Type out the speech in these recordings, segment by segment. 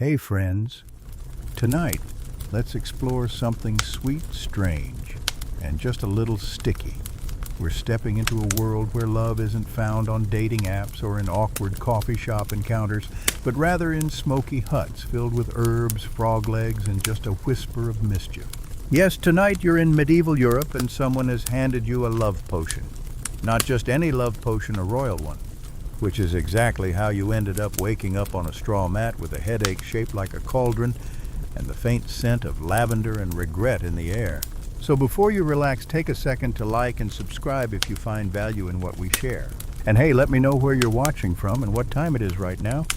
Hey friends, tonight let's explore something sweet, strange, and just a little sticky. We're stepping into a world where love isn't found on dating apps or in awkward coffee shop encounters, but rather in smoky huts filled with herbs, frog legs, and just a whisper of mischief. Yes, tonight you're in medieval Europe and someone has handed you a love potion. Not just any love potion, a royal one. Which is exactly how you ended up waking up on a straw mat with a headache shaped like a cauldron and the faint scent of lavender and regret in the air. So before you relax, take a second to like and subscribe if you find value in what we share. And hey, let me know where you're watching from and what time it is right now.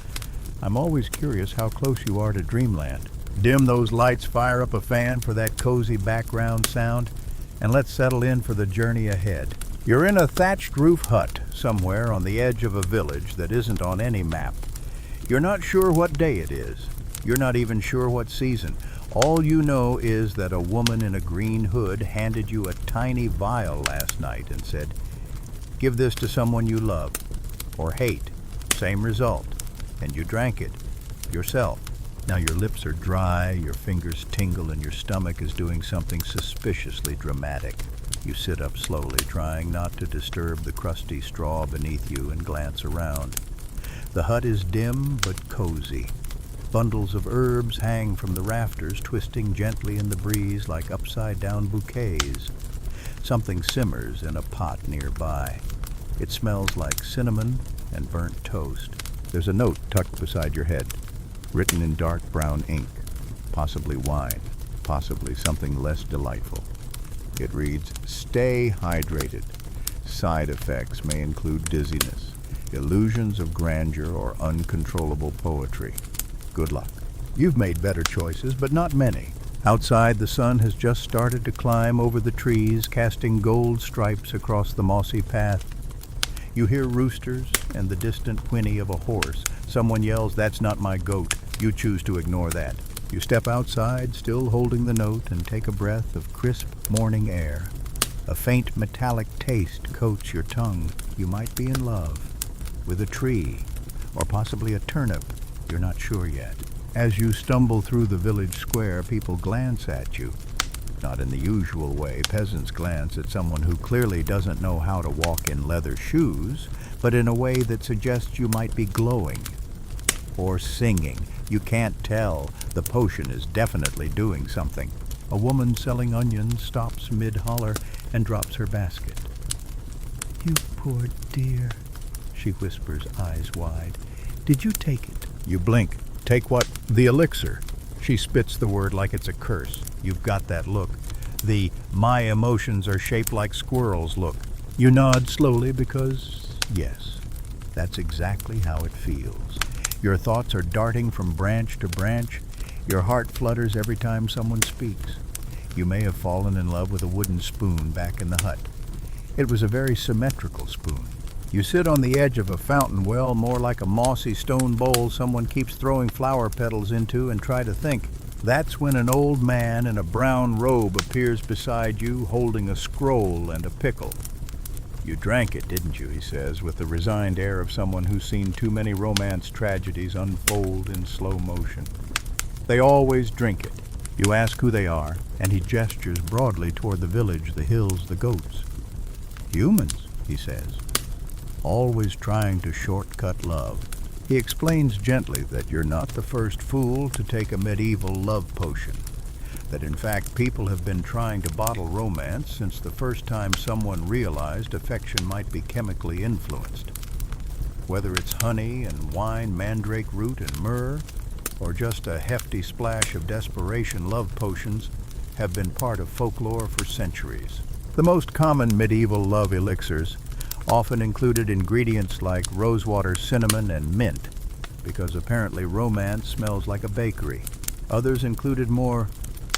I'm always curious how close you are to dreamland. Dim those lights, fire up a fan for that cozy background sound, and let's settle in for the journey ahead. You're in a thatched roof hut somewhere on the edge of a village that isn't on any map. You're not sure what day it is. You're not even sure what season. All you know is that a woman in a green hood handed you a tiny vial last night and said, "Give this to someone you love," or hate. Same result. And you drank it yourself. Now your lips are dry, your fingers tingle, and your stomach is doing something suspiciously dramatic. You sit up slowly, trying not to disturb the crusty straw beneath you, and glance around. The hut is dim but cozy. Bundles of herbs hang from the rafters, twisting gently in the breeze like upside-down bouquets. Something simmers in a pot nearby. It smells like cinnamon and burnt toast. There's a note tucked beside your head, written in dark brown ink. Possibly wine, possibly something less delightful. It reads, "Stay hydrated. Side effects may include dizziness, illusions of grandeur, or uncontrollable poetry. Good luck." You've made better choices, but not many. Outside, the sun has just started to climb over the trees, casting gold stripes across the mossy path. You hear roosters and the distant whinny of a horse. Someone yells, "That's not my goat." You choose to ignore that. You step outside, still holding the note, and take a breath of crisp morning air. A faint metallic taste coats your tongue. You might be in love with a tree, or possibly a turnip. You're not sure yet. As you stumble through the village square, people glance at you. Not in the usual way. Peasants glance at someone who clearly doesn't know how to walk in leather shoes, but in a way that suggests you might be glowing or singing. You can't tell. The potion is definitely doing something. A woman selling onions stops mid-holler and drops her basket. "You poor dear," she whispers, eyes wide. "Did you take it?" You blink. "Take what?" "The elixir." She spits the word like it's a curse. You've got that look. The "my emotions are shaped like squirrels" look. You nod slowly because, yes, that's exactly how it feels. Your thoughts are darting from branch to branch. Your heart flutters every time someone speaks. You may have fallen in love with a wooden spoon back in the hut. It was a very symmetrical spoon. You sit on the edge of a fountain well, more like a mossy stone bowl someone keeps throwing flower petals into, and try to think. That's when an old man in a brown robe appears beside you, holding a scroll and a pickle. "You drank it, didn't you?" he says, with the resigned air of someone who's seen too many romance tragedies unfold in slow motion. "They always drink it." You ask who they are, and he gestures broadly toward the village, the hills, the goats. "Humans," he says, "always trying to shortcut love." He explains gently that you're not the first fool to take a medieval love potion. That in fact people have been trying to bottle romance since the first time someone realized affection might be chemically influenced. Whether it's honey and wine, mandrake root and myrrh, or just a hefty splash of desperation, love potions have been part of folklore for centuries. The most common medieval love elixirs often included ingredients like rosewater, cinnamon, and mint, because apparently romance smells like a bakery. Others included more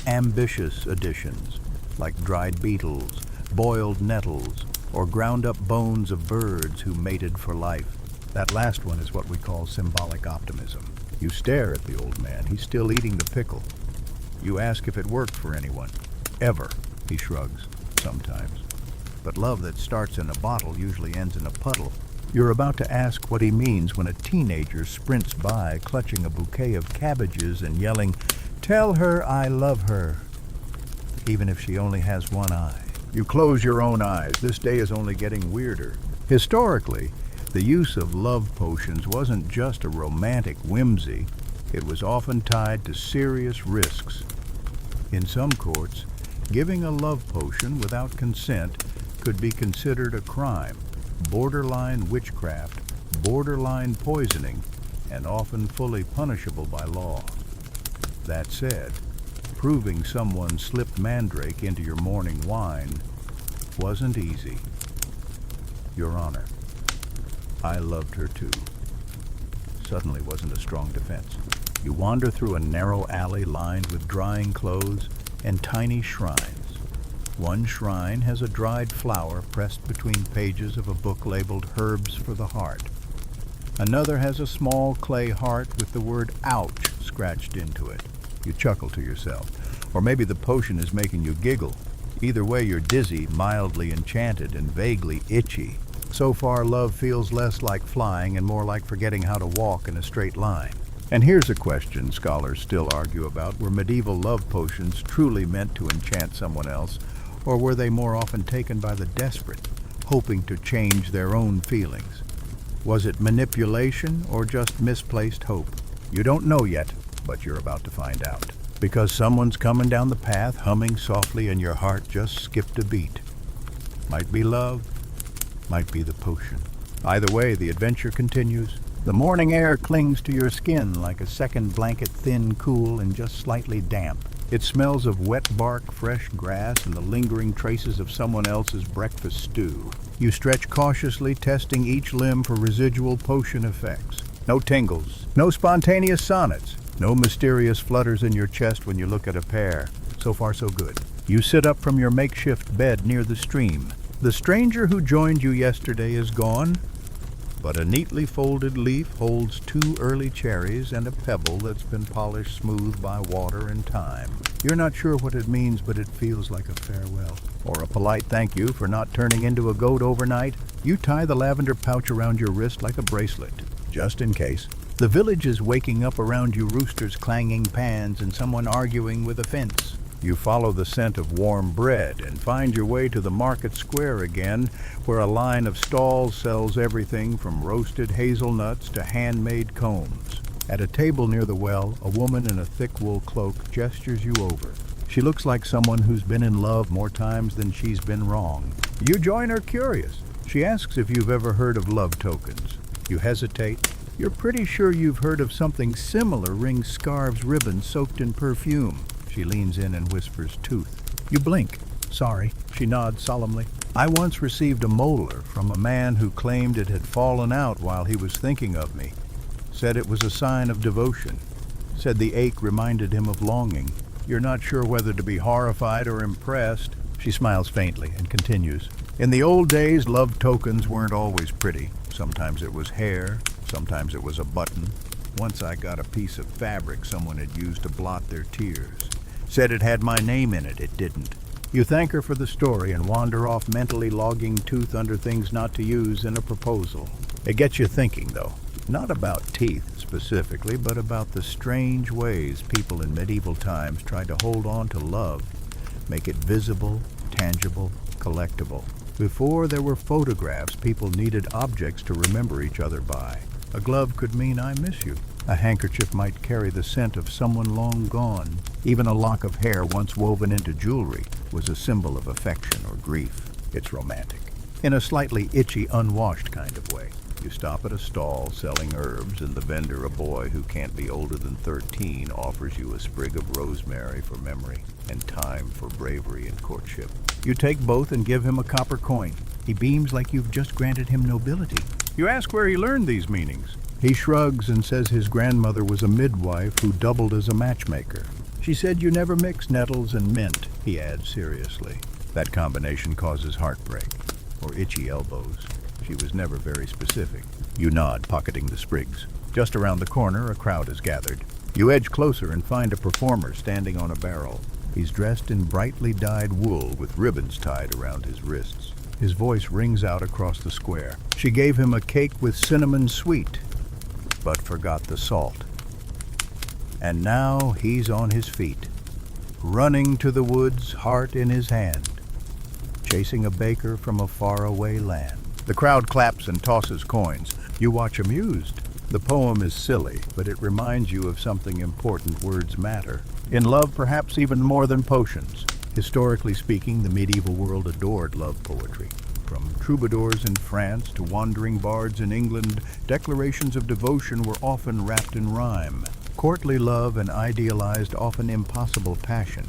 ambitious additions, like dried beetles, boiled nettles, or ground-up bones of birds who mated for life. That last one is what we call symbolic optimism. You stare at the old man. He's still eating the pickle. You ask if it worked for anyone. "Ever," he shrugs. "Sometimes. But love that starts in a bottle usually ends in a puddle." You're about to ask what he means when a teenager sprints by, clutching a bouquet of cabbages and yelling, "Tell her I love her," even if she only has one eye. You close your own eyes. This day is only getting weirder. Historically, the use of love potions wasn't just a romantic whimsy. It was often tied to serious risks. In some courts, giving a love potion without consent could be considered a crime, borderline witchcraft, borderline poisoning, and often fully punishable by law. That said, proving someone slipped mandrake into your morning wine wasn't easy. Your Honor, I loved her too. Suddenly wasn't a strong defense. You wander through a narrow alley lined with drying clothes and tiny shrines. One shrine has a dried flower pressed between pages of a book labeled Herbs for the Heart. Another has a small clay heart with the word "ouch" scratched into it. You chuckle to yourself. Or maybe the potion is making you giggle. Either way, you're dizzy, mildly enchanted, and vaguely itchy. So far, love feels less like flying and more like forgetting how to walk in a straight line. And here's a question scholars still argue about. Were medieval love potions truly meant to enchant someone else, or were they more often taken by the desperate, hoping to change their own feelings? Was it manipulation or just misplaced hope? You don't know yet, but you're about to find out. Because someone's coming down the path, humming softly, and your heart just skipped a beat. Might be love, might be the potion. Either way, the adventure continues. The morning air clings to your skin like a second blanket, thin, cool, and just slightly damp. It smells of wet bark, fresh grass, and the lingering traces of someone else's breakfast stew. You stretch cautiously, testing each limb for residual potion effects. No tingles, no spontaneous sonnets, no mysterious flutters in your chest when you look at a pear. So far, so good. You sit up from your makeshift bed near the stream. The stranger who joined you yesterday is gone, but a neatly folded leaf holds 2 early cherries and a pebble that's been polished smooth by water and time. You're not sure what it means, but it feels like a farewell, or a polite thank you for not turning into a goat overnight. You tie the lavender pouch around your wrist like a bracelet, just in case. The village is waking up around you, roosters clanging pans and someone arguing with a fence. You follow the scent of warm bread and find your way to the market square again, where a line of stalls sells everything from roasted hazelnuts to handmade combs. At a table near the well, a woman in a thick wool cloak gestures you over. She looks like someone who's been in love more times than she's been wrong. You join her curious. She asks if you've ever heard of love tokens. You hesitate. You're pretty sure you've heard of something similar, rings, scarves, ribbons soaked in perfume. She leans in and whispers, "Tooth." You blink. "Sorry." She nods solemnly. "I once received a molar from a man who claimed it had fallen out while he was thinking of me. Said it was a sign of devotion. Said the ache reminded him of longing. You're not sure whether to be horrified or impressed." She smiles faintly and continues. "In the old days, love tokens weren't always pretty. Sometimes it was hair, sometimes it was a button. Once I got a piece of fabric someone had used to blot their tears. Said it had my name in it. It didn't." You thank her for the story and wander off, mentally logging Tooth under things not to use in a proposal. It gets you thinking, though. Not about teeth specifically, but about the strange ways people in medieval times tried to hold on to love, make it visible, tangible, collectible. Before there were photographs, people needed objects to remember each other by. A glove could mean "I miss you." A handkerchief might carry the scent of someone long gone. Even a lock of hair once woven into jewelry was a symbol of affection or grief. It's romantic, in a slightly itchy, unwashed kind of way. You stop at a stall selling herbs, and the vendor, a boy who can't be older than 13, offers you a sprig of rosemary for memory and thyme for bravery in courtship. You take both and give him a copper coin. He beams like you've just granted him nobility. You ask where he learned these meanings. He shrugs and says his grandmother was a midwife who doubled as a matchmaker. She said you never mix nettles and mint, he adds seriously. That combination causes heartbreak, or itchy elbows. She was never very specific. You nod, pocketing the sprigs. Just around the corner, a crowd is gathered. You edge closer and find a performer standing on a barrel. He's dressed in brightly dyed wool with ribbons tied around his wrists. His voice rings out across the square. She gave him a cake with cinnamon sweet, but forgot the salt. And now he's on his feet, running to the woods, heart in his hand, chasing a baker from a faraway land. The crowd claps and tosses coins. You watch amused. The poem is silly, but it reminds you of something important. Words matter. In love, perhaps even more than potions. Historically speaking, the medieval world adored love poetry. From troubadours in France to wandering bards in England, declarations of devotion were often wrapped in rhyme. Courtly love and idealized, often impossible passion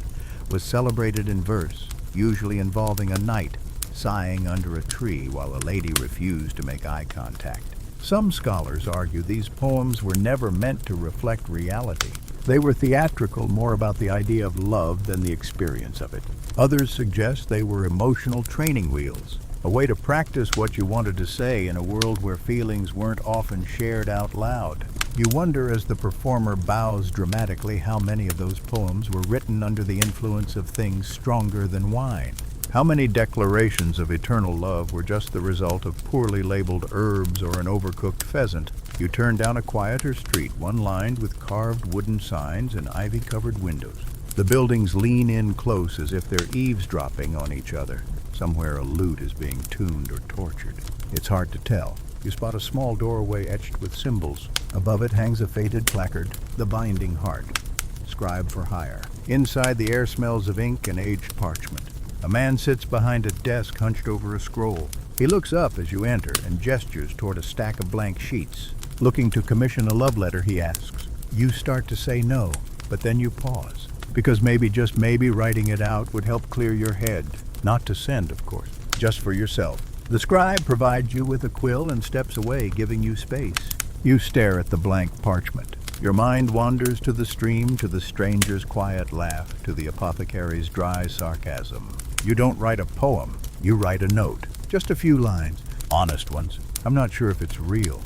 was celebrated in verse, usually involving a knight sighing under a tree while a lady refused to make eye contact. Some scholars argue these poems were never meant to reflect reality. They were theatrical, more about the idea of love than the experience of it. Others suggest they were emotional training wheels, a way to practice what you wanted to say in a world where feelings weren't often shared out loud. You wonder, as the performer bows dramatically, how many of those poems were written under the influence of things stronger than wine. How many declarations of eternal love were just the result of poorly labeled herbs or an overcooked pheasant? You turn down a quieter street, one lined with carved wooden signs and ivy-covered windows. The buildings lean in close as if they're eavesdropping on each other. Somewhere a lute is being tuned or tortured. It's hard to tell. You spot a small doorway etched with symbols. Above it hangs a faded placard, The Binding Heart, scribe for hire. Inside, the air smells of ink and aged parchment. A man sits behind a desk hunched over a scroll. He looks up as you enter and gestures toward a stack of blank sheets. Looking to commission a love letter, he asks. You start to say no, but then you pause, because maybe, just maybe, writing it out would help clear your head. Not to send, of course, just for yourself. The scribe provides you with a quill and steps away, giving you space. You stare at the blank parchment. Your mind wanders to the stream, to the stranger's quiet laugh, to the apothecary's dry sarcasm. You don't write a poem, you write a note. Just a few lines, honest ones. I'm not sure if it's real,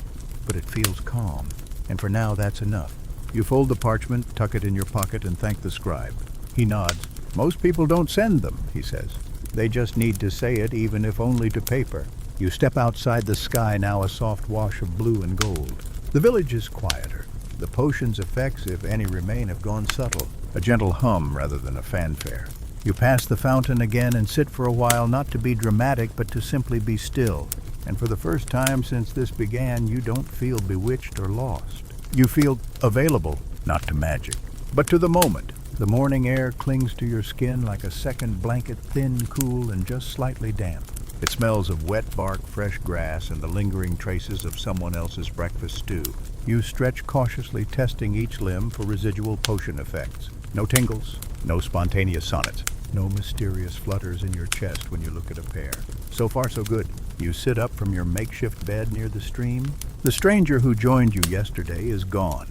but it feels calm. And for now, that's enough. You fold the parchment, tuck it in your pocket, and thank the scribe. He nods. Most people don't send them, he says. They just need to say it, even if only to paper. You step outside, the sky now a soft wash of blue and gold. The village is quieter. The potion's effects, if any remain, have gone subtle. A gentle hum rather than a fanfare. You pass the fountain again and sit for a while, not to be dramatic, but to simply be still. And for the first time since this began, you don't feel bewitched or lost. You feel available, not to magic, but to the moment. The morning air clings to your skin like a second blanket, thin, cool, and just slightly damp. It smells of wet bark, fresh grass, and the lingering traces of someone else's breakfast stew. You stretch cautiously, testing each limb for residual potion effects. No tingles, no spontaneous sonnets, no mysterious flutters in your chest when you look at a pear. So far, so good. You sit up from your makeshift bed near the stream. The stranger who joined you yesterday is gone,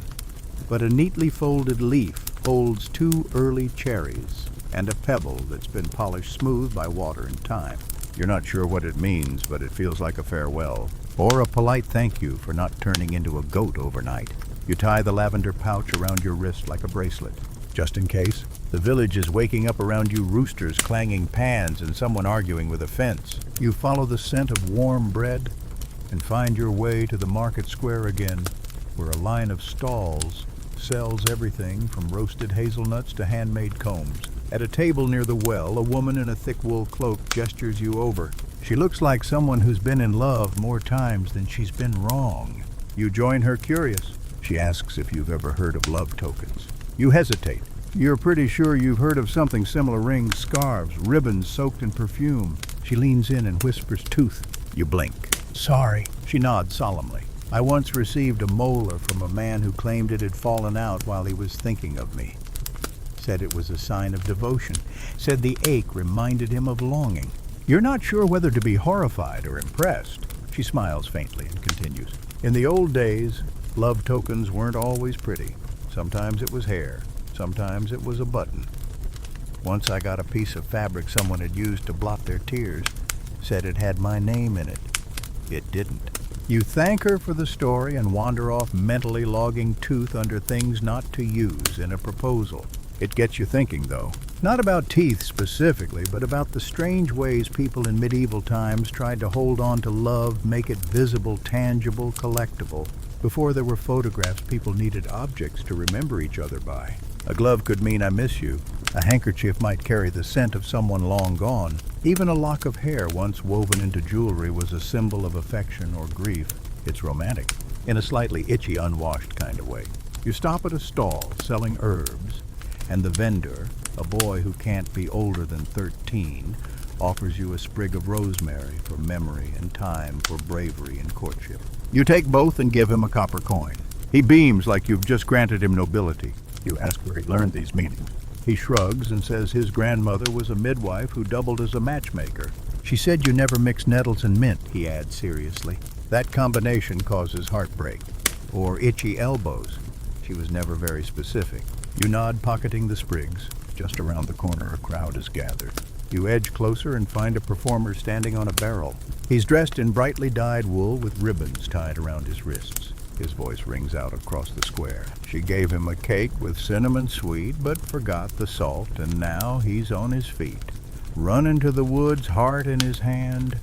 but a neatly folded leaf holds 2 early cherries and a pebble that's been polished smooth by water and time. You're not sure what it means, but it feels like a farewell, or a polite thank you for not turning into a goat overnight. You tie the lavender pouch around your wrist like a bracelet, just in case. The village is waking up around you, roosters clanging pans and someone arguing with a fence. You follow the scent of warm bread and find your way to the market square again, where a line of stalls sells everything from roasted hazelnuts to handmade combs. At a table near the well, a woman in a thick wool cloak gestures you over. She looks like someone who's been in love more times than she's been wrong. You join her, curious. She asks if you've ever heard of love tokens. You hesitate. You're pretty sure you've heard of something similar: rings, scarves, ribbons soaked in perfume. She leans in and whispers, tooth. You blink. Sorry. She nods solemnly. I once received a molar from a man who claimed it had fallen out while he was thinking of me. Said it was a sign of devotion. Said the ache reminded him of longing. You're not sure whether to be horrified or impressed. She smiles faintly and continues. In the old days, love tokens weren't always pretty. Sometimes it was hair. Sometimes it was a button. Once I got a piece of fabric someone had used to blot their tears. Said it had my name in it. It didn't. You thank her for the story and wander off, mentally logging tooth under things not to use in a proposal. It gets you thinking, though. Not about teeth specifically, but about the strange ways people in medieval times tried to hold on to love, make it visible, tangible, collectible. Before there were photographs, people needed objects to remember each other by. A glove could mean I miss you. A handkerchief might carry the scent of someone long gone. Even a lock of hair once woven into jewelry was a symbol of affection or grief. It's romantic, in a slightly itchy, unwashed kind of way. You stop at a stall selling herbs, and the vendor, a boy who can't be older than 13, offers you a sprig of rosemary for memory and time for bravery and courtship. You take both and give him a copper coin. He beams like you've just granted him nobility. You ask where he learned these meanings. He shrugs and says his grandmother was a midwife who doubled as a matchmaker. She said you never mix nettles and mint, he adds seriously. That combination causes heartbreak. Or itchy elbows. She was never very specific. You nod, pocketing the sprigs. Just around the corner, a crowd is gathered. You edge closer and find a performer standing on a barrel. He's dressed in brightly dyed wool with ribbons tied around his wrists. His voice rings out across the square. She gave him a cake with cinnamon sweet, but forgot the salt, and now he's on his feet. Running to the woods, heart in his hand,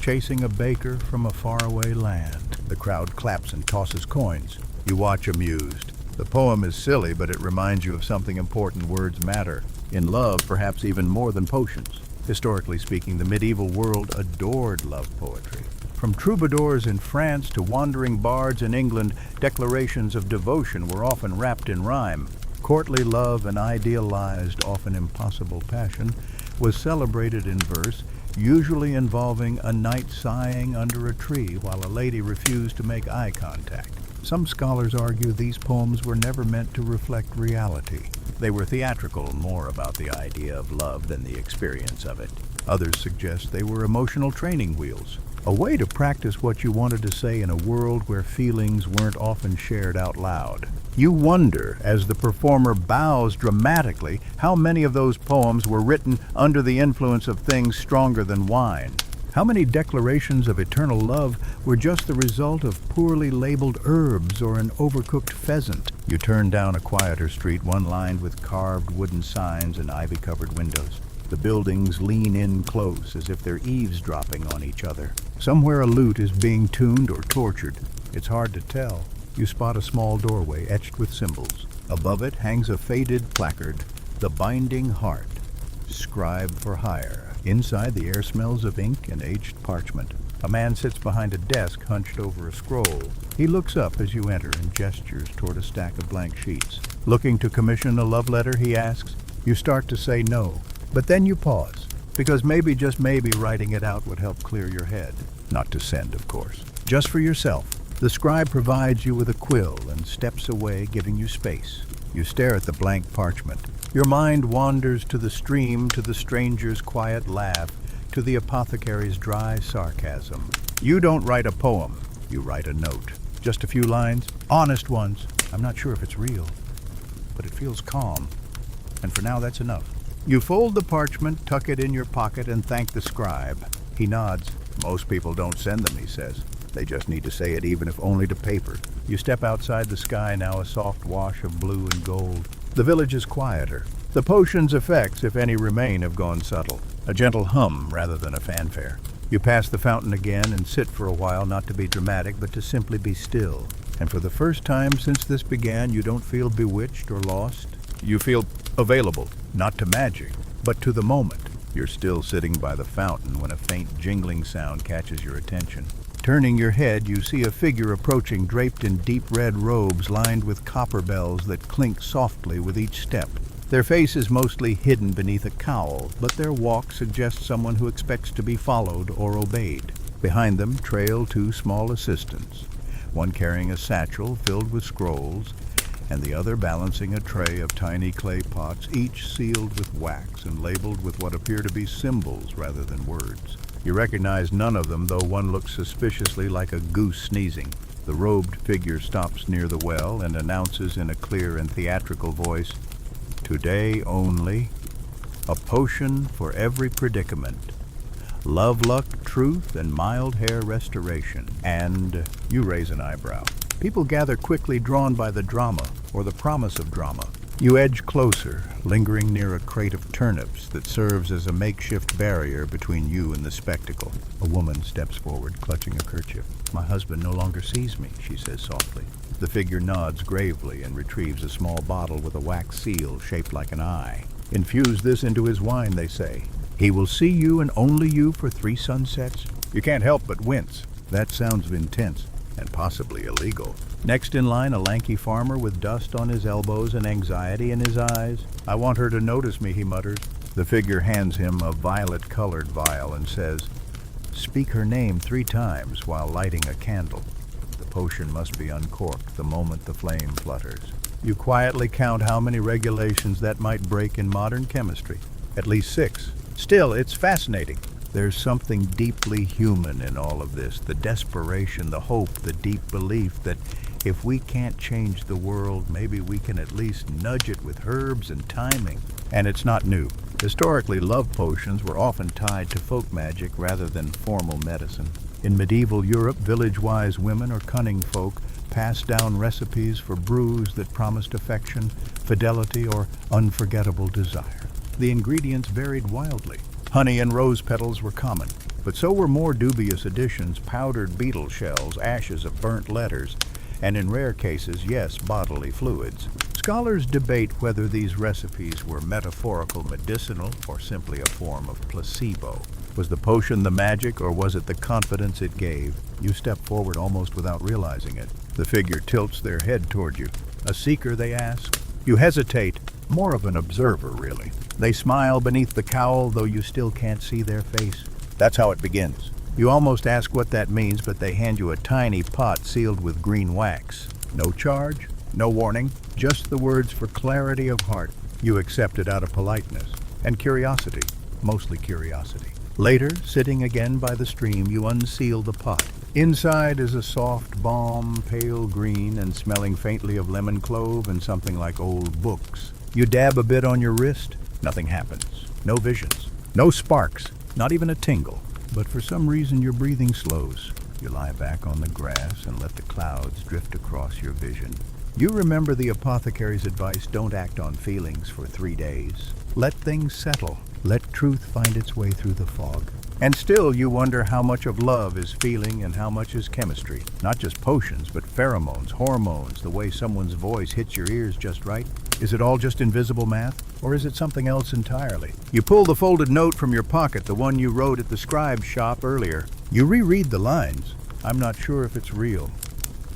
chasing a baker from a faraway land. The crowd claps and tosses coins. You watch amused. The poem is silly, but it reminds you of something important. Words matter. In love, perhaps even more than potions. Historically speaking, the medieval world adored love poetry. From troubadours in France to wandering bards in England, declarations of devotion were often wrapped in rhyme. Courtly love and idealized, often impossible passion was celebrated in verse, usually involving a knight sighing under a tree while a lady refused to make eye contact. Some scholars argue these poems were never meant to reflect reality. They were theatrical, more about the idea of love than the experience of it. Others suggest they were emotional training wheels, a way to practice what you wanted to say in a world where feelings weren't often shared out loud. You wonder, as the performer bows dramatically, how many of those poems were written under the influence of things stronger than wine. How many declarations of eternal love were just the result of poorly labeled herbs or an overcooked pheasant? You turn down a quieter street, one lined with carved wooden signs and ivy-covered windows. The buildings lean in close, as if they're eavesdropping on each other. Somewhere a lute is being tuned or tortured. It's hard to tell. You spot a small doorway etched with symbols. Above it hangs a faded placard, "The Binding Heart, Scribe for Hire." Inside, the air smells of ink and aged parchment. A man sits behind a desk, hunched over a scroll. He looks up as you enter and gestures toward a stack of blank sheets. Looking to commission a love letter, he asks. You start to say no, but then you pause, because maybe, just maybe, writing it out would help clear your head. Not to send, of course. Just for yourself. The scribe provides you with a quill and steps away, giving you space. You stare at the blank parchment. Your mind wanders to the stream, to the stranger's quiet laugh, to the apothecary's dry sarcasm. You don't write a poem, you write a note. Just a few lines, honest ones. I'm not sure if it's real, but it feels calm. And for now, that's enough. You fold the parchment, tuck it in your pocket, and thank the scribe. He nods. Most people don't send them, he says. They just need to say it, even if only to paper. You step outside, the sky now a soft wash of blue and gold. The village is quieter. The potion's effects, if any remain, have gone subtle. A gentle hum rather than a fanfare. You pass the fountain again and sit for a while, not to be dramatic, but to simply be still. And for the first time since this began, you don't feel bewitched or lost. You feel available, not to magic, but to the moment. You're still sitting by the fountain when a faint jingling sound catches your attention. Turning your head, you see a figure approaching, draped in deep red robes lined with copper bells that clink softly with each step. Their face is mostly hidden beneath a cowl, but their walk suggests someone who expects to be followed or obeyed. Behind them trail two small assistants, one carrying a satchel filled with scrolls, and the other balancing a tray of tiny clay pots, each sealed with wax and labeled with what appear to be symbols rather than words. You recognize none of them, though one looks suspiciously like a goose sneezing. The robed figure stops near the well and announces in a clear and theatrical voice, "Today only, a potion for every predicament. Love, luck, truth, and mild hair restoration." And you raise an eyebrow. People gather quickly, drawn by the drama, or the promise of drama. You edge closer, lingering near a crate of turnips that serves as a makeshift barrier between you and the spectacle. A woman steps forward, clutching a kerchief. "My husband no longer sees me," she says softly. The figure nods gravely and retrieves a small bottle with a wax seal shaped like an eye. "Infuse this into his wine," they say. "He will see you and only you for 3 sunsets." You can't help but wince. That sounds intense and possibly illegal. Next in line, a lanky farmer with dust on his elbows and anxiety in his eyes. "I want her to notice me," he mutters. The figure hands him a violet-colored vial and says, "Speak her name 3 times while lighting a candle." The potion must be uncorked the moment the flame flutters. You quietly count how many regulations that might break in modern chemistry. At least 6. Still, it's fascinating. There's something deeply human in all of this, the desperation, the hope, the deep belief that if we can't change the world, maybe we can at least nudge it with herbs and timing. And it's not new. Historically, love potions were often tied to folk magic rather than formal medicine. In medieval Europe, village-wise women or cunning folk passed down recipes for brews that promised affection, fidelity, or unforgettable desire. The ingredients varied wildly. Honey and rose petals were common, but so were more dubious additions: powdered beetle shells, ashes of burnt letters, and in rare cases, yes, bodily fluids. Scholars debate whether these recipes were metaphorical medicinal or simply a form of placebo. Was the potion the magic, or was it the confidence it gave? You step forward almost without realizing it. The figure tilts their head toward you. "A seeker?" they ask. You hesitate, more of an observer, really. They smile beneath the cowl, though you still can't see their face. That's how it begins. You almost ask what that means, but they hand you a tiny pot sealed with green wax. No charge, no warning, just the words for clarity of heart. You accept it out of politeness and curiosity, mostly curiosity. Later, sitting again by the stream, you unseal the pot. Inside is a soft balm, pale green and smelling faintly of lemon clove and something like old books. You dab a bit on your wrist. Nothing happens. No visions. No sparks. Not even a tingle. But for some reason your breathing slows. You lie back on the grass and let the clouds drift across your vision. You remember the apothecary's advice: don't act on feelings for 3 days. Let things settle. Let truth find its way through the fog. And still you wonder how much of love is feeling and how much is chemistry. Not just potions, but pheromones, hormones, the way someone's voice hits your ears just right. Is it all just invisible math? Or is it something else entirely? You pull the folded note from your pocket, the one you wrote at the scribe's shop earlier. You reread the lines. I'm not sure if it's real,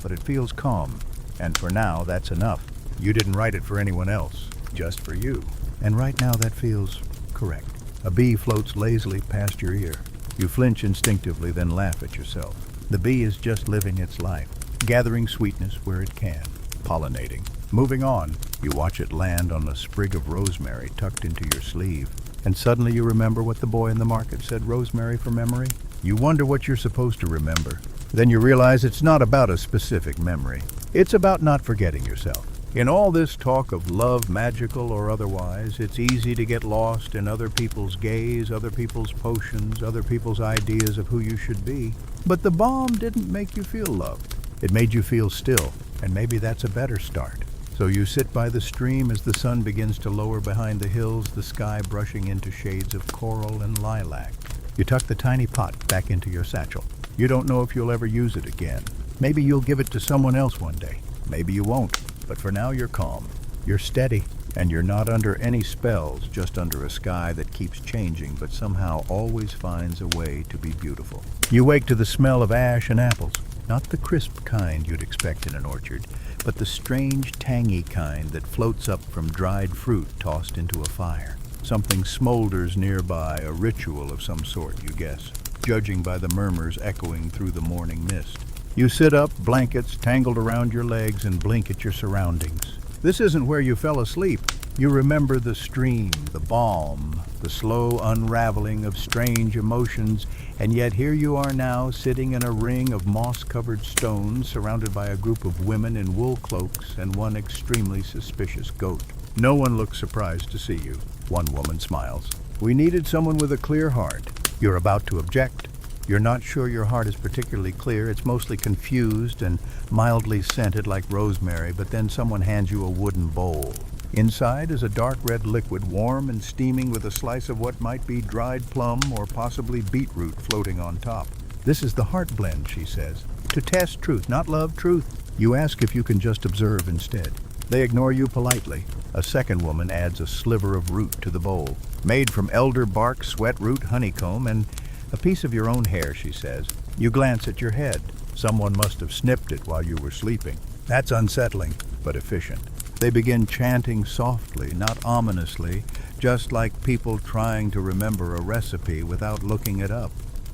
but it feels calm. And for now, that's enough. You didn't write it for anyone else, just for you. And right now that feels correct. A bee floats lazily past your ear. You flinch instinctively, then laugh at yourself. The bee is just living its life, gathering sweetness where it can, pollinating. Moving on, you watch it land on a sprig of rosemary tucked into your sleeve. And suddenly you remember what the boy in the market said: rosemary for memory. You wonder what you're supposed to remember. Then you realize it's not about a specific memory. It's about not forgetting yourself. In all this talk of love, magical or otherwise, it's easy to get lost in other people's gaze, other people's potions, other people's ideas of who you should be. But the balm didn't make you feel loved. It made you feel still, and maybe that's a better start. So you sit by the stream as the sun begins to lower behind the hills, the sky brushing into shades of coral and lilac. You tuck the tiny pot back into your satchel. You don't know if you'll ever use it again. Maybe you'll give it to someone else one day. Maybe you won't. But for now you're calm. You're steady. And you're not under any spells, just under a sky that keeps changing but somehow always finds a way to be beautiful. You wake to the smell of ash and apples. Not the crisp kind you'd expect in an orchard, but the strange, tangy kind that floats up from dried fruit tossed into a fire. Something smolders nearby, a ritual of some sort, you guess, judging by the murmurs echoing through the morning mist. You sit up, blankets tangled around your legs, and blink at your surroundings. This isn't where you fell asleep. You remember the stream, the balm, the slow unraveling of strange emotions, and yet here you are now, sitting in a ring of moss-covered stones, surrounded by a group of women in wool cloaks and one extremely suspicious goat. No one looks surprised to see you. One woman smiles. We needed someone with a clear heart. You're about to object. You're not sure your heart is particularly clear. It's mostly confused and mildly scented like rosemary, but then someone hands you a wooden bowl. Inside is a dark red liquid, warm and steaming, with a slice of what might be dried plum or possibly beetroot floating on top. This is the heart blend, she says. To test truth, not love, truth. You ask if you can just observe instead. They ignore you politely. A second woman adds a sliver of root to the bowl. Made from elder bark, sweat root, honeycomb, and a piece of your own hair, she says. You glance at your head. Someone must have snipped it while you were sleeping. That's unsettling, but efficient. They begin chanting softly, not ominously, just like people trying to remember a recipe without looking it up.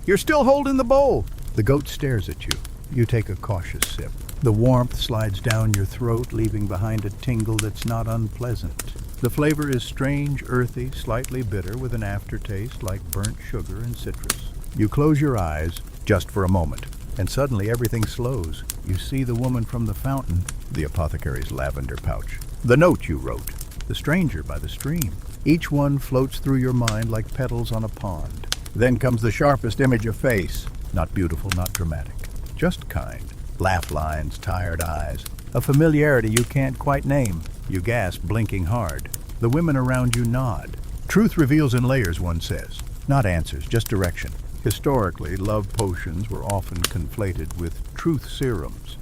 You're still holding the bowl! The goat stares at you. You take a cautious sip. The warmth slides down your throat, leaving behind a tingle that's not unpleasant. The flavor is strange, earthy, slightly bitter, with an aftertaste like burnt sugar and citrus. You close your eyes, just for a moment, and suddenly everything slows. You see the woman from the fountain, the apothecary's lavender pouch, the note you wrote, the stranger by the stream. Each one floats through your mind like petals on a pond. Then comes the sharpest image of face. Not beautiful, not dramatic, just kind. Laugh lines, tired eyes, a familiarity you can't quite name. You gasp, blinking hard. The women around you nod. Truth reveals in layers, one says. Not answers, just direction. Historically, love potions were often conflated with truth serums.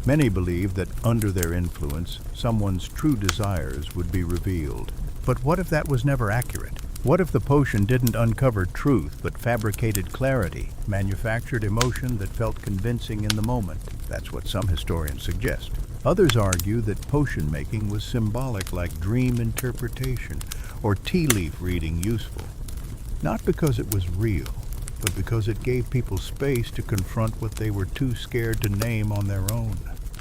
Many believed that under their influence, someone's true desires would be revealed. But what if that was never accurate? What if the potion didn't uncover truth, but fabricated clarity, manufactured emotion that felt convincing in the moment? That's what some historians suggest. Others argue that potion making was symbolic, like dream interpretation or tea leaf reading useful. Not because it was real, but because it gave people space to confront what they were too scared to name on their own.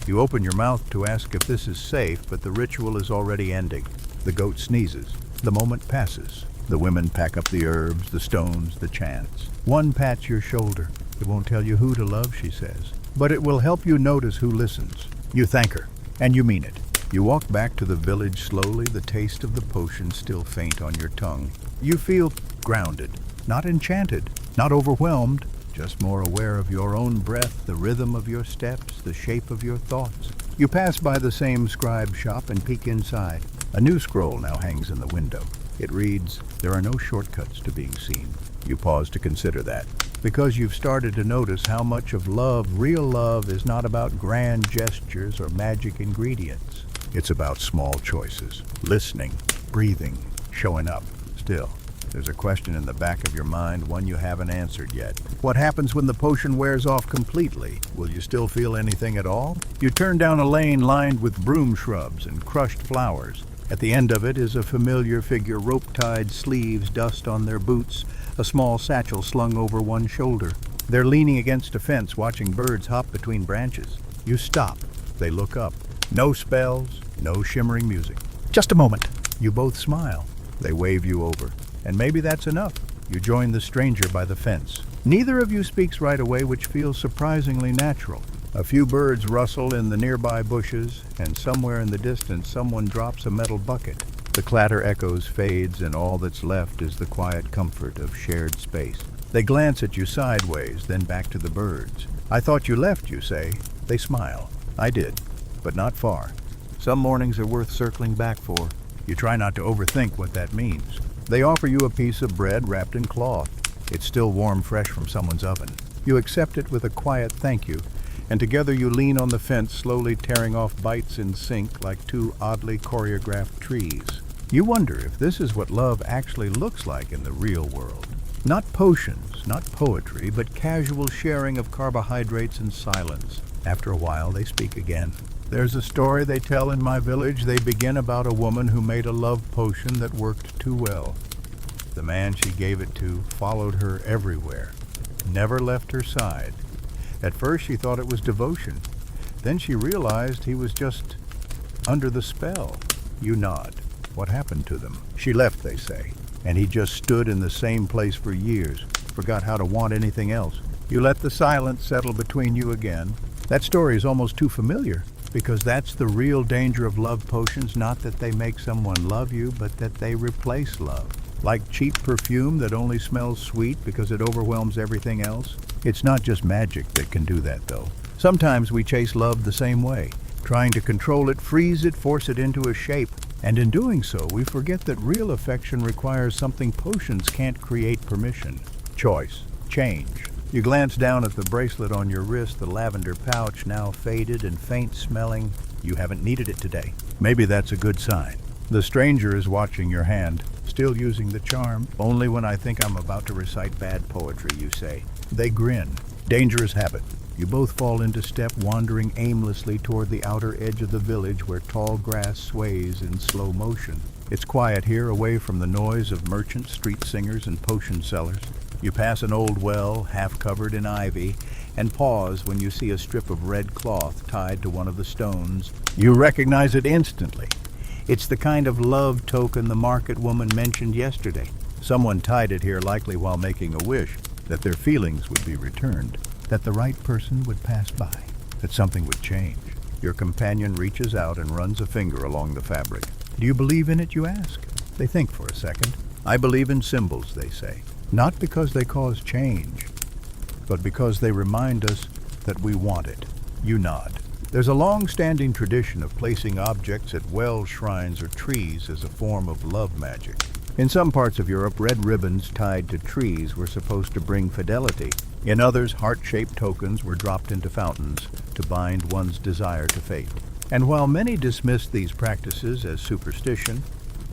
You open your mouth to ask if this is safe, but the ritual is already ending. The goat sneezes. The moment passes. The women pack up the herbs, the stones, the chants. One pats your shoulder. It won't tell you who to love, she says, but it will help you notice who listens. You thank her, and you mean it. You walk back to the village slowly, the taste of the potion still faint on your tongue. You feel grounded, not enchanted, not overwhelmed, just more aware of your own breath, the rhythm of your steps, the shape of your thoughts. You pass by the same scribe shop and peek inside. A new scroll now hangs in the window. It reads, "There are no shortcuts to being seen." You pause to consider that, because you've started to notice how much of love, real love, is not about grand gestures or magic ingredients. It's about small choices, listening, breathing, showing up. Still, there's a question in the back of your mind, one you haven't answered yet. What happens when the potion wears off completely? Will you still feel anything at all? You turn down a lane lined with broom shrubs and crushed flowers. At the end of it is a familiar figure, rope-tied sleeves, dust on their boots, a small satchel slung over one shoulder. They're leaning against a fence, watching birds hop between branches. You stop. They look up. No spells, no shimmering music. Just a moment. You both smile. They wave you over. And maybe that's enough. You join the stranger by the fence. Neither of you speaks right away, which feels surprisingly natural. A few birds rustle in the nearby bushes, and somewhere in the distance someone drops a metal bucket. The clatter echoes, fades, and all that's left is the quiet comfort of shared space. They glance at you sideways, then back to the birds. "I thought you left," you say. They smile. "I did, but not far. Some mornings are worth circling back for." You try not to overthink what that means. They offer you a piece of bread wrapped in cloth. It's still warm, fresh from someone's oven. You accept it with a quiet thank you, and together you lean on the fence, slowly tearing off bites in sync like two oddly choreographed trees. You wonder if this is what love actually looks like in the real world. Not potions, not poetry, but casual sharing of carbohydrates and silence. After a while, they speak again. "There's a story they tell in my village. They begin about a woman who made a love potion that worked too well. The man she gave it to followed her everywhere, never left her side. At first she thought it was devotion. Then she realized he was just under the spell." You nod. "What happened to them?" "She left," they say, "and he just stood in the same place for years, forgot how to want anything else." You let the silence settle between you again. That story is almost too familiar, because that's the real danger of love potions, not that they make someone love you, but that they replace love. Like cheap perfume that only smells sweet because it overwhelms everything else. It's not just magic that can do that, though. Sometimes we chase love the same way, trying to control it, freeze it, force it into a shape. And in doing so, we forget that real affection requires something potions can't create: permission, choice, change. You glance down at the bracelet on your wrist, the lavender pouch now faded and faint smelling. You haven't needed it today. Maybe that's a good sign. The stranger is watching your hand, still using the charm. Only when I think I'm about to recite bad poetry, you say. They grin. Dangerous habit. You both fall into step, wandering aimlessly toward the outer edge of the village where tall grass sways in slow motion. It's quiet here, away from the noise of merchants, street singers, and potion sellers. You pass an old well, half covered in ivy, and pause when you see a strip of red cloth tied to one of the stones. You recognize it instantly. It's the kind of love token the market woman mentioned yesterday. Someone tied it here, likely while making a wish, that their feelings would be returned, that the right person would pass by, that something would change. Your companion reaches out and runs a finger along the fabric. Do you believe in it, you ask? They think for a second. I believe in symbols, they say. Not because they cause change, but because they remind us that we want it. You nod. There's a long-standing tradition of placing objects at well shrines or trees as a form of love magic. In some parts of Europe, red ribbons tied to trees were supposed to bring fidelity. In others, heart-shaped tokens were dropped into fountains to bind one's desire to fate. And while many dismissed these practices as superstition,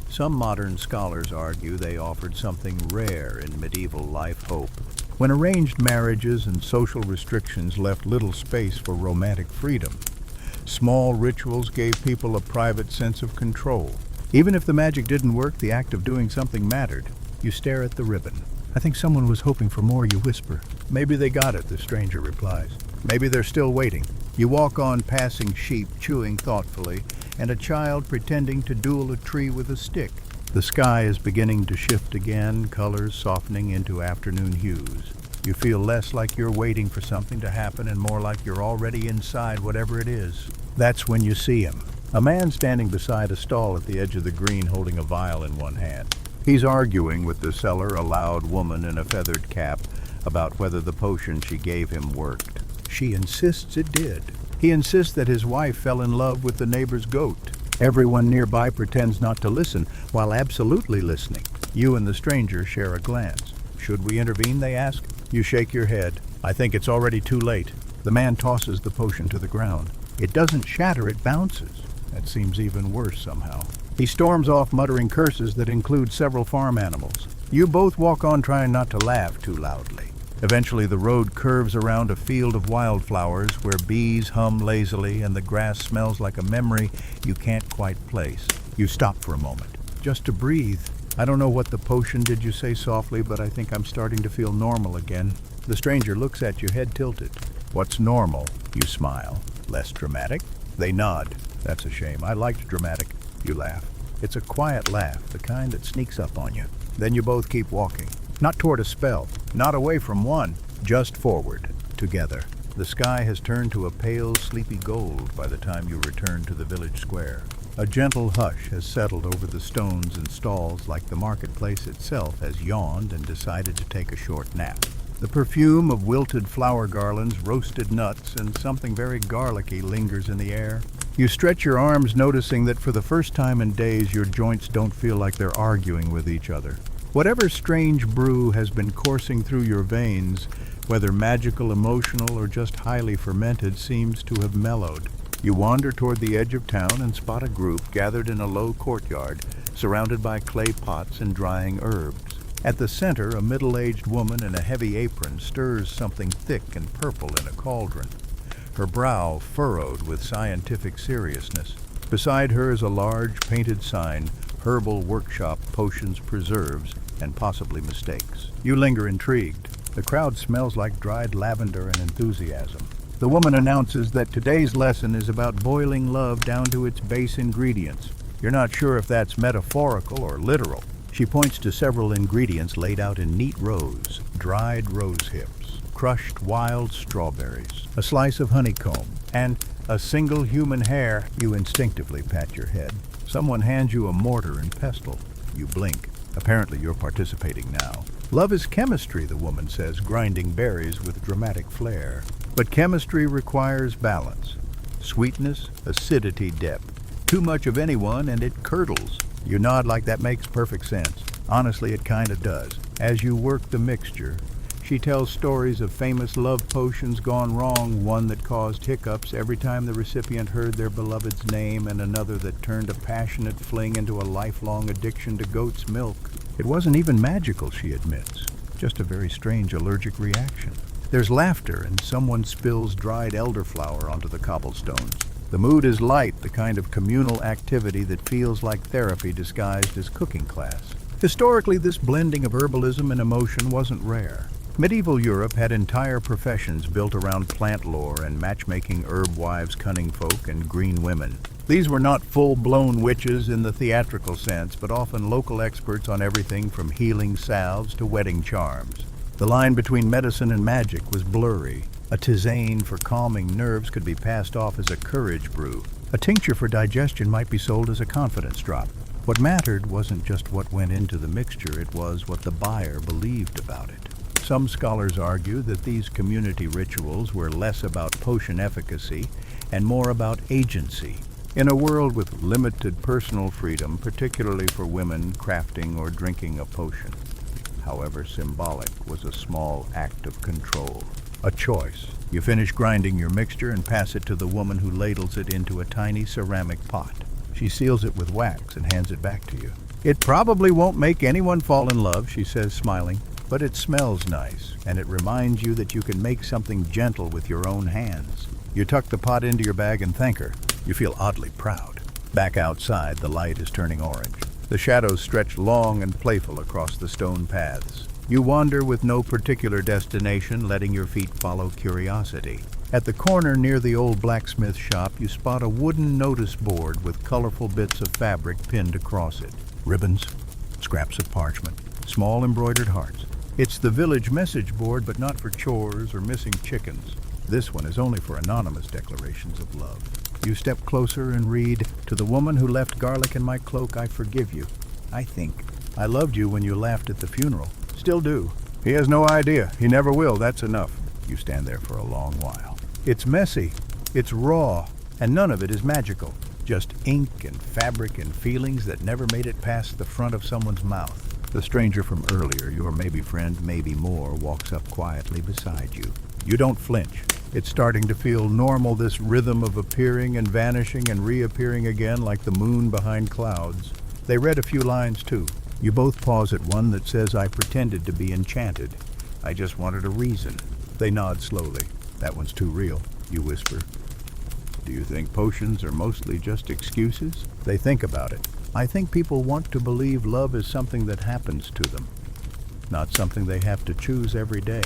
some modern scholars argue they offered something rare in medieval life hope. When arranged marriages and social restrictions left little space for romantic freedom, small rituals gave people a private sense of control. Even if the magic didn't work, the act of doing something mattered. You stare at the ribbon. I think someone was hoping for more, you whisper. Maybe they got it, the stranger replies. Maybe they're still waiting. You walk on, passing sheep, chewing thoughtfully, and a child pretending to duel a tree with a stick. The sky is beginning to shift again, colors softening into afternoon hues. You feel less like you're waiting for something to happen and more like you're already inside whatever it is. That's when you see him. A man standing beside a stall at the edge of the green holding a vial in one hand. He's arguing with the seller, a loud woman in a feathered cap, about whether the potion she gave him worked. She insists it did. He insists that his wife fell in love with the neighbor's goat. Everyone nearby pretends not to listen, while absolutely listening. You and the stranger share a glance. Should we intervene, they ask? You shake your head. I think it's already too late. The man tosses the potion to the ground. It doesn't shatter, it bounces. That seems even worse somehow. He storms off, muttering curses that include several farm animals. You both walk on, trying not to laugh too loudly. Eventually the road curves around a field of wildflowers where bees hum lazily and the grass smells like a memory you can't quite place. You stop for a moment, just to breathe. I don't know what the potion did, you say softly, but I think I'm starting to feel normal again. The stranger looks at you, head tilted. What's normal? You smile. Less dramatic? They nod. That's a shame. I liked dramatic. You laugh. It's a quiet laugh, the kind that sneaks up on you. Then you both keep walking. Not toward a spell, not away from one, just forward, together. The sky has turned to a pale, sleepy gold by the time you return to the village square. A gentle hush has settled over the stones and stalls, like the marketplace itself has yawned and decided to take a short nap. The perfume of wilted flower garlands, roasted nuts, and something very garlicky lingers in the air. You stretch your arms, noticing that for the first time in days your joints don't feel like they're arguing with each other. Whatever strange brew has been coursing through your veins, whether magical, emotional, or just highly fermented, seems to have mellowed. You wander toward the edge of town and spot a group gathered in a low courtyard, surrounded by clay pots and drying herbs. At the center, a middle-aged woman in a heavy apron stirs something thick and purple in a cauldron, her brow furrowed with scientific seriousness. Beside her is a large painted sign, Herbal Workshop, Potions, Preserves, and Possibly Mistakes. You linger intrigued. The crowd smells like dried lavender and enthusiasm. The woman announces that today's lesson is about boiling love down to its base ingredients. You're not sure if that's metaphorical or literal. She points to several ingredients laid out in neat rows: dried rose hips, crushed wild strawberries, a slice of honeycomb, and a single human hair. You instinctively pat your head. Someone hands you a mortar and pestle. You blink. Apparently you're participating now. Love is chemistry, the woman says, grinding berries with dramatic flair. But chemistry requires balance. Sweetness, acidity, depth. Too much of anyone and it curdles. You nod like that makes perfect sense. Honestly, it kinda does. As you work the mixture, she tells stories of famous love potions gone wrong, one that caused hiccups every time the recipient heard their beloved's name, and another that turned a passionate fling into a lifelong addiction to goat's milk. It wasn't even magical, she admits, just a very strange allergic reaction. There's laughter and someone spills dried elderflower onto the cobblestones. The mood is light, the kind of communal activity that feels like therapy disguised as cooking class. Historically, this blending of herbalism and emotion wasn't rare. Medieval Europe had entire professions built around plant lore and matchmaking herb wives, cunning folk, and green women. These were not full-blown witches in the theatrical sense, but often local experts on everything from healing salves to wedding charms. The line between medicine and magic was blurry. A tisane for calming nerves could be passed off as a courage brew. A tincture for digestion might be sold as a confidence drop. What mattered wasn't just what went into the mixture, it was what the buyer believed about it. Some scholars argue that these community rituals were less about potion efficacy and more about agency. In a world with limited personal freedom, particularly for women crafting or drinking a potion, however symbolic, was a small act of control. A choice. You finish grinding your mixture and pass it to the woman who ladles it into a tiny ceramic pot. She seals it with wax and hands it back to you. It probably won't make anyone fall in love, she says, smiling, but it smells nice, and it reminds you that you can make something gentle with your own hands. You tuck the pot into your bag and thank her. You feel oddly proud. Back outside, the light is turning orange. The shadows stretch long and playful across the stone paths. You wander with no particular destination, letting your feet follow curiosity. At the corner near the old blacksmith shop, you spot a wooden notice board with colorful bits of fabric pinned across it. Ribbons, scraps of parchment, small embroidered hearts. It's the village message board, but not for chores or missing chickens. This one is only for anonymous declarations of love. You step closer and read, "To the woman who left garlic in my cloak, I forgive you. I think. I loved you when you laughed at the funeral. Still do. He has no idea. He never will. That's enough." You stand there for a long while. It's messy. It's raw. And none of it is magical. Just ink and fabric and feelings that never made it past the front of someone's mouth. The stranger from earlier, your maybe friend, maybe more, walks up quietly beside you. You don't flinch. It's starting to feel normal, this rhythm of appearing and vanishing and reappearing again like the moon behind clouds. They read a few lines too. You both pause at one that says, "I pretended to be enchanted. I just wanted a reason." They nod slowly. "That one's too real," you whisper. "Do you think potions are mostly just excuses?" They think about it. "I think people want to believe love is something that happens to them, not something they have to choose every day."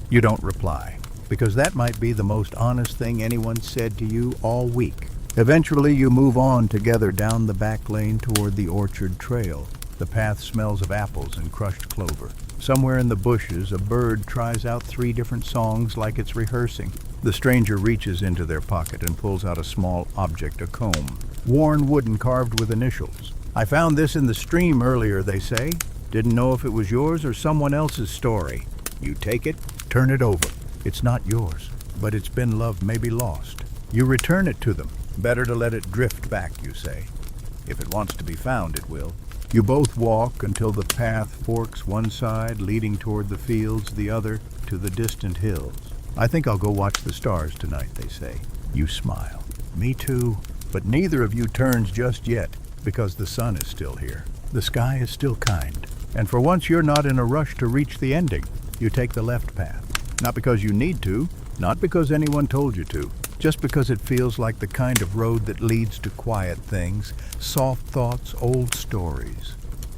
You don't reply, because that might be the most honest thing anyone said to you all week. Eventually, you move on together down the back lane toward the orchard trail. The path smells of apples and crushed clover. Somewhere in the bushes, a bird tries out 3 different songs like it's rehearsing. The stranger reaches into their pocket and pulls out a small object, a comb. Worn wooden carved with initials. "I found this in the stream earlier," they say. "Didn't know if it was yours or someone else's story." You take it, turn it over. It's not yours, but it's been loved, maybe lost. You return it to them. "Better to let it drift back," you say. "If it wants to be found, it will." You both walk until the path forks one side, leading toward the fields, the other to the distant hills. "I think I'll go watch the stars tonight," they say. You smile. "Me too." But neither of you turns just yet, because the sun is still here. The sky is still kind. And for once you're not in a rush to reach the ending. You take the left path. Not because you need to, not because anyone told you to, just because it feels like the kind of road that leads to quiet things, soft thoughts, old stories.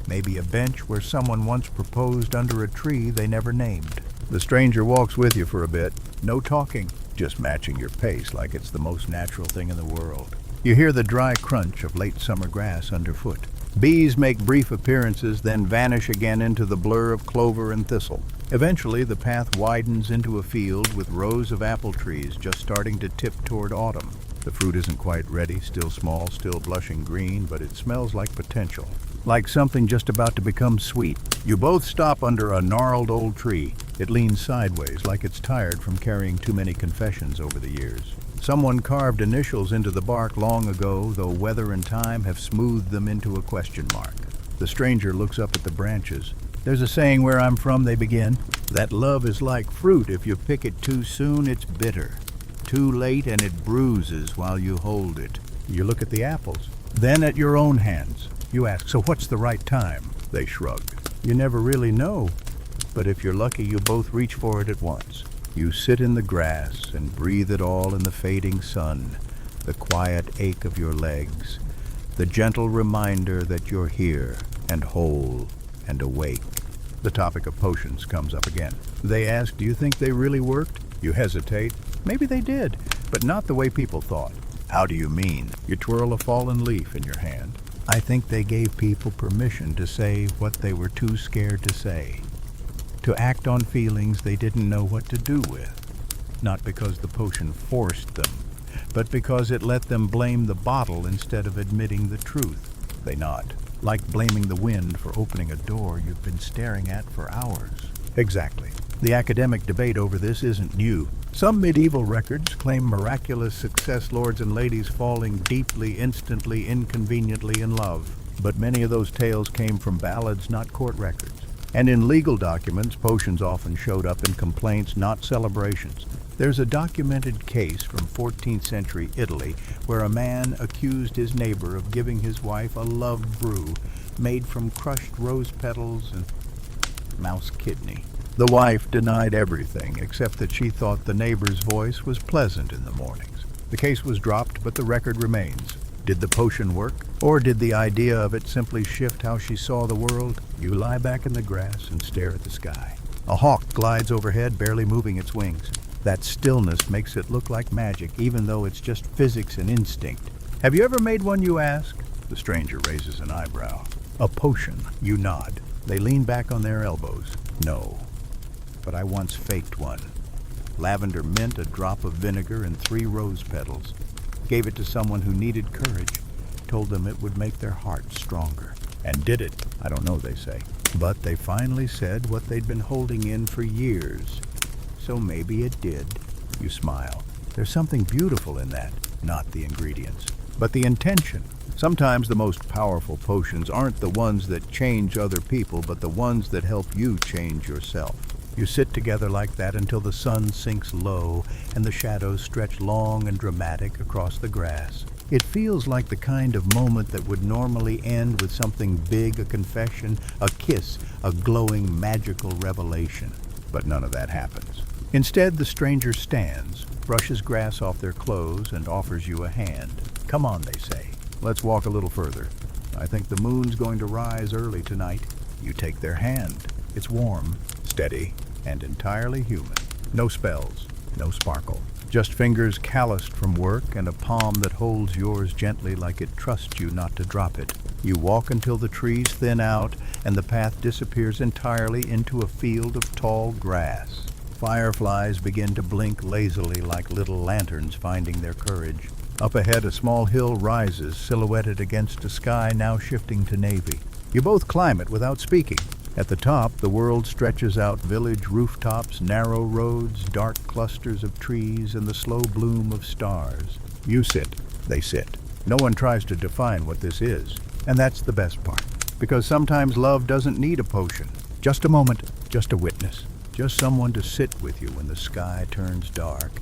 Maybe a bench where someone once proposed under a tree they never named. The stranger walks with you for a bit. No talking, just matching your pace like it's the most natural thing in the world. You hear the dry crunch of late summer grass underfoot. Bees make brief appearances, then vanish again into the blur of clover and thistle. Eventually, the path widens into a field with rows of apple trees just starting to tip toward autumn. The fruit isn't quite ready, still small, still blushing green, but it smells like potential, like something just about to become sweet. You both stop under a gnarled old tree. It leans sideways, like it's tired from carrying too many confessions over the years. Someone carved initials into the bark long ago, though weather and time have smoothed them into a question mark. The stranger looks up at the branches. There's a saying where I'm from, they begin, that love is like fruit. If you pick it too soon, it's bitter. Too late, and it bruises while you hold it. You look at the apples, then at your own hands. You ask, so what's the right time? They shrug. You never really know, but if you're lucky, you both reach for it at once. You sit in the grass and breathe it all in the fading sun, the quiet ache of your legs, the gentle reminder that you're here and whole and awake. The topic of potions comes up again. They ask, do you think they really worked? You hesitate. Maybe they did, but not the way people thought. How do you mean? You twirl a fallen leaf in your hand. I think they gave people permission to say what they were too scared to say, to act on feelings they didn't know what to do with. Not because the potion forced them, but because it let them blame the bottle instead of admitting the truth. They nod, like blaming the wind for opening a door you've been staring at for hours. Exactly. The academic debate over this isn't new. Some medieval records claim miraculous success, lords and ladies falling deeply, instantly, inconveniently in love. But many of those tales came from ballads, not court records. And in legal documents, potions often showed up in complaints, not celebrations. There's a documented case from 14th century Italy where a man accused his neighbor of giving his wife a love brew made from crushed rose petals and mouse kidney. The wife denied everything except that she thought the neighbor's voice was pleasant in the mornings. The case was dropped, but the record remains. Did the potion work? Or did the idea of it simply shift how she saw the world? You lie back in the grass and stare at the sky. A hawk glides overhead, barely moving its wings. That stillness makes it look like magic, even though it's just physics and instinct. Have you ever made one, you ask? The stranger raises an eyebrow. A potion, you nod. They lean back on their elbows. No. But I once faked one. Lavender mint, a drop of vinegar, and 3 rose petals. Gave it to someone who needed courage. Told them it would make their hearts stronger. And did it? I don't know, they say. But they finally said what they'd been holding in for years. So maybe it did. You smile. There's something beautiful in that. Not the ingredients, but the intention. Sometimes the most powerful potions aren't the ones that change other people, but the ones that help you change yourself. You sit together like that until the sun sinks low and the shadows stretch long and dramatic across the grass. It feels like the kind of moment that would normally end with something big, a confession, a kiss, a glowing, magical revelation. But none of that happens. Instead, the stranger stands, brushes grass off their clothes, and offers you a hand. Come on, they say. Let's walk a little further. I think the moon's going to rise early tonight. You take their hand. It's warm, steady, and entirely human. No spells, no sparkle. Just fingers calloused from work and a palm that holds yours gently like it trusts you not to drop it. You walk until the trees thin out and the path disappears entirely into a field of tall grass. Fireflies begin to blink lazily like little lanterns finding their courage. Up ahead, a small hill rises, silhouetted against a sky now shifting to navy. You both climb it without speaking. At the top, the world stretches out: village rooftops, narrow roads, dark clusters of trees, and the slow bloom of stars. You sit, they sit. No one tries to define what this is. And that's the best part. Because sometimes love doesn't need a potion. Just a moment, just a witness. Just someone to sit with you when the sky turns dark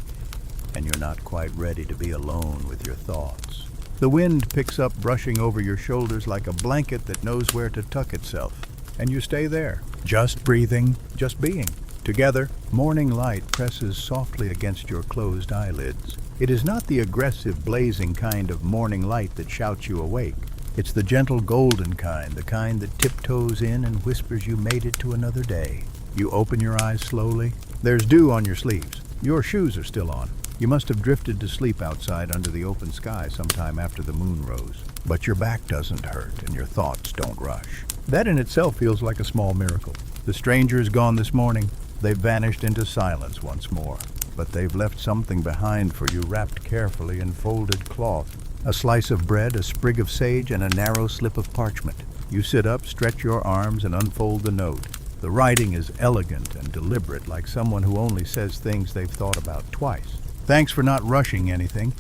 and you're not quite ready to be alone with your thoughts. The wind picks up, brushing over your shoulders like a blanket that knows where to tuck itself. And you stay there, just breathing, just being. Together, morning light presses softly against your closed eyelids. It is not the aggressive, blazing kind of morning light that shouts you awake. It's the gentle golden kind, the kind that tiptoes in and whispers you made it to another day. You open your eyes slowly. There's dew on your sleeves. Your shoes are still on. You must have drifted to sleep outside under the open sky sometime after the moon rose. But your back doesn't hurt and your thoughts don't rush. That in itself feels like a small miracle. The stranger is gone this morning. They've vanished into silence once more. But they've left something behind for you, wrapped carefully in folded cloth. A slice of bread, a sprig of sage, and a narrow slip of parchment. You sit up, stretch your arms, and unfold the note. The writing is elegant and deliberate, like someone who only says things they've thought about twice. Thanks for not rushing anything.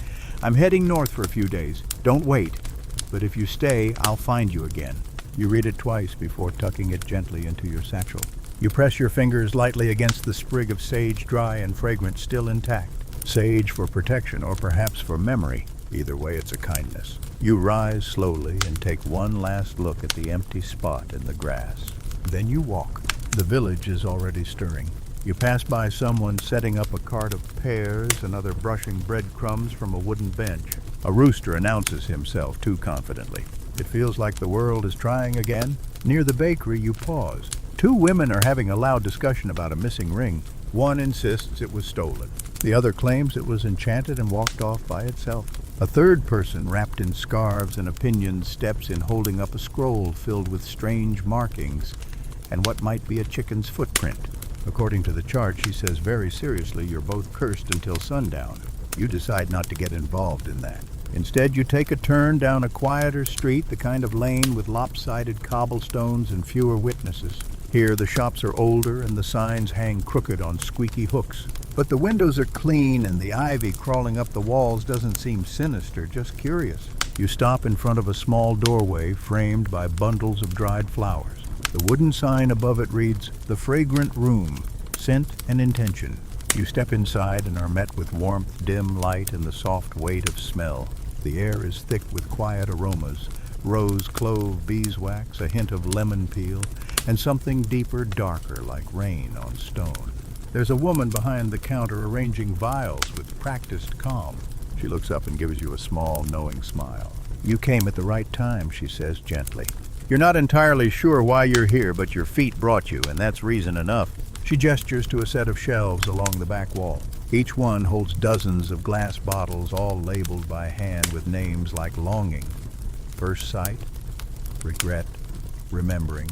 I'm heading north for a few days. Don't wait. But if you stay, I'll find you again. You read it twice before tucking it gently into your satchel. You press your fingers lightly against the sprig of sage, dry and fragrant, still intact. Sage for protection, or perhaps for memory. Either way, it's a kindness. You rise slowly and take one last look at the empty spot in the grass. Then you walk. The village is already stirring. You pass by someone setting up a cart of pears, another brushing breadcrumbs from a wooden bench. A rooster announces himself too confidently. It feels like the world is trying again. Near the bakery, you pause. Two women are having a loud discussion about a missing ring. One insists it was stolen. The other claims it was enchanted and walked off by itself. A third person, wrapped in scarves and opinions, steps in holding up a scroll filled with strange markings and what might be a chicken's footprint. According to the chart, she says very seriously you're both cursed until sundown. You decide not to get involved in that. Instead, you take a turn down a quieter street, the kind of lane with lopsided cobblestones and fewer witnesses. Here, the shops are older and the signs hang crooked on squeaky hooks. But the windows are clean and the ivy crawling up the walls doesn't seem sinister, just curious. You stop in front of a small doorway framed by bundles of dried flowers. The wooden sign above it reads, "The Fragrant Room, Scent and Intention." You step inside and are met with warmth, dim light, and the soft weight of smell. The air is thick with quiet aromas, rose, clove, beeswax, a hint of lemon peel, and something deeper, darker, like rain on stone. There's a woman behind the counter arranging vials with practiced calm. She looks up and gives you a small, knowing smile. "You came at the right time," she says gently. "You're not entirely sure why you're here, but your feet brought you, and that's reason enough." She gestures to a set of shelves along the back wall. Each one holds dozens of glass bottles, all labeled by hand with names like longing, first sight, regret, remembering,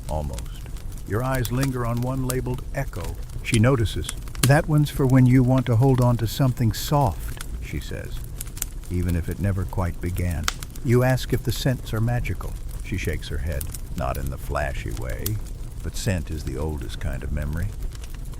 almost. Your eyes linger on one labeled Echo. She notices. "That one's for when you want to hold on to something soft," she says, "even if it never quite began." You ask if the scents are magical. She shakes her head. Not in the flashy way, but scent is the oldest kind of memory.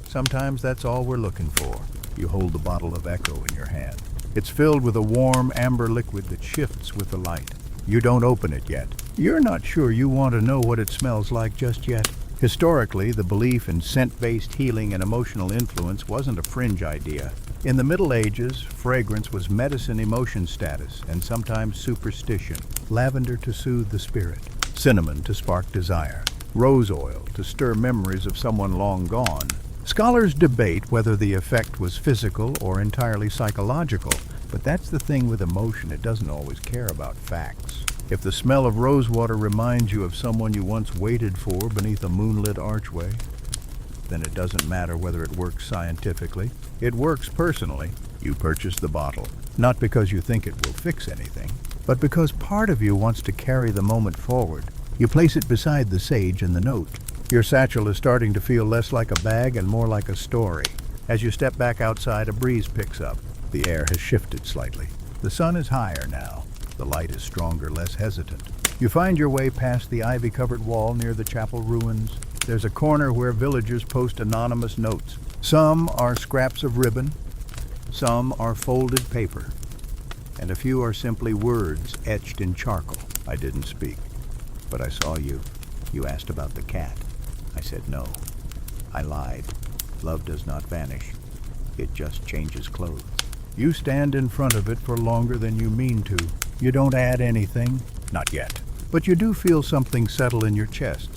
Sometimes that's all we're looking for. You hold the bottle of Echo in your hand. It's filled with a warm amber liquid that shifts with the light. You don't open it yet. You're not sure you want to know what it smells like just yet. Historically, the belief in scent-based healing and emotional influence wasn't a fringe idea. In the Middle Ages, fragrance was medicine emotion status and sometimes superstition. Lavender to soothe the spirit, cinnamon to spark desire, rose oil to stir memories of someone long gone. Scholars debate whether the effect was physical or entirely psychological, but that's the thing with emotion, it doesn't always care about facts. If the smell of rosewater reminds you of someone you once waited for beneath a moonlit archway, then it doesn't matter whether it works scientifically. It works personally. You purchase the bottle, not because you think it will fix anything, but because part of you wants to carry the moment forward. You place it beside the sage and the note. Your satchel is starting to feel less like a bag and more like a story. As you step back outside, a breeze picks up. The air has shifted slightly. The sun is higher now. The light is stronger, less hesitant. You find your way past the ivy-covered wall near the chapel ruins. There's a corner where villagers post anonymous notes. Some are scraps of ribbon, some are folded paper, and a few are simply words etched in charcoal. "I didn't speak, but I saw you. You asked about the cat. I said no. I lied. Love does not vanish. It just changes clothes." You stand in front of it for longer than you mean to. You don't add anything, not yet, but you do feel something settle in your chest.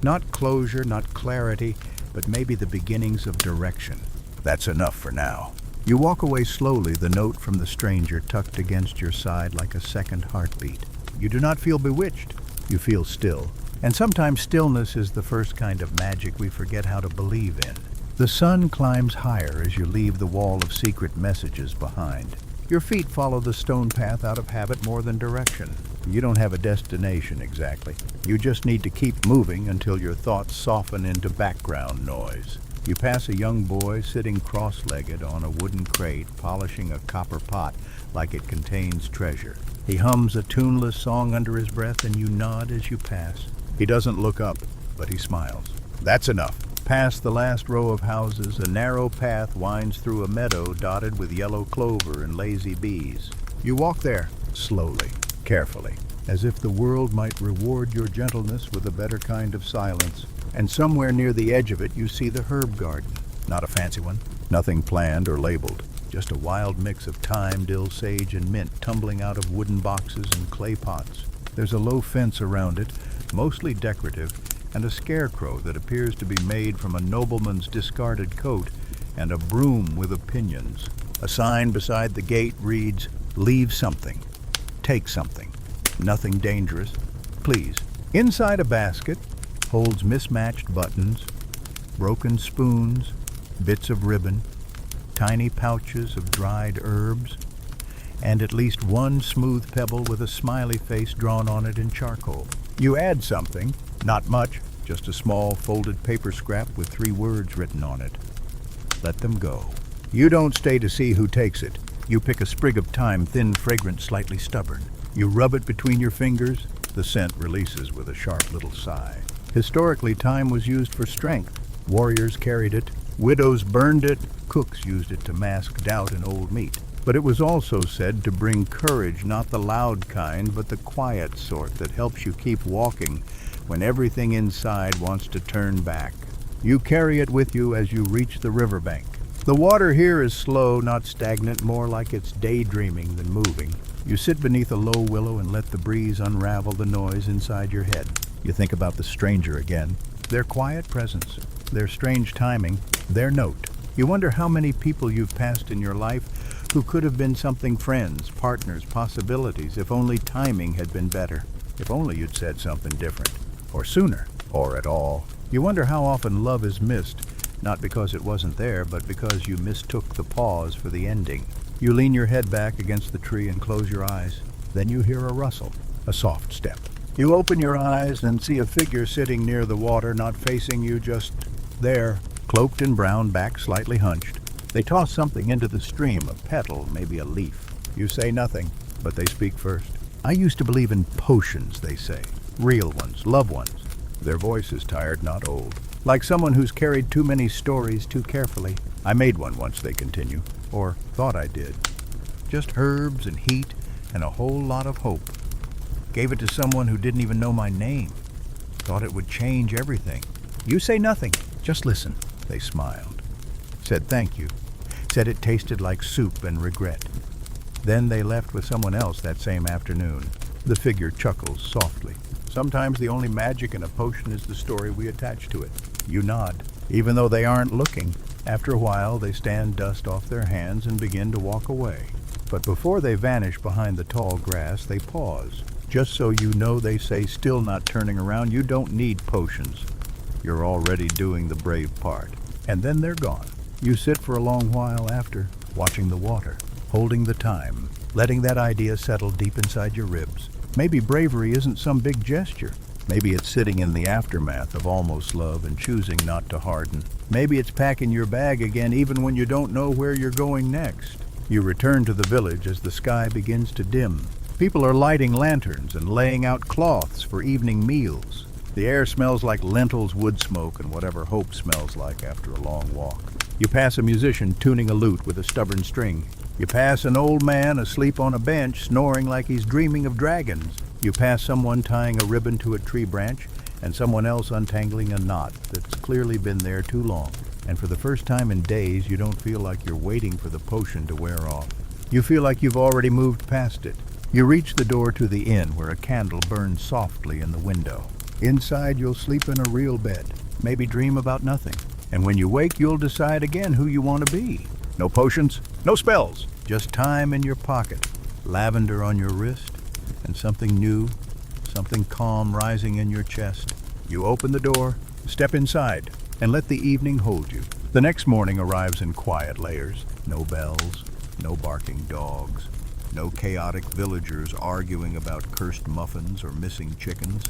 Not closure, not clarity, but maybe the beginnings of direction. That's enough for now. You walk away slowly, the note from the stranger tucked against your side like a second heartbeat. You do not feel bewitched. You feel still. And sometimes stillness is the first kind of magic we forget how to believe in. The sun climbs higher as you leave the wall of secret messages behind. Your feet follow the stone path out of habit more than direction. You don't have a destination exactly. You just need to keep moving until your thoughts soften into background noise. You pass a young boy sitting cross-legged on a wooden crate, polishing a copper pot like it contains treasure. He hums a tuneless song under his breath and you nod as you pass. He doesn't look up, but he smiles. That's enough. Past the last row of houses, a narrow path winds through a meadow dotted with yellow clover and lazy bees. You walk there, slowly, carefully, as if the world might reward your gentleness with a better kind of silence. And somewhere near the edge of it you see the herb garden. Not a fancy one, nothing planned or labeled, just a wild mix of thyme, dill, sage, and mint tumbling out of wooden boxes and clay pots. There's a low fence around it, mostly decorative, and a scarecrow that appears to be made from a nobleman's discarded coat and a broom with opinions. A sign beside the gate reads, "Leave something. Take something. Nothing dangerous. Please." Inside a basket holds mismatched buttons, broken spoons, bits of ribbon, tiny pouches of dried herbs, and at least one smooth pebble with a smiley face drawn on it in charcoal. You add something, not much, just a small folded paper scrap with 3 words written on it. Let them go. You don't stay to see who takes it. You pick a sprig of thyme, thin, fragrant, slightly stubborn. You rub it between your fingers. The scent releases with a sharp little sigh. Historically, thyme was used for strength. Warriors carried it. Widows burned it. Cooks used it to mask doubt in old meat. But it was also said to bring courage, not the loud kind, but the quiet sort that helps you keep walking when everything inside wants to turn back. You carry it with you as you reach the riverbank. The water here is slow, not stagnant, more like it's daydreaming than moving. You sit beneath a low willow and let the breeze unravel the noise inside your head. You think about the stranger again, their quiet presence, their strange timing, their note. You wonder how many people you've passed in your life who could have been something: friends, partners, possibilities, if only timing had been better. If only you'd said something different, or sooner, or at all. You wonder how often love is missed, not because it wasn't there, but because you mistook the pause for the ending. You lean your head back against the tree and close your eyes. Then you hear a rustle, a soft step. You open your eyes and see a figure sitting near the water, not facing you, just there, cloaked in brown, back slightly hunched. They toss something into the stream, a petal, maybe a leaf. You say nothing, but they speak first. "I used to believe in potions," they say. "Real ones, love ones." Their voice is tired, not old. Like someone who's carried too many stories too carefully. "I made one once," they continue, or thought I did. Just herbs and heat and a whole lot of hope. Gave it to someone who didn't even know my name. Thought it would change everything. You say nothing, just listen. They smiled. Said thank you. Said it tasted like soup and regret. Then they left with someone else that same afternoon. The figure chuckles softly. Sometimes the only magic in a potion is the story we attach to it. You nod, even though they aren't looking. After a while, they stand dust off their hands and begin to walk away. But before they vanish behind the tall grass, they pause. Just so you know, they say, still not turning around, you don't need potions. You're already doing the brave part. And then they're gone. You sit for a long while after, watching the water, holding the time, letting that idea settle deep inside your ribs. Maybe bravery isn't some big gesture. Maybe it's sitting in the aftermath of almost love and choosing not to harden. Maybe it's packing your bag again even when you don't know where you're going next. You return to the village as the sky begins to dim. People are lighting lanterns and laying out cloths for evening meals. The air smells like lentils, wood smoke, and whatever hope smells like after a long walk. You pass a musician tuning a lute with a stubborn string. You pass an old man asleep on a bench, snoring like he's dreaming of dragons. You pass someone tying a ribbon to a tree branch, and someone else untangling a knot that's clearly been there too long. And for the first time in days, you don't feel like you're waiting for the potion to wear off. You feel like you've already moved past it. You reach the door to the inn where a candle burns softly in the window. Inside, you'll sleep in a real bed, maybe dream about nothing. And when you wake, you'll decide again who you want to be. No potions, no spells, just time in your pocket, lavender on your wrist, and something new, something calm rising in your chest. You open the door, step inside, and let the evening hold you. The next morning arrives in quiet layers. No bells, no barking dogs, no chaotic villagers arguing about cursed muffins or missing chickens.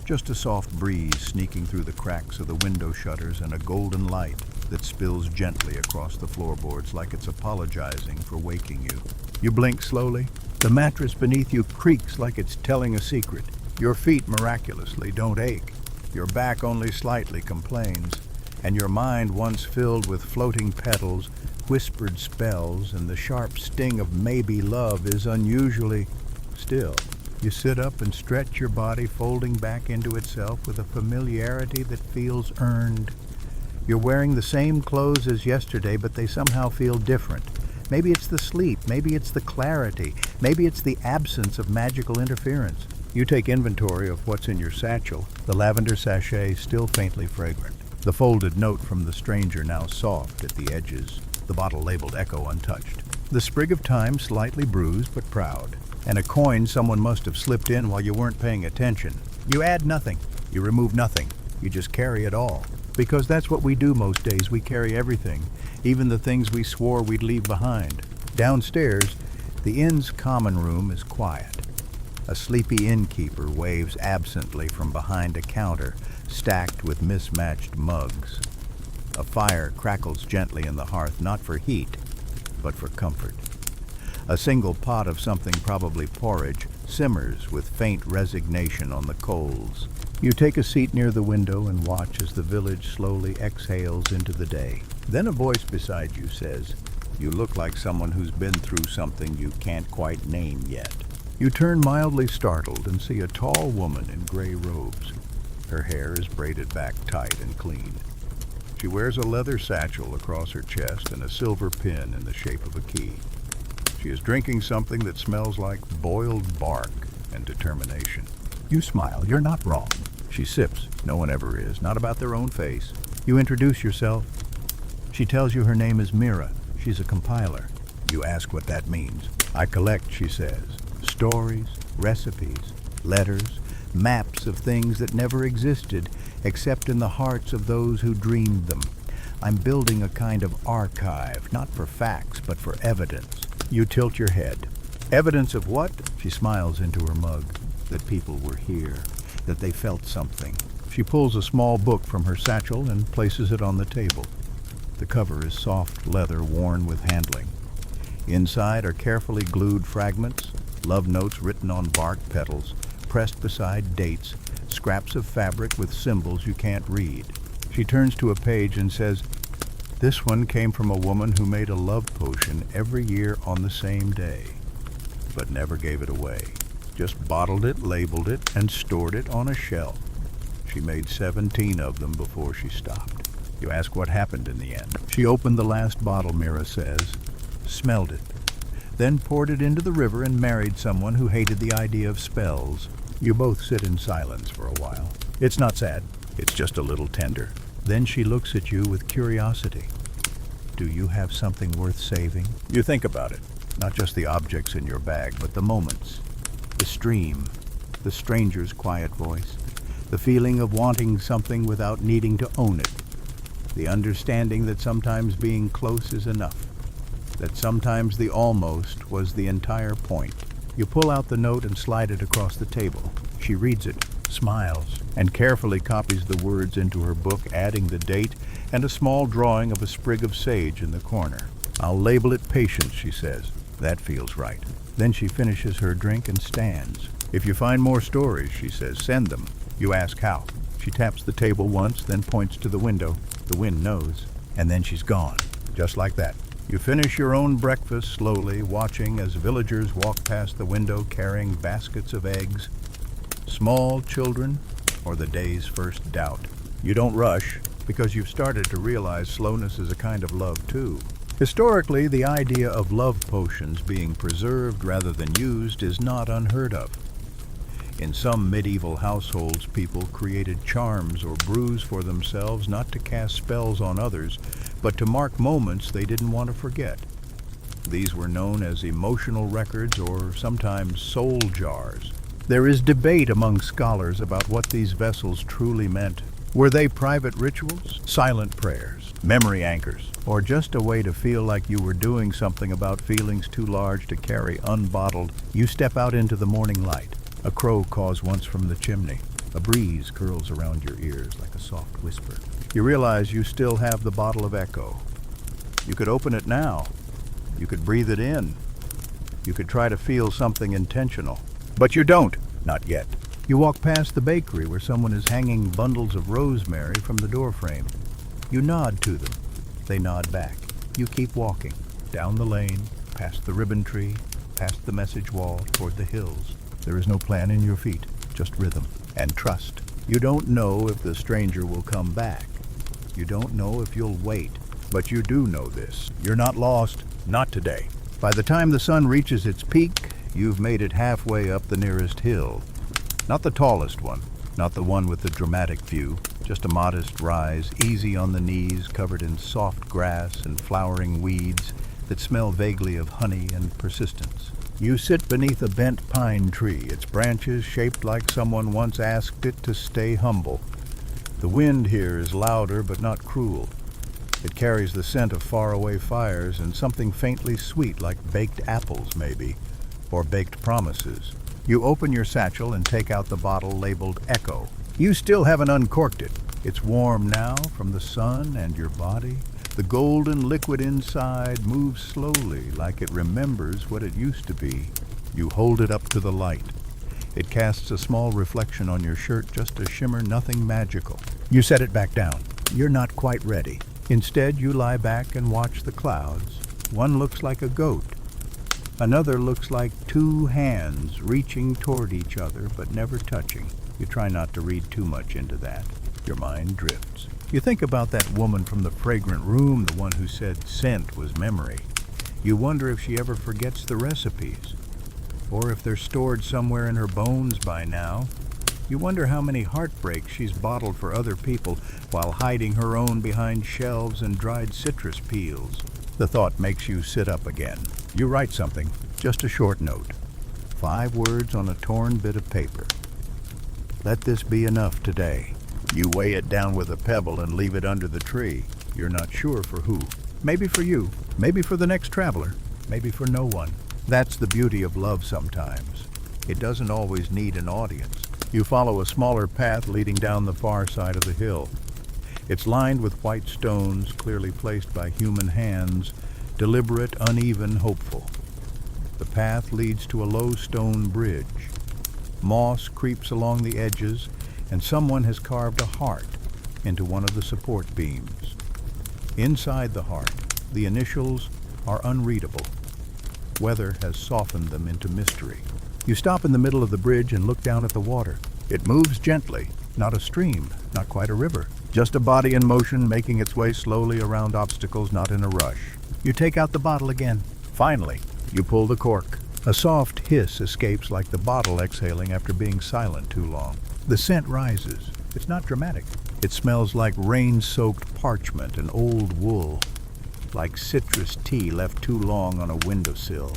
Just a soft breeze sneaking through the cracks of the window shutters and a golden light that spills gently across the floorboards like it's apologizing for waking you. You blink slowly. The mattress beneath you creaks like it's telling a secret. Your feet miraculously don't ache. Your back only slightly complains. and your mind once filled with floating petals, whispered spells, and the sharp sting of maybe love is unusually still. You sit up and stretch your body, folding back into itself with a familiarity that feels earned. You're wearing the same clothes as yesterday, but they somehow feel different. Maybe it's the sleep, maybe it's the clarity, maybe it's the absence of magical interference. You take inventory of what's in your satchel, the lavender sachet still faintly fragrant, the folded note from the stranger now soft at the edges, the bottle labeled Echo untouched, the sprig of thyme slightly bruised but proud, and a coin someone must have slipped in while you weren't paying attention. You add nothing, you remove nothing, you just carry it all. Because that's what we do most days, we carry everything, even the things we swore we'd leave behind. Downstairs, the inn's common room is quiet. A sleepy innkeeper waves absently from behind a counter stacked with mismatched mugs. A fire crackles gently in the hearth, not for heat, but for comfort. A single pot of something, probably porridge, simmers with faint resignation on the coals. You take a seat near the window and watch as the village slowly exhales into the day. Then a voice beside you says, "You look like someone who's been through something you can't quite name yet." You turn mildly startled and see a tall woman in gray robes. Her hair is braided back tight and clean. She wears a leather satchel across her chest and a silver pin in the shape of a key. She is drinking something that smells like boiled bark and determination. You smile. You're not wrong. She sips. No one ever is. Not about their own face. You introduce yourself. She tells you her name is Mira. She's a compiler. You ask what that means. "I collect," she says. "Stories, recipes, letters, maps of things that never existed except in the hearts of those who dreamed them. I'm building a kind of archive, not for facts, but for evidence." You tilt your head. "Evidence of what?" She smiles into her mug. "That people were here, that they felt something." She pulls a small book from her satchel and places it on the table. The cover is soft leather worn with handling. Inside are carefully glued fragments, love notes written on bark petals, pressed beside dates, scraps of fabric with symbols you can't read. She turns to a page and says, "This one came from a woman who made a love potion every year on the same day, but never gave it away. Just bottled it, labeled it, and stored it on a shelf. She made 17 of them before she stopped." You ask what happened in the end. "She opened the last bottle," Mira says, "smelled it, then poured it into the river and married someone who hated the idea of spells." You both sit in silence for a while. It's not sad, it's just a little tender. Then she looks at you with curiosity. "Do you have something worth saving?" You think about it, not just the objects in your bag, but the moments. The stream, the stranger's quiet voice, the feeling of wanting something without needing to own it, the understanding that sometimes being close is enough, that sometimes the almost was the entire point. You pull out the note and slide it across the table. She reads it, smiles, and carefully copies the words into her book, adding the date and a small drawing of a sprig of sage in the corner. "I'll label it Patience," she says. "That feels right." Then she finishes her drink and stands. "If you find more stories," she says, "send them." You ask how. She taps the table once, then points to the window. The wind knows. And then she's gone. Just like that. You finish your own breakfast slowly, watching as villagers walk past the window carrying baskets of eggs. Small children, or the day's first doubt. You don't rush, because you've started to realize slowness is a kind of love too. Historically, the idea of love potions being preserved rather than used is not unheard of. In some medieval households, people created charms or brews for themselves not to cast spells on others, but to mark moments they didn't want to forget. These were known as emotional records or sometimes soul jars. There is debate among scholars about what these vessels truly meant. Were they private rituals, silent prayers, memory anchors, or just a way to feel like you were doing something about feelings too large to carry unbottled? You step out into the morning light. A crow caws once from the chimney. A breeze curls around your ears like a soft whisper. You realize you still have the bottle of Echo. You could open it now. You could breathe it in. You could try to feel something intentional. But you don't. Not yet. You walk past the bakery where someone is hanging bundles of rosemary from the doorframe. You nod to them. They nod back. You keep walking, down the lane, past the ribbon tree, past the message wall, toward the hills. There is no plan in your feet, just rhythm and trust. You don't know if the stranger will come back. You don't know if you'll wait. But you do know this. You're not lost. Not today. By the time the sun reaches its peak, you've made it halfway up the nearest hill. Not the tallest one, not the one with the dramatic view, just a modest rise, easy on the knees, covered in soft grass and flowering weeds that smell vaguely of honey and persistence. You sit beneath a bent pine tree, its branches shaped like someone once asked it to stay humble. The wind here is louder but not cruel. It carries the scent of faraway fires and something faintly sweet like baked apples, maybe, or baked promises. You open your satchel and take out the bottle labeled Echo. You still haven't uncorked it. It's warm now from the sun and your body. The golden liquid inside moves slowly like it remembers what it used to be. You hold it up to the light. It casts a small reflection on your shirt, just a shimmer, nothing magical. You set it back down. You're not quite ready. Instead, you lie back and watch the clouds. One looks like a goat. Another looks like two hands reaching toward each other but never touching. You try not to read too much into that. Your mind drifts. You think about that woman from the fragrant room, the one who said scent was memory. You wonder if she ever forgets the recipes, or if they're stored somewhere in her bones by now. You wonder how many heartbreaks she's bottled for other people while hiding her own behind shelves and dried citrus peels. The thought makes you sit up again. You write something, just a short note. 5 words on a torn bit of paper. Let this be enough today. You weigh it down with a pebble and leave it under the tree. You're not sure for who. Maybe for you, maybe for the next traveler, maybe for no one. That's the beauty of love sometimes. It doesn't always need an audience. You follow a smaller path leading down the far side of the hill. It's lined with white stones, clearly placed by human hands, deliberate, uneven, hopeful. The path leads to a low stone bridge. Moss creeps along the edges, and someone has carved a heart into one of the support beams. Inside the heart, the initials are unreadable. Weather has softened them into mystery. You stop in the middle of the bridge and look down at the water. It moves gently, not a stream, not quite a river, just a body in motion making its way slowly around obstacles, not in a rush. You take out the bottle again. Finally, you pull the cork. A soft hiss escapes like the bottle exhaling after being silent too long. The scent rises. It's not dramatic. It smells like rain-soaked parchment and old wool, like citrus tea left too long on a windowsill,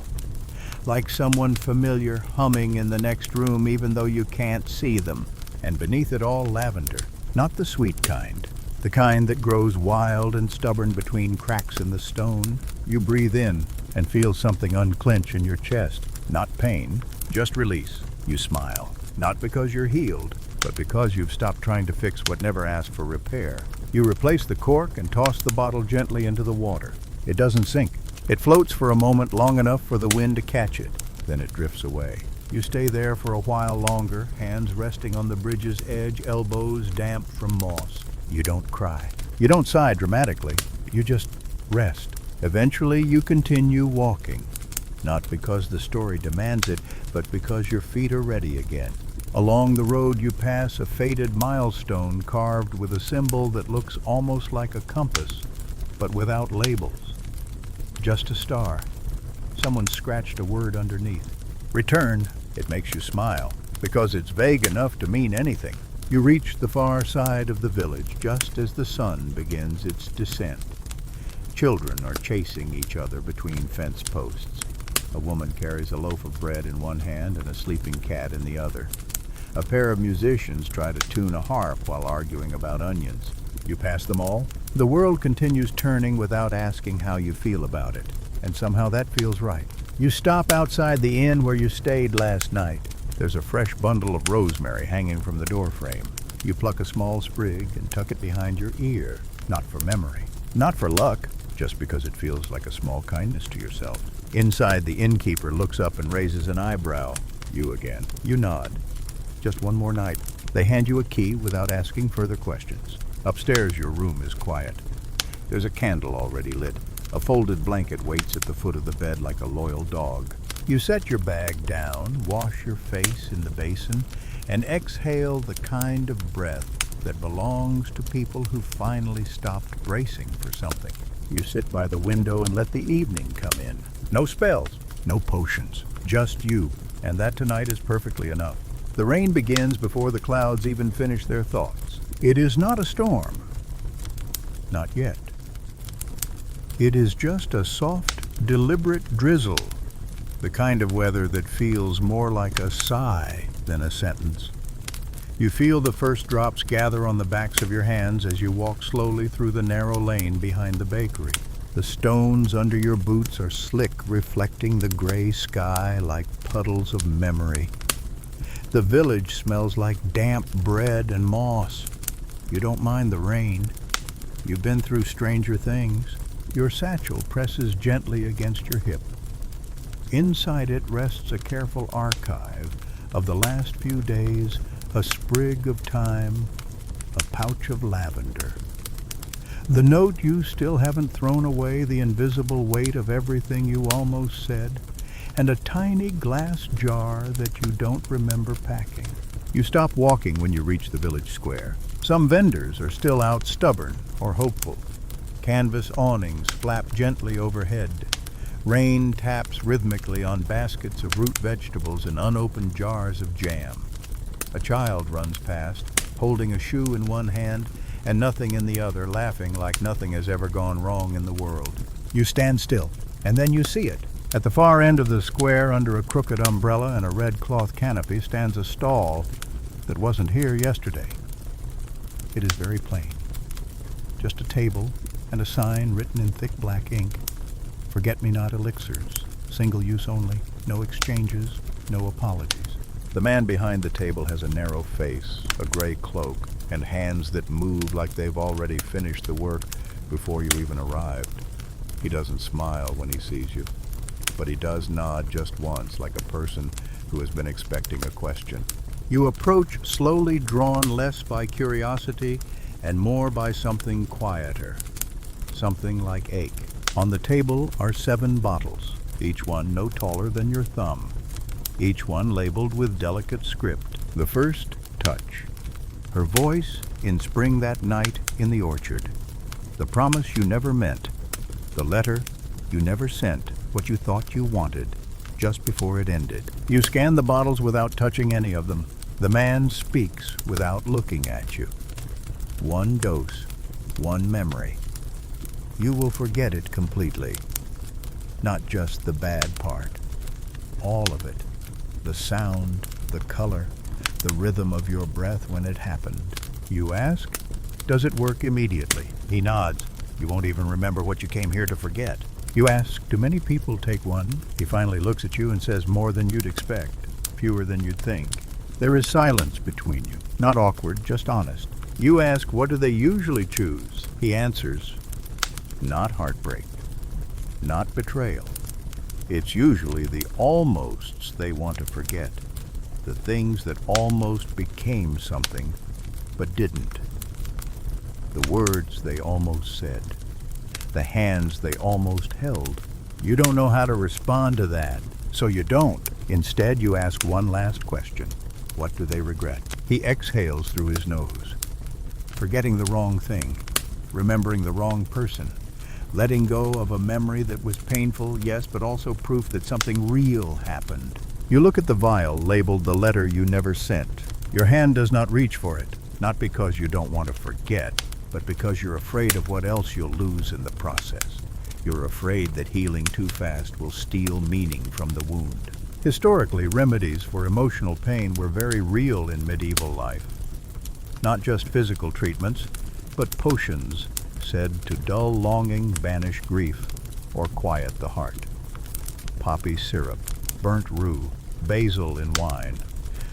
like someone familiar humming in the next room even though you can't see them. And beneath it all, lavender. Not the sweet kind, the kind that grows wild and stubborn between cracks in the stone. You breathe in and feel something unclench in your chest. Not pain, just release. You smile, not because you're healed, but because you've stopped trying to fix what never asked for repair. You replace the cork and toss the bottle gently into the water. It doesn't sink. It floats for a moment, long enough for the wind to catch it. Then it drifts away. You stay there for a while longer, hands resting on the bridge's edge, elbows damp from moss. You don't cry. You don't sigh dramatically. You just rest. Eventually, you continue walking. Not because the story demands it, but because your feet are ready again. Along the road, you pass a faded milestone carved with a symbol that looks almost like a compass, but without labels. Just a star. Someone scratched a word underneath. Return. It makes you smile, because it's vague enough to mean anything. You reach the far side of the village just as the sun begins its descent. Children are chasing each other between fence posts. A woman carries a loaf of bread in one hand and a sleeping cat in the other. A pair of musicians try to tune a harp while arguing about onions. You pass them all. The world continues turning without asking how you feel about it, and somehow that feels right. You stop outside the inn where you stayed last night. There's a fresh bundle of rosemary hanging from the doorframe. You pluck a small sprig and tuck it behind your ear, not for memory, not for luck, just because it feels like a small kindness to yourself. Inside, the innkeeper looks up and raises an eyebrow. You again. You nod. Just one more night. They hand you a key without asking further questions. Upstairs, your room is quiet. There's a candle already lit. A folded blanket waits at the foot of the bed like a loyal dog. You set your bag down, wash your face in the basin, and exhale the kind of breath that belongs to people who finally stopped bracing for something. You sit by the window and let the evening come in. No spells, no potions, just you. And that tonight is perfectly enough. The rain begins before the clouds even finish their thoughts. It is not a storm. Not yet. It is just a soft, deliberate drizzle. The kind of weather that feels more like a sigh than a sentence. You feel the first drops gather on the backs of your hands as you walk slowly through the narrow lane behind the bakery. The stones under your boots are slick, reflecting the gray sky like puddles of memory. The village smells like damp bread and moss. You don't mind the rain. You've been through stranger things. Your satchel presses gently against your hip. Inside it rests a careful archive of the last few days, a sprig of thyme, a pouch of lavender. The note you still haven't thrown away, the invisible weight of everything you almost said, and a tiny glass jar that you don't remember packing. You stop walking when you reach the village square. Some vendors are still out, stubborn or hopeful. Canvas awnings flap gently overhead. Rain taps rhythmically on baskets of root vegetables and unopened jars of jam. A child runs past, holding a shoe in one hand and nothing in the other, laughing like nothing has ever gone wrong in the world. You stand still, and then you see it. At the far end of the square, under a crooked umbrella and a red cloth canopy, stands a stall that wasn't here yesterday. It is very plain. Just a table and a sign written in thick black ink. Forget-me-not elixirs, single use only, no exchanges, no apologies. The man behind the table has a narrow face, a gray cloak, and hands that move like they've already finished the work before you even arrived. He doesn't smile when he sees you, but he does nod just once, like a person who has been expecting a question. You approach slowly, drawn less by curiosity and more by something quieter, something like ache. On the table are 7 bottles, each one no taller than your thumb, each one labeled with delicate script. The first, touch. Her voice in spring that night in the orchard. The promise you never meant. The letter you never sent, what you thought you wanted, just before it ended. You scan the bottles without touching any of them. The man speaks without looking at you. 1 dose, 1 memory. You will forget it completely. Not just the bad part. All of it. The sound, the color, the rhythm of your breath when it happened. You ask, does it work immediately? He nods. You won't even remember what you came here to forget. You ask, do many people take one? He finally looks at you and says more than you'd expect, fewer than you'd think. There is silence between you, not awkward, just honest. You ask, what do they usually choose? He answers, not heartbreak, not betrayal. It's usually the almosts they want to forget, the things that almost became something, but didn't. The words they almost said, the hands they almost held. You don't know how to respond to that, so you don't. Instead, you ask one last question. What do they regret? He exhales through his nose. Forgetting the wrong thing, remembering the wrong person, letting go of a memory that was painful, yes, but also proof that something real happened. You look at the vial labeled the letter you never sent. Your hand does not reach for it, not because you don't want to forget, but because you're afraid of what else you'll lose in the process. You're afraid that healing too fast will steal meaning from the wound. Historically, remedies for emotional pain were very real in medieval life. Not just physical treatments, but potions said to dull longing, banish grief, or quiet the heart. Poppy syrup, burnt rue, basil in wine.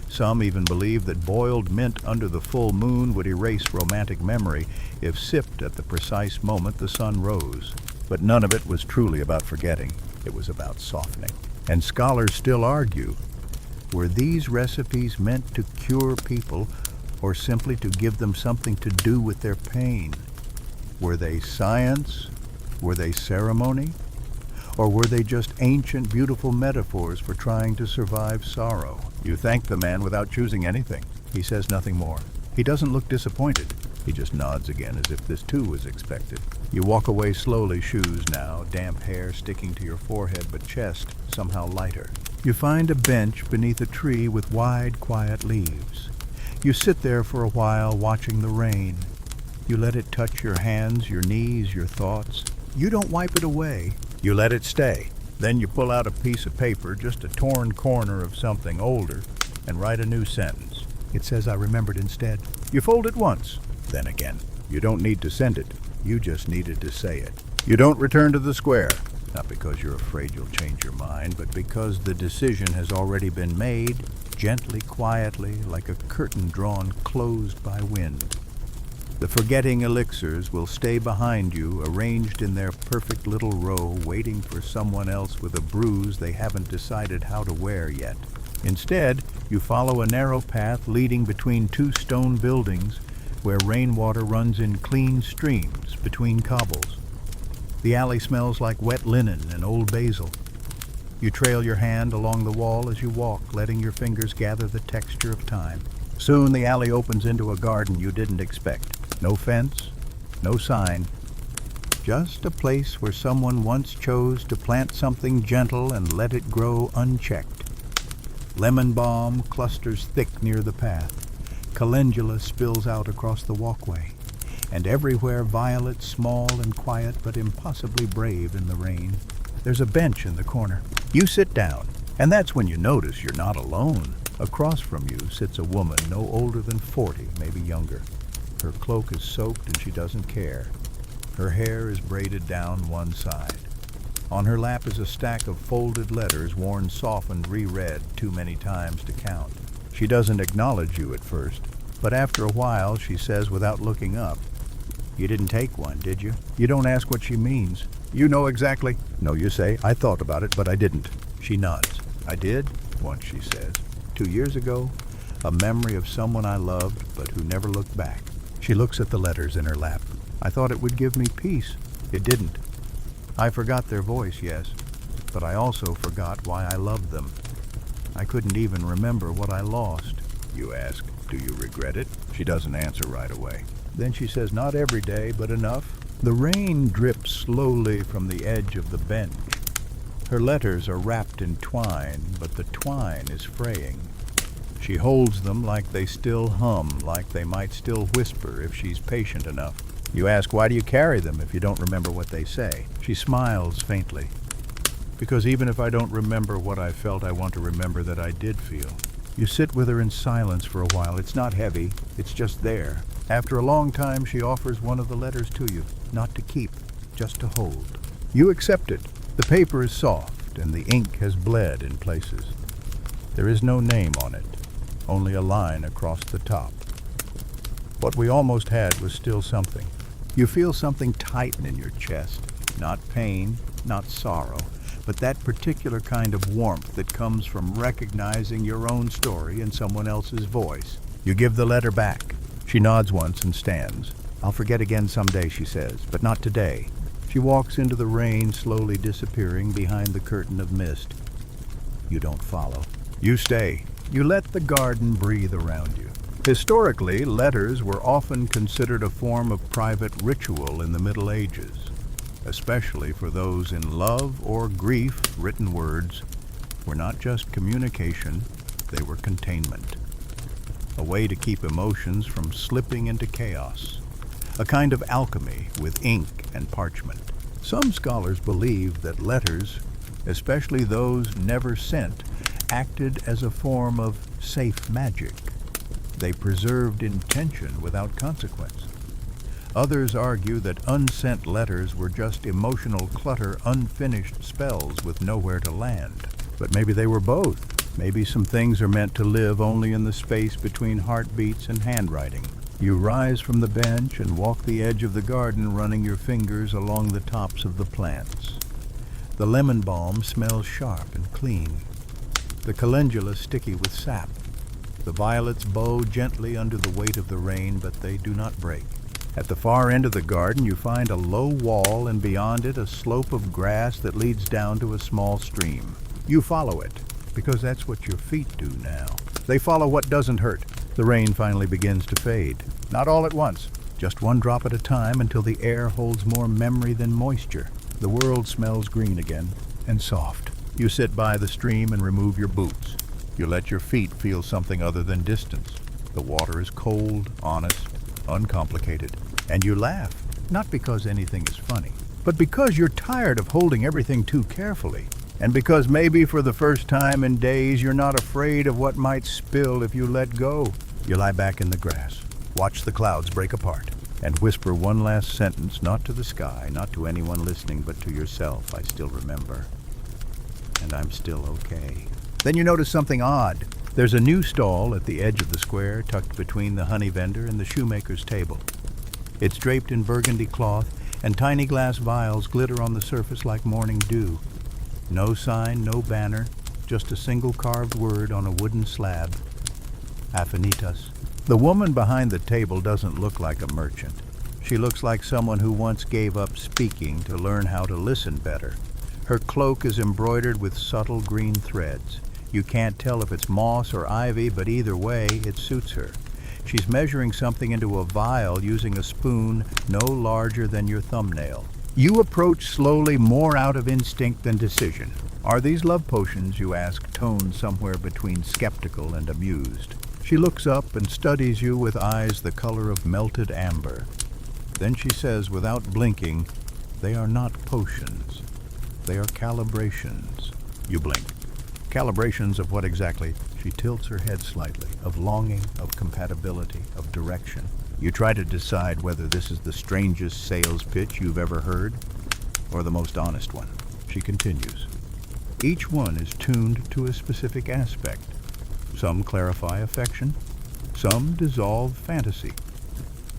Some even believed that boiled mint under the full moon would erase romantic memory if sipped at the precise moment the sun rose. But none of it was truly about forgetting. It was about softening. And scholars still argue, were these recipes meant to cure people, or simply to give them something to do with their pain? Were they science? Were they ceremony? Or were they just ancient, beautiful metaphors for trying to survive sorrow? You thank the man without choosing anything. He says nothing more. He doesn't look disappointed. He just nods again as if this too was expected. You walk away slowly, shoes now, damp hair sticking to your forehead but chest somehow lighter. You find a bench beneath a tree with wide, quiet leaves. You sit there for a while watching the rain. You let it touch your hands, your knees, your thoughts. You don't wipe it away. You let it stay. Then you pull out a piece of paper, just a torn corner of something older, and write a new sentence. It says, "I remembered" instead. You fold it once, then again. You don't need to send it. You just needed to say it. You don't return to the square, not because you're afraid you'll change your mind, but because the decision has already been made, gently, quietly, like a curtain drawn closed by wind. The forgetting elixirs will stay behind you, arranged in their perfect little row, waiting for someone else with a bruise they haven't decided how to wear yet. Instead, you follow a narrow path leading between two stone buildings where rainwater runs in clean streams between cobbles. The alley smells like wet linen and old basil. You trail your hand along the wall as you walk, letting your fingers gather the texture of time. Soon the alley opens into a garden you didn't expect. No fence, no sign. Just a place where someone once chose to plant something gentle and let it grow unchecked. Lemon balm clusters thick near the path. Calendula spills out across the walkway. And everywhere violets, small and quiet but impossibly brave in the rain. There's a bench in the corner. You sit down, and that's when you notice you're not alone. Across from you sits a woman no older than 40, maybe younger. Her cloak is soaked and she doesn't care. Her hair is braided down one side. On her lap is a stack of folded letters worn softened, reread too many times to count. She doesn't acknowledge you at first, but after a while she says without looking up, "You didn't take one, did you?" You don't ask what she means. You know exactly. No, you say, "I thought about it, but I didn't." She nods. "I did," once she says. 2 years ago, a memory of someone I loved, but who never looked back. She looks at the letters in her lap. "I thought it would give me peace. It didn't. I forgot their voice, yes, but I also forgot why I loved them. I couldn't even remember what I lost." You ask, "Do you regret it?" She doesn't answer right away. Then she says, "Not every day, but enough." The rain drips slowly from the edge of the bench. Her letters are wrapped in twine, but the twine is fraying. She holds them like they still hum, like they might still whisper if she's patient enough. You ask, "Why do you carry them if you don't remember what they say?" She smiles faintly. "Because even if I don't remember what I felt, I want to remember that I did feel." You sit with her in silence for a while. It's not heavy, it's just there. After a long time, she offers one of the letters to you, not to keep, just to hold. You accept it. The paper is soft, and the ink has bled in places. There is no name on it, only a line across the top. What we almost had was still something. You feel something tighten in your chest. Not pain, not sorrow, but that particular kind of warmth that comes from recognizing your own story in someone else's voice. You give the letter back. She nods once and stands. "I'll forget again someday," she says, "but not today." She walks into the rain, slowly disappearing behind the curtain of mist. You don't follow. You stay. You let the garden breathe around you. Historically, letters were often considered a form of private ritual in the Middle Ages. Especially for those in love or grief, written words were not just communication, they were containment. A way to keep emotions from slipping into chaos. A kind of alchemy with ink and parchment. Some scholars believe that letters, especially those never sent, acted as a form of safe magic. They preserved intention without consequence. Others argue that unsent letters were just emotional clutter, unfinished spells with nowhere to land. But maybe they were both. Maybe some things are meant to live only in the space between heartbeats and handwriting. You rise from the bench and walk the edge of the garden, running your fingers along the tops of the plants. The lemon balm smells sharp and clean. The calendula sticky with sap. The violets bow gently under the weight of the rain, but they do not break. At the far end of the garden, you find a low wall, and beyond it a slope of grass that leads down to a small stream. You follow it, because that's what your feet do now. They follow what doesn't hurt. The rain finally begins to fade. Not all at once, just one drop at a time until the air holds more memory than moisture. The world smells green again, and soft. You sit by the stream and remove your boots. You let your feet feel something other than distance. The water is cold, honest, uncomplicated. And you laugh, not because anything is funny, but because you're tired of holding everything too carefully. And because maybe for the first time in days, you're not afraid of what might spill if you let go. You lie back in the grass, watch the clouds break apart, and whisper one last sentence, not to the sky, not to anyone listening, but to yourself. I still remember. And I'm still okay. Then you notice something odd. There's a new stall at the edge of the square, tucked between the honey vendor and the shoemaker's table. It's draped in burgundy cloth, and tiny glass vials glitter on the surface like morning dew. No sign, no banner, just a single carved word on a wooden slab. Affinitas. The woman behind the table doesn't look like a merchant. She looks like someone who once gave up speaking to learn how to listen better. Her cloak is embroidered with subtle green threads. You can't tell if it's moss or ivy, but either way, it suits her. She's measuring something into a vial using a spoon no larger than your thumbnail. You approach slowly, more out of instinct than decision. Are these love potions, you ask, toned somewhere between skeptical and amused? She looks up and studies you with eyes the color of melted amber. Then she says, without blinking, "They are not potions. They are calibrations." You blink. Calibrations of what exactly? She tilts her head slightly. Of longing, of compatibility, of direction. You try to decide whether this is the strangest sales pitch you've ever heard, or the most honest one. She continues. Each one is tuned to a specific aspect. Some clarify affection, some dissolve fantasy.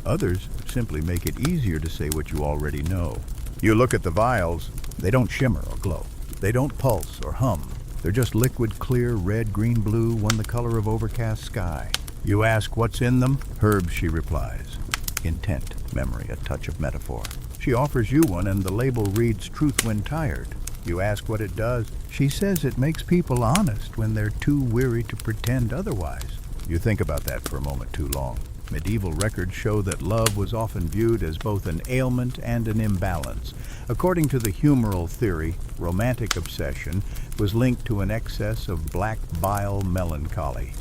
Others simply make it easier to say what you already know. You look at the vials. They don't shimmer or glow. They don't pulse or hum. They're just liquid, clear, red, green, blue, one the color of overcast sky. You ask what's in them? Herbs, she replies. Intent, memory, a touch of metaphor. She offers you one, and the label reads "Truth When Tired." You ask what it does. She says it makes people honest when they're too weary to pretend otherwise. You think about that for a moment too long. Medieval records show that love was often viewed as both an ailment and an imbalance. According to the humoral theory, romantic obsession was linked to an excess of black bile melancholy.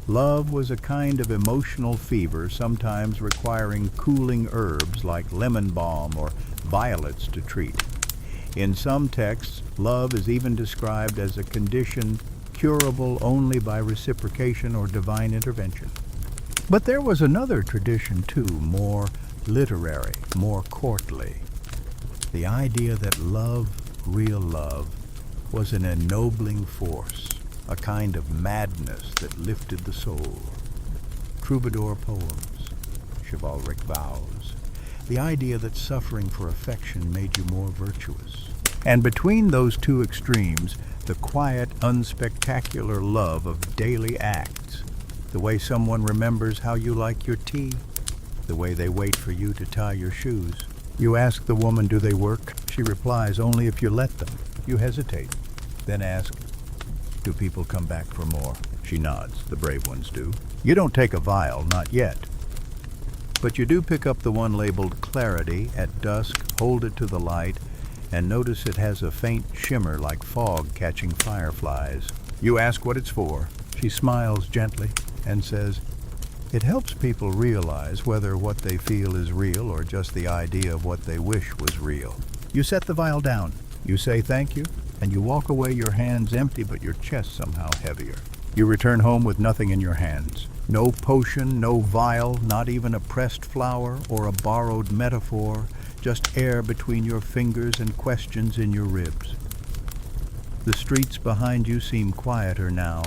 Love was a kind of emotional fever, sometimes requiring cooling herbs like lemon balm or violets to treat. In some texts, love is even described as a condition curable only by reciprocation or divine intervention. But there was another tradition too, more literary, more courtly. The idea that love, real love, was an ennobling force, a kind of madness that lifted the soul. Troubadour poems, chivalric vows, the idea that suffering for affection made you more virtuous. And between those two extremes, the quiet, unspectacular love of daily acts, the way someone remembers how you like your tea, the way they wait for you to tie your shoes. You ask the woman, do they work? She replies, only if you let them. You hesitate, then ask, do people come back for more? She nods, the brave ones do. You don't take a vial, not yet. But you do pick up the one labeled Clarity at dusk, hold it to the light, and notice it has a faint shimmer like fog catching fireflies. You ask what it's for. She smiles gently and says, it helps people realize whether what they feel is real or just the idea of what they wish was real. You set the vial down. You say thank you, and you walk away, your hands empty but your chest somehow heavier. You return home with nothing in your hands. No potion, no vial, not even a pressed flower or a borrowed metaphor, just air between your fingers and questions in your ribs. The streets behind you seem quieter now,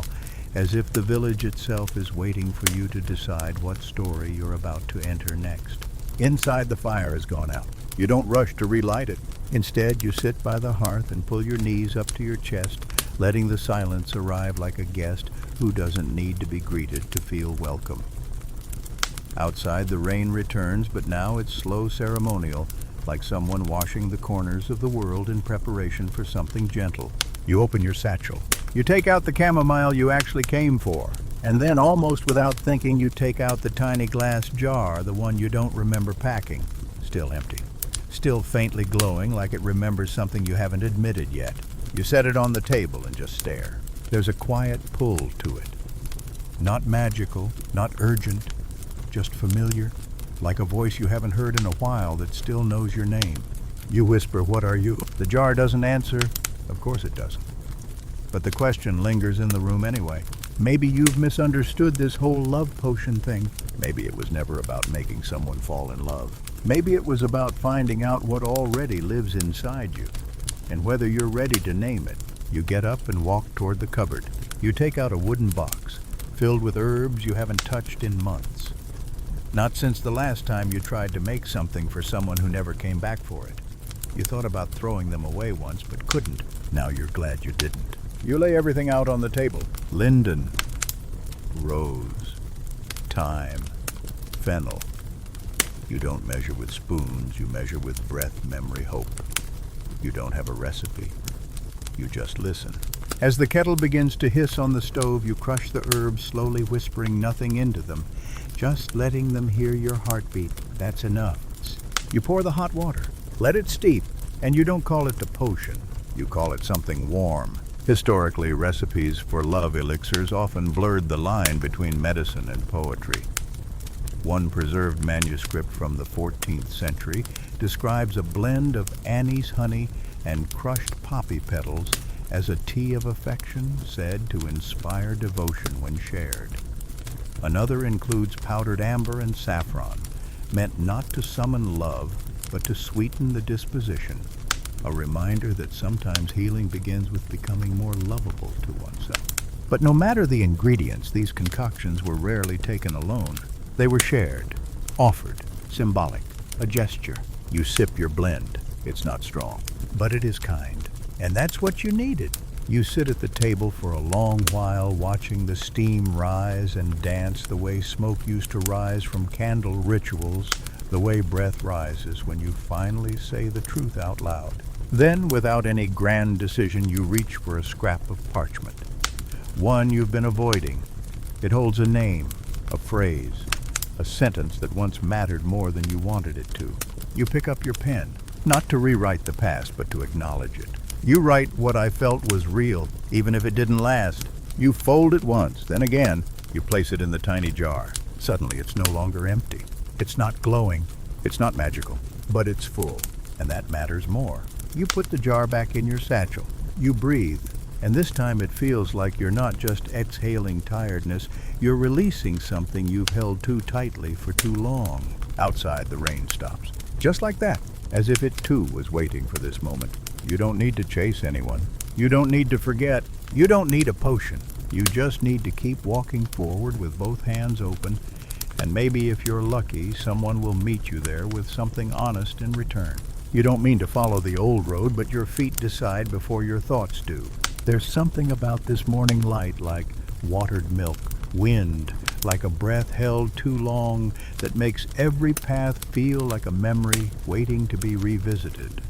as if the village itself is waiting for you to decide what story you're about to enter next. Inside, the fire has gone out. You don't rush to relight it. Instead, you sit by the hearth and pull your knees up to your chest, letting the silence arrive like a guest, Who doesn't need to be greeted to feel welcome? Outside, the rain returns, but now it's slow ceremonial, like someone washing the corners of the world in preparation for something gentle. You open your satchel. You take out the chamomile you actually came for. And then, almost without thinking, you take out the tiny glass jar, the one you don't remember packing. Still empty. Still faintly glowing, like it remembers something you haven't admitted yet. You set it on the table and just stare. There's a quiet pull to it. Not magical, not urgent, just familiar, like a voice you haven't heard in a while that still knows your name. You whisper, "What are you?" The jar doesn't answer. Of course it doesn't. But the question lingers in the room anyway. Maybe you've misunderstood this whole love potion thing. Maybe it was never about making someone fall in love. Maybe it was about finding out what already lives inside you, and whether you're ready to name it. You get up and walk toward the cupboard. You take out a wooden box filled with herbs you haven't touched in months. Not since the last time you tried to make something for someone who never came back for it. You thought about throwing them away once, but couldn't. Now you're glad you didn't. You lay everything out on the table. Linden, rose, thyme, fennel. You don't measure with spoons, you measure with breath, memory, hope. You don't have a recipe. You just listen. As the kettle begins to hiss on the stove, you crush the herbs, slowly whispering nothing into them, just letting them hear your heartbeat. That's enough. You pour the hot water, let it steep, and you don't call it a potion. You call it something warm. Historically, recipes for love elixirs often blurred the line between medicine and poetry. One preserved manuscript from the 14th century describes a blend of anise honey and crushed poppy petals as a tea of affection said to inspire devotion when shared. Another includes powdered amber and saffron, meant not to summon love, but to sweeten the disposition. A reminder that sometimes healing begins with becoming more lovable to oneself. But no matter the ingredients, these concoctions were rarely taken alone. They were shared, offered, symbolic, a gesture. You sip your blend. It's not strong, but it is kind. And that's what you needed. You sit at the table for a long while, watching the steam rise and dance the way smoke used to rise from candle rituals, the way breath rises when you finally say the truth out loud. Then, without any grand decision, you reach for a scrap of parchment. One you've been avoiding. It holds a name, a phrase, a sentence that once mattered more than you wanted it to. You pick up your pen, not to rewrite the past, but to acknowledge it. You write what I felt was real, even if it didn't last. You fold it once, then again, you place it in the tiny jar. Suddenly, it's no longer empty. It's not glowing, it's not magical, but it's full, and that matters more. You put the jar back in your satchel. You breathe, and this time it feels like you're not just exhaling tiredness, you're releasing something you've held too tightly for too long. Outside, the rain stops. Just like that, as if it too was waiting for this moment. You don't need to chase anyone. You don't need to forget. You don't need a potion. You just need to keep walking forward with both hands open, and maybe if you're lucky, someone will meet you there with something honest in return. You don't mean to follow the old road, but your feet decide before your thoughts do. There's something about this morning light, like watered milk, wind, like a breath held too long, that makes every path feel like a memory waiting to be revisited.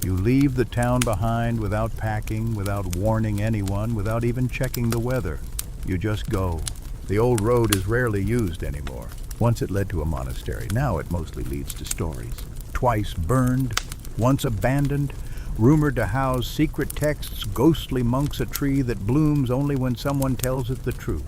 You leave the town behind without packing, without warning anyone, without even checking the weather. You just go. The old road is rarely used anymore. Once it led to a monastery. Now it mostly leads to stories. Twice burned, once abandoned, rumored to house secret texts, ghostly monks, a tree that blooms only when someone tells it the truth.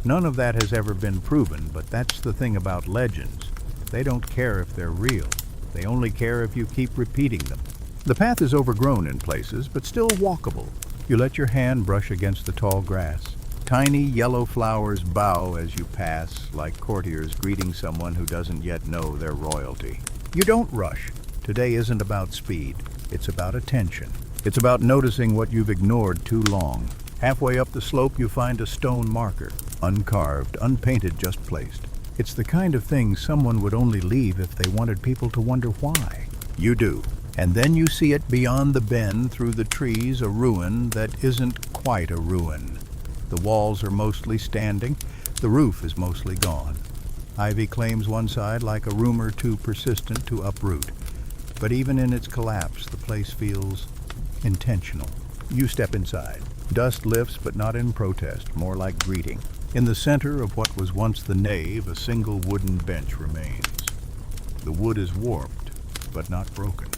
None of that has ever been proven, but that's the thing about legends. They don't care if they're real. They only care if you keep repeating them. The path is overgrown in places, but still walkable. You let your hand brush against the tall grass. Tiny yellow flowers bow as you pass, like courtiers greeting someone who doesn't yet know their royalty. You don't rush. Today isn't about speed. It's about attention. It's about noticing what you've ignored too long. Halfway up the slope, you find a stone marker, uncarved, unpainted, just placed. It's the kind of thing someone would only leave if they wanted people to wonder why. You do. And then you see it beyond the bend, through the trees, a ruin that isn't quite a ruin. The walls are mostly standing. The roof is mostly gone. Ivy claims one side like a rumor too persistent to uproot. But even in its collapse, the place feels intentional. You step inside. Dust lifts, but not in protest, more like greeting. In the center of what was once the nave, a single wooden bench remains. The wood is warped, but not broken.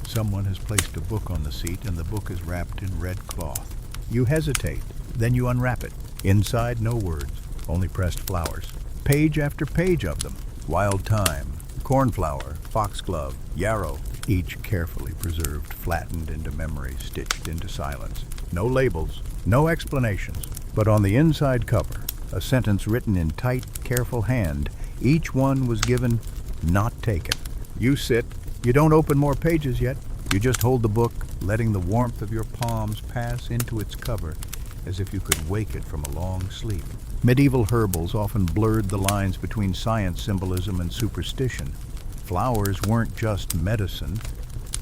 Someone has placed a book on the seat, and the book is wrapped in red cloth. You hesitate, then you unwrap it. Inside, no words, only pressed flowers. Page after page of them. Wild thyme, cornflower, foxglove, yarrow, each carefully preserved, flattened into memory, stitched into silence. No labels, no explanations. But on the inside cover, a sentence written in tight, careful hand, each one was given, not taken. You sit. You don't open more pages yet. You just hold the book, letting the warmth of your palms pass into its cover as if you could wake it from a long sleep. Medieval herbals often blurred the lines between science symbolism and superstition. Flowers weren't just medicine,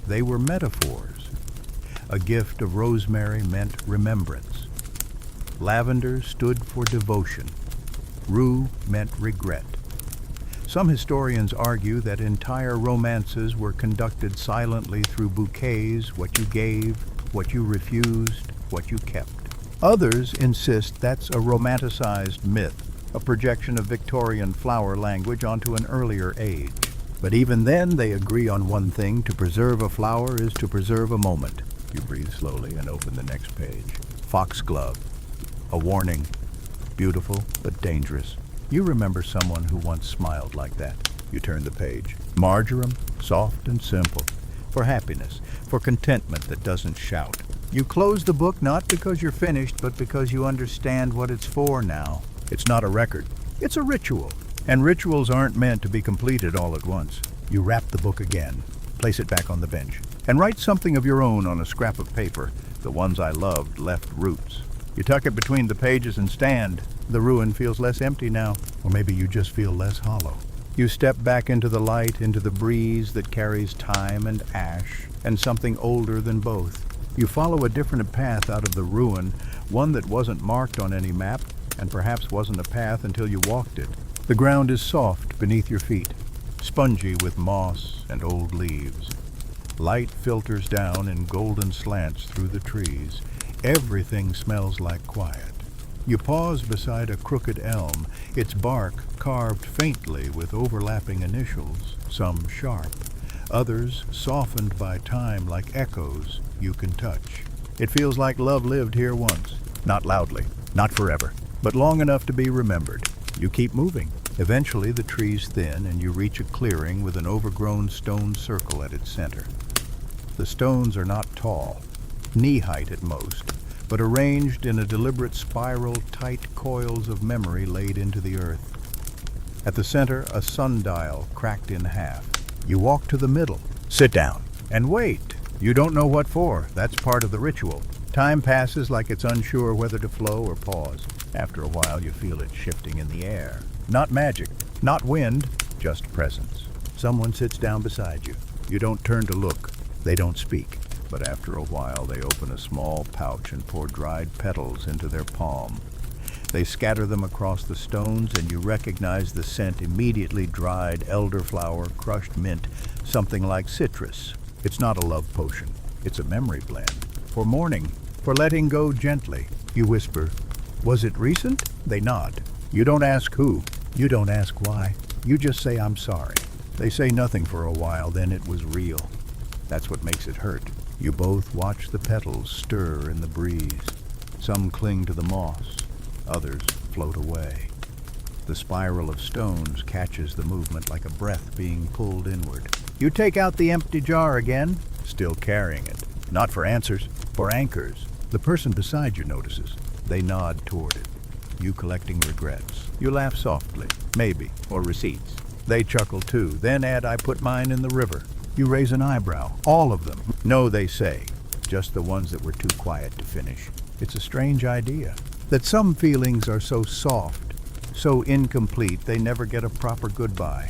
they were metaphors. A gift of rosemary meant remembrance. Lavender stood for devotion. Rue meant regret. Some historians argue that entire romances were conducted silently through bouquets, what you gave, what you refused, what you kept. Others insist that's a romanticized myth, a projection of Victorian flower language onto an earlier age. But even then, they agree on one thing: to preserve a flower is to preserve a moment. You breathe slowly and open the next page. Foxglove, a warning, beautiful but dangerous. You remember someone who once smiled like that. You turn the page. Marjoram, soft and simple, for happiness, for contentment that doesn't shout. You close the book not because you're finished, but because you understand what it's for now. It's not a record. It's a ritual. And rituals aren't meant to be completed all at once. You wrap the book again, place it back on the bench, and write something of your own on a scrap of paper. The ones I loved left roots. You tuck it between the pages and stand. The ruin feels less empty now, or maybe you just feel less hollow. You step back into the light, into the breeze that carries time and ash, and something older than both. You follow a different path out of the ruin, one that wasn't marked on any map, and perhaps wasn't a path until you walked it. The ground is soft beneath your feet, spongy with moss and old leaves. Light filters down in golden slants through the trees. Everything smells like quiet. You pause beside a crooked elm, its bark carved faintly with overlapping initials, some sharp, others softened by time like echoes you can touch. It feels like love lived here once, not loudly, not forever, but long enough to be remembered. You keep moving. Eventually the trees thin and you reach a clearing with an overgrown stone circle at its center. The stones are not tall, knee-height at most, but arranged in a deliberate spiral, tight coils of memory laid into the earth. At the center, a sundial cracked in half. You walk to the middle, sit down, and wait. You don't know what for. That's part of the ritual. Time passes like it's unsure whether to flow or pause. After a while, you feel it shifting in the air. Not magic, not wind, just presence. Someone sits down beside you. You don't turn to look. They don't speak. But after a while, they open a small pouch and pour dried petals into their palm. They scatter them across the stones, and you recognize the scent: immediately dried elderflower, crushed mint, something like citrus. It's not a love potion. It's a memory blend. For mourning, for letting go gently. You whisper, "Was it recent?" They nod. You don't ask who. You don't ask why. You just say, "I'm sorry." They say nothing for a while, then it was real. That's what makes it hurt. You both watch the petals stir in the breeze. Some cling to the moss, others float away. The spiral of stones catches the movement like a breath being pulled inward. You take out the empty jar again, still carrying it. Not for answers, for anchors. The person beside you notices. They nod toward it. You collecting regrets. You laugh softly, maybe, or receipts. They chuckle too, then add, "I put mine in the river." You raise an eyebrow. All of them. No, they say. Just the ones that were too quiet to finish. It's a strange idea, that some feelings are so soft, so incomplete, they never get a proper goodbye.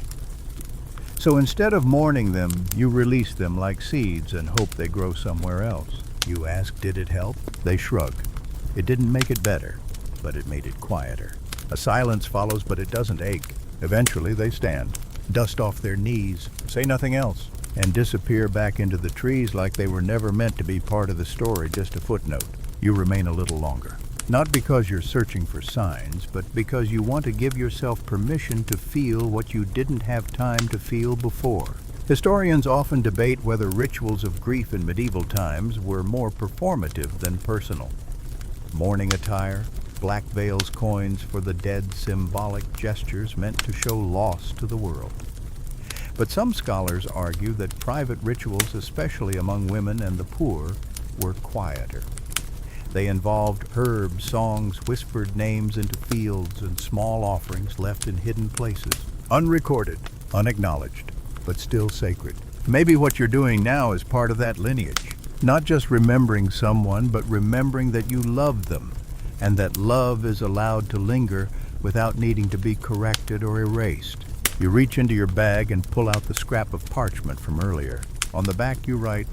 So instead of mourning them, you release them like seeds and hope they grow somewhere else. You ask, "Did it help?" They shrug. It didn't make it better. but it made it quieter. A silence follows, but it doesn't ache. Eventually they stand, dust off their knees, say nothing else, and disappear back into the trees like they were never meant to be part of the story, just a footnote. You remain a little longer. Not because you're searching for signs, but because you want to give yourself permission to feel what you didn't have time to feel before. Historians often debate whether rituals of grief in medieval times were more performative than personal. Mourning attire, black veils, coins for the dead, symbolic gestures meant to show loss to the world. But some scholars argue that private rituals, especially among women and the poor, were quieter. They involved herbs, songs, whispered names into fields, and small offerings left in hidden places. Unrecorded, unacknowledged, but still sacred. Maybe what you're doing now is part of that lineage. Not just remembering someone, but remembering that you loved them, and that love is allowed to linger without needing to be corrected or erased. You reach into your bag and pull out the scrap of parchment from earlier. On the back you write,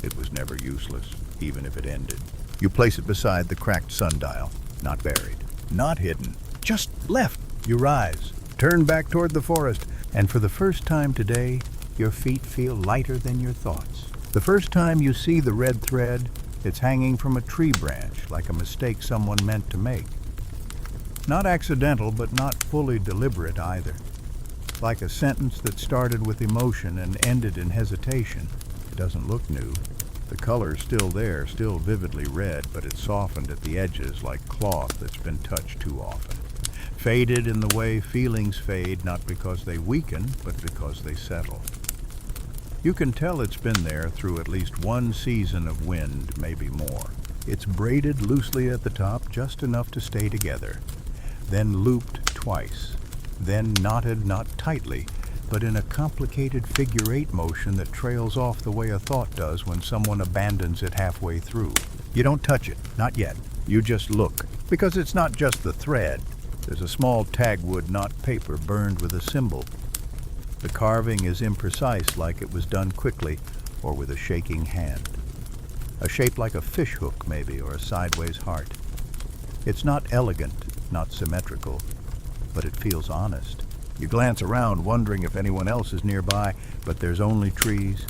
"It was never useless, even if it ended." You place it beside the cracked sundial, not buried, not hidden, just left. You rise, turn back toward the forest, and for the first time today, your feet feel lighter than your thoughts. The first time you see the red thread, it's hanging from a tree branch, like a mistake someone meant to make. Not accidental, but not fully deliberate either. Like a sentence that started with emotion and ended in hesitation. It doesn't look new. The color's still there, still vividly red, but it's softened at the edges like cloth that's been touched too often. Faded in the way feelings fade, not because they weaken, but because they settle. You can tell it's been there through at least one season of wind, maybe more. It's braided loosely at the top, just enough to stay together, then looped twice, then knotted not tightly, but in a complicated figure-8 motion that trails off the way a thought does when someone abandons it halfway through. You don't touch it, not yet. You just look, because it's not just the thread. There's a small tagwood knot paper burned with a symbol. The carving is imprecise, like it was done quickly or with a shaking hand. A shape like a fish hook, maybe, or a sideways heart. It's not elegant, not symmetrical, but it feels honest. You glance around, wondering if anyone else is nearby, but there's only trees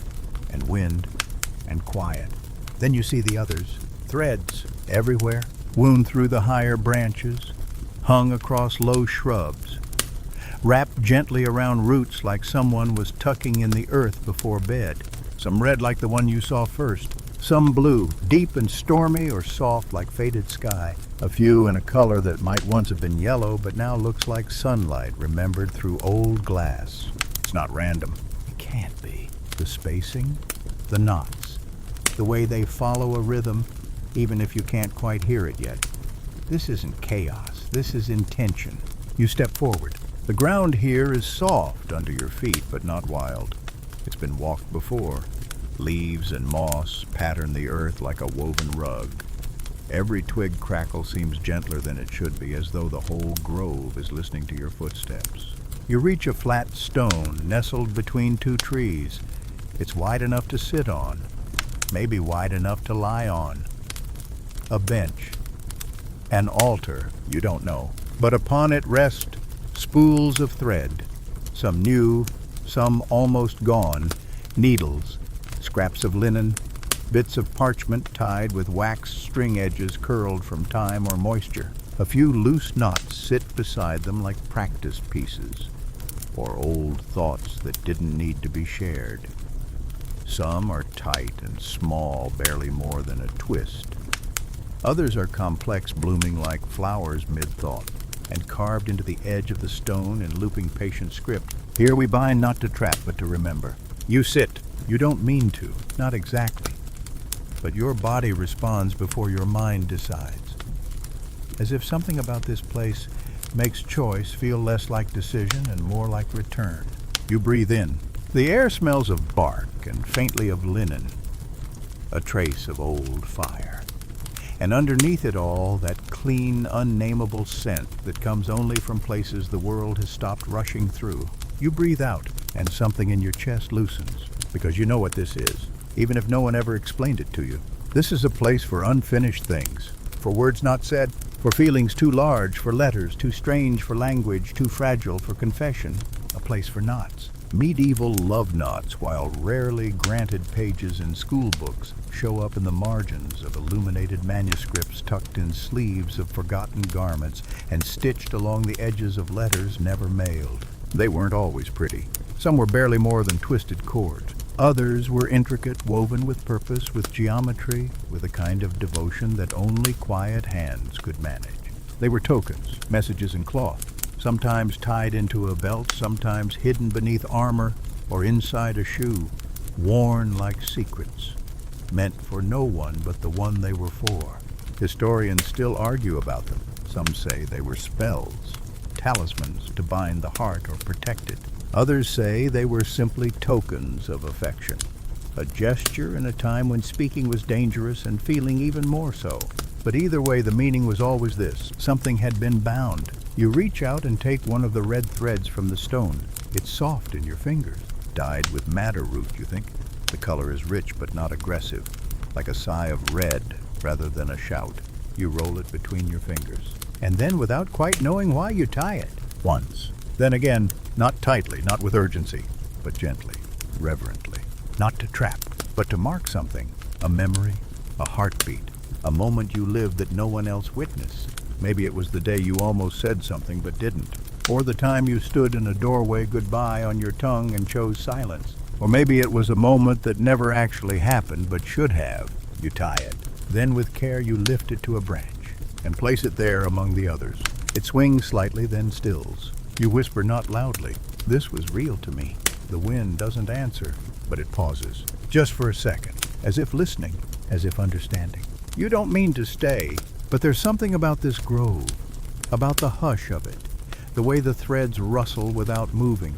and wind and quiet. Then you see the others, threads everywhere, wound through the higher branches, hung across low shrubs, wrapped gently around roots like someone was tucking in the earth before bed. Some red like the one you saw first, some blue, deep and stormy or soft like faded sky. A few in a color that might once have been yellow, but now looks like sunlight remembered through old glass. It's not random. It can't be. The spacing, the knots, the way they follow a rhythm, even if you can't quite hear it yet. This isn't chaos. This is intention. You step forward. The ground here is soft under your feet, but not wild. It's been walked before. Leaves and moss pattern the earth like a woven rug. Every twig crackle seems gentler than it should be, as though the whole grove is listening to your footsteps. You reach a flat stone nestled between two trees. It's wide enough to sit on, maybe wide enough to lie on. A bench. An altar, you don't know. But upon it rest spools of thread, some new, some almost gone, needles, scraps of linen, bits of parchment tied with wax string edges curled from time or moisture. A few loose knots sit beside them like practice pieces, or old thoughts that didn't need to be shared. Some are tight and small, barely more than a twist. Others are complex, blooming like flowers mid-thought, and carved into the edge of the stone in looping patient script. Here we bind not to trap, but to remember. You sit. You don't mean to, not exactly. But your body responds before your mind decides. As if something about this place makes choice feel less like decision and more like return. You breathe in. The air smells of bark and faintly of linen, a trace of old fire. And underneath it all, that clean, unnameable scent that comes only from places the world has stopped rushing through. You breathe out, and something in your chest loosens, because you know what this is, even if no one ever explained it to you. This is a place for unfinished things, For words not said, for feelings too large for letters, too strange for language, too fragile for confession. A place for knots. Medieval love knots, while rarely granted pages in school books, show up in the margins of illuminated manuscripts tucked in sleeves of forgotten garments and stitched along the edges of letters never mailed. They weren't always pretty. Some were barely more than twisted cords. Others were intricate, woven with purpose, with geometry, with a kind of devotion that only quiet hands could manage. They were tokens, messages in cloth, sometimes tied into a belt, sometimes hidden beneath armor or inside a shoe, worn like secrets, meant for no one but the one they were for. Historians still argue about them. Some say they were spells, talismans to bind the heart or protect it. Others say they were simply tokens of affection, a gesture in a time when speaking was dangerous and feeling even more so. But either way, the meaning was always this: something had been bound. You reach out and take one of the red threads from the stone. It's soft in your fingers, dyed with madder root, you think. The color is rich but not aggressive, like a sigh of red rather than a shout. You roll it between your fingers. And then, without quite knowing why, you tie it. Once. Then again, not tightly, not with urgency, but gently, reverently. Not to trap, but to mark something. A memory, a heartbeat, a moment you lived that no one else witnessed. Maybe it was the day you almost said something but didn't. Or the time you stood in a doorway, goodbye on your tongue, and chose silence. Or maybe it was a moment that never actually happened but should have. You tie it. Then with care you lift it to a branch and place it there among the others. It swings slightly, then stills. You whisper not loudly, "This was real to me." The wind doesn't answer, but it pauses, just for a second, as if listening, as if understanding. You don't mean to stay, but there's something about this grove, about the hush of it, the way the threads rustle without moving,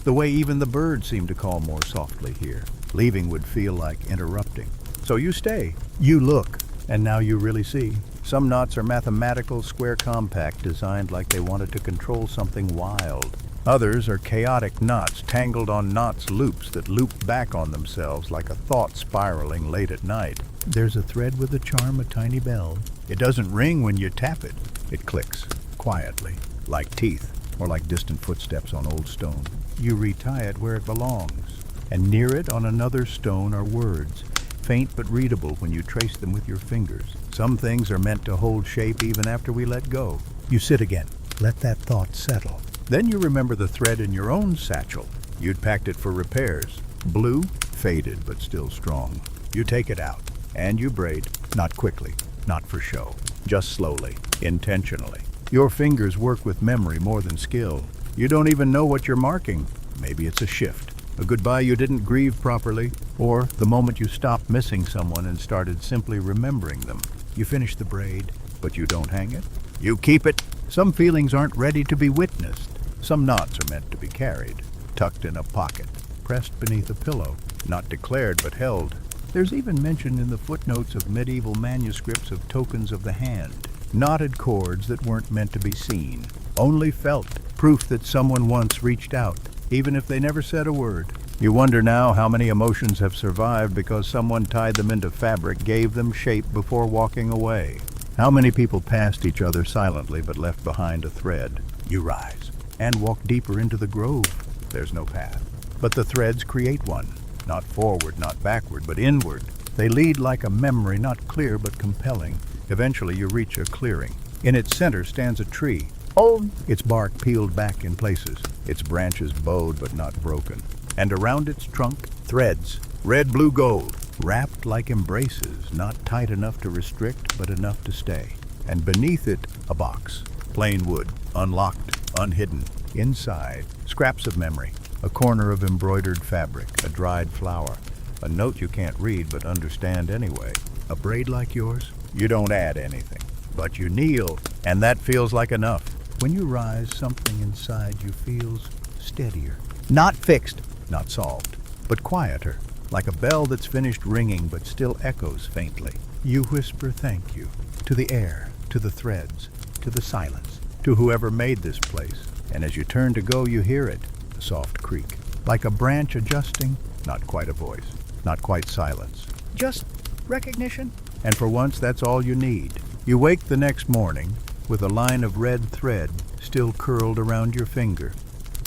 the way even the birds seem to call more softly here. Leaving would feel like interrupting. So you stay, you look, and now you really see. Some knots are mathematical, square compact, designed like they wanted to control something wild. Others are chaotic knots, tangled on knots loops that loop back on themselves like a thought spiraling late at night. There's a thread with a charm, a tiny bell. It doesn't ring when you tap it. It clicks, quietly, like teeth, or like distant footsteps on old stone. You retie it where it belongs, and near it on another stone are words, faint but readable when you trace them with your fingers. Some things are meant to hold shape even after we let go. You sit again, let that thought settle. Then you remember the thread in your own satchel. You'd packed it for repairs. Blue, faded but still strong. You take it out, and you braid, not quickly, not for show, just slowly, intentionally. Your fingers work with memory more than skill. You don't even know what you're marking. Maybe it's a shift, a goodbye you didn't grieve properly, or the moment you stopped missing someone and started simply remembering them. You finish the braid, but you don't hang it. You keep it. Some feelings aren't ready to be witnessed. Some knots are meant to be carried, tucked in a pocket, pressed beneath a pillow, not declared but held. There's even mention in the footnotes of medieval manuscripts of tokens of the hand, knotted cords that weren't meant to be seen, only felt, proof that someone once reached out, even if they never said a word. You wonder now how many emotions have survived because someone tied them into fabric, gave them shape before walking away. How many people passed each other silently but left behind a thread. You rise and walk deeper into the grove. There's no path, but the threads create one. Not forward, not backward, but inward. They lead like a memory, not clear but compelling. Eventually you reach a clearing. In its center stands a tree, old, its bark peeled back in places, its branches bowed but not broken. And around its trunk, threads, red, blue, gold, wrapped like embraces, not tight enough to restrict but enough to stay. And beneath it, a box, plain wood, unlocked, unhidden. Inside, scraps of memory, a corner of embroidered fabric, a dried flower, a note you can't read but understand anyway. A braid like yours? You don't add anything, but you kneel, and that feels like enough. When you rise, something inside you feels steadier. Not fixed, not solved, but quieter, like a bell that's finished ringing but still echoes faintly. You whisper thank you, to the air, to the threads, to the silence, to whoever made this place. And as you turn to go, you hear it, a soft creak, like a branch adjusting, not quite a voice, not quite silence, just recognition. And for once, that's all you need. You wake the next morning with a line of red thread still curled around your finger.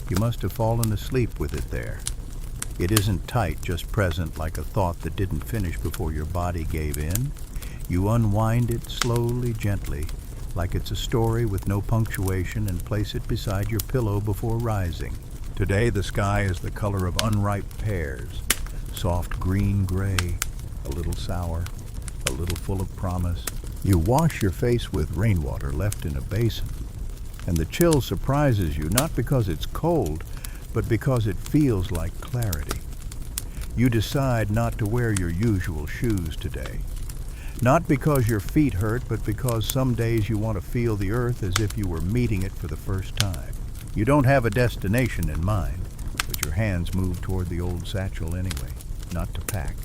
You must have fallen asleep with it there. It isn't tight, just present like a thought that didn't finish before your body gave in. You unwind it slowly, gently, like it's a story with no punctuation, and place it beside your pillow before rising. Today the sky is the color of unripe pears, soft green-gray, a little sour, a little full of promise. You wash your face with rainwater left in a basin, and the chill surprises you, not because it's cold, but because it feels like clarity. You decide not to wear your usual shoes today. Not because your feet hurt, but because some days you want to feel the earth as if you were meeting it for the first time. You don't have a destination in mind, but your hands move toward the old satchel anyway, not to pack,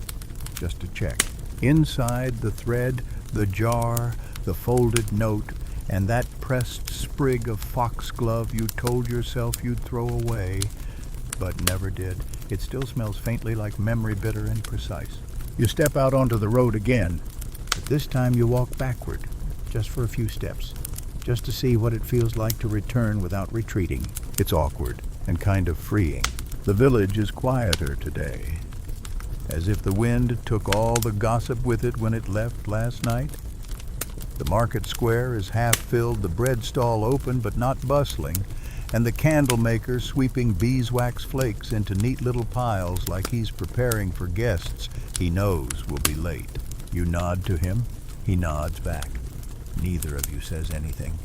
just to check. Inside, the thread, the jar, the folded note, and that pressed sprig of foxglove you told yourself you'd throw away, but never did. It still smells faintly like memory, bitter and precise. You step out onto the road again, but this time you walk backward, just for a few steps, just to see what it feels like to return without retreating. It's awkward and kind of freeing. The village is quieter today, as if the wind took all the gossip with it when it left last night. The market square is half filled, the bread stall open but not bustling, and the candle maker sweeping beeswax flakes into neat little piles like he's preparing for guests he knows will be late. You nod to him, he nods back. Neither of you says anything.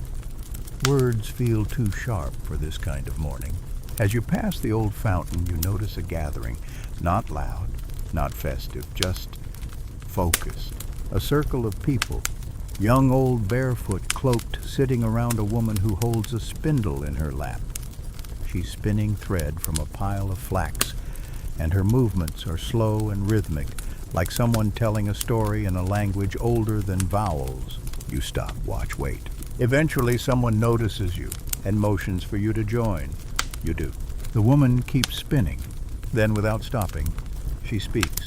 Words feel too sharp for this kind of morning. As you pass the old fountain, you notice a gathering, not loud, not festive, just focused. A circle of people, young, old, barefoot, cloaked, sitting around a woman who holds a spindle in her lap. She's spinning thread from a pile of flax, and her movements are slow and rhythmic, like someone telling a story in a language older than vowels. You stop, watch, wait. Eventually, someone notices you and motions for you to join. You do. The woman keeps spinning. Then, without stopping, she speaks.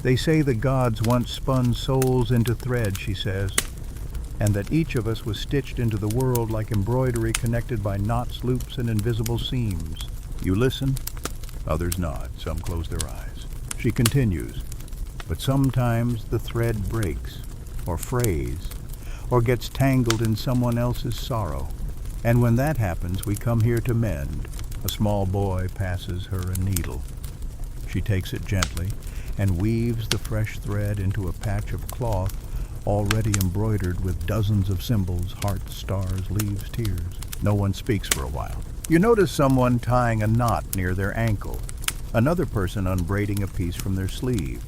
They say the gods once spun souls into thread, she says, and that each of us was stitched into the world like embroidery connected by knots, loops, and invisible seams. You listen, others nod, some close their eyes. She continues, but sometimes the thread breaks, or frays, or gets tangled in someone else's sorrow. And when that happens, we come here to mend. A small boy passes her a needle. She takes it gently and weaves the fresh thread into a patch of cloth already embroidered with dozens of symbols, hearts, stars, leaves, tears. No one speaks for a while. You notice someone tying a knot near their ankle, another person unbraiding a piece from their sleeve.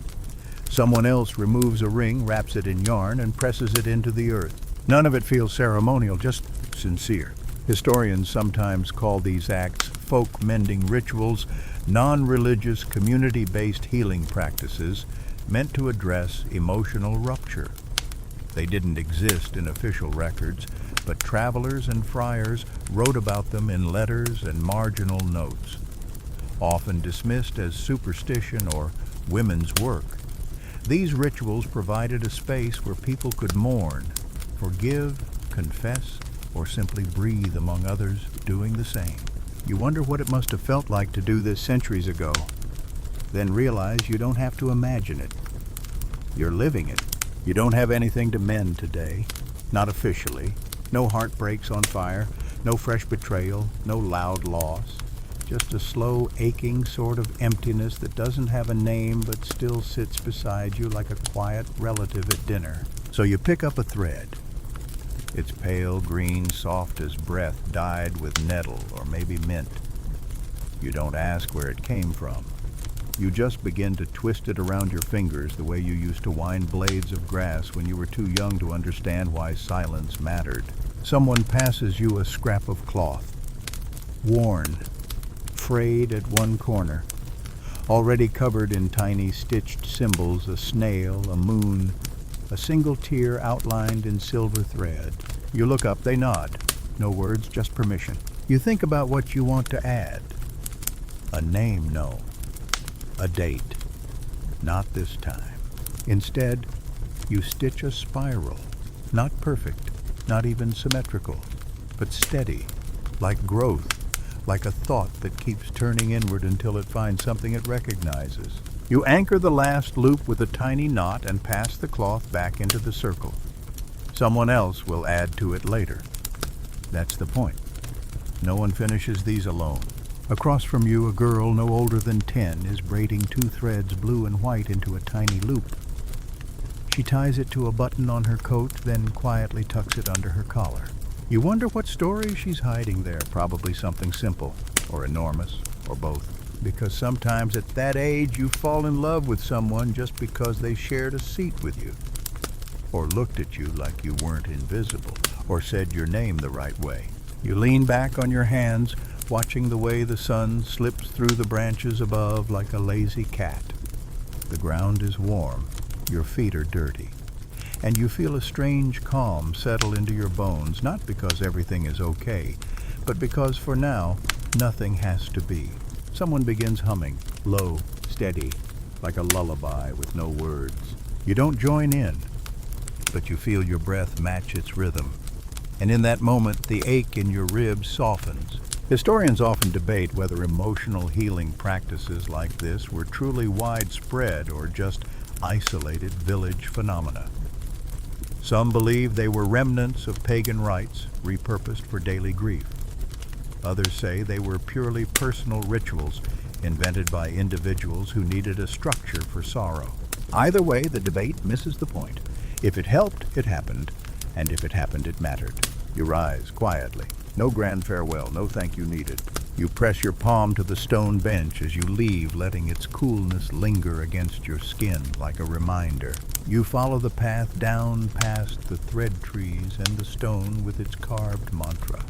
Someone else removes a ring, wraps it in yarn, and presses it into the earth. None of it feels ceremonial, just sincere. Historians sometimes call these acts folk-mending rituals, non-religious, community-based healing practices meant to address emotional rupture. They didn't exist in official records, but travelers and friars wrote about them in letters and marginal notes, often dismissed as superstition or women's work. These rituals provided a space where people could mourn, forgive, confess, or simply breathe among others doing the same. You wonder what it must have felt like to do this centuries ago, then realize you don't have to imagine it. You're living it. You don't have anything to mend today, not officially. No heartbreaks on fire, no fresh betrayal, no loud loss. Just a slow, aching sort of emptiness that doesn't have a name but still sits beside you like a quiet relative at dinner. So you pick up a thread. It's pale green, soft as breath, dyed with nettle or maybe mint. You don't ask where it came from. You just begin to twist it around your fingers the way you used to wind blades of grass when you were too young to understand why silence mattered. Someone passes you a scrap of cloth, worn, frayed at one corner, already covered in tiny stitched symbols, a snail, a moon, a single tear outlined in silver thread. You look up, they nod. No words, just permission. You think about what you want to add. A name, no. A date. Not this time. Instead, you stitch a spiral, Not perfect, not even symmetrical, but steady, like growth, like a thought that keeps turning inward until it finds something it recognizes. You anchor the last loop with a tiny knot and pass the cloth back into the circle. Someone else will add to it later. That's the point. No one finishes these alone. Across from you, a girl no older than 10 is braiding 2 threads, blue and white, into a tiny loop. She ties it to a button on her coat, then quietly tucks it under her collar. You wonder what story she's hiding there. Probably something simple, or enormous, or both. Because sometimes at that age you fall in love with someone just because they shared a seat with you, or looked at you like you weren't invisible, or said your name the right way. You lean back on your hands, watching the way the sun slips through the branches above like a lazy cat. The ground is warm, your feet are dirty, and you feel a strange calm settle into your bones, not because everything is okay, but because for now, nothing has to be. Someone begins humming, low, steady, like a lullaby with no words. You don't join in, but you feel your breath match its rhythm. And in that moment, the ache in your ribs softens. Historians often debate whether emotional healing practices like this were truly widespread or just isolated village phenomena. Some believe they were remnants of pagan rites repurposed for daily grief. Others say they were purely personal rituals invented by individuals who needed a structure for sorrow. Either way, the debate misses the point. If it helped, it happened, and if it happened, it mattered. You rise quietly. No grand farewell, no thank you needed. You press your palm to the stone bench as you leave, letting its coolness linger against your skin like a reminder. You follow the path down past the thread trees and the stone with its carved mantra.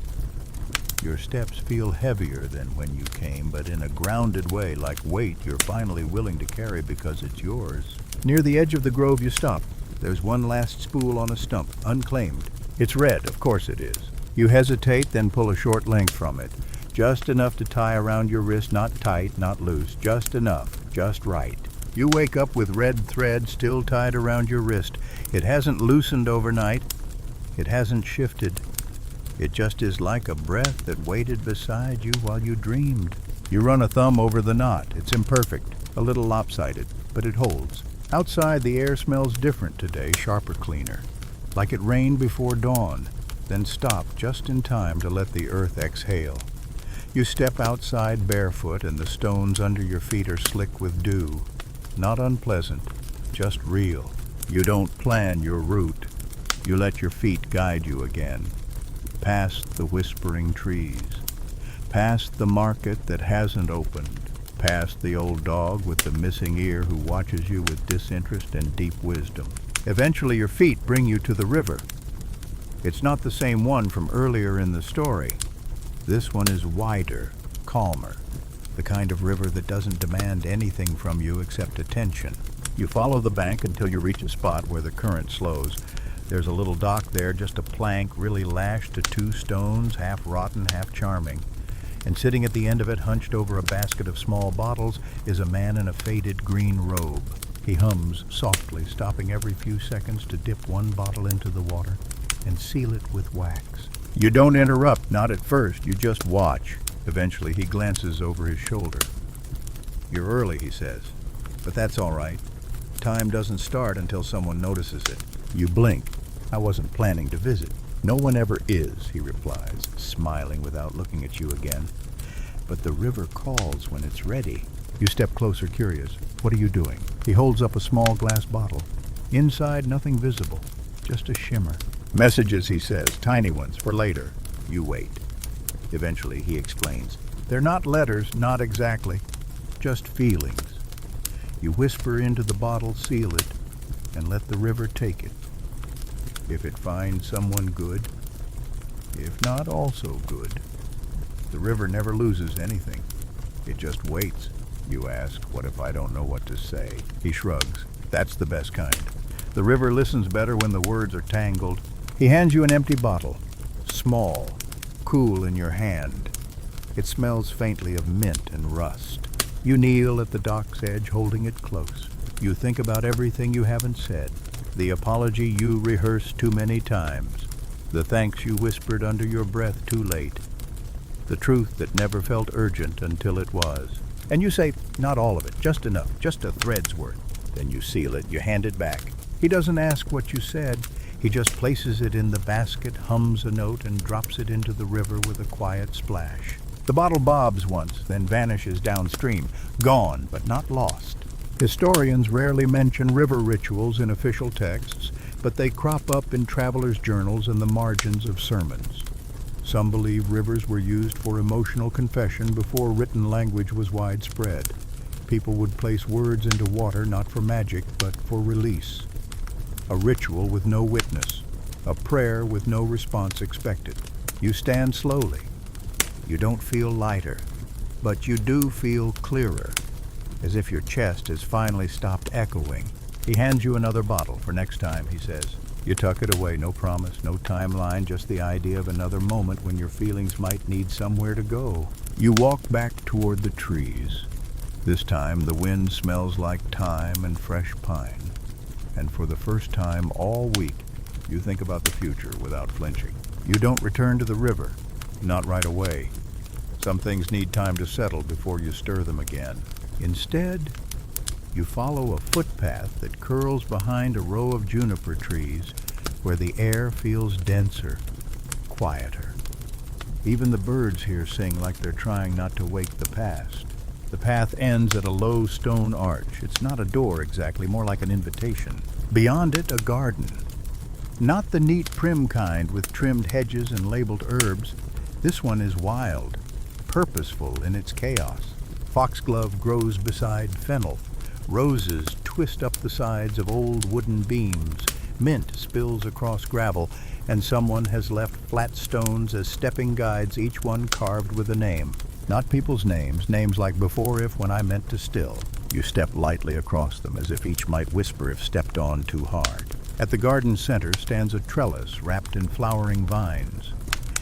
Your steps feel heavier than when you came, but in a grounded way, like weight you're finally willing to carry because it's yours. Near the edge of the grove you stop. There's one last spool on a stump, unclaimed. It's red, of course it is. You hesitate, then pull a short length from it. Just enough to tie around your wrist, not tight, not loose. Just enough, just right. You wake up with red thread still tied around your wrist. It hasn't loosened overnight. It hasn't shifted. It just is like a breath that waited beside you while you dreamed. You run a thumb over the knot. It's imperfect, a little lopsided, but it holds. Outside, the air smells different today, sharper, cleaner. Like it rained before dawn, then stopped just in time to let the earth exhale. You step outside barefoot, and the stones under your feet are slick with dew. Not unpleasant, just real. You don't plan your route. You let your feet guide you again. Past the whispering trees, past the market that hasn't opened, past the old dog with the missing ear who watches you with disinterest and deep wisdom. Eventually your feet bring you to the river. It's not the same one from earlier in the story. This one is wider, calmer, the kind of river that doesn't demand anything from you except attention. You follow the bank until you reach a spot where the current slows. There's a little dock there, just a plank really lashed to 2 stones, half rotten, half charming. And sitting at the end of it, hunched over a basket of small bottles, is a man in a faded green robe. He hums softly, stopping every few seconds to dip one bottle into the water and seal it with wax. You don't interrupt, not at first, you just watch. Eventually he glances over his shoulder. "You're early," he says, "but that's all right. Time doesn't start until someone notices it." You blink. "I wasn't planning to visit." "No one ever is," he replies, smiling without looking at you again. "But the river calls when it's ready." You step closer, curious. "What are you doing?" He holds up a small glass bottle. Inside, nothing visible, just a shimmer. "Messages," he says, "tiny ones, for later." You wait. Eventually, he explains. "They're not letters, not exactly, just feelings." You whisper into the bottle, seal it, and let the river take it. If it finds someone good, if not also good. The river never loses anything. It just waits. You ask, "What if I don't know what to say?" He shrugs. "That's the best kind. The river listens better when the words are tangled." He hands you an empty bottle, small, cool in your hand. It smells faintly of mint and rust. You kneel at the dock's edge, holding it close. You think about everything you haven't said. The apology you rehearsed too many times. The thanks you whispered under your breath too late. The truth that never felt urgent until it was. And you say, not all of it, just enough, just a thread's worth. Then you seal it, you hand it back. He doesn't ask what you said. He just places it in the basket, hums a note, and drops it into the river with a quiet splash. The bottle bobs once, then vanishes downstream, gone but not lost. Historians rarely mention river rituals in official texts, but they crop up in travelers' journals and the margins of sermons. Some believe rivers were used for emotional confession before written language was widespread. People would place words into water not for magic, but for release. A ritual with no witness, a prayer with no response expected. You stand slowly. You don't feel lighter, but you do feel clearer, as if your chest has finally stopped echoing. He hands you another bottle for next time, he says. You tuck it away, no promise, no timeline, just the idea of another moment when your feelings might need somewhere to go. You walk back toward the trees. This time the wind smells like thyme and fresh pine. And for the first time all week, you think about the future without flinching. You don't return to the river, not right away. Some things need time to settle before you stir them again. Instead, you follow a footpath that curls behind a row of juniper trees where the air feels denser, quieter. Even the birds here sing like they're trying not to wake the past. The path ends at a low stone arch. It's not a door exactly, more like an invitation. Beyond it, a garden. Not the neat prim kind with trimmed hedges and labeled herbs. This one is wild, purposeful in its chaos. Foxglove grows beside fennel. Roses twist up the sides of old wooden beams. Mint spills across gravel, and someone has left flat stones as stepping guides, each one carved with a name. Not people's names, names like before if, when I meant to still. You step lightly across them, as if each might whisper if stepped on too hard. At the garden center stands a trellis wrapped in flowering vines.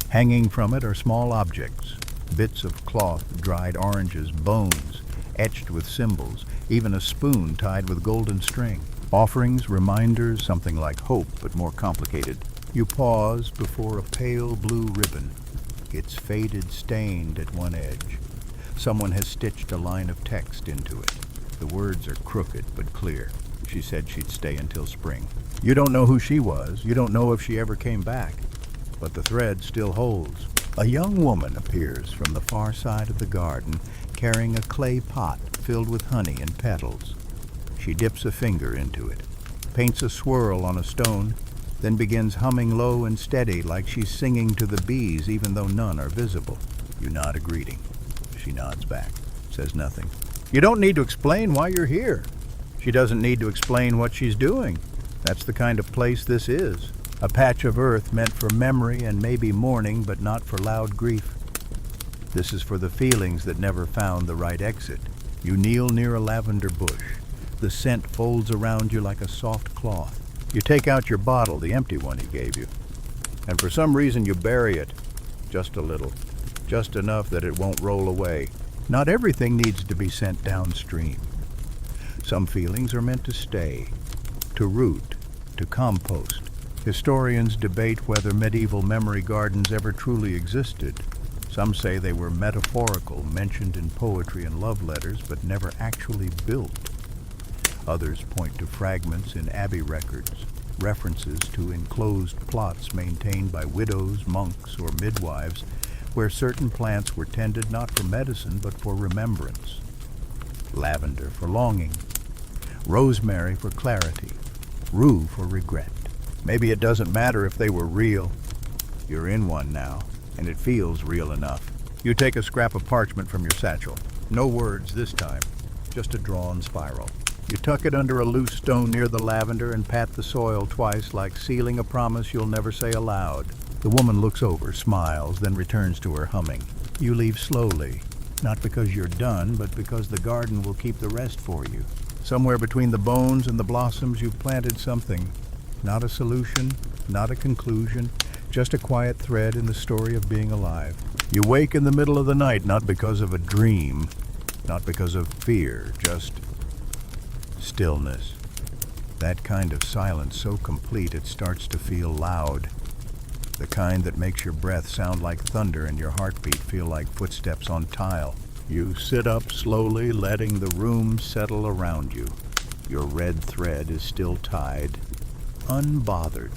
Hanging from it are small objects, bits of cloth, dried oranges, bones, etched with symbols, even a spoon tied with golden string. Offerings, reminders, something like hope, but more complicated. You pause before a pale blue ribbon. It's faded, stained at one edge. Someone has stitched a line of text into it. The words are crooked but clear. She said she'd stay until spring. You don't know who she was. You don't know if she ever came back. But the thread still holds. A young woman appears from the far side of the garden, carrying a clay pot filled with honey and petals. She dips a finger into it, paints a swirl on a stone, then begins humming low and steady like she's singing to the bees even though none are visible. You nod a greeting. She nods back, says nothing. You don't need to explain why you're here. She doesn't need to explain what she's doing. That's the kind of place this is. A patch of earth meant for memory and maybe mourning, but not for loud grief. This is for the feelings that never found the right exit. You kneel near a lavender bush. The scent folds around you like a soft cloth. You take out your bottle, the empty one he gave you, and for some reason you bury it, just a little, just enough that it won't roll away. Not everything needs to be sent downstream. Some feelings are meant to stay, to root, to compost. Historians debate whether medieval memory gardens ever truly existed. Some say they were metaphorical, mentioned in poetry and love letters, but never actually built. Others point to fragments in abbey records, references to enclosed plots maintained by widows, monks, or midwives, where certain plants were tended not for medicine but for remembrance. Lavender for longing, rosemary for clarity, rue for regret. Maybe it doesn't matter if they were real. You're in one now, and it feels real enough. You take a scrap of parchment from your satchel. No words this time, just a drawn spiral. You tuck it under a loose stone near the lavender and pat the soil twice like sealing a promise you'll never say aloud. The woman looks over, smiles, then returns to her humming. You leave slowly, not because you're done, but because the garden will keep the rest for you. Somewhere between the bones and the blossoms you've planted something. Not a solution, not a conclusion, just a quiet thread in the story of being alive. You wake in the middle of the night, not because of a dream, not because of fear, just stillness. That kind of silence so complete it starts to feel loud. The kind that makes your breath sound like thunder and your heartbeat feel like footsteps on tile. You sit up slowly, letting the room settle around you. Your red thread is still tied, unbothered,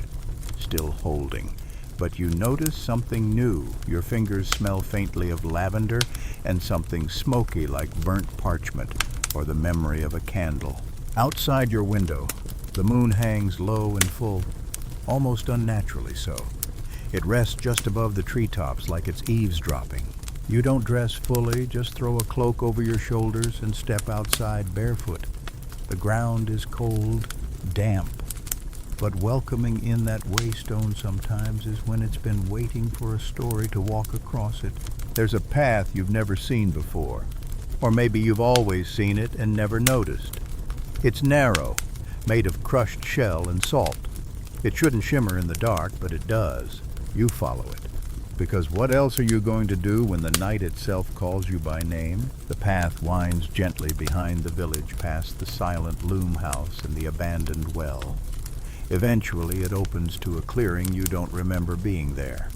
still holding. But you notice something new. Your fingers smell faintly of lavender and something smoky like burnt parchment or the memory of a candle. Outside your window, the moon hangs low and full, almost unnaturally so. It rests just above the treetops like it's eavesdropping. You don't dress fully, just throw a cloak over your shoulders and step outside barefoot. The ground is cold, damp, but welcoming in that waystone sometimes is when it's been waiting for a story to walk across it. There's a path you've never seen before, or maybe you've always seen it and never noticed. It's narrow, made of crushed shell and salt. It shouldn't shimmer in the dark, but it does. You follow it. Because what else are you going to do when the night itself calls you by name? The path winds gently behind the village past the silent loom house and the abandoned well. Eventually it opens to a clearing you don't remember being there.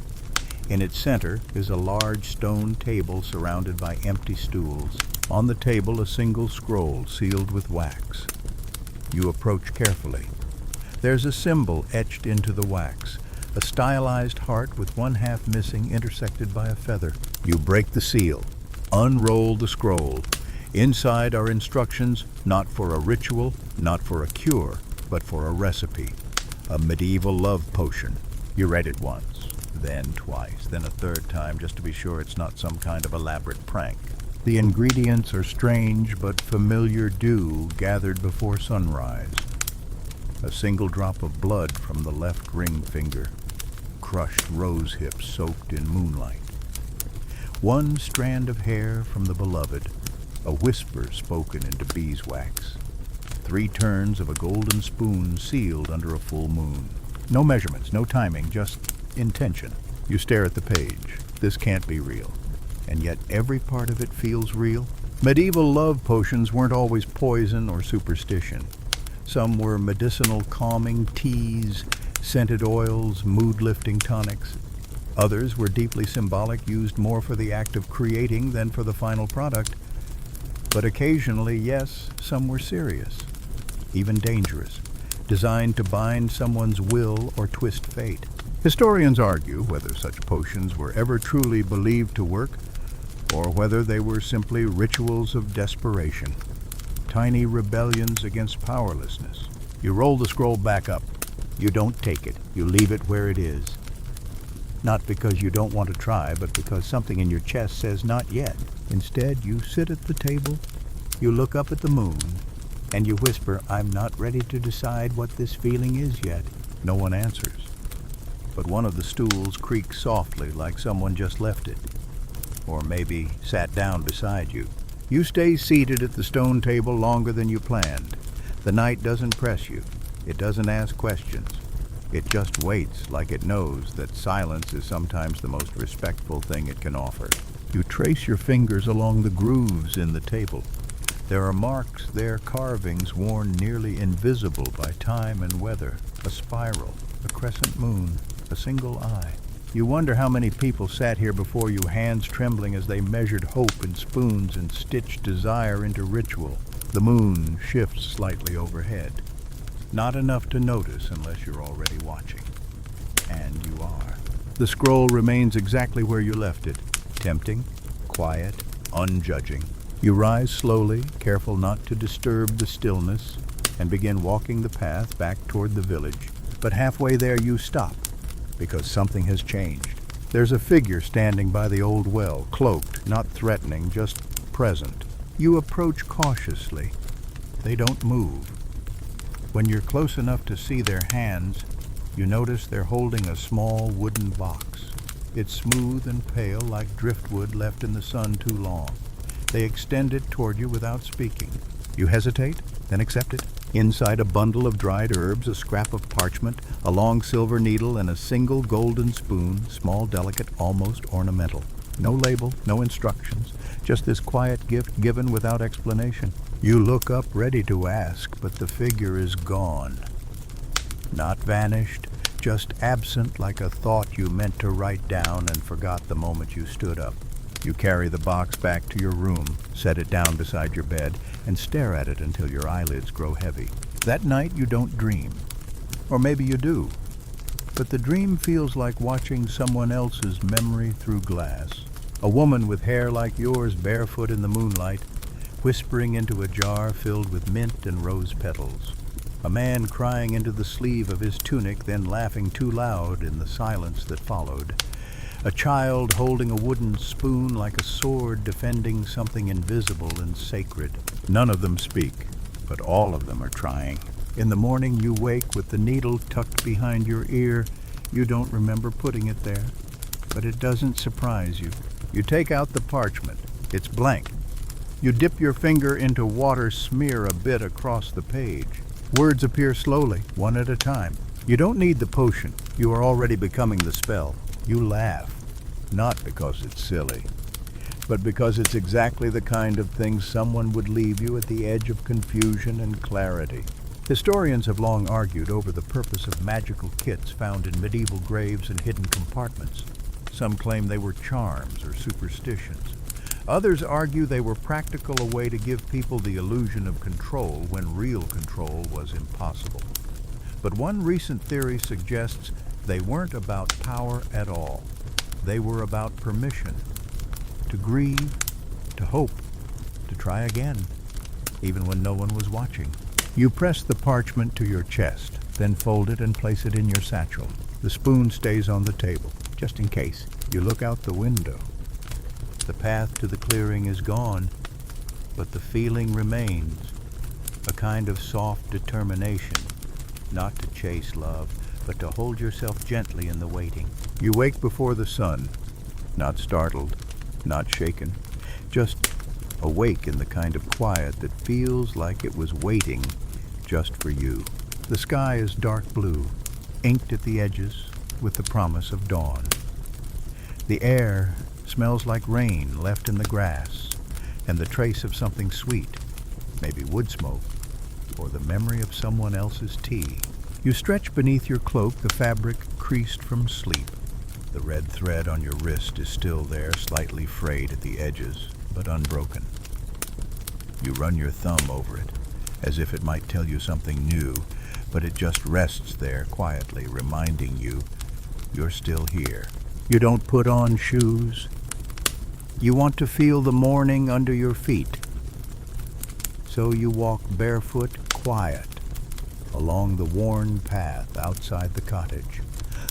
In its center is a large stone table surrounded by empty stools. On the table a single scroll sealed with wax. You approach carefully. There's a symbol etched into the wax, a stylized heart with one half missing intersected by a feather. You break the seal, unroll the scroll. Inside are instructions not for a ritual, not for a cure, but for a recipe. A medieval love potion. You read it once, then twice, then a third time just to be sure it's not some kind of elaborate prank. The ingredients are strange but familiar dew gathered before sunrise. A single drop of blood from the left ring finger. Crushed rose hips soaked in moonlight. One strand of hair from the beloved. A whisper spoken into beeswax. 3 turns of a golden spoon sealed under a full moon. No measurements, no timing, just intention. You stare at the page. This can't be real. And yet every part of it feels real. Medieval love potions weren't always poison or superstition. Some were medicinal calming teas, scented oils, mood-lifting tonics. Others were deeply symbolic, used more for the act of creating than for the final product. But occasionally, yes, some were serious, even dangerous, designed to bind someone's will or twist fate. Historians argue whether such potions were ever truly believed to work, or whether they were simply rituals of desperation, tiny rebellions against powerlessness. You roll the scroll back up. You don't take it. You leave it where it is. Not because you don't want to try, but because something in your chest says not yet. Instead, you sit at the table, you look up at the moon, and you whisper, "I'm not ready to decide what this feeling is yet." No one answers. But one of the stools creaks softly like someone just left it. Or maybe sat down beside you. You stay seated at the stone table longer than you planned. The night doesn't press you. It doesn't ask questions. It just waits like it knows that silence is sometimes the most respectful thing it can offer. You trace your fingers along the grooves in the table. There are marks there, carvings worn nearly invisible by time and weather. A spiral, a crescent moon, a single eye. You wonder how many people sat here before you, hands trembling as they measured hope in spoons and stitched desire into ritual. The moon shifts slightly overhead. Not enough to notice unless you're already watching. And you are. The scroll remains exactly where you left it. Tempting, quiet, unjudging. You rise slowly, careful not to disturb the stillness, and begin walking the path back toward the village. But halfway there you stop, because something has changed. There's a figure standing by the old well, cloaked, not threatening, just present. You approach cautiously. They don't move. When you're close enough to see their hands, you notice they're holding a small wooden box. It's smooth and pale like driftwood left in the sun too long. They extend it toward you without speaking. You hesitate, then accept it. Inside a bundle of dried herbs, a scrap of parchment, a long silver needle, and a single golden spoon, small, delicate, almost ornamental. No label, no instructions, just this quiet gift given without explanation. You look up ready to ask, but the figure is gone. Not vanished, just absent like a thought you meant to write down and forgot the moment you stood up. You carry the box back to your room, set it down beside your bed, and stare at it until your eyelids grow heavy. That night you don't dream. Or maybe you do. But the dream feels like watching someone else's memory through glass. A woman with hair like yours barefoot in the moonlight, whispering into a jar filled with mint and rose petals. A man crying into the sleeve of his tunic, then laughing too loud in the silence that followed. A child holding a wooden spoon like a sword defending something invisible and sacred. None of them speak, but all of them are trying. In the morning you wake with the needle tucked behind your ear. You don't remember putting it there, but it doesn't surprise you. You take out the parchment. It's blank. You dip your finger into water, smear a bit across the page. Words appear slowly, one at a time. You don't need the potion. You are already becoming the spell. You laugh, not because it's silly, but because it's exactly the kind of thing someone would leave you at the edge of confusion and clarity. Historians have long argued over the purpose of magical kits found in medieval graves and hidden compartments. Some claim they were charms or superstitions. Others argue they were practical, a way to give people the illusion of control when real control was impossible. But one recent theory suggests they weren't about power at all. They were about permission, to grieve, to hope, to try again, even when no one was watching. You press the parchment to your chest, then fold it and place it in your satchel. The spoon stays on the table, just in case. You look out the window. The path to the clearing is gone, but the feeling remains, a kind of soft determination, not to chase love, but to hold yourself gently in the waiting. You wake before the sun, not startled, not shaken, just awake in the kind of quiet that feels like it was waiting just for you. The sky is dark blue, inked at the edges with the promise of dawn. The air smells like rain left in the grass and the trace of something sweet, maybe wood smoke, or the memory of someone else's tea. You stretch beneath your cloak, the fabric creased from sleep. The red thread on your wrist is still there, slightly frayed at the edges, but unbroken. You run your thumb over it, as if it might tell you something new, but it just rests there quietly, reminding you you're still here. You don't put on shoes. You want to feel the morning under your feet. So you walk barefoot, quiet, along the worn path outside the cottage.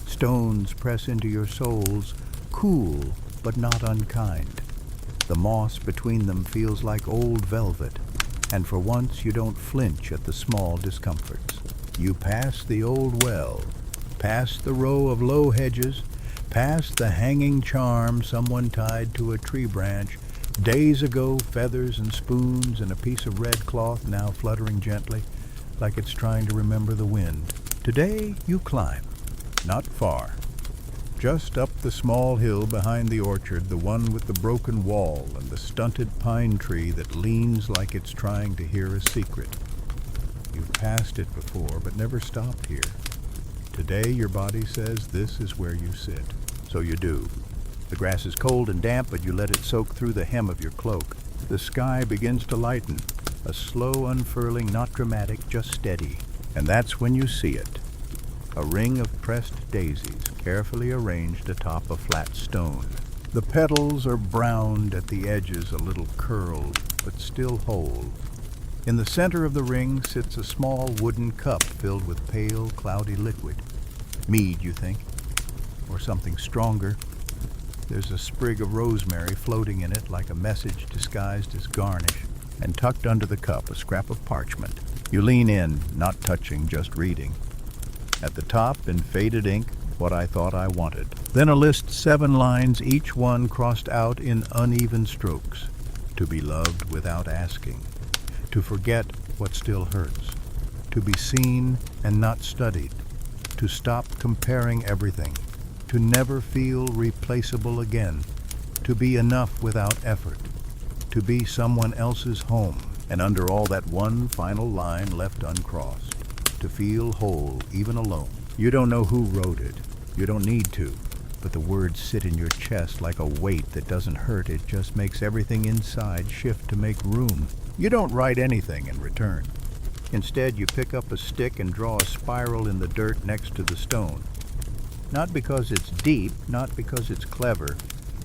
Stones press into your soles, cool but not unkind. The moss between them feels like old velvet, and for once you don't flinch at the small discomforts. You pass the old well, past the row of low hedges, past the hanging charm someone tied to a tree branch. Days ago, feathers and spoons and a piece of red cloth now fluttering gently, like it's trying to remember the wind. Today you climb, not far. Just up the small hill behind the orchard, the one with the broken wall and the stunted pine tree that leans like it's trying to hear a secret. You've passed it before, but never stopped here. Today your body says this is where you sit. So you do. The grass is cold and damp, but you let it soak through the hem of your cloak. The sky begins to lighten, a slow unfurling, not dramatic, just steady. And that's when you see it. A ring of pressed daisies, carefully arranged atop a flat stone. The petals are browned at the edges, a little curled, but still whole. In the center of the ring sits a small wooden cup filled with pale, cloudy liquid. Mead, you think? Or something stronger. There's a sprig of rosemary floating in it like a message disguised as garnish, and tucked under the cup a scrap of parchment. You lean in, not touching, just reading. At the top, in faded ink, what I thought I wanted. Then a list 7 lines, each one crossed out in uneven strokes. To be loved without asking. To forget what still hurts. To be seen and not studied. To stop comparing everything. To never feel replaceable again. To be enough without effort. To be someone else's home. And under all that one final line left uncrossed, to feel whole even alone. You don't know who wrote it. You don't need to. But the words sit in your chest like a weight that doesn't hurt. It just makes everything inside shift to make room. You don't write anything in return. Instead, you pick up a stick and draw a spiral in the dirt next to the stone. Not because it's deep, not because it's clever,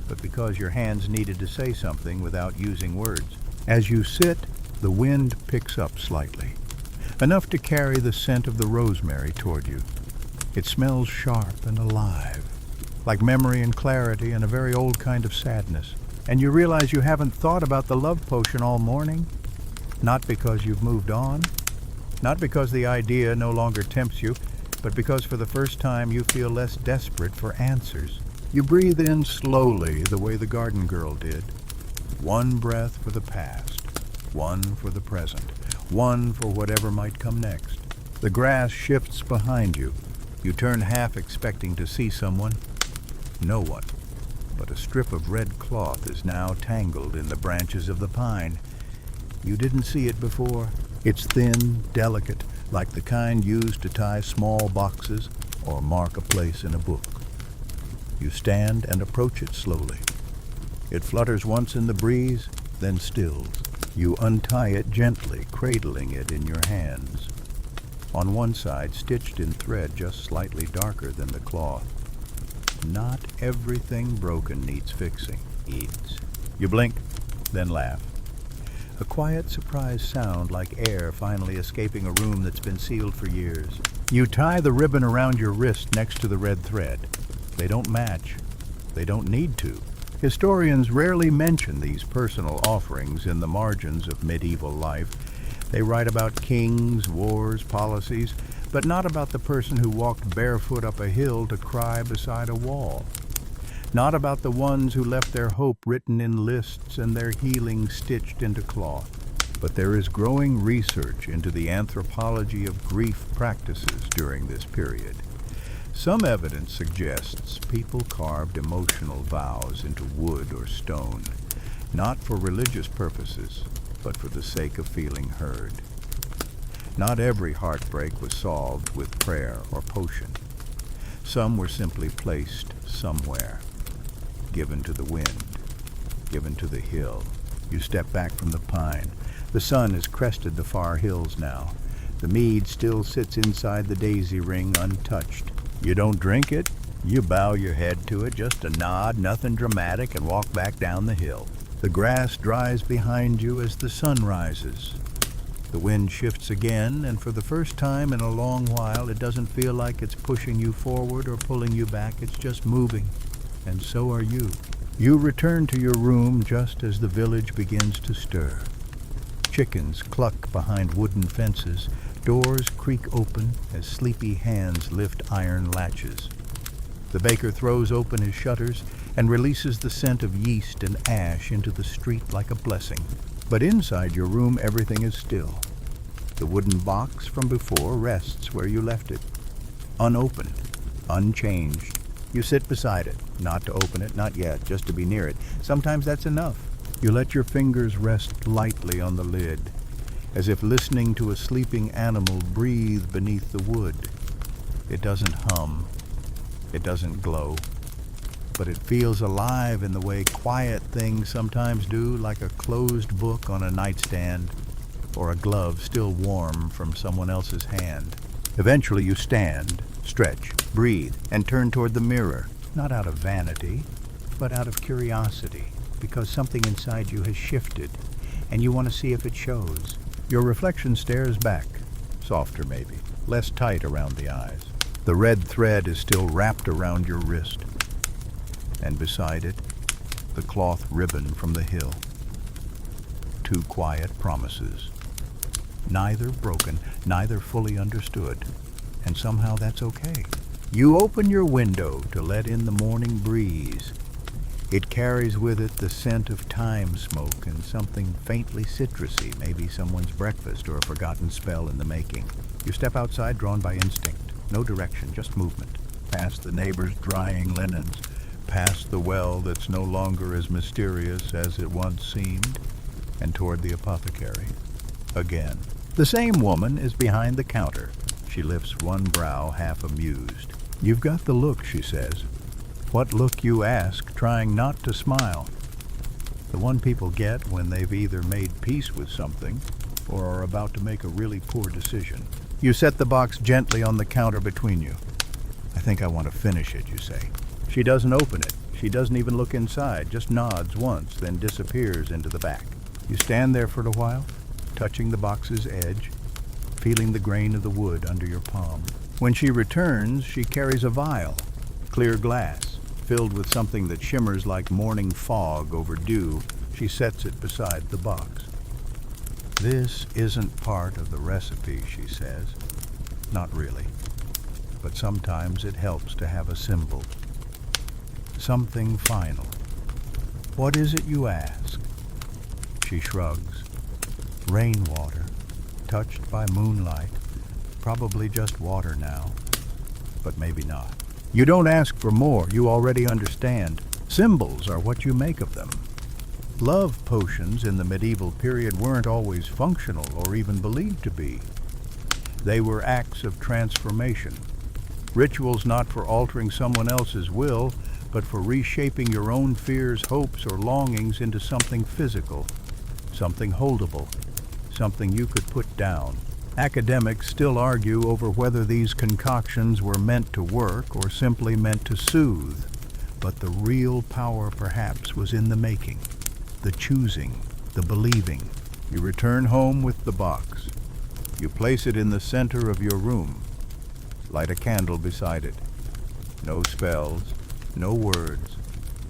but because your hands needed to say something without using words. As you sit, the wind picks up slightly, enough to carry the scent of the rosemary toward you. It smells sharp and alive, like memory and clarity and a very old kind of sadness. And you realize you haven't thought about the love potion all morning, not because you've moved on, not because the idea no longer tempts you, but because for the first time you feel less desperate for answers. You breathe in slowly the way the garden girl did. One breath for the past, one for the present, one for whatever might come next. The grass shifts behind you. You turn half expecting to see someone. No one, but a strip of red cloth is now tangled in the branches of the pine. You didn't see it before. It's thin, delicate, like the kind used to tie small boxes or mark a place in a book. You stand and approach it slowly. It flutters once in the breeze, then stills. You untie it gently, cradling it in your hands. On one side, stitched in thread just slightly darker than the cloth. Not everything broken needs fixing. You blink, then laugh. A quiet, surprised sound like air finally escaping a room that's been sealed for years. You tie the ribbon around your wrist next to the red thread. They don't match. They don't need to. Historians rarely mention these personal offerings in the margins of medieval life. They write about kings, wars, policies, but not about the person who walked barefoot up a hill to cry beside a wall. Not about the ones who left their hope written in lists and their healing stitched into cloth. But there is growing research into the anthropology of grief practices during this period. Some evidence suggests people carved emotional vows into wood or stone, not for religious purposes, but for the sake of feeling heard. Not every heartbreak was solved with prayer or potion. Some were simply placed somewhere, given to the wind, given to the hill. You step back from the pine. The sun has crested the far hills now. The mead still sits inside the daisy ring untouched. You don't drink it, you bow your head to it, just a nod, nothing dramatic, and walk back down the hill. The grass dries behind you as the sun rises. The wind shifts again, and for the first time in a long while, it doesn't feel like it's pushing you forward or pulling you back. It's just moving, and so are you. You return to your room just as the village begins to stir. Chickens cluck behind wooden fences. Doors creak open as sleepy hands lift iron latches. The baker throws open his shutters and releases the scent of yeast and ash into the street like a blessing. But inside your room, everything is still. The wooden box from before rests where you left it, unopened, unchanged. You sit beside it, not to open it, not yet, just to be near it. Sometimes that's enough. You let your fingers rest lightly on the lid, as if listening to a sleeping animal breathe beneath the wood. It doesn't hum, it doesn't glow, but it feels alive in the way quiet things sometimes do, like a closed book on a nightstand, or a glove still warm from someone else's hand. Eventually you stand, stretch, breathe, and turn toward the mirror, not out of vanity, but out of curiosity, because something inside you has shifted, and you want to see if it shows. Your reflection stares back, softer maybe, less tight around the eyes. The red thread is still wrapped around your wrist, and beside it, the cloth ribbon from the hill. Two quiet promises. Neither broken, neither fully understood, and somehow that's okay. You open your window to let in the morning breeze. It carries with it the scent of thyme smoke and something faintly citrusy, maybe someone's breakfast or a forgotten spell in the making. You step outside, drawn by instinct. No direction, just movement. Past the neighbor's drying linens, past the well that's no longer as mysterious as it once seemed, and toward the apothecary. again. The same woman is behind the counter. She lifts one brow, half amused. "You've got the look," she says. What look, you ask, trying not to smile? The one people get when they've either made peace with something or are about to make a really poor decision. You set the box gently on the counter between you. "I think I want to finish it," you say. She doesn't open it. She doesn't even look inside, just nods once, then disappears into the back. You stand there for a while, touching the box's edge, feeling the grain of the wood under your palm. When she returns, she carries a vial, clear glass, filled with something that shimmers like morning fog over dew. She sets it beside the box. "This isn't part of the recipe," she says. "Not really. But sometimes it helps to have a symbol. Something final." "What is it, you ask?" She shrugs. "Rainwater, touched by moonlight. Probably just water now, but maybe not." You don't ask for more, you already understand. Symbols are what you make of them. Love potions in the medieval period weren't always functional or even believed to be. They were acts of transformation. Rituals not for altering someone else's will, but for reshaping your own fears, hopes, or longings into something physical, something holdable, something you could put down. Academics still argue over whether these concoctions were meant to work or simply meant to soothe, but the real power perhaps was in the making, the choosing, the believing. You return home with the box. You place it in the center of your room. Light a candle beside it. No spells, no words,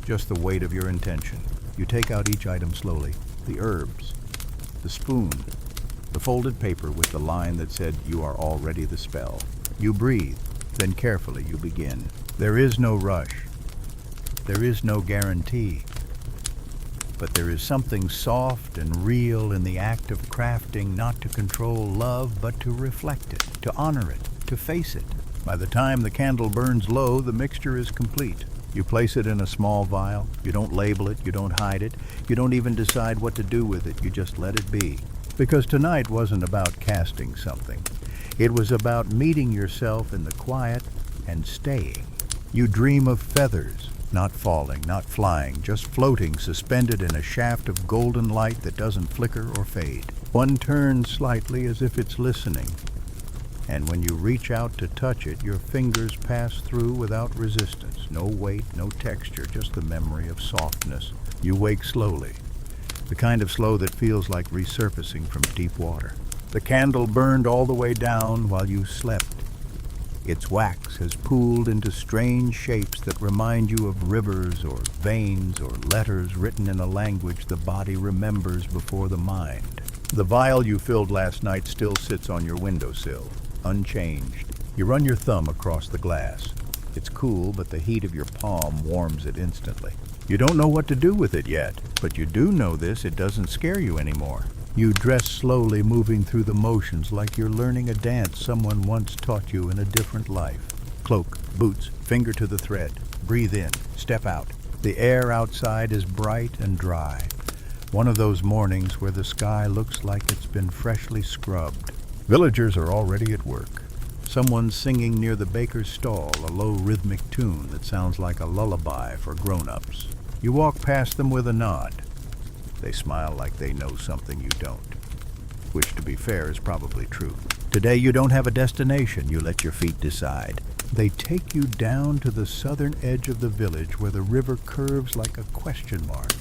just the weight of your intention. You take out each item slowly, the herbs, the spoon, the folded paper with the line that said, "You are already the spell." You breathe, then carefully you begin. There is no rush. There is no guarantee. But there is something soft and real in the act of crafting, not to control love, but to reflect it, to honor it, to face it. By the time the candle burns low, the mixture is complete. You place it in a small vial. You don't label it. You don't hide it. You don't even decide what to do with it. You just let it be. Because tonight wasn't about casting something. It was about meeting yourself in the quiet and staying. You dream of feathers, not falling, not flying, just floating, suspended in a shaft of golden light that doesn't flicker or fade. One turns slightly as if it's listening. And when you reach out to touch it, your fingers pass through without resistance. No weight, no texture, just the memory of softness. You wake slowly. The kind of slow that feels like resurfacing from deep water. The candle burned all the way down while you slept. Its wax has pooled into strange shapes that remind you of rivers or veins or letters written in a language the body remembers before the mind. The vial you filled last night still sits on your windowsill, unchanged. You run your thumb across the glass. It's cool, but the heat of your palm warms it instantly. You don't know what to do with it yet, but you do know this: it doesn't scare you anymore. You dress slowly, moving through the motions like you're learning a dance someone once taught you in a different life. Cloak, boots, finger to the thread. Breathe in, step out. The air outside is bright and dry. One of those mornings where the sky looks like it's been freshly scrubbed. Villagers are already at work. Someone's singing near the baker's stall, a low rhythmic tune that sounds like a lullaby for grown-ups. You walk past them with a nod. They smile like they know something you don't, which, to be fair, is probably true. Today you don't have a destination, you let your feet decide. They take you down to the southern edge of the village where the river curves like a question mark,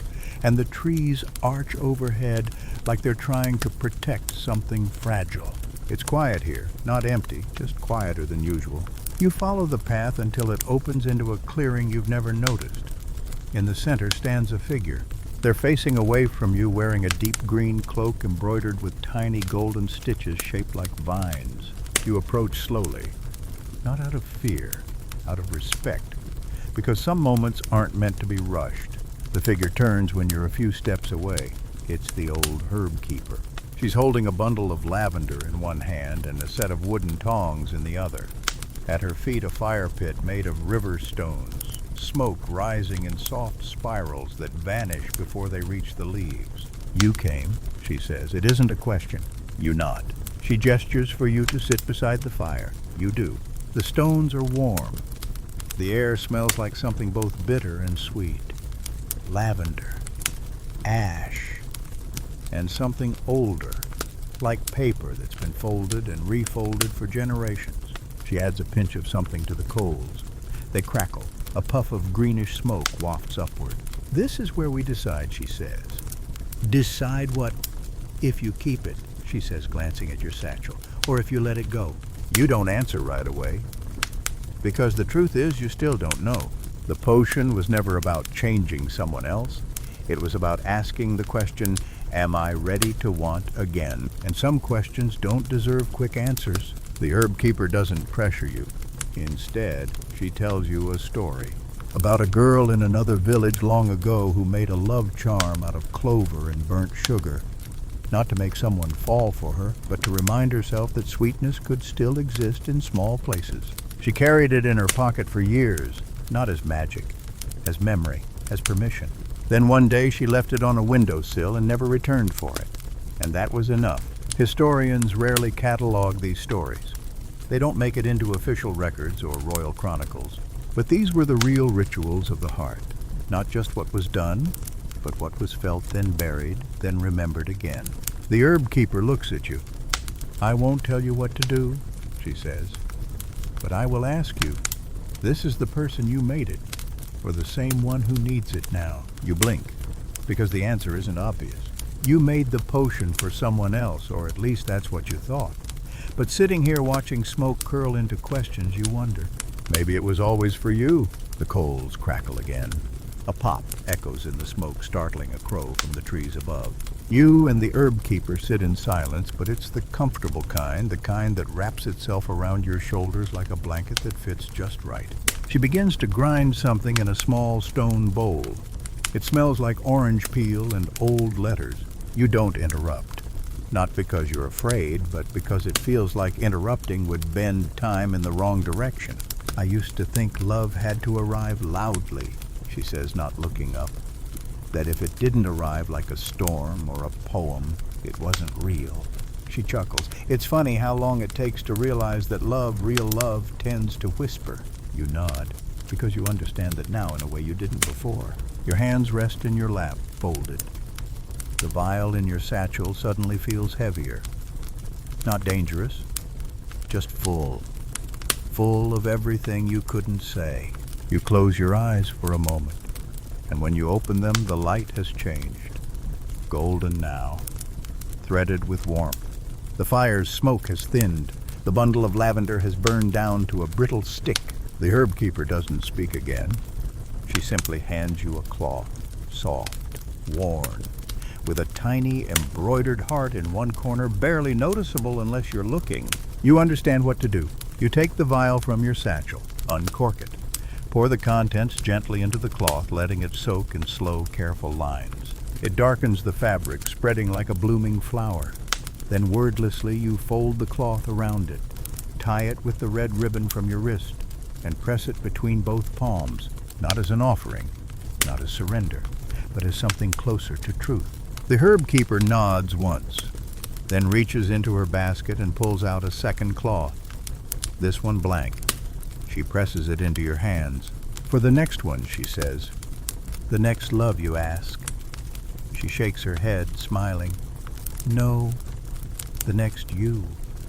and the trees arch overhead like they're trying to protect something fragile. It's quiet here, not empty, just quieter than usual. You follow the path until it opens into a clearing you've never noticed. In the center stands a figure. They're facing away from you, wearing a deep green cloak embroidered with tiny golden stitches shaped like vines. You approach slowly, not out of fear, out of respect, because some moments aren't meant to be rushed. The figure turns when you're a few steps away. It's the old herb keeper. She's holding a bundle of lavender in one hand and a set of wooden tongs in the other. At her feet, a fire pit made of river stones, smoke rising in soft spirals that vanish before they reach the leaves. "You came," she says. "It isn't a question. You nod. She gestures for you to sit beside the fire. You do. The stones are warm. The air smells like something both bitter and sweet. Lavender, ash, and something older, like paper that's been folded and refolded for generations. She adds a pinch of something to the coals. They crackle. A puff of greenish smoke wafts upward. This is where we decide, she says. Decide what? If you keep it, she says, glancing at your satchel, or if you let it go. You don't answer right away, because the truth is you still don't know. The potion was never about changing someone else. It was about asking the question, am I ready to want again? And some questions don't deserve quick answers. The herb keeper doesn't pressure you. Instead, she tells you a story about a girl in another village long ago who made a love charm out of clover and burnt sugar. Not to make someone fall for her, but to remind herself that sweetness could still exist in small places. She carried it in her pocket for years, not as magic, as memory, as permission. Then one day she left it on a windowsill and never returned for it. And that was enough. Historians rarely catalog these stories. They don't make it into official records or royal chronicles. But these were the real rituals of the heart. Not just what was done, but what was felt, then buried, then remembered again. The herb keeper looks at you. I won't tell you what to do, she says, but I will ask you, this is the person you made it, or the same one who needs it now? You blink, because the answer isn't obvious. You made the potion for someone else, or at least that's what you thought. But sitting here watching smoke curl into questions, you wonder. Maybe it was always for you. The coals crackle again. A pop echoes in the smoke, startling a crow from the trees above. You and the herb keeper sit in silence, but it's the comfortable kind, the kind that wraps itself around your shoulders like a blanket that fits just right. She begins to grind something in a small stone bowl. It smells like orange peel and old letters. You don't interrupt. Not because you're afraid, but because it feels like interrupting would bend time in the wrong direction. I used to think love had to arrive loudly, she says, not looking up. That if it didn't arrive like a storm or a poem, it wasn't real. She chuckles. It's funny how long it takes to realize that love, real love, tends to whisper. You nod, because you understand that now in a way you didn't before. Your hands rest in your lap, folded. The vial in your satchel suddenly feels heavier. Not dangerous, just full. Full of everything you couldn't say. You close your eyes for a moment, and when you open them, the light has changed. Golden now, threaded with warmth. The fire's smoke has thinned. The bundle of lavender has burned down to a brittle stick. The herb keeper doesn't speak again. She simply hands you a cloth, soft, worn, with a tiny embroidered heart in one corner, barely noticeable unless you're looking. You understand what to do. You take the vial from your satchel, uncork it. Pour the contents gently into the cloth, letting it soak in slow, careful lines. It darkens the fabric, spreading like a blooming flower. Then wordlessly you fold the cloth around it, tie it with the red ribbon from your wrist, and press it between both palms, not as an offering, not as surrender, but as something closer to truth. The herb keeper nods once, then reaches into her basket and pulls out a second cloth. This one blank. She presses it into your hands. For the next one, she says. The next love, you ask. She shakes her head, smiling. No, the next you.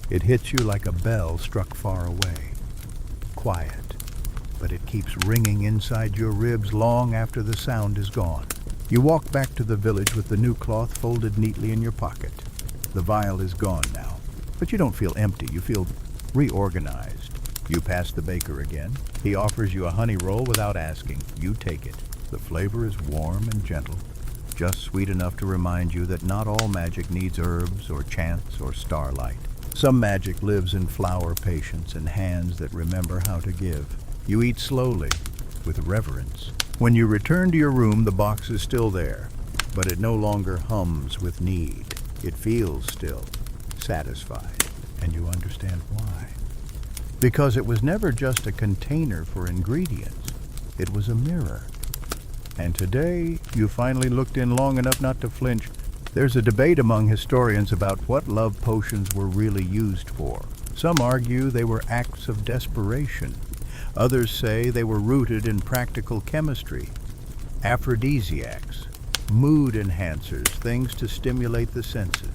It hits you like a bell struck far away. Quiet, but it keeps ringing inside your ribs long after the sound is gone. You walk back to the village with the new cloth folded neatly in your pocket. The vial is gone now, but you don't feel empty. You feel reorganized. You pass the baker again. He offers you a honey roll without asking. You take it. The flavor is warm and gentle, just sweet enough to remind you that not all magic needs herbs or chance or starlight. Some magic lives in flower patience and hands that remember how to give. You eat slowly, with reverence. When you return to your room, the box is still there, but it no longer hums with need. It feels still, satisfied, and you understand why. Because it was never just a container for ingredients. It was a mirror. And today, you finally looked in long enough not to flinch. There's a debate among historians about what love potions were really used for. Some argue they were acts of desperation. Others say they were rooted in practical chemistry, aphrodisiacs, mood enhancers, things to stimulate the senses.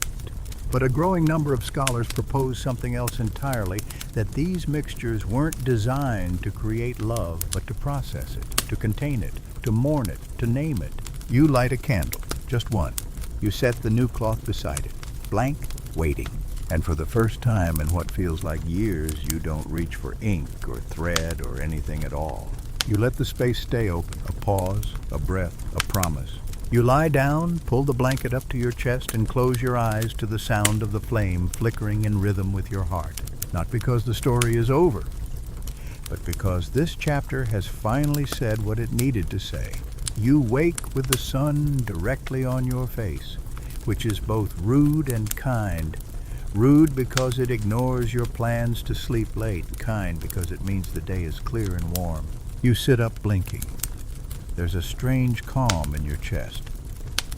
But a growing number of scholars propose something else entirely, that these mixtures weren't designed to create love, but to process it, to contain it, to mourn it, to name it. You light a candle, just one. You set the new cloth beside it, blank, waiting. And for the first time in what feels like years, you don't reach for ink or thread or anything at all. You let the space stay open, a pause, a breath, a promise. You lie down, pull the blanket up to your chest, and close your eyes to the sound of the flame flickering in rhythm with your heart. Not because the story is over, but because this chapter has finally said what it needed to say. You wake with the sun directly on your face, which is both rude and kind. Rude because it ignores your plans to sleep late, kind because it means the day is clear and warm. You sit up blinking. There's a strange calm in your chest.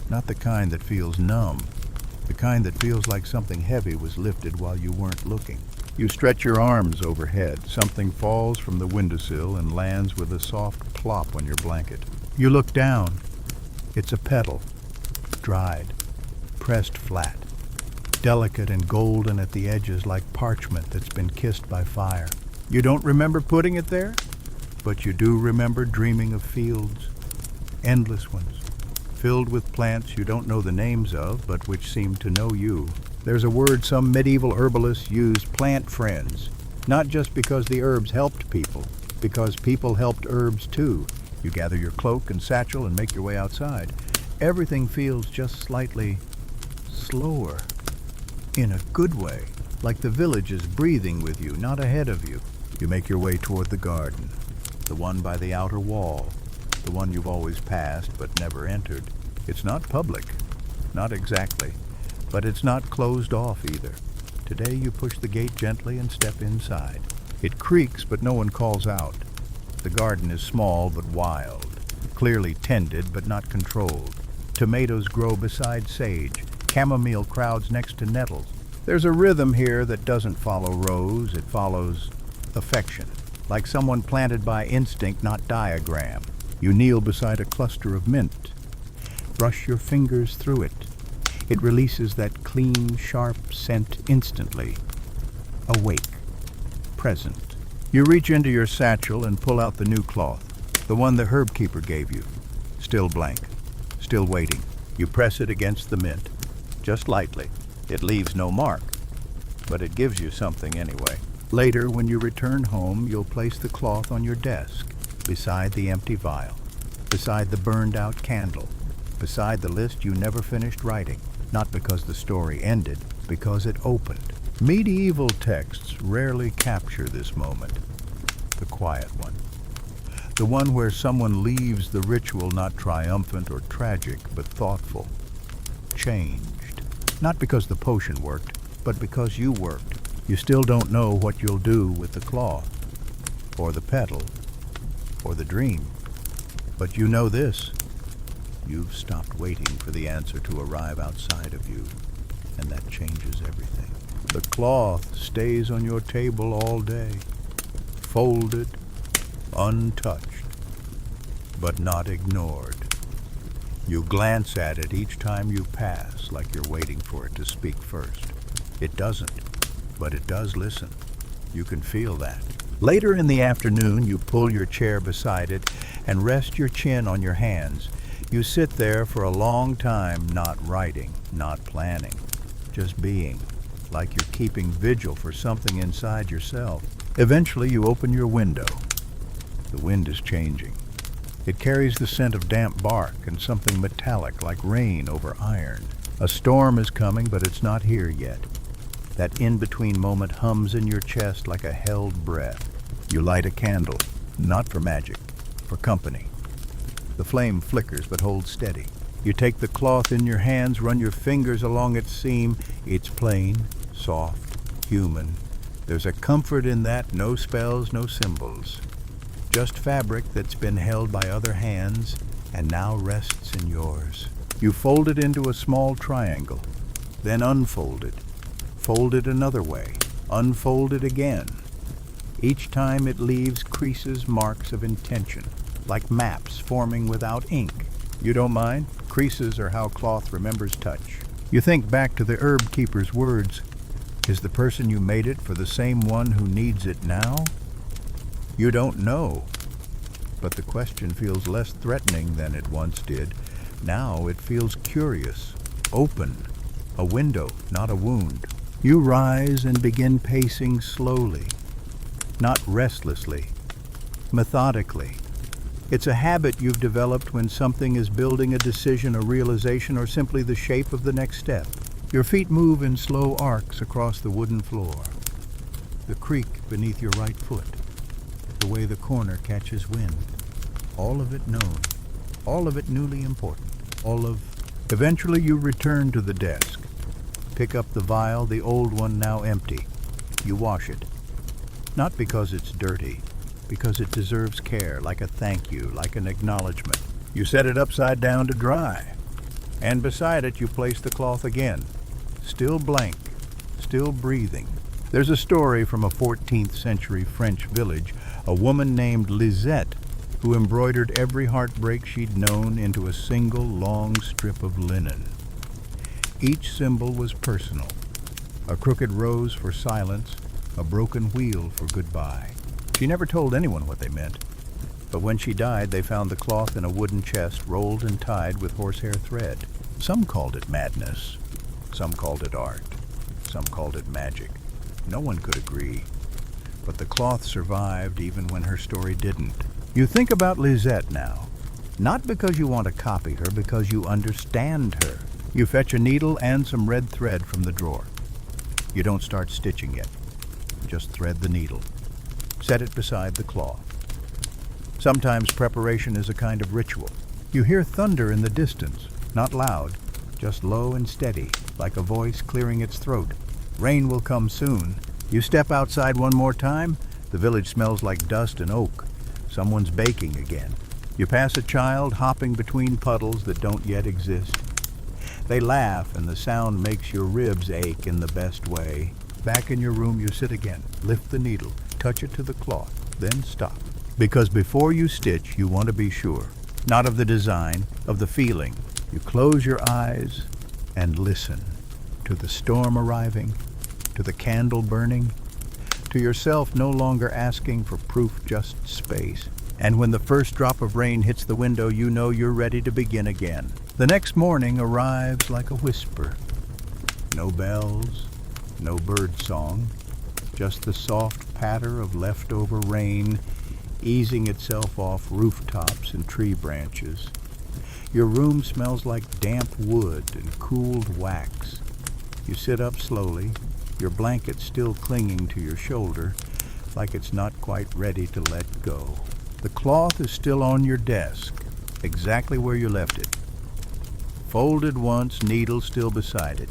Not the kind that feels numb, the kind that feels like something heavy was lifted while you weren't looking. You stretch your arms overhead. Something falls from the windowsill and lands with a soft plop on your blanket. You look down. It's a petal, dried, pressed flat, delicate and golden at the edges like parchment that's been kissed by fire. You don't remember putting it there, but you do remember dreaming of fields, endless ones, filled with plants you don't know the names of, but which seem to know you. There's a word some medieval herbalists used, plant friends, not just because the herbs helped people, because people helped herbs too. You gather your cloak and satchel and make your way outside. Everything feels just slightly slower, in a good way, like the village is breathing with you, not ahead of you. You make your way toward the garden, the one by the outer wall, the one you've always passed but never entered. It's not public, not exactly, but it's not closed off either. Today you push the gate gently and step inside. It creaks, but no one calls out. The garden is small but wild, clearly tended but not controlled. Tomatoes grow beside sage. Chamomile crowds next to nettles. There's a rhythm here that doesn't follow rows, it follows affection, like someone planted by instinct, not diagram. You kneel beside a cluster of mint. Brush your fingers through it. It releases that clean, sharp scent instantly. Awake. Present. You reach into your satchel and pull out the new cloth, the one the herb keeper gave you. Still blank. Still waiting. You press it against the mint. Just lightly. It leaves no mark, but it gives you something anyway. Later, when you return home, you'll place the cloth on your desk, beside the empty vial, beside the burned-out candle, beside the list you never finished writing, not because the story ended, because it opened. Medieval texts rarely capture this moment, the quiet one. The one where someone leaves the ritual not triumphant or tragic, but thoughtful, changed. Not because the potion worked, but because you worked. You still don't know what you'll do with the cloth, or the petal, or the dream. But you know this. You've stopped waiting for the answer to arrive outside of you, and that changes everything. The cloth stays on your table all day, folded, untouched, but not ignored. You glance at it each time you pass, like you're waiting for it to speak first. It doesn't, but it does listen. You can feel that. Later in the afternoon, you pull your chair beside it and rest your chin on your hands. You sit there for a long time, not writing, not planning, just being, like you're keeping vigil for something inside yourself. Eventually, you open your window. The wind is changing. It carries the scent of damp bark and something metallic like rain over iron. A storm is coming, but it's not here yet. That in-between moment hums in your chest like a held breath. You light a candle, not for magic, for company. The flame flickers but holds steady. You take the cloth in your hands, run your fingers along its seam. It's plain, soft, human. There's a comfort in that, no spells, no symbols. Just fabric that's been held by other hands and now rests in yours. You fold it into a small triangle, then unfold it. Fold it another way, unfold it again. Each time it leaves creases, marks of intention, like maps forming without ink. You don't mind? Creases are how cloth remembers touch. You think back to the herb keeper's words. Is the person you made it for the same one who needs it now? You don't know. But the question feels less threatening than it once did. Now it feels curious, open, a window, not a wound. You rise and begin pacing slowly, not restlessly, methodically. It's a habit you've developed when something is building a decision, a realization, or simply the shape of the next step. Your feet move in slow arcs across the wooden floor. The creak beneath your right foot, the way the corner catches wind. All of it known, all of it newly important, Eventually you return to the desk. Pick up the vial, the old one now empty. You wash it. Not because it's dirty, because it deserves care, like a thank you, like an acknowledgement. You set it upside down to dry. And beside it you place the cloth again. Still blank, still breathing. There's a story from a 14th century French village, a woman named Lisette, who embroidered every heartbreak she'd known into a single long strip of linen. Each symbol was personal. A crooked rose for silence, a broken wheel for goodbye. She never told anyone what they meant, but when she died, they found the cloth in a wooden chest rolled and tied with horsehair thread. Some called it madness. Some called it art. Some called it magic. No one could agree. But the cloth survived even when her story didn't. You think about Lisette now, not because you want to copy her, because you understand her. You fetch a needle and some red thread from the drawer. You don't start stitching yet. Just thread the needle. Set it beside the cloth. Sometimes preparation is a kind of ritual. You hear thunder in the distance, not loud, just low and steady, like a voice clearing its throat. Rain will come soon. You step outside one more time, the village smells like dust and oak. Someone's baking again. You pass a child hopping between puddles that don't yet exist. They laugh and the sound makes your ribs ache in the best way. Back in your room you sit again, lift the needle, touch it to the cloth, then stop. Because before you stitch, you want to be sure. Not of the design, of the feeling. You close your eyes and listen to the storm arriving, to the candle burning, to yourself no longer asking for proof, just space. And when the first drop of rain hits the window, you know you're ready to begin again. The next morning arrives like a whisper. No bells, no bird song, just the soft patter of leftover rain easing itself off rooftops and tree branches. Your room smells like damp wood and cooled wax. You sit up slowly, your blanket still clinging to your shoulder, like it's not quite ready to let go. The cloth is still on your desk, exactly where you left it. Folded once, needle still beside it.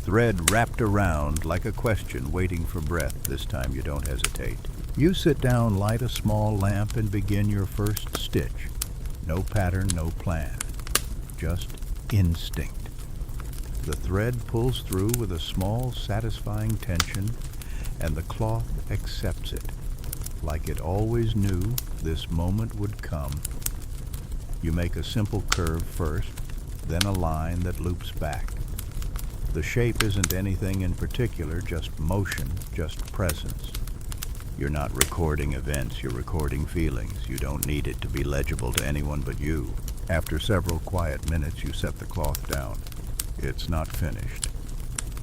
Thread wrapped around like a question waiting for breath. This time you don't hesitate. You sit down, light a small lamp, and begin your first stitch. No pattern, no plan. Just instinct. The thread pulls through with a small, satisfying tension, and the cloth accepts it, like it always knew this moment would come. You make a simple curve first, then a line that loops back. The shape isn't anything in particular, just motion, just presence. You're not recording events, you're recording feelings. You don't need it to be legible to anyone but you. After several quiet minutes, you set the cloth down. It's not finished,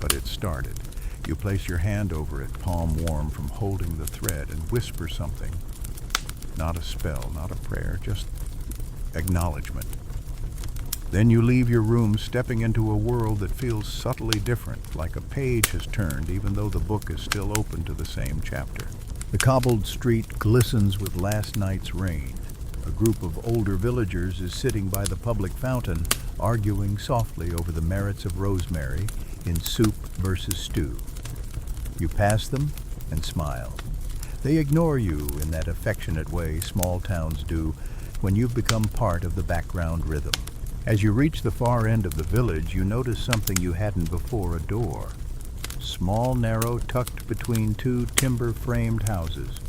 but it's started. You place your hand over it, palm warm from holding the thread, and whisper something. Not a spell, not a prayer, just acknowledgement. Then you leave your room, stepping into a world that feels subtly different, like a page has turned, even though the book is still open to the same chapter. The cobbled street glistens with last night's rain. A group of older villagers is sitting by the public fountain, arguing softly over the merits of rosemary in soup versus stew. You pass them and smile. They ignore you in that affectionate way small towns do when you've become part of the background rhythm. As you reach the far end of the village, you notice something you hadn't before: a door. Small, narrow, tucked between two timber-framed houses.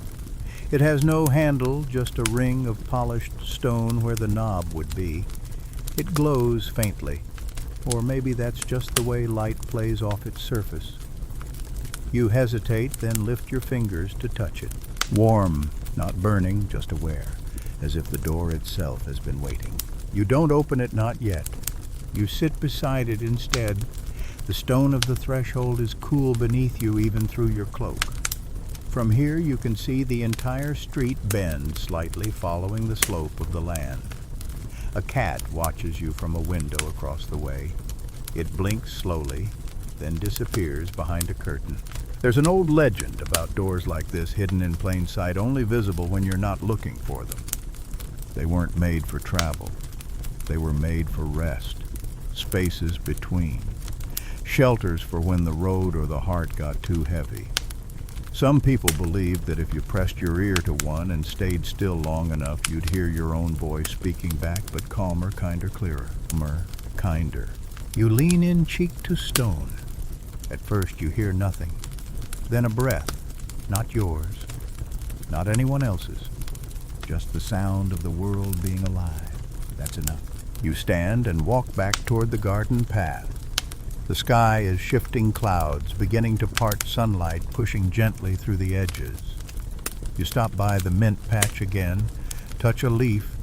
It has no handle, just a ring of polished stone where the knob would be. It glows faintly, or maybe that's just the way light plays off its surface. You hesitate, then lift your fingers to touch it. Warm, not burning, just aware, as if the door itself has been waiting. You don't open it, not yet. You sit beside it instead. The stone of the threshold is cool beneath you, even through your cloak. From here you can see the entire street bend slightly, following the slope of the land. A cat watches you from a window across the way. It blinks slowly, then disappears behind a curtain. There's an old legend about doors like this, hidden in plain sight, only visible when you're not looking for them. They weren't made for travel. They were made for rest, spaces between, shelters for when the road or the heart got too heavy. Some people believed that if you pressed your ear to one and stayed still long enough, you'd hear your own voice speaking back, but calmer, clearer, kinder. You lean in cheek to stone. At first you hear nothing. Then a breath, not yours, not anyone else's, just the sound of the world being alive. That's enough. You stand and walk back toward the garden path. The sky is shifting clouds, beginning to part sunlight, pushing gently through the edges. You stop by the mint patch again, touch a leaf,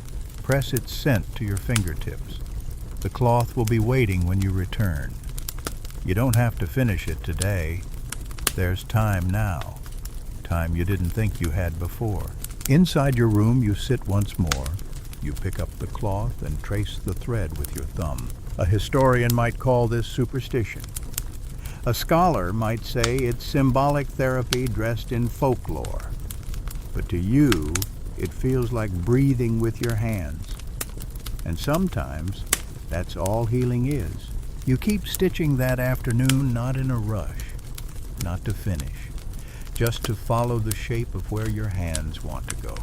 press its scent to your fingertips. The cloth will be waiting when you return. You don't have to finish it today. There's time now, time you didn't think you had before. Inside your room, you sit once more. You pick up the cloth and trace the thread with your thumb. A historian might call this superstition. A scholar might say it's symbolic therapy dressed in folklore. But to you, it feels like breathing with your hands. And sometimes, that's all healing is. You keep stitching that afternoon, not in a rush, not to finish, just to follow the shape of where your hands want to go.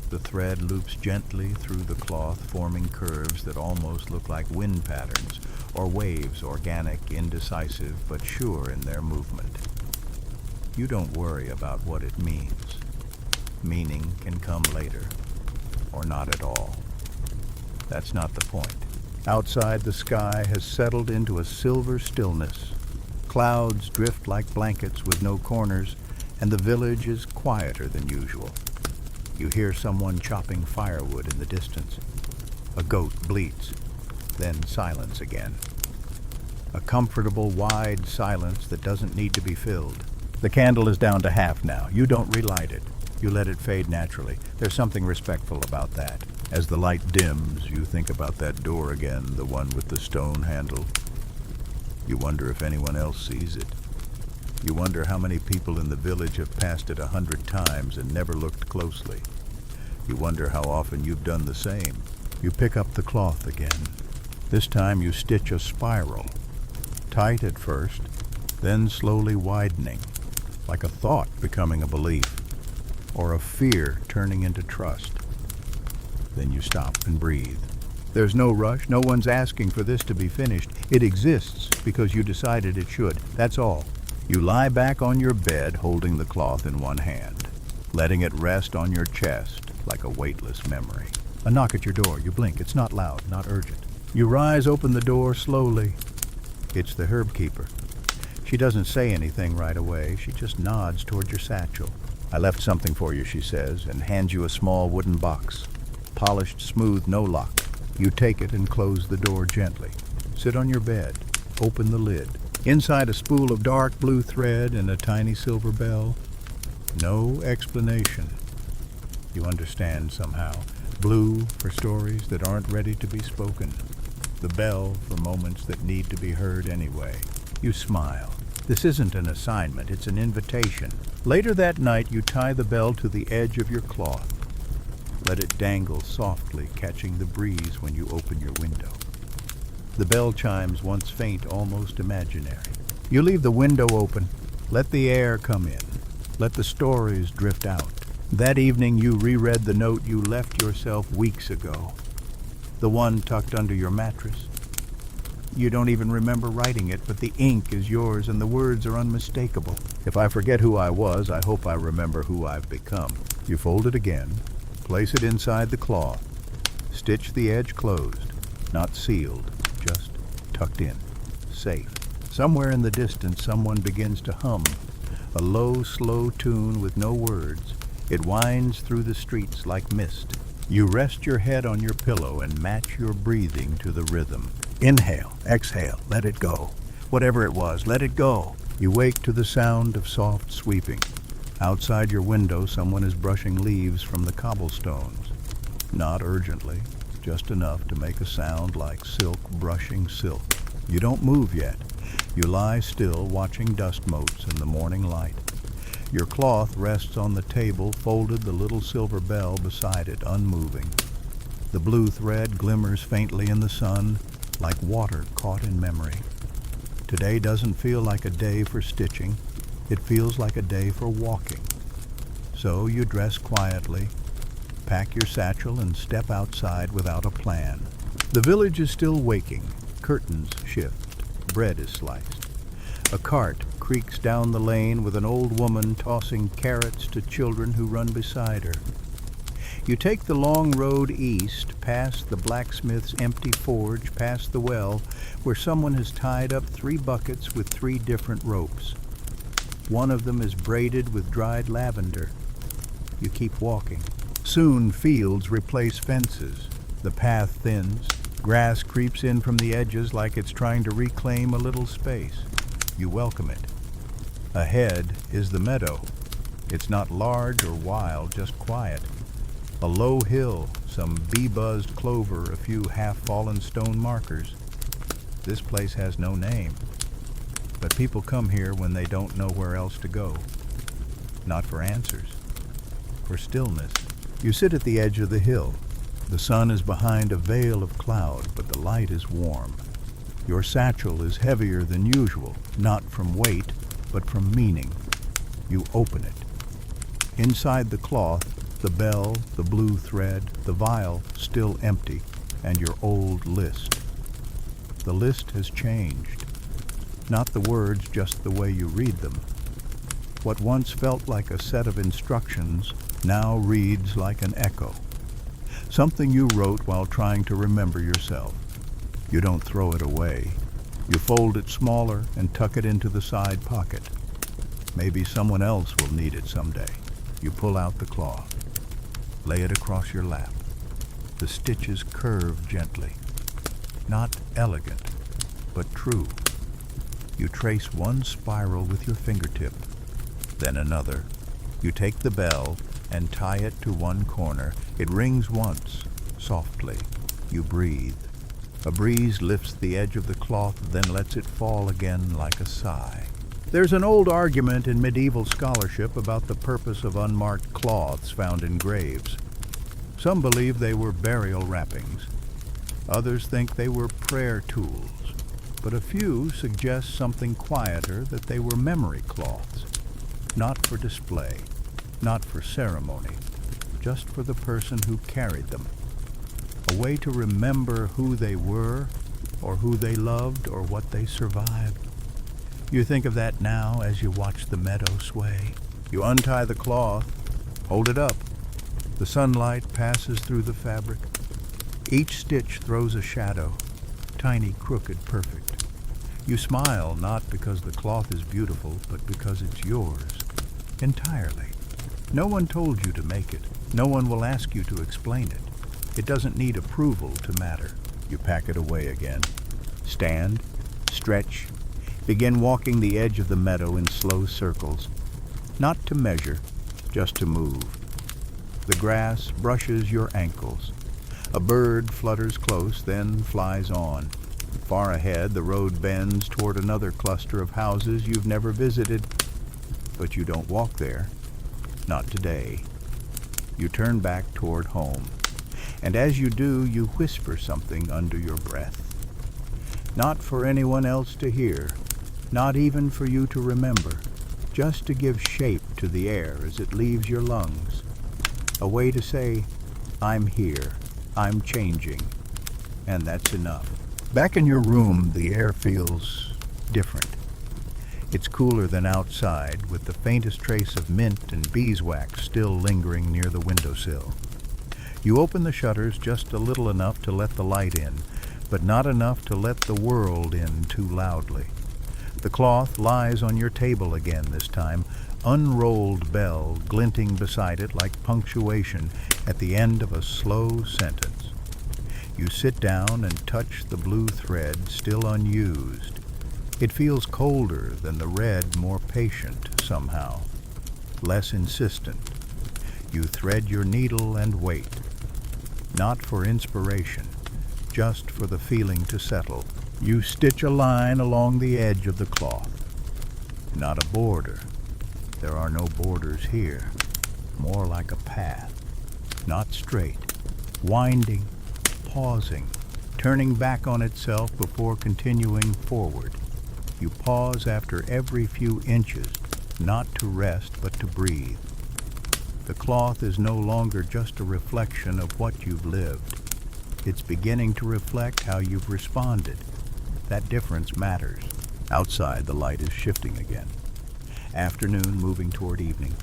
The thread loops gently through the cloth, forming curves that almost look like wind patterns or waves, organic, indecisive, but sure in their movement. You don't worry about what it means. Meaning can come later, or not at all. That's not the point. Outside, the sky has settled into a silver stillness. Clouds drift like blankets with no corners, and the village is quieter than usual. You hear someone chopping firewood in the distance. A goat bleats, then silence again. A comfortable, wide silence that doesn't need to be filled. The candle is down to half now. You don't relight it. You let it fade naturally. There's something respectful about that. As the light dims, you think about that door again, the one with the stone handle. You wonder if anyone else sees it. You wonder how many people in the village have passed it 100 times and never looked closely. You wonder how often you've done the same. You pick up the cloth again. This time you stitch a spiral, tight at first, then slowly widening, like a thought becoming a belief, or a fear turning into trust. Then you stop and breathe. There's no rush. No one's asking for this to be finished. It exists because you decided it should. That's all. You lie back on your bed, holding the cloth in one hand, letting it rest on your chest like a weightless memory. A knock at your door. You blink. It's not loud, not urgent. You rise, open the door slowly. It's the herb keeper. She doesn't say anything right away. She just nods toward your satchel. "I left something for you," she says, and hands you a small wooden box. Polished, smooth, no lock. You take it and close the door gently. Sit on your bed. Open the lid. Inside, a spool of dark blue thread and a tiny silver bell. No explanation. You understand somehow. Blue for stories that aren't ready to be spoken. The bell for moments that need to be heard anyway. You smile. This isn't an assignment, it's an invitation. Later that night, you tie the bell to the edge of your cloth. Let it dangle softly, catching the breeze when you open your window. The bell chimes, once faint, almost imaginary. You leave the window open. Let the air come in. Let the stories drift out. That evening, you reread the note you left yourself weeks ago. The one tucked under your mattress. You don't even remember writing it, but the ink is yours and the words are unmistakable. If I forget who I was, I hope I remember who I've become. You fold it again, place it inside the cloth, stitch the edge closed, not sealed, just tucked in, safe. Somewhere in the distance, someone begins to hum, a low, slow tune with no words. It winds through the streets like mist. You rest your head on your pillow and match your breathing to the rhythm. Inhale, exhale, let it go. Whatever it was, let it go. You wake to the sound of soft sweeping. Outside your window, someone is brushing leaves from the cobblestones. Not urgently, just enough to make a sound like silk brushing silk. You don't move yet. You lie still, watching dust motes in the morning light. Your cloth rests on the table, folded, the little silver bell beside it, unmoving. The blue thread glimmers faintly in the sun, like water caught in memory. Today doesn't feel like a day for stitching. It feels like a day for walking. So you dress quietly, pack your satchel, and step outside without a plan. The village is still waking. Curtains shift. Bread is sliced. A cart creaks down the lane with an old woman tossing carrots to children who run beside her. You take the long road east, past the blacksmith's empty forge, past the well, where someone has tied up 3 buckets with 3 different ropes. One of them is braided with dried lavender. You keep walking. Soon fields replace fences. The path thins. Grass creeps in from the edges like it's trying to reclaim a little space. You welcome it. Ahead is the meadow. It's not large or wild, just quiet. A low hill, some bee-buzzed clover, a few half-fallen stone markers. This place has no name, but people come here when they don't know where else to go. Not for answers, for stillness. You sit at the edge of the hill. The sun is behind a veil of cloud, but the light is warm. Your satchel is heavier than usual, not from weight, but from meaning. You open it. Inside the cloth, the bell, the blue thread, the vial still empty, and your old list. The list has changed. Not the words, just the way you read them. What once felt like a set of instructions now reads like an echo. Something you wrote while trying to remember yourself. You don't throw it away. You fold it smaller and tuck it into the side pocket. Maybe someone else will need it someday. You pull out the cloth. Lay it across your lap. The stitches curve gently. Not elegant, but true. You trace one spiral with your fingertip, then another. You take the bell and tie it to one corner. It rings once, softly. You breathe. A breeze lifts the edge of the cloth, then lets it fall again like a sigh. There's an old argument in medieval scholarship about the purpose of unmarked cloths found in graves. Some believe they were burial wrappings. Others think they were prayer tools. But a few suggest something quieter, that they were memory cloths. Not for display, not for ceremony, just for the person who carried them. A way to remember who they were, or who they loved, or what they survived. You think of that now as you watch the meadow sway. You untie the cloth, hold it up. The sunlight passes through the fabric. Each stitch throws a shadow, tiny, crooked, perfect. You smile, not because the cloth is beautiful, but because it's yours, entirely. No one told you to make it. No one will ask you to explain it. It doesn't need approval to matter. You pack it away again. Stand, stretch, begin walking the edge of the meadow in slow circles. Not to measure, just to move. The grass brushes your ankles. A bird flutters close, then flies on. Far ahead, the road bends toward another cluster of houses you've never visited. But you don't walk there. Not today. You turn back toward home. And as you do, you whisper something under your breath. Not for anyone else to hear, not even for you to remember, just to give shape to the air as it leaves your lungs. A way to say, I'm here, I'm changing, and that's enough. Back in your room, the air feels different. It's cooler than outside, with the faintest trace of mint and beeswax still lingering near the windowsill. You open the shutters just a little enough to let the light in, but not enough to let the world in too loudly. The cloth lies on your table again this time, unrolled bell glinting beside it like punctuation at the end of a slow sentence. You sit down and touch the blue thread still unused. It feels colder than the red, more patient somehow, less insistent. You thread your needle and wait, not for inspiration, just for the feeling to settle. You stitch a line along the edge of the cloth. Not a border. There are no borders here. More like a path. Not straight. Winding, pausing, turning back on itself before continuing forward. You pause after every few inches, not to rest but to breathe. The cloth is no longer just a reflection of what you've lived. It's beginning to reflect how you've responded. That difference matters. Outside, the light is shifting again. Afternoon moving toward evening.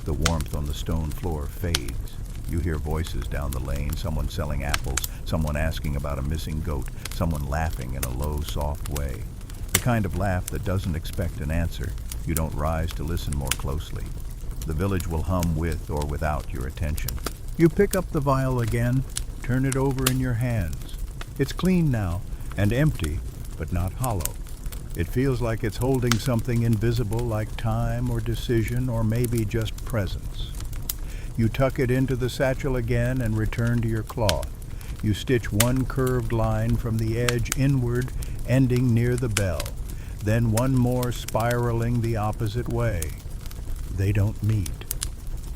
The warmth on the stone floor fades. You hear voices down the lane, someone selling apples, someone asking about a missing goat, someone laughing in a low, soft way. The kind of laugh that doesn't expect an answer. You don't rise to listen more closely. The village will hum with or without your attention. You pick up the vial again, turn it over in your hands. It's clean now, and empty, but not hollow. It feels like it's holding something invisible like time or decision or maybe just presence. You tuck it into the satchel again and return to your cloth. You stitch one curved line from the edge inward, ending near the bell, then one more spiraling the opposite way. They don't meet.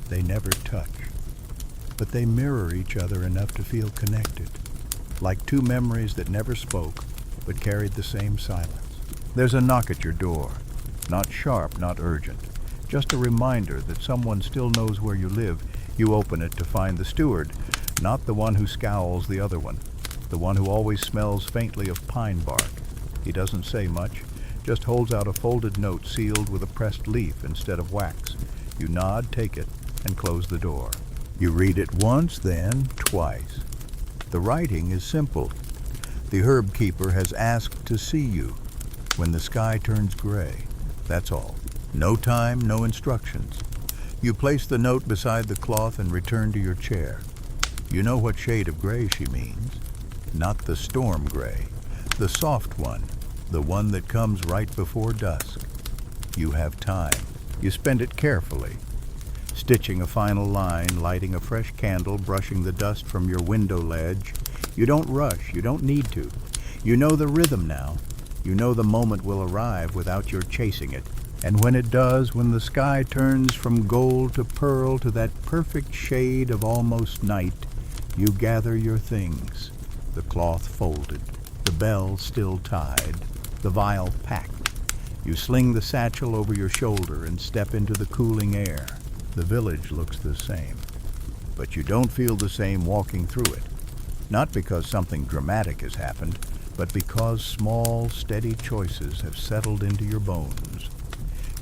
They never touch. But they mirror each other enough to feel connected, like two memories that never spoke, but carried the same silence. There's a knock at your door. Not sharp, not urgent. Just a reminder that someone still knows where you live. You open it to find the steward, not the one who scowls the other one, the one who always smells faintly of pine bark. He doesn't say much, just holds out a folded note sealed with a pressed leaf instead of wax. You nod, take it, and close the door. You read it once, then twice. The writing is simple. The herb keeper has asked to see you when the sky turns gray. That's all. No time, no instructions. You place the note beside the cloth and return to your chair. You know what shade of gray she means. Not the storm gray. The soft one. The one that comes right before dusk. You have time. You spend it carefully. Stitching a final line, lighting a fresh candle, brushing the dust from your window ledge. You don't rush. You don't need to. You know the rhythm now. You know the moment will arrive without your chasing it. And when it does, when the sky turns from gold to pearl to that perfect shade of almost night, you gather your things. The cloth folded, the bell still tied, the vial packed. You sling the satchel over your shoulder and step into the cooling air. The village looks the same, but you don't feel the same walking through it. Not because something dramatic has happened, but because small, steady choices have settled into your bones.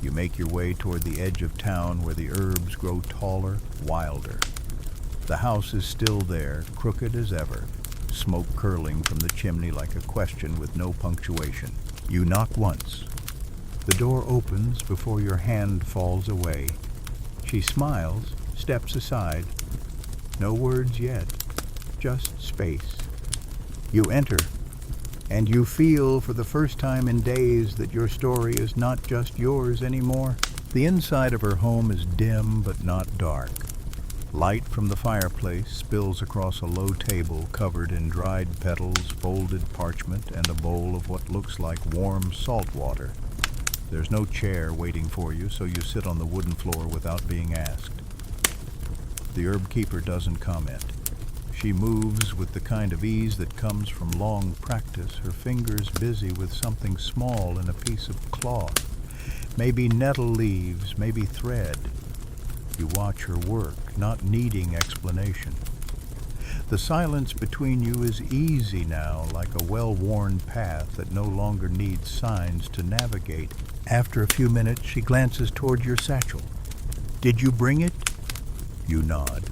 You make your way toward the edge of town where the herbs grow taller, wilder. The house is still there, crooked as ever, smoke curling from the chimney like a question with no punctuation. You knock once. The door opens before your hand falls away. She smiles, steps aside. No words yet, just space. You enter, and you feel for the first time in days that your story is not just yours anymore. The inside of her home is dim but not dark. Light from the fireplace spills across a low table covered in dried petals, folded parchment, and a bowl of what looks like warm salt water. There's no chair waiting for you, so you sit on the wooden floor without being asked. The herb keeper doesn't comment. She moves with the kind of ease that comes from long practice, her fingers busy with something small in a piece of cloth. Maybe nettle leaves, maybe thread. You watch her work, not needing explanation. The silence between you is easy now, like a well-worn path that no longer needs signs to navigate. After a few minutes, she glances toward your satchel. Did you bring it? You nod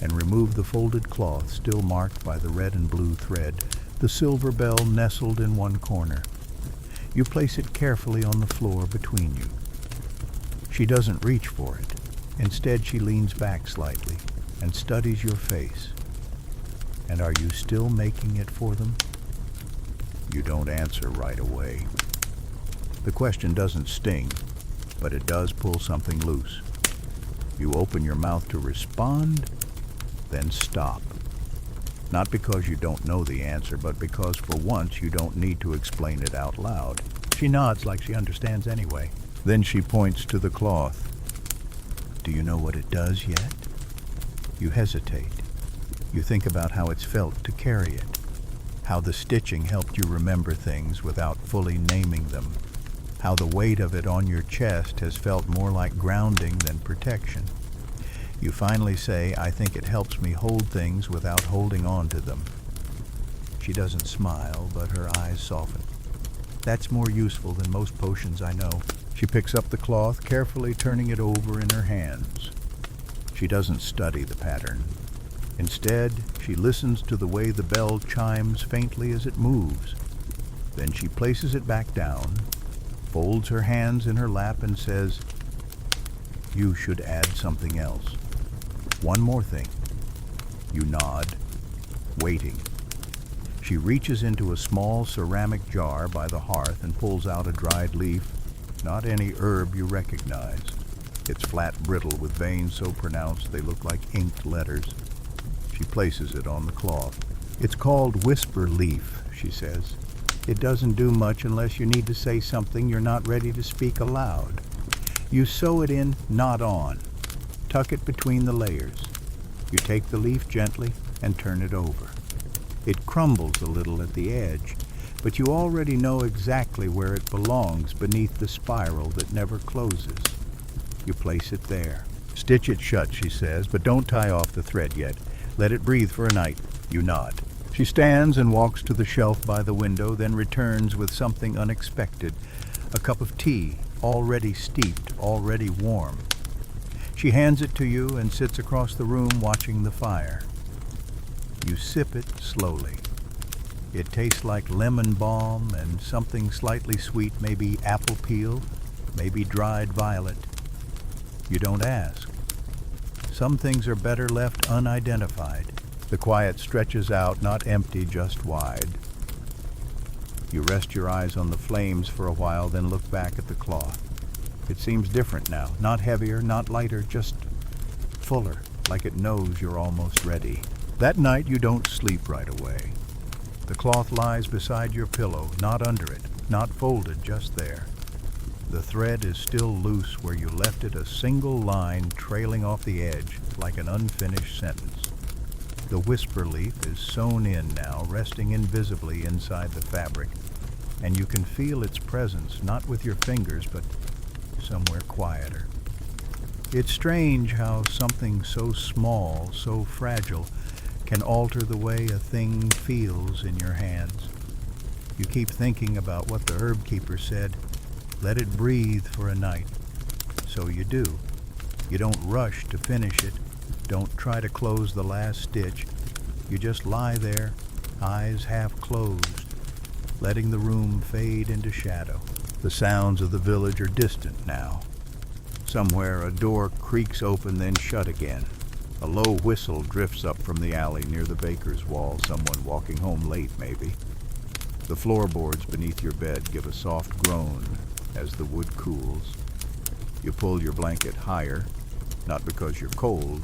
and remove the folded cloth, still marked by the red and blue thread, the silver bell nestled in one corner. You place it carefully on the floor between you. She doesn't reach for it. Instead, she leans back slightly and studies your face. And are you still making it for them? You don't answer right away. The question doesn't sting, but it does pull something loose. You open your mouth to respond, then stop. Not because you don't know the answer, but because for once you don't need to explain it out loud. She nods like she understands anyway. Then she points to the cloth. Do you know what it does yet? You hesitate. You think about how it's felt to carry it, how the stitching helped you remember things without fully naming them, how the weight of it on your chest has felt more like grounding than protection. You finally say, I think it helps me hold things without holding on to them. She doesn't smile, but her eyes soften. That's more useful than most potions I know. She picks up the cloth, carefully turning it over in her hands. She doesn't study the pattern. Instead, she listens to the way the bell chimes faintly as it moves. Then she places it back down, folds her hands in her lap and says, You should add something else. One more thing. You nod, waiting. She reaches into a small ceramic jar by the hearth and pulls out a dried leaf, not any herb you recognize. It's flat brittle with veins so pronounced they look like inked letters. She places it on the cloth. It's called whisper leaf, she says. It doesn't do much unless you need to say something you're not ready to speak aloud. You sew it in, not on. Tuck it between the layers. You take the leaf gently and turn it over. It crumbles a little at the edge, but you already know exactly where it belongs beneath the spiral that never closes. You place it there. Stitch it shut, she says, but don't tie off the thread yet. Let it breathe for a night. You nod. She stands and walks to the shelf by the window, then returns with something unexpected. A cup of tea, already steeped, already warm. She hands it to you and sits across the room watching the fire. You sip it slowly. It tastes like lemon balm and something slightly sweet, maybe apple peel, maybe dried violet. You don't ask. Some things are better left unidentified. The quiet stretches out, not empty, just wide. You rest your eyes on the flames for a while, then look back at the cloth. It seems different now, not heavier, not lighter, just fuller, like it knows you're almost ready. That night you don't sleep right away. The cloth lies beside your pillow, not under it, not folded, just there. The thread is still loose where you left it, a single line trailing off the edge like an unfinished sentence. The whisper leaf is sewn in now, resting invisibly inside the fabric, and you can feel its presence, not with your fingers, but somewhere quieter. It's strange how something so small, so fragile, can alter the way a thing feels in your hands. You keep thinking about what the herb keeper said. Let it breathe for a night. So you do. You don't rush to finish it. Don't try to close the last stitch. You just lie there, eyes half closed, letting the room fade into shadow. The sounds of the village are distant now. Somewhere a door creaks open, then shut again. A low whistle drifts up from the alley near the baker's wall, someone walking home late, maybe. The floorboards beneath your bed give a soft groan as the wood cools. You pull your blanket higher, not because you're cold,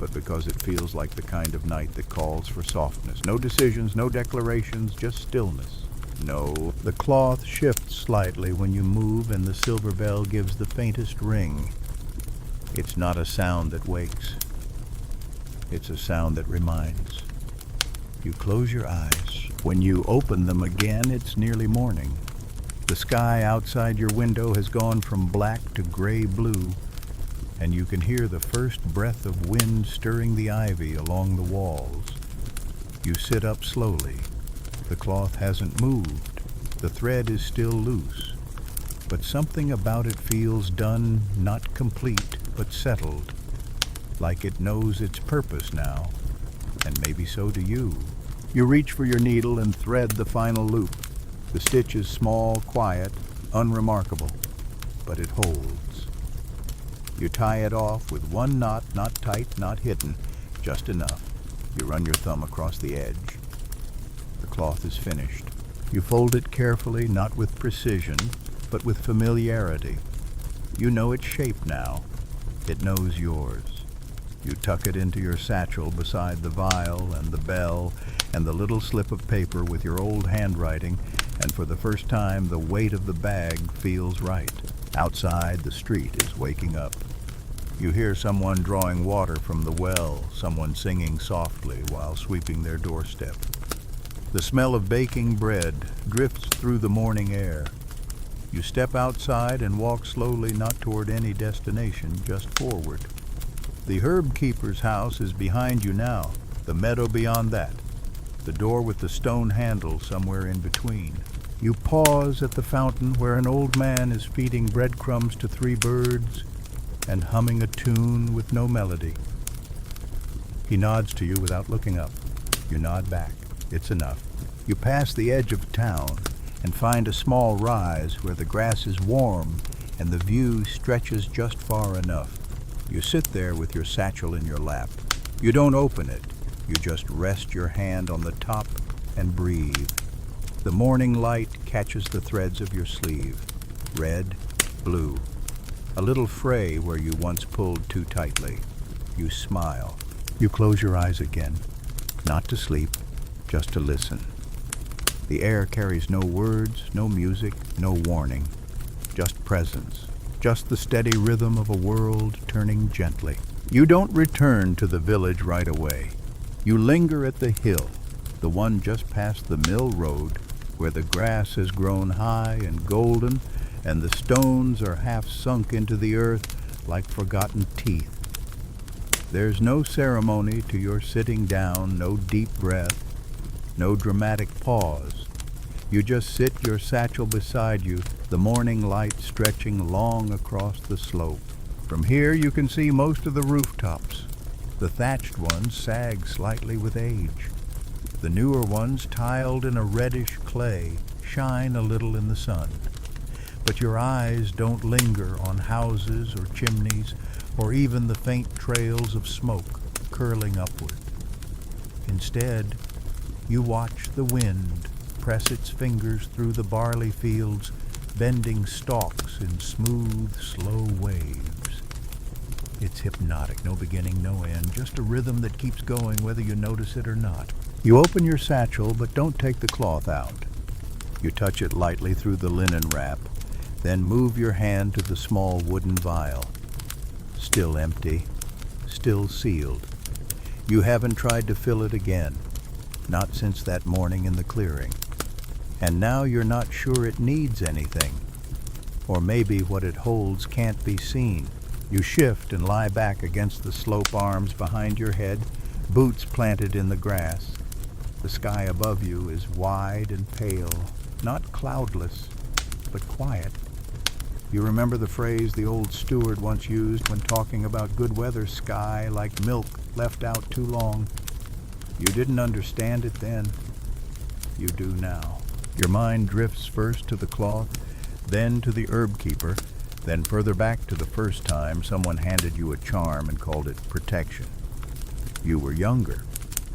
but because it feels like the kind of night that calls for softness. No decisions, no declarations, just stillness. No, the cloth shifts slightly when you move and the silver bell gives the faintest ring. It's not a sound that wakes. It's a sound that reminds. You close your eyes. When you open them again, it's nearly morning. The sky outside your window has gone from black to gray-blue, and you can hear the first breath of wind stirring the ivy along the walls. You sit up slowly. The cloth hasn't moved. The thread is still loose. But something about it feels done, not complete, but settled. Like it knows its purpose now. And maybe so do you. You reach for your needle and thread the final loop. The stitch is small, quiet, unremarkable, but it holds. You tie it off with one knot, not tight, not hidden, just enough. You run your thumb across the edge. The cloth is finished. You fold it carefully, not with precision, but with familiarity. You know its shape now. It knows yours. You tuck it into your satchel beside the vial and the bell and the little slip of paper with your old handwriting, and for the first time the weight of the bag feels right. Outside, the street is waking up. You hear someone drawing water from the well, someone singing softly while sweeping their doorstep. The smell of baking bread drifts through the morning air. You step outside and walk slowly, not toward any destination, just forward. The herb keeper's house is behind you now, the meadow beyond that, the door with the stone handle somewhere in between. You pause at the fountain where an old man is feeding breadcrumbs to 3 birds and humming a tune with no melody. He nods to you without looking up. You nod back. It's enough. You pass the edge of town and find a small rise where the grass is warm and the view stretches just far enough. You sit there with your satchel in your lap. You don't open it. You just rest your hand on the top and breathe. The morning light catches the threads of your sleeve. Red, blue. A little fray where you once pulled too tightly. You smile. You close your eyes again. Not to sleep, just to listen. The air carries no words, no music, no warning. Just presence. Just the steady rhythm of a world turning gently. You don't return to the village right away. You linger at the hill, the one just past the mill road, where the grass has grown high and golden, and the stones are half sunk into the earth like forgotten teeth. There's no ceremony to your sitting down, no deep breath, no dramatic pause. You just sit your satchel beside you, the morning light stretching long across the slope. From here you can see most of the rooftops. The thatched ones sag slightly with age. The newer ones, tiled in a reddish clay, shine a little in the sun. But your eyes don't linger on houses or chimneys, or even the faint trails of smoke curling upward. Instead, you watch the wind press its fingers through the barley fields, bending stalks in smooth, slow waves. It's hypnotic, no beginning, no end, just a rhythm that keeps going whether you notice it or not. You open your satchel, but don't take the cloth out. You touch it lightly through the linen wrap, then move your hand to the small wooden vial. Still empty, still sealed. You haven't tried to fill it again, not since that morning in the clearing. And now you're not sure it needs anything. Or maybe what it holds can't be seen. You shift and lie back against the slope arms behind your head, boots planted in the grass. The sky above you is wide and pale, not cloudless, but quiet. You remember the phrase the old steward once used when talking about good weather sky like milk left out too long. You didn't understand it then. You do now. Your mind drifts first to the cloth, then to the herb keeper, then further back to the first time someone handed you a charm and called it protection. You were younger,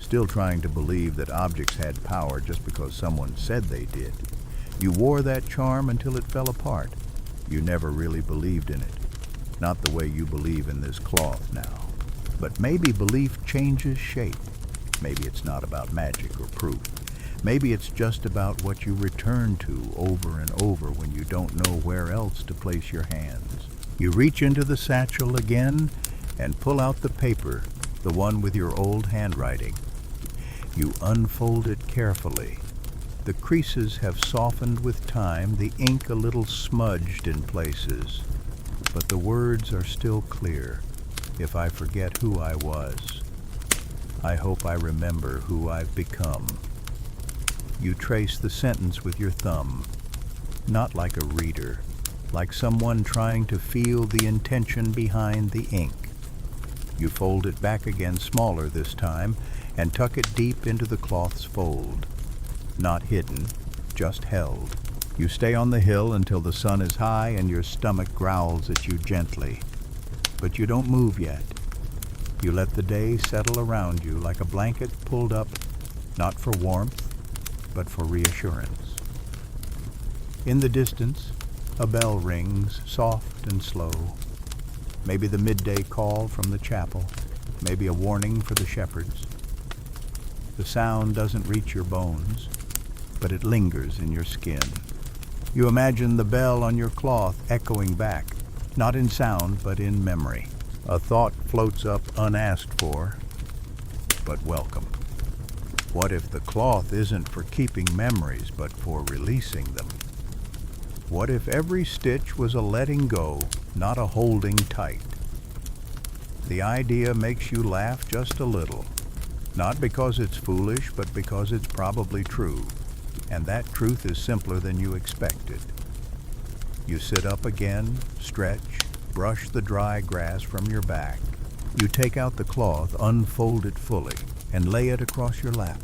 still trying to believe that objects had power just because someone said they did. You wore that charm until it fell apart. You never really believed in it. Not the way you believe in this cloth now. But maybe belief changes shape. Maybe it's not about magic or proof. Maybe it's just about what you return to over and over when you don't know where else to place your hands. You reach into the satchel again and pull out the paper, the one with your old handwriting. You unfold it carefully. The creases have softened with time, the ink a little smudged in places, but the words are still clear. If I forget who I was. I hope I remember who I've become. You trace the sentence with your thumb, not like a reader, like someone trying to feel the intention behind the ink. You fold it back again smaller this time and tuck it deep into the cloth's fold. Not hidden, just held. You stay on the hill until the sun is high and your stomach growls at you gently. But you don't move yet. You let the day settle around you like a blanket pulled up, not for warmth, but for reassurance. In the distance, a bell rings, soft and slow. Maybe the midday call from the chapel, maybe a warning for the shepherds. The sound doesn't reach your bones, but it lingers in your skin. You imagine the bell on your cloth echoing back, not in sound, but in memory. A thought floats up unasked for, but welcome. What if the cloth isn't for keeping memories, but for releasing them? What if every stitch was a letting go, not a holding tight? The idea makes you laugh just a little, not because it's foolish, but because it's probably true, and that truth is simpler than you expected. You sit up again, stretch, brush the dry grass from your back. You take out the cloth, unfold it fully, and lay it across your lap.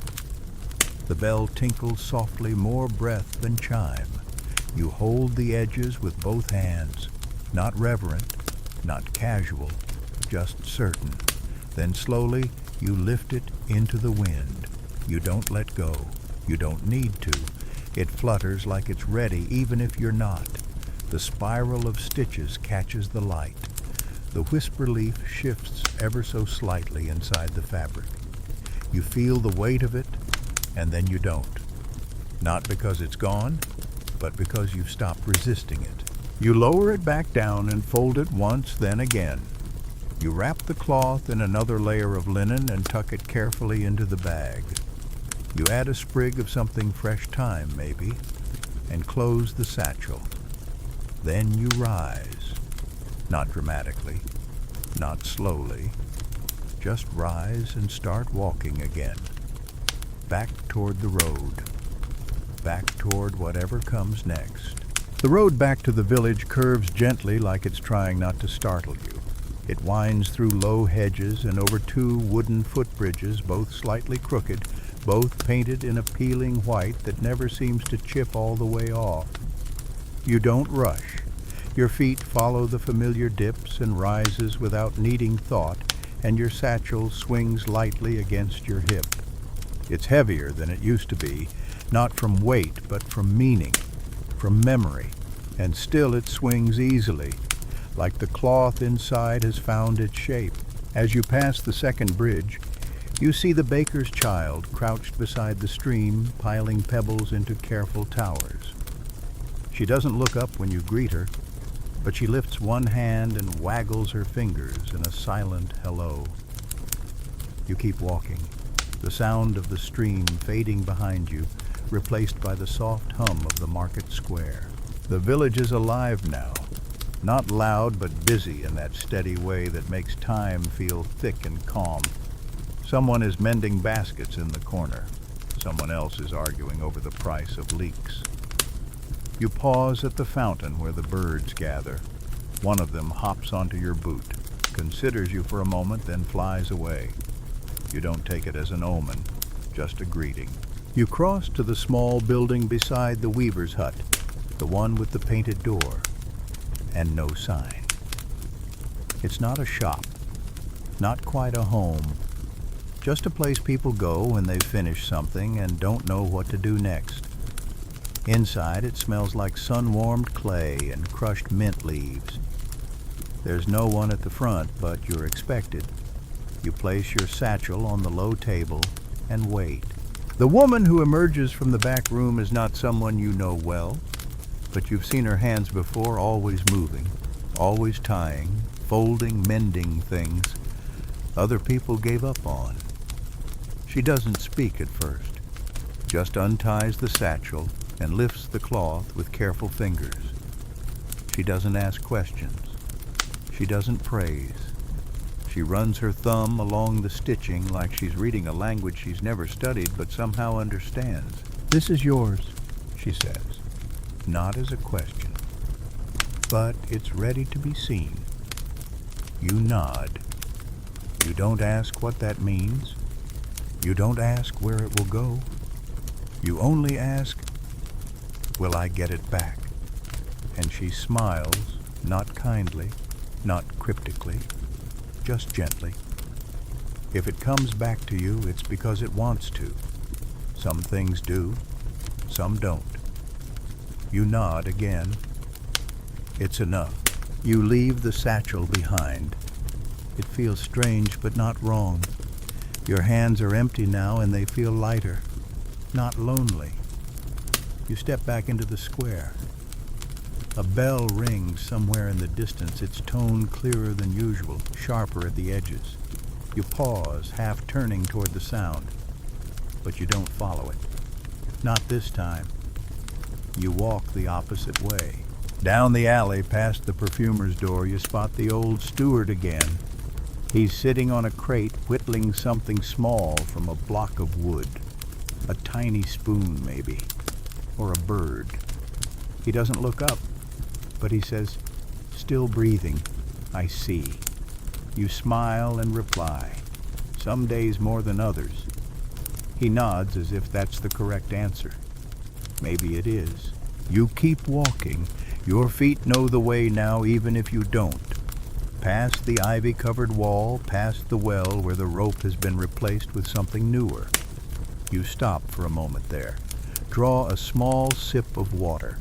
The bell tinkles softly, more breath than chime. You hold the edges with both hands, not reverent, not casual, just certain. Then slowly, you lift it into the wind. You don't let go. You don't need to. It flutters like it's ready, even if you're not. The spiral of stitches catches the light. The whisper leaf shifts ever so slightly inside the fabric. You feel the weight of it, and then you don't. Not because it's gone, but because you've stopped resisting it. You lower it back down and fold it once, then again. You wrap the cloth in another layer of linen and tuck it carefully into the bag. You add a sprig of something fresh thyme, maybe, and close the satchel. Then you rise. Not dramatically, not slowly. Just rise and start walking again. Back toward the road. Back toward whatever comes next. The road back to the village curves gently like it's trying not to startle you. It winds through low hedges and over two wooden footbridges, both slightly crooked, both painted in a peeling white that never seems to chip all the way off. You don't rush. Your feet follow the familiar dips and rises without needing thought, and your satchel swings lightly against your hip. It's heavier than it used to be, not from weight, but from meaning, from memory, and still it swings easily, like the cloth inside has found its shape. As you pass the second bridge, you see the baker's child crouched beside the stream, piling pebbles into careful towers. She doesn't look up when you greet her, but she lifts one hand and waggles her fingers in a silent hello. You keep walking, the sound of the stream fading behind you, replaced by the soft hum of the market square. The village is alive now, not loud but busy in that steady way that makes time feel thick and calm. Someone is mending baskets in the corner. Someone else is arguing over the price of leeks. You pause at the fountain where the birds gather. One of them hops onto your boot, considers you for a moment, then flies away. You don't take it as an omen, just a greeting. You cross to the small building beside the weaver's hut, the one with the painted door, and no sign. It's not a shop, not quite a home, just a place people go when they've finished something and don't know what to do next. Inside, it smells like sun-warmed clay and crushed mint leaves. There's no one at the front, but you're expected. You place your satchel on the low table and wait. The woman who emerges from the back room is not someone you know well, but you've seen her hands before, always moving, always tying, folding, mending things other people gave up on. She doesn't speak at first, just unties the satchel and lifts the cloth with careful fingers. She doesn't ask questions. She doesn't praise. She runs her thumb along the stitching like she's reading a language she's never studied but somehow understands. "This is yours," she says, not as a question, but it's ready to be seen. You nod. You don't ask what that means. You don't ask where it will go. You only ask, "Will I get it back?" And she smiles, not kindly, not cryptically, just gently. If it comes back to you, it's because it wants to. Some things do, some don't. You nod again. It's enough. You leave the satchel behind. It feels strange, but not wrong. Your hands are empty now, and they feel lighter, not lonely. You step back into the square. A bell rings somewhere in the distance, its tone clearer than usual, sharper at the edges. You pause, half turning toward the sound, but you don't follow it. Not this time. You walk the opposite way. Down the alley, past the perfumer's door, you spot the old steward again. He's sitting on a crate, whittling something small from a block of wood. A tiny spoon, maybe, or a bird. He doesn't look up, but he says, "Still breathing, I see." You smile and reply, "Some days more than others." He nods as if that's the correct answer. Maybe it is. You keep walking. Your feet know the way now, even if you don't. Past the ivy-covered wall, past the well where the rope has been replaced with something newer. You stop for a moment there. Draw a small sip of water.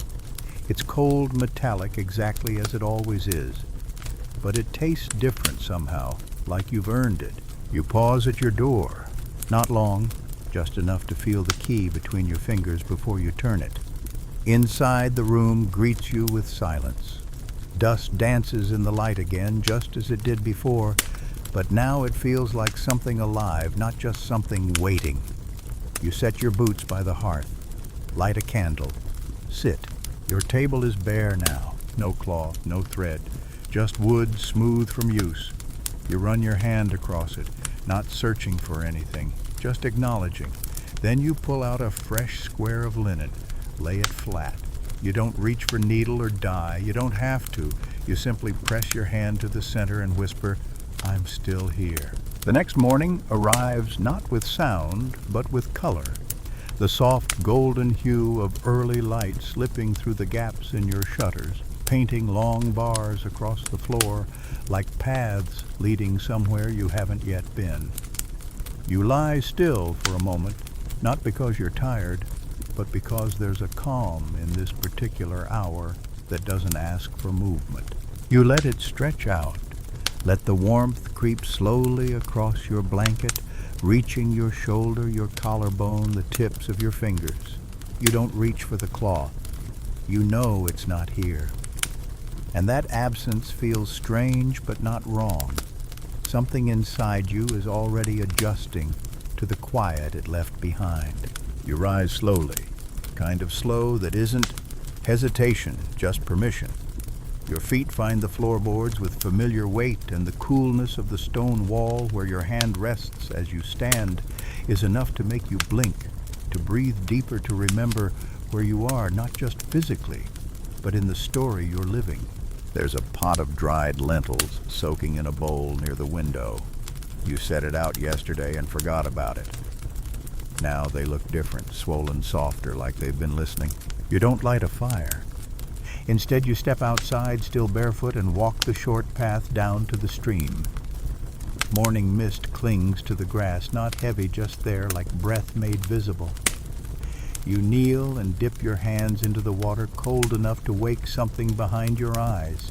It's cold, metallic, exactly as it always is. But it tastes different somehow, like you've earned it. You pause at your door. Not long, just enough to feel the key between your fingers before you turn it. Inside, the room greets you with silence. Dust dances in the light again, just as it did before, but now it feels like something alive, not just something waiting. You set your boots by the hearth, light a candle, sit. Your table is bare now, no cloth, no thread, just wood smooth from use. You run your hand across it, not searching for anything, just acknowledging. Then you pull out a fresh square of linen, lay it flat. You don't reach for needle or dye. You don't have to. You simply press your hand to the center and whisper, "I'm still here." The next morning arrives not with sound, but with color. The soft golden hue of early light slipping through the gaps in your shutters, painting long bars across the floor like paths leading somewhere you haven't yet been. You lie still for a moment, not because you're tired, but because there's a calm in this particular hour that doesn't ask for movement. You let it stretch out. Let the warmth creep slowly across your blanket, reaching your shoulder, your collarbone, the tips of your fingers. You don't reach for the cloth. You know it's not here. And that absence feels strange but not wrong. Something inside you is already adjusting to the quiet it left behind. You rise slowly, kind of slow that isn't hesitation, just permission. Your feet find the floorboards with familiar weight, and the coolness of the stone wall where your hand rests as you stand is enough to make you blink, to breathe deeper, to remember where you are, not just physically, but in the story you're living. There's a pot of dried lentils soaking in a bowl near the window. You set it out yesterday and forgot about it. Now they look different, swollen softer, like they've been listening. You don't light a fire. Instead, you step outside, still barefoot, and walk the short path down to the stream. Morning mist clings to the grass, not heavy, just there, like breath made visible. You kneel and dip your hands into the water, cold enough to wake something behind your eyes.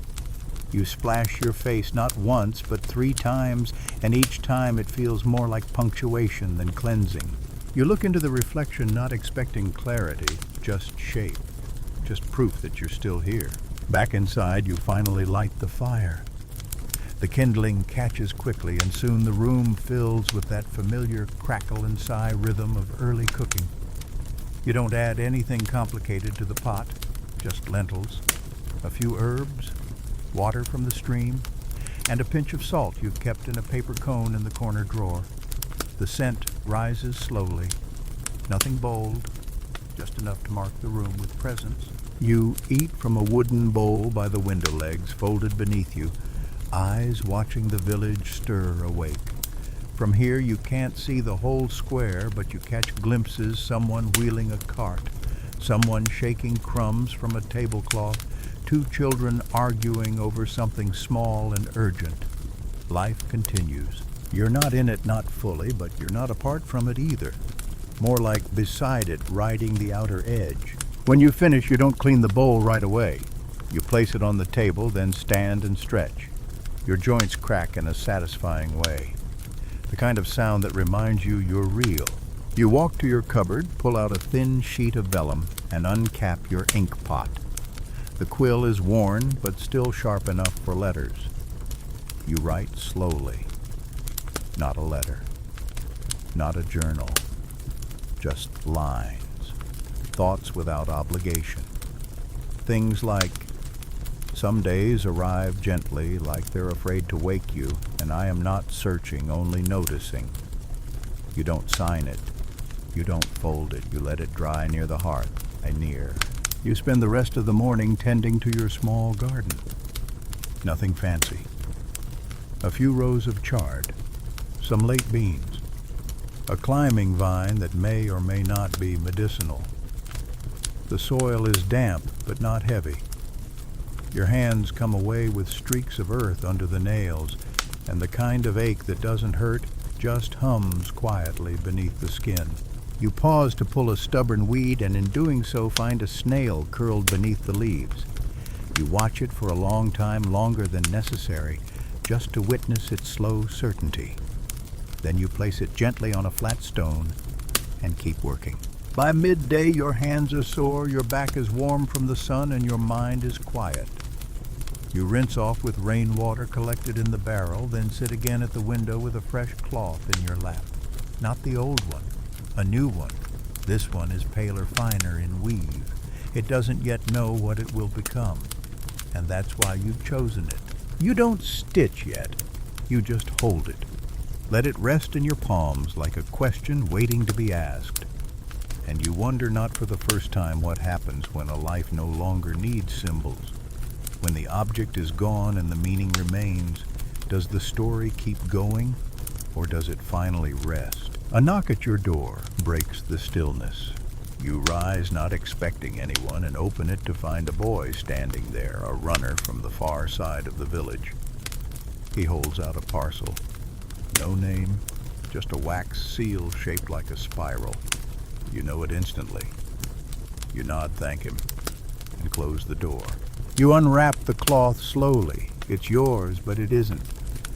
You splash your face not once, but 3 times, and each time it feels more like punctuation than cleansing. You look into the reflection, not expecting clarity, just shape, just proof that you're still here. Back inside, you finally light the fire. The kindling catches quickly, and soon the room fills with that familiar crackle and sigh rhythm of early cooking. You don't add anything complicated to the pot, just lentils, a few herbs, water from the stream. and a pinch of salt you've kept in a paper cone in the corner drawer. The scent rises slowly, nothing bold, just enough to mark the room with presence. You eat from a wooden bowl by the window legs folded beneath you, eyes watching the village stir awake. From here you can't see the whole square, but you catch glimpses, someone wheeling a cart, someone shaking crumbs from a tablecloth, two children arguing over something small and urgent. Life continues. You're not in it, not fully, but you're not apart from it either. More like beside it, riding the outer edge. When you finish, you don't clean the bowl right away. You place it on the table, then stand and stretch. Your joints crack in a satisfying way. The kind of sound that reminds you you're real. You walk to your cupboard, pull out a thin sheet of vellum, and uncap your ink pot. The quill is worn, but still sharp enough for letters. You write slowly. Not a letter. Not a journal. Just lines. Thoughts without obligation. Things like, some days arrive gently, like they're afraid to wake you, and I am not searching, only noticing. You don't sign it. You don't fold it. You let it dry near the hearth. Near. You spend the rest of the morning tending to your small garden. Nothing fancy. A few rows of chard. Some late beans. A climbing vine that may or may not be medicinal. The soil is damp, but not heavy. Your hands come away with streaks of earth under the nails, and the kind of ache that doesn't hurt just hums quietly beneath the skin. You pause to pull a stubborn weed, and in doing so find a snail curled beneath the leaves. You watch it for a long time, longer than necessary, just to witness its slow certainty. Then you place it gently on a flat stone and keep working. By midday, your hands are sore, your back is warm from the sun, and your mind is quiet. You rinse off with rainwater collected in the barrel, then sit again at the window with a fresh cloth in your lap. Not the old one, a new one. This one is paler, finer in weave. It doesn't yet know what it will become, and that's why you've chosen it. You don't stitch yet, you just hold it. Let it rest in your palms like a question waiting to be asked. And you wonder not for the first time what happens when a life no longer needs symbols. When the object is gone and the meaning remains, does the story keep going, or does it finally rest? A knock at your door breaks the stillness. You rise not expecting anyone and open it to find a boy standing there, a runner from the far side of the village. He holds out a parcel. No name, just a wax seal shaped like a spiral. You know it instantly. You nod, thank him, and close the door. You unwrap the cloth slowly. It's yours, but it isn't.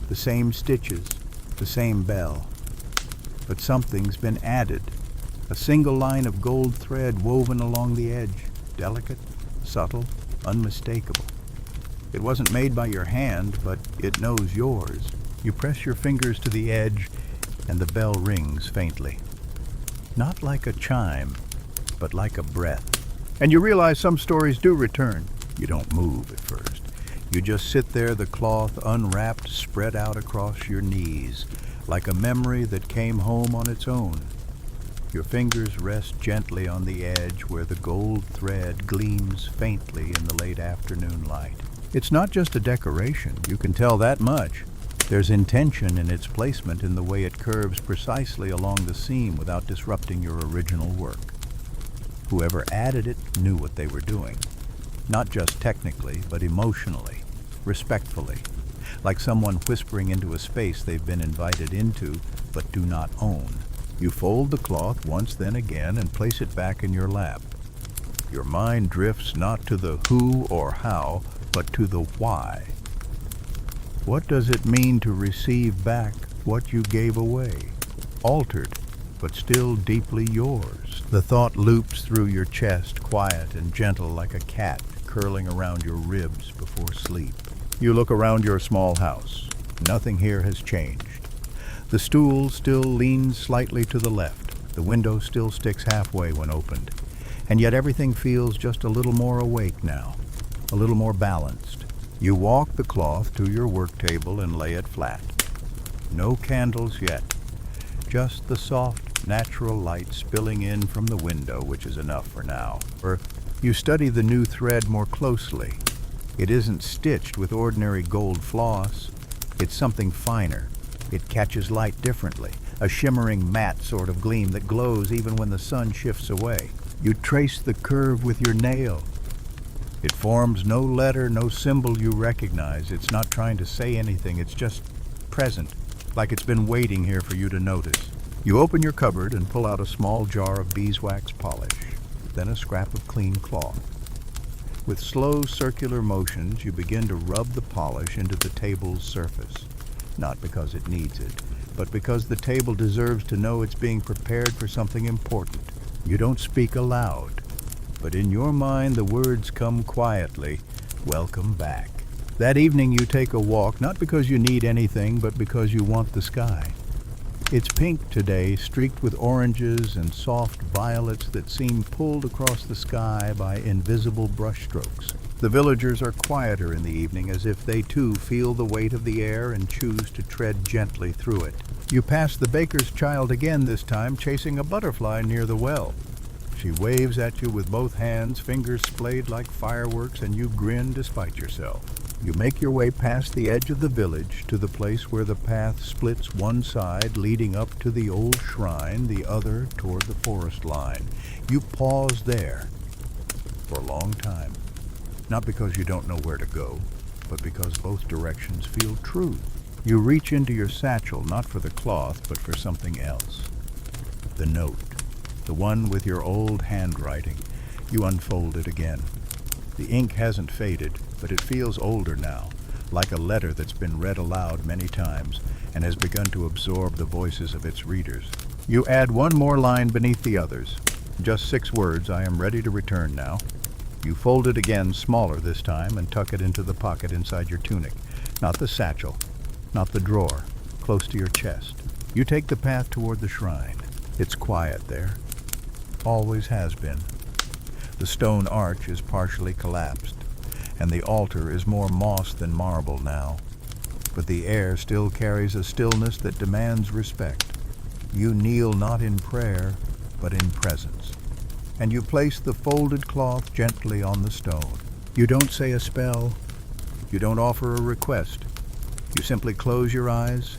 The same stitches, the same bell. But something's been added. A single line of gold thread woven along the edge, delicate, subtle, unmistakable. It wasn't made by your hand, but it knows yours. You press your fingers to the edge, and the bell rings faintly. Not like a chime, but like a breath. And you realize some stories do return. You don't move at first. You just sit there, the cloth unwrapped, spread out across your knees, like a memory that came home on its own. Your fingers rest gently on the edge where the gold thread gleams faintly in the late afternoon light. It's not just a decoration, you can tell that much. There's intention in its placement in the way it curves precisely along the seam without disrupting your original work. Whoever added it knew what they were doing. Not just technically, but emotionally, respectfully, like someone whispering into a space they've been invited into but do not own. You fold the cloth once, then again, and place it back in your lap. Your mind drifts not to the who or how, but to the why. What does it mean to receive back what you gave away? Altered, but still deeply yours. The thought loops through your chest, quiet and gentle like a cat curling around your ribs before sleep. You look around your small house. Nothing here has changed. The stool still leans slightly to the left. The window still sticks halfway when opened. And yet everything feels just a little more awake now, a little more balanced. You walk the cloth to your work table and lay it flat. No candles yet, just the soft, natural light spilling in from the window, which is enough for now. Or you study the new thread more closely. It isn't stitched with ordinary gold floss. It's something finer. It catches light differently, a shimmering matte sort of gleam that glows even when the sun shifts away. You trace the curve with your nail. It forms no letter, no symbol you recognize. It's not trying to say anything. It's just present, like it's been waiting here for you to notice. You open your cupboard and pull out a small jar of beeswax polish, then a scrap of clean cloth. With slow circular motions, you begin to rub the polish into the table's surface. Not because it needs it, but because the table deserves to know it's being prepared for something important. You don't speak aloud, but in your mind the words come quietly. Welcome back. That evening you take a walk, not because you need anything, but because you want the sky. It's pink today, streaked with oranges and soft violets that seem pulled across the sky by invisible brushstrokes. The villagers are quieter in the evening, as if they too feel the weight of the air and choose to tread gently through it. You pass the baker's child again, this time chasing a butterfly near the well. She waves at you with both hands, fingers splayed like fireworks, and you grin despite yourself. You make your way past the edge of the village to the place where the path splits, one side leading up to the old shrine, the other toward the forest line. You pause there for a long time, not because you don't know where to go, but because both directions feel true. You reach into your satchel, not for the cloth, but for something else. The note, the one with your old handwriting. You unfold it again. The ink hasn't faded, but it feels older now, like a letter that's been read aloud many times and has begun to absorb the voices of its readers. You add one more line beneath the others. Just 6 words, I am ready to return now. You fold it again, smaller this time, and tuck it into the pocket inside your tunic. Not the satchel, not the drawer, close to your chest. You take the path toward the shrine. It's quiet there. Always has been. The stone arch is partially collapsed, and the altar is more moss than marble now. But the air still carries a stillness that demands respect. You kneel not in prayer, but in presence. And you place the folded cloth gently on the stone. You don't say a spell. You don't offer a request. You simply close your eyes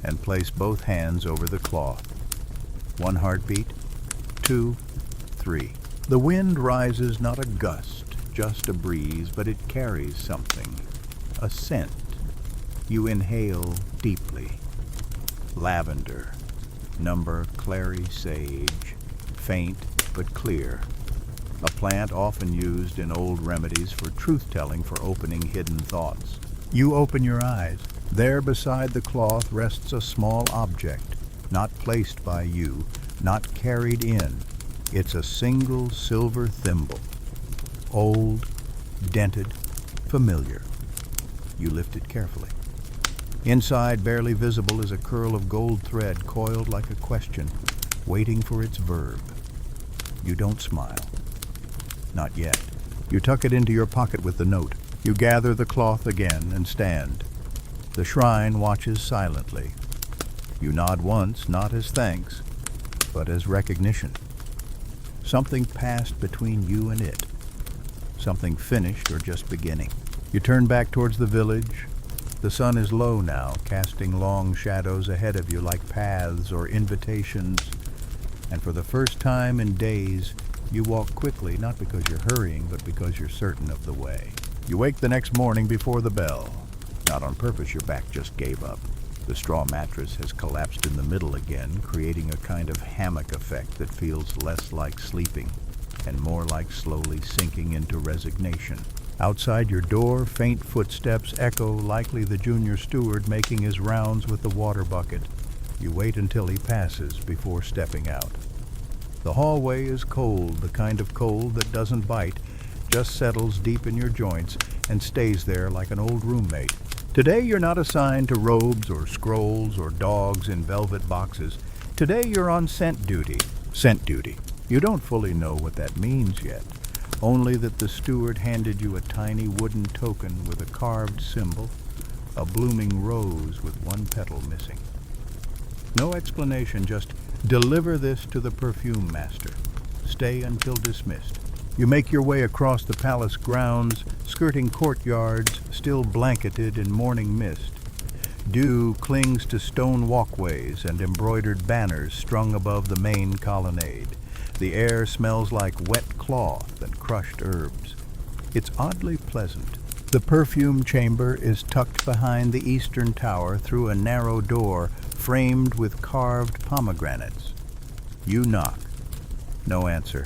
and place both hands over the cloth. 1 heartbeat, 2, 3. The wind rises, not a gust, just a breeze, but it carries something, a scent. You inhale deeply. Lavender, number clary sage, faint but clear. A plant often used in old remedies for truth-telling, for opening hidden thoughts. You open your eyes. There beside the cloth rests a small object, not placed by you, not carried in. It's a single silver thimble. Old, dented, familiar. You lift it carefully. Inside, barely visible, is a curl of gold thread coiled like a question, waiting for its verb. You don't smile. Not yet. You tuck it into your pocket with the note. You gather the cloth again and stand. The shrine watches silently. You nod once, not as thanks, but as recognition. Something passed between you and it. Something finished or just beginning. You turn back towards the village. The sun is low now, casting long shadows ahead of you like paths or invitations. And for the first time in days, you walk quickly, not because you're hurrying, but because you're certain of the way. You wake the next morning before the bell. Not on purpose, your back just gave up. The straw mattress has collapsed in the middle again, creating a kind of hammock effect that feels less like sleeping and more like slowly sinking into resignation. Outside your door, faint footsteps echo, likely the junior steward making his rounds with the water bucket. You wait until he passes before stepping out. The hallway is cold, the kind of cold that doesn't bite, just settles deep in your joints and stays there like an old roommate. Today you're not assigned to robes or scrolls or dogs in velvet boxes. Today you're on scent duty. Scent duty. You don't fully know what that means yet, only that the steward handed you a tiny wooden token with a carved symbol, a blooming rose with one petal missing. No explanation, just deliver this to the perfume master. Stay until dismissed. You make your way across the palace grounds, skirting courtyards still blanketed in morning mist. Dew clings to stone walkways and embroidered banners strung above the main colonnade. The air smells like wet cloth and crushed herbs. It's oddly pleasant. The perfume chamber is tucked behind the eastern tower through a narrow door framed with carved pomegranates. You knock. No answer.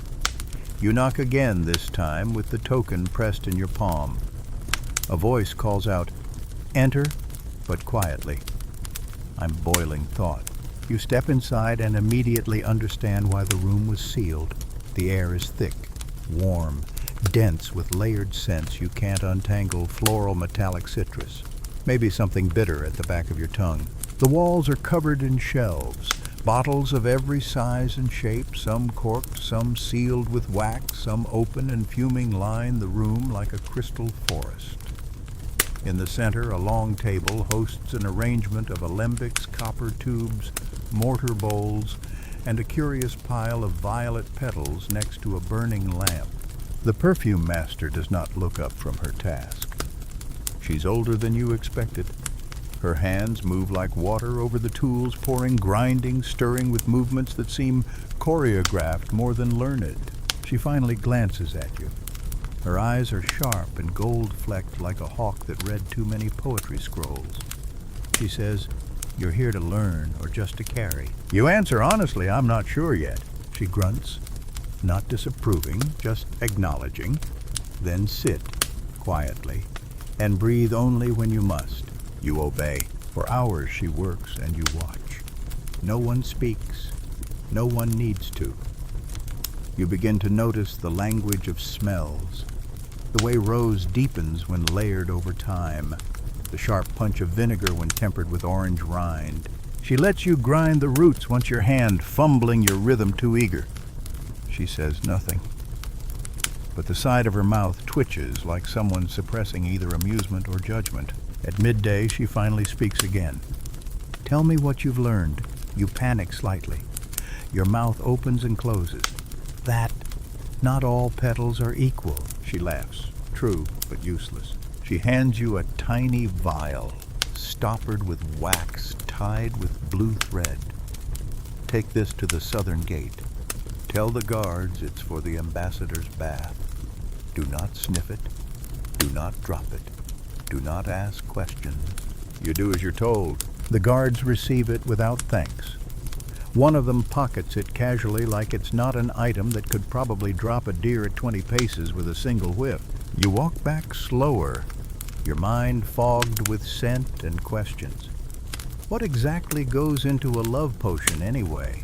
You knock again, this time with the token pressed in your palm. A voice calls out, "Enter," but quietly. I'm boiling thought. You step inside and immediately understand why the room was sealed. The air is thick, warm, dense with layered scents you can't untangle, floral metallic citrus. Maybe something bitter at the back of your tongue. The walls are covered in shelves, bottles of every size and shape, some corked, some sealed with wax, some open and fuming line the room like a crystal forest. In the center, a long table hosts an arrangement of alembics, copper tubes, mortar bowls, and a curious pile of violet petals next to a burning lamp. The perfume master does not look up from her task. She's older than you expected. Her hands move like water over the tools, pouring, grinding, stirring with movements that seem choreographed more than learned. She finally glances at you. Her eyes are sharp and gold-flecked like a hawk that read too many poetry scrolls. She says, "You're here to learn or just to carry?" You answer honestly, "I'm not sure yet." She grunts, not disapproving, just acknowledging. Then sit, quietly, and breathe only when you must. You obey. For hours she works and you watch. No one speaks. No one needs to. You begin to notice the language of smells, the way rose deepens when layered over time, the sharp punch of vinegar when tempered with orange rind. She lets you grind the roots once your hand fumbling your rhythm too eager. She says nothing, but the side of her mouth twitches like someone suppressing either amusement or judgment. At midday, she finally speaks again. "Tell me what you've learned." You panic slightly. Your mouth opens and closes. "That not all petals are equal," she laughs. True, but useless. She hands you a tiny vial, stoppered with wax, tied with blue thread. "Take this to the southern gate. Tell the guards it's for the ambassador's bath. Do not sniff it. Do not drop it. Do not ask questions." You do as you're told. The guards receive it without thanks. One of them pockets it casually like it's not an item that could probably drop a deer at 20 paces with a single whiff. You walk back slower, your mind fogged with scent and questions. What exactly goes into a love potion anyway?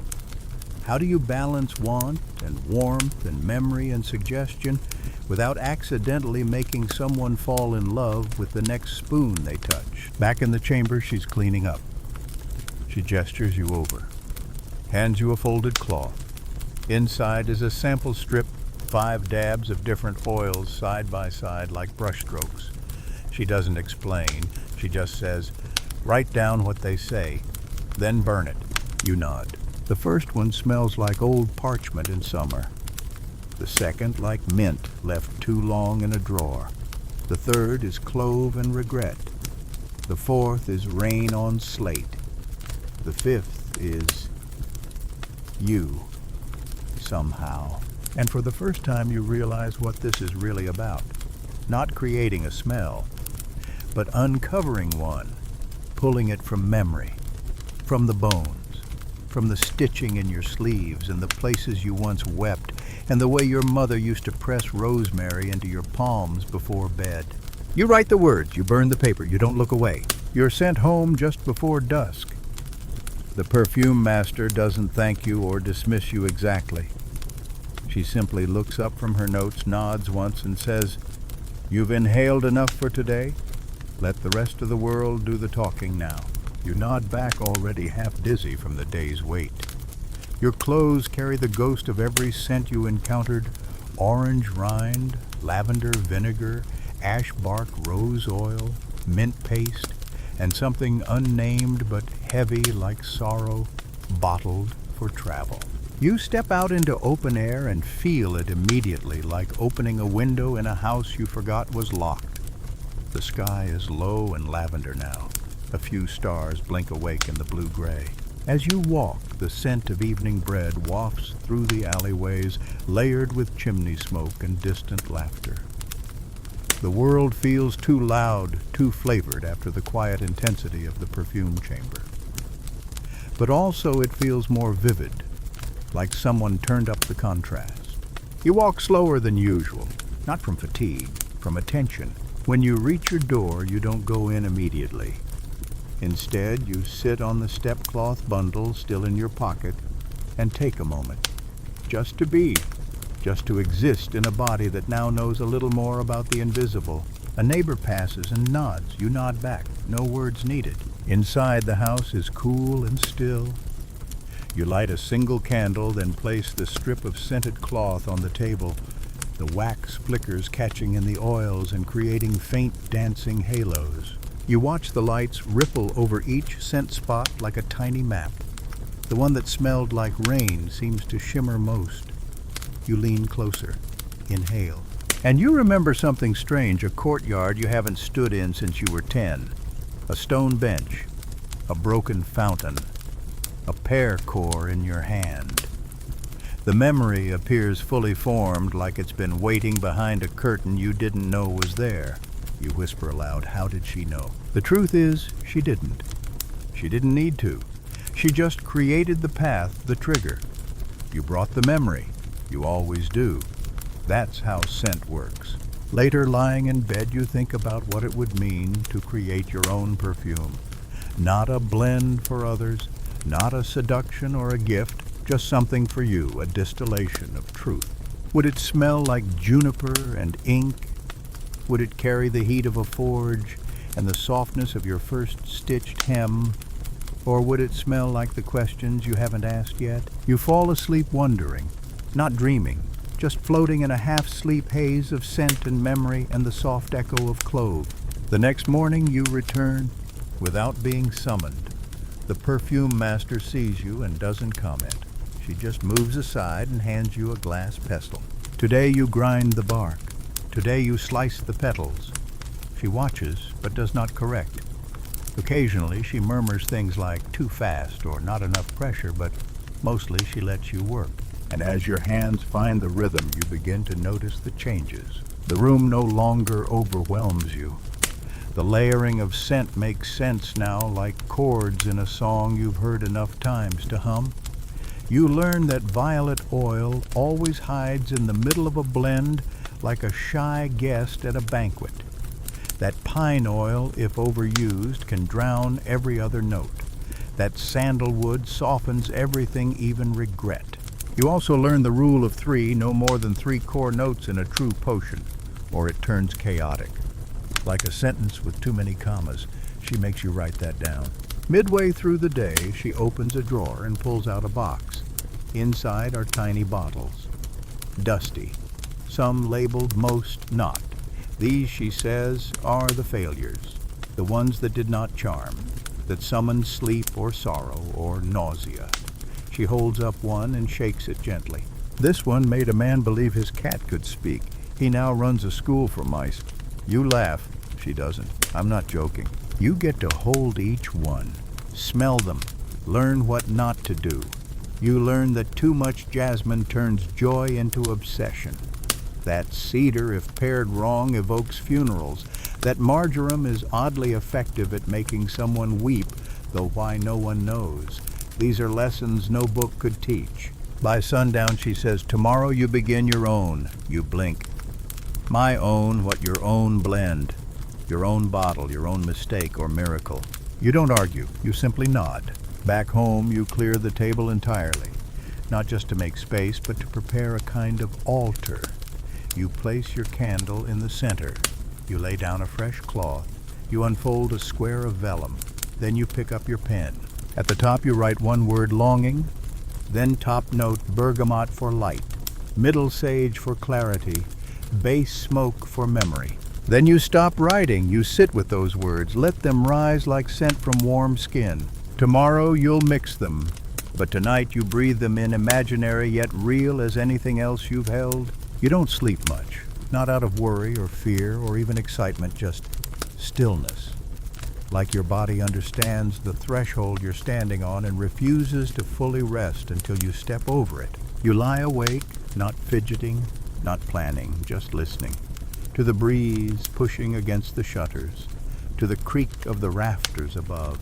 How do you balance want and warmth and memory and suggestion without accidentally making someone fall in love with the next spoon they touch? Back in the chamber, she's cleaning up. She gestures you over, hands you a folded cloth. Inside is a sample strip, 5 dabs of different oils side by side like brushstrokes. She doesn't explain. She just says, "Write down what they say, then burn it." You nod. The first one smells like old parchment in summer. The second like mint left too long in a drawer. The third is clove and regret. The fourth is rain on slate. The fifth is you, somehow. And for the first time you realize what this is really about. Not creating a smell, but uncovering one, pulling it from memory, from the bones, from the stitching in your sleeves and the places you once wept, and the way your mother used to press rosemary into your palms before bed. You write the words, you burn the paper, you don't look away. You're sent home just before dusk. The perfume master doesn't thank you or dismiss you exactly. She simply looks up from her notes, nods once, and says, "You've inhaled enough for today. Let the rest of the world do the talking now." You nod back, already half dizzy from the day's wait. Your clothes carry the ghost of every scent you encountered, orange rind, lavender vinegar, ash bark rose oil, mint paste, and something unnamed but heavy like sorrow, bottled for travel. You step out into open air and feel it immediately, like opening a window in a house you forgot was locked. The sky is low and lavender now. A few stars blink awake in the blue-gray. As you walk, the scent of evening bread wafts through the alleyways, layered with chimney smoke and distant laughter. The world feels too loud, too flavored after the quiet intensity of the perfume chamber. But also it feels more vivid, like someone turned up the contrast. You walk slower than usual, not from fatigue, from attention. When you reach your door, you don't go in immediately. Instead, you sit on the step-cloth bundle still in your pocket and take a moment, just to be, just to exist in a body that now knows a little more about the invisible. A neighbor passes and nods. You nod back. No words needed. Inside, the house is cool and still. You light a single candle, then place the strip of scented cloth on the table, the wax flickers catching in the oils and creating faint dancing halos. You watch the lights ripple over each scent spot like a tiny map. The one that smelled like rain seems to shimmer most. You lean closer, inhale. And you remember something strange, a courtyard you haven't stood in since you were 10. A stone bench, a broken fountain, a pear core in your hand. The memory appears fully formed, like it's been waiting behind a curtain you didn't know was there. You whisper aloud, how did she know? The truth is, she didn't. She didn't need to. She just created the path, the trigger. You brought the memory. You always do. That's how scent works. Later, lying in bed, you think about what it would mean to create your own perfume. Not a blend for others, not a seduction or a gift, just something for you, a distillation of truth. Would it smell like juniper and ink? Would it carry the heat of a forge and the softness of your first stitched hem? Or would it smell like the questions you haven't asked yet? You fall asleep wondering, not dreaming, just floating in a half-sleep haze of scent and memory and the soft echo of clove. The next morning you return without being summoned. The perfume master sees you and doesn't comment. She just moves aside and hands you a glass pestle. Today you grind the bark. Today you slice the petals. She watches, but does not correct. Occasionally she murmurs things like too fast or not enough pressure, but mostly she lets you work. And as your hands find the rhythm, you begin to notice the changes. The room no longer overwhelms you. The layering of scent makes sense now, like chords in a song you've heard enough times to hum. You learn that violet oil always hides in the middle of a blend like a shy guest at a banquet. That pine oil, if overused, can drown every other note. That sandalwood softens everything, even regret. You also learn the rule of 3, no more than 3 core notes in a true potion, or it turns chaotic. Like a sentence with too many commas, she makes you write that down. Midway through the day, she opens a drawer and pulls out a box. Inside are tiny bottles. Dusty. Some labeled, most not. These, she says, are the failures. The ones that did not charm, that summoned sleep or sorrow or nausea. She holds up one and shakes it gently. This one made a man believe his cat could speak. He now runs a school for mice. You laugh. She doesn't. I'm not joking. You get to hold each one. Smell them. Learn what not to do. You learn that too much jasmine turns joy into obsession. That cedar, if paired wrong, evokes funerals. That marjoram is oddly effective at making someone weep, though why no one knows. These are lessons no book could teach. By sundown, she says, tomorrow you begin your own. You blink. My own, what your own blend. Your own bottle, your own mistake or miracle. You don't argue, you simply nod. Back home, you clear the table entirely. Not just to make space, but to prepare a kind of altar. You place your candle in the center. You lay down a fresh cloth. You unfold a square of vellum. Then you pick up your pen. At the top you write one word, longing. Then top note, bergamot for light. middle sage for clarity, base smoke for memory. Then you stop writing, you sit with those words, let them rise like scent from warm skin. Tomorrow you'll mix them, but tonight you breathe them in, imaginary yet real as anything else you've held. You don't sleep much, not out of worry or fear or even excitement, just stillness. Like your body understands the threshold you're standing on and refuses to fully rest until you step over it. You lie awake, not fidgeting, not planning, just listening. To the breeze pushing against the shutters, to the creak of the rafters above,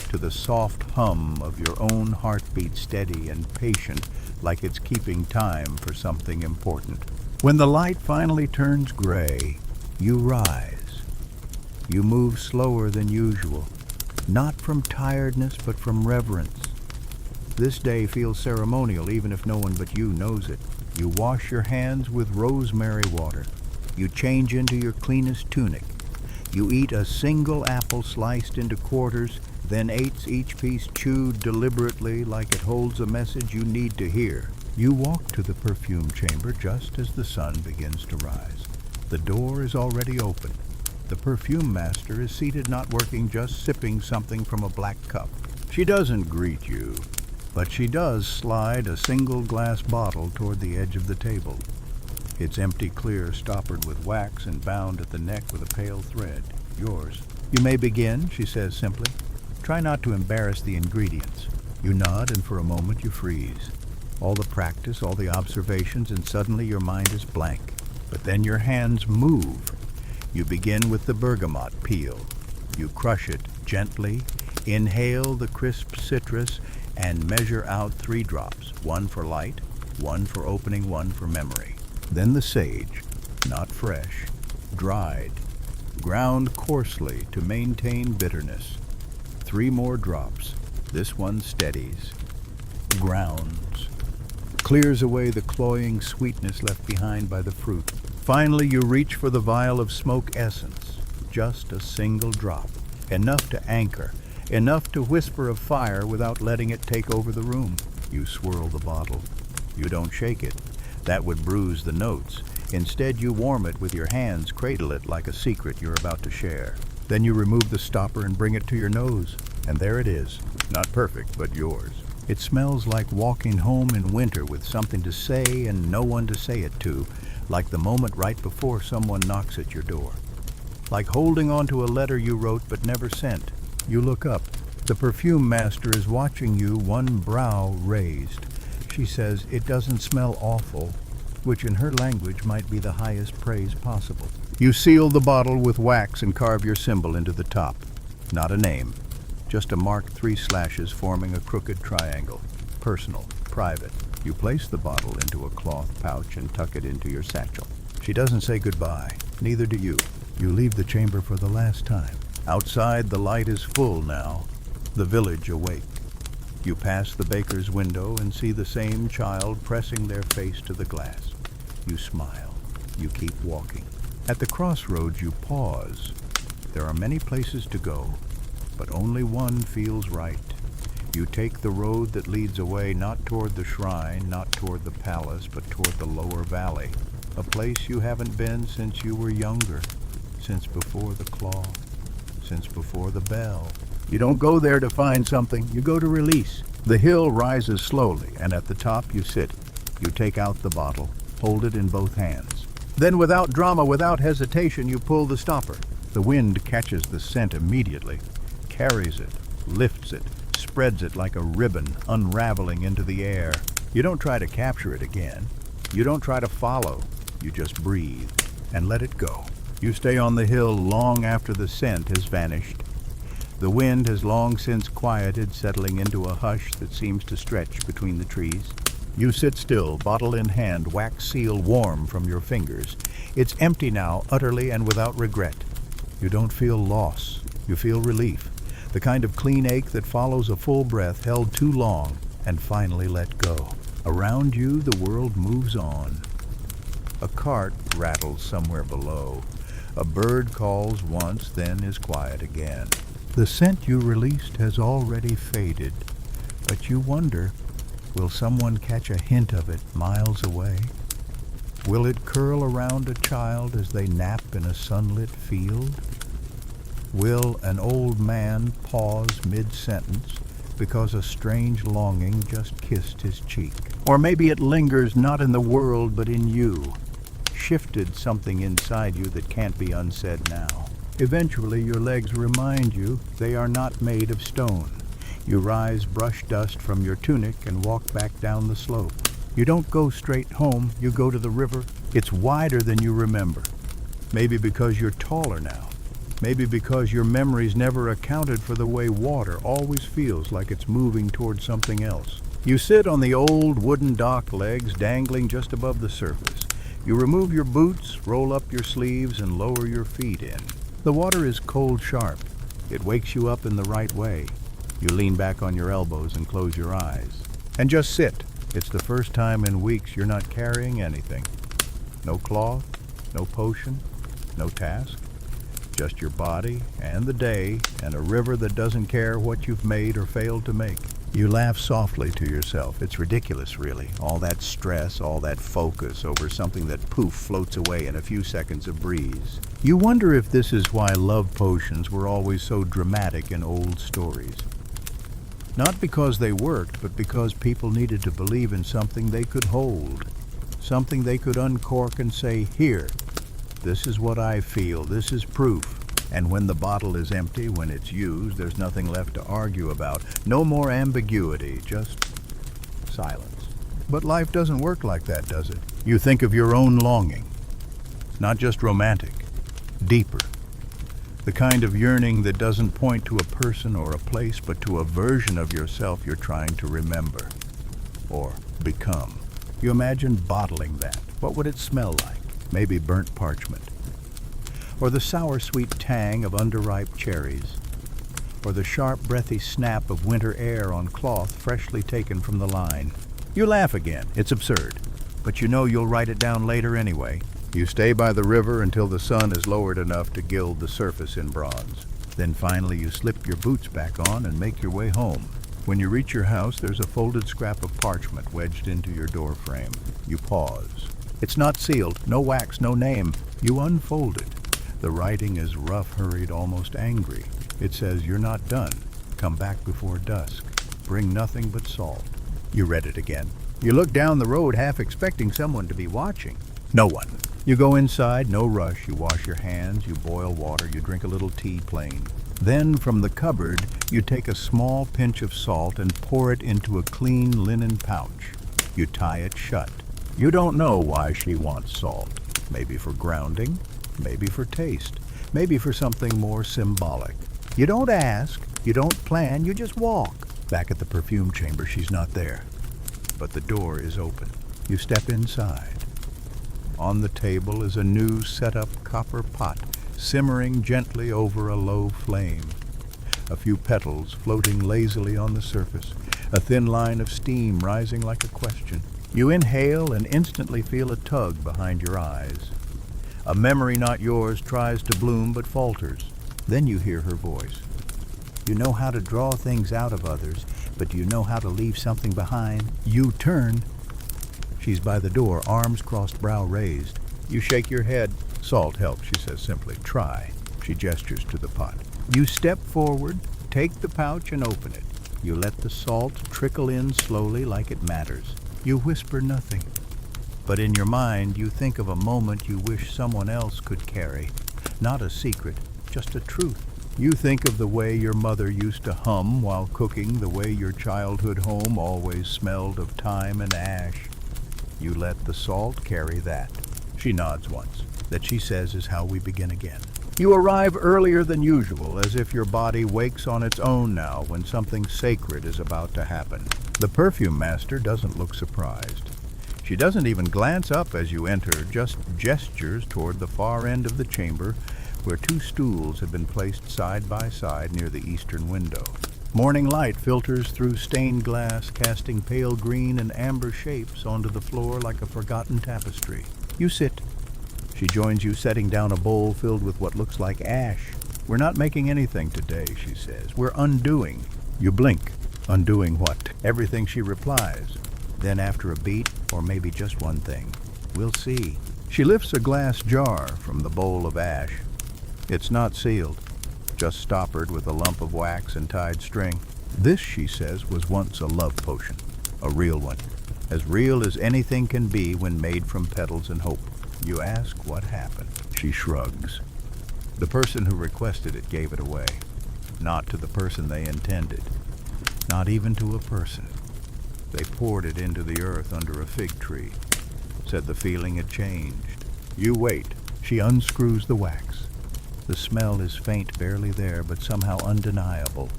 to the soft hum of your own heartbeat, steady and patient, like it's keeping time for something important. When the light finally turns gray, you rise. You move slower than usual, not from tiredness but from reverence. This day feels ceremonial even if no one but you knows it. You wash your hands with rosemary water. You change into your cleanest tunic. You eat a single apple sliced into quarters, then each piece chewed deliberately like it holds a message you need to hear. You walk to the perfume chamber just as the sun begins to rise. The door is already open. The perfume master is seated, not working, just sipping something from a black cup. She doesn't greet you, but she does slide a single glass bottle toward the edge of the table. It's empty clear, stoppered with wax and bound at the neck with a pale thread. Yours. You may begin, she says simply. Try not to embarrass the ingredients. You nod, and for a moment you freeze. All the practice, all the observations, and suddenly your mind is blank. But then your hands move. You begin with the bergamot peel. You crush it gently, inhale the crisp citrus, and measure out 3 drops, 1 for light, 1 for opening, 1 for memory. Then the sage, not fresh, dried, ground coarsely to maintain bitterness. 3 more drops. This one steadies, grounds, clears away the cloying sweetness left behind by the fruit. Finally, you reach for the vial of smoke essence, just a single drop, enough to anchor, enough to whisper of fire without letting it take over the room. You swirl the bottle. You don't shake it. That would bruise the notes. Instead, you warm it with your hands, cradle it like a secret you're about to share. Then you remove the stopper and bring it to your nose. And there it is. Not perfect, but yours. It smells like walking home in winter with something to say and no one to say it to, like the moment right before someone knocks at your door. Like holding on to a letter you wrote but never sent. You look up. The perfume master is watching you, one brow raised. She says, "It doesn't smell awful," which in her language might be the highest praise possible. You seal the bottle with wax and carve your symbol into the top. Not a name, just a marked 3 slashes forming a crooked triangle. Personal, private. You place the bottle into a cloth pouch and tuck it into your satchel. She doesn't say goodbye, neither do you. You leave the chamber for the last time. Outside, the light is full now, the village awake. You pass the baker's window and see the same child pressing their face to the glass. You smile. You keep walking. At the crossroads, you pause. There are many places to go, but only one feels right. You take the road that leads away, not toward the shrine, not toward the palace, but toward the lower valley. A place you haven't been since you were younger, since before the claw, since before the bell. You don't go there to find something, you go to release. The hill rises slowly, and at the top you sit. You take out the bottle, hold it in both hands. Then without drama, without hesitation, you pull the stopper. The wind catches the scent immediately, carries it, lifts it, spreads it like a ribbon, unraveling into the air. You don't try to capture it again. You don't try to follow. You just breathe and let it go. You stay on the hill long after the scent has vanished. The wind has long since quieted, settling into a hush that seems to stretch between the trees. You sit still, bottle in hand, wax seal warm from your fingers. It's empty now, utterly and without regret. You don't feel loss. You feel relief. The kind of clean ache that follows a full breath held too long and finally let go. Around you, the world moves on. A cart rattles somewhere below. A bird calls once, then is quiet again. The scent you released has already faded, but you wonder, will someone catch a hint of it miles away? Will it curl around a child as they nap in a sunlit field? Will an old man pause mid-sentence because a strange longing just kissed his cheek? Or maybe it lingers not in the world but in you, shifted something inside you that can't be unsaid now. Eventually your legs remind you they are not made of stone. You rise, brush dust from your tunic, and walk back down the slope. You don't go straight home, you go to the river. It's wider than you remember. Maybe because you're taller now. Maybe because your memories never accounted for the way water always feels like it's moving toward something else. You sit on the old wooden dock legs dangling just above the surface. You remove your boots, roll up your sleeves, and lower your feet in. The water is cold sharp. It wakes you up in the right way. You lean back on your elbows and close your eyes. And just sit. It's the first time in weeks you're not carrying anything. No cloth, no potion, no task. Just your body and the day and a river that doesn't care what you've made or failed to make. You laugh softly to yourself. It's ridiculous, really. All that stress, all that focus over something that poof floats away in a few seconds of breeze. You wonder if this is why love potions were always so dramatic in old stories. Not because they worked, but because people needed to believe in something they could hold. Something they could uncork and say, here, this is what I feel, this is proof. And when the bottle is empty, when it's used, there's nothing left to argue about. No more ambiguity, just silence. But life doesn't work like that, does it? You think of your own longing. Not just romantic, deeper. The kind of yearning that doesn't point to a person or a place, but to a version of yourself you're trying to remember or become. You imagine bottling that. What would it smell like? Maybe burnt parchment. Or the sour-sweet tang of underripe cherries. Or the sharp, breathy snap of winter air on cloth freshly taken from the line. You laugh again. It's absurd. But you know you'll write it down later anyway. You stay by the river until the sun is lowered enough to gild the surface in bronze. Then finally you slip your boots back on and make your way home. When you reach your house, there's a folded scrap of parchment wedged into your door frame. You pause. It's not sealed, no wax, no name. You unfold it. The writing is rough, hurried, almost angry. It says, you're not done. Come back before dusk. Bring nothing but salt. You read it again. You look down the road half expecting someone to be watching. No one. You go inside, no rush. You wash your hands, you boil water, you drink a little tea plain. Then from the cupboard, you take a small pinch of salt and pour it into a clean linen pouch. You tie it shut. You don't know why she wants salt. Maybe for grounding, maybe for taste, maybe for something more symbolic. You don't ask, you don't plan, you just walk. Back at the perfume chamber, she's not there. But the door is open. You step inside. On the table is a new set-up copper pot, simmering gently over a low flame. A few petals floating lazily on the surface, a thin line of steam rising like a question. You inhale and instantly feel a tug behind your eyes. A memory not yours tries to bloom but falters. Then you hear her voice. You know how to draw things out of others, but do you know how to leave something behind? You turn. She's by the door, arms crossed, brow raised. You shake your head. Salt helps, she says simply. Try. She gestures to the pot. You step forward, take the pouch and open it. You let the salt trickle in slowly like it matters. You whisper nothing. But in your mind, you think of a moment you wish someone else could carry. Not a secret, just a truth. You think of the way your mother used to hum while cooking, the way your childhood home always smelled of thyme and ash. You let the salt carry that. She nods once. That, she says, is how we begin again. You arrive earlier than usual, as if your body wakes on its own now when something sacred is about to happen. The perfume master doesn't look surprised. She doesn't even glance up as you enter, just gestures toward the far end of the chamber where two stools had been placed side by side near the eastern window. Morning light filters through stained glass, casting pale green and amber shapes onto the floor like a forgotten tapestry. You sit. She joins you, setting down a bowl filled with what looks like ash. We're not making anything today, she says. We're undoing. You blink. Undoing what? Everything, she replies. Then after a beat, or maybe just one thing, We'll see. She lifts a glass jar from the bowl of ash. It's not sealed, just stoppered with a lump of wax and tied string. This, she says, was once a love potion, a real one, as real as anything can be when made from petals and hope. You ask what happened. She shrugs. The person who requested it gave it away, not to the person they intended, not even to a person. They poured it into the earth under a fig tree, said the feeling had changed. You wait. She unscrews the wax. The smell is faint, barely there, but somehow undeniable,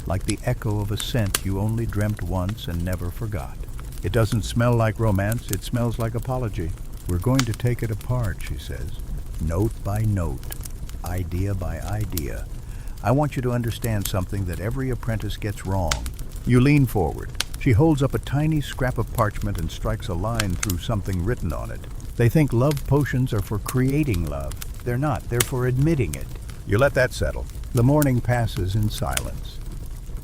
like the echo of a scent you only dreamt once and never forgot. It doesn't smell like romance, it smells like apology. We're going to take it apart, she says, note by note, idea by idea. I want you to understand something that every apprentice gets wrong. You lean forward. She holds up a tiny scrap of parchment and strikes a line through something written on it. They think love potions are for creating love. They're not. They're for admitting it. You let that settle. The morning passes in silence.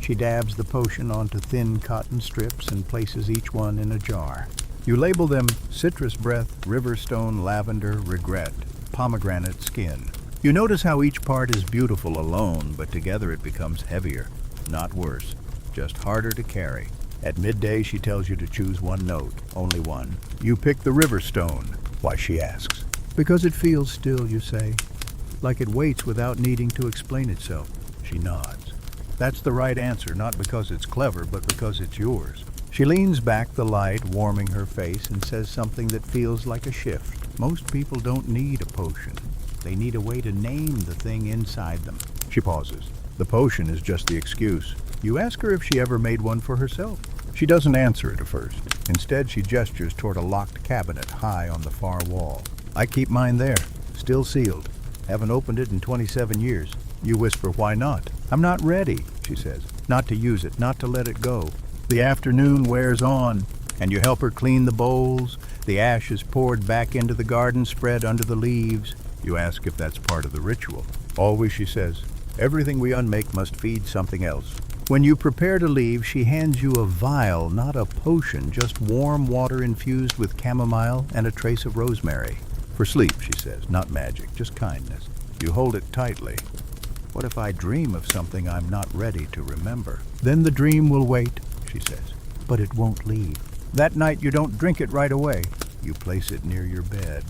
She dabs the potion onto thin cotton strips and places each one in a jar. You label them citrus breath, riverstone, lavender, regret, pomegranate skin. You notice how each part is beautiful alone, but together it becomes heavier, not worse, just harder to carry. At midday, she tells you to choose one note, only one. You pick the riverstone. Why, she asks. Because it feels still, you say, like it waits without needing to explain itself. She nods. That's the right answer, not because it's clever, but because it's yours. She leans back, the light warming her face, and says something that feels like a shift. Most people don't need a potion. They need a way to name the thing inside them. She pauses. The potion is just the excuse. You ask her if she ever made one for herself. She doesn't answer it at first. Instead, she gestures toward a locked cabinet high on the far wall. I keep mine there, still sealed. Haven't opened it in 27 years. You whisper, why not? I'm not ready, she says. Not to use it, not to let it go. The afternoon wears on, and you help her clean the bowls. The ash is poured back into the garden, spread under the leaves. You ask if that's part of the ritual. Always, she says. Everything we unmake must feed something else. When you prepare to leave, she hands you a vial, not a potion, just warm water infused with chamomile and a trace of rosemary. For sleep, she says, not magic, just kindness. You hold it tightly. What if I dream of something I'm not ready to remember? Then the dream will wait, she says, but it won't leave. That night you don't drink it right away. You place it near your bed.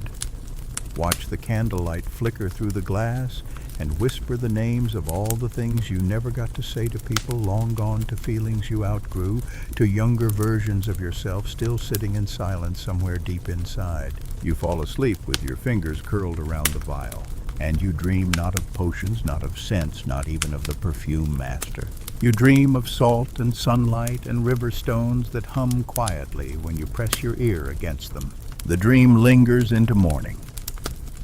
Watch the candlelight flicker through the glass and whisper the names of all the things you never got to say to people, long gone, to feelings you outgrew, to younger versions of yourself still sitting in silence somewhere deep inside. You fall asleep with your fingers curled around the vial, and you dream not of potions, not of scents, not even of the perfume master. You dream of salt and sunlight and river stones that hum quietly when you press your ear against them. The dream lingers into morning.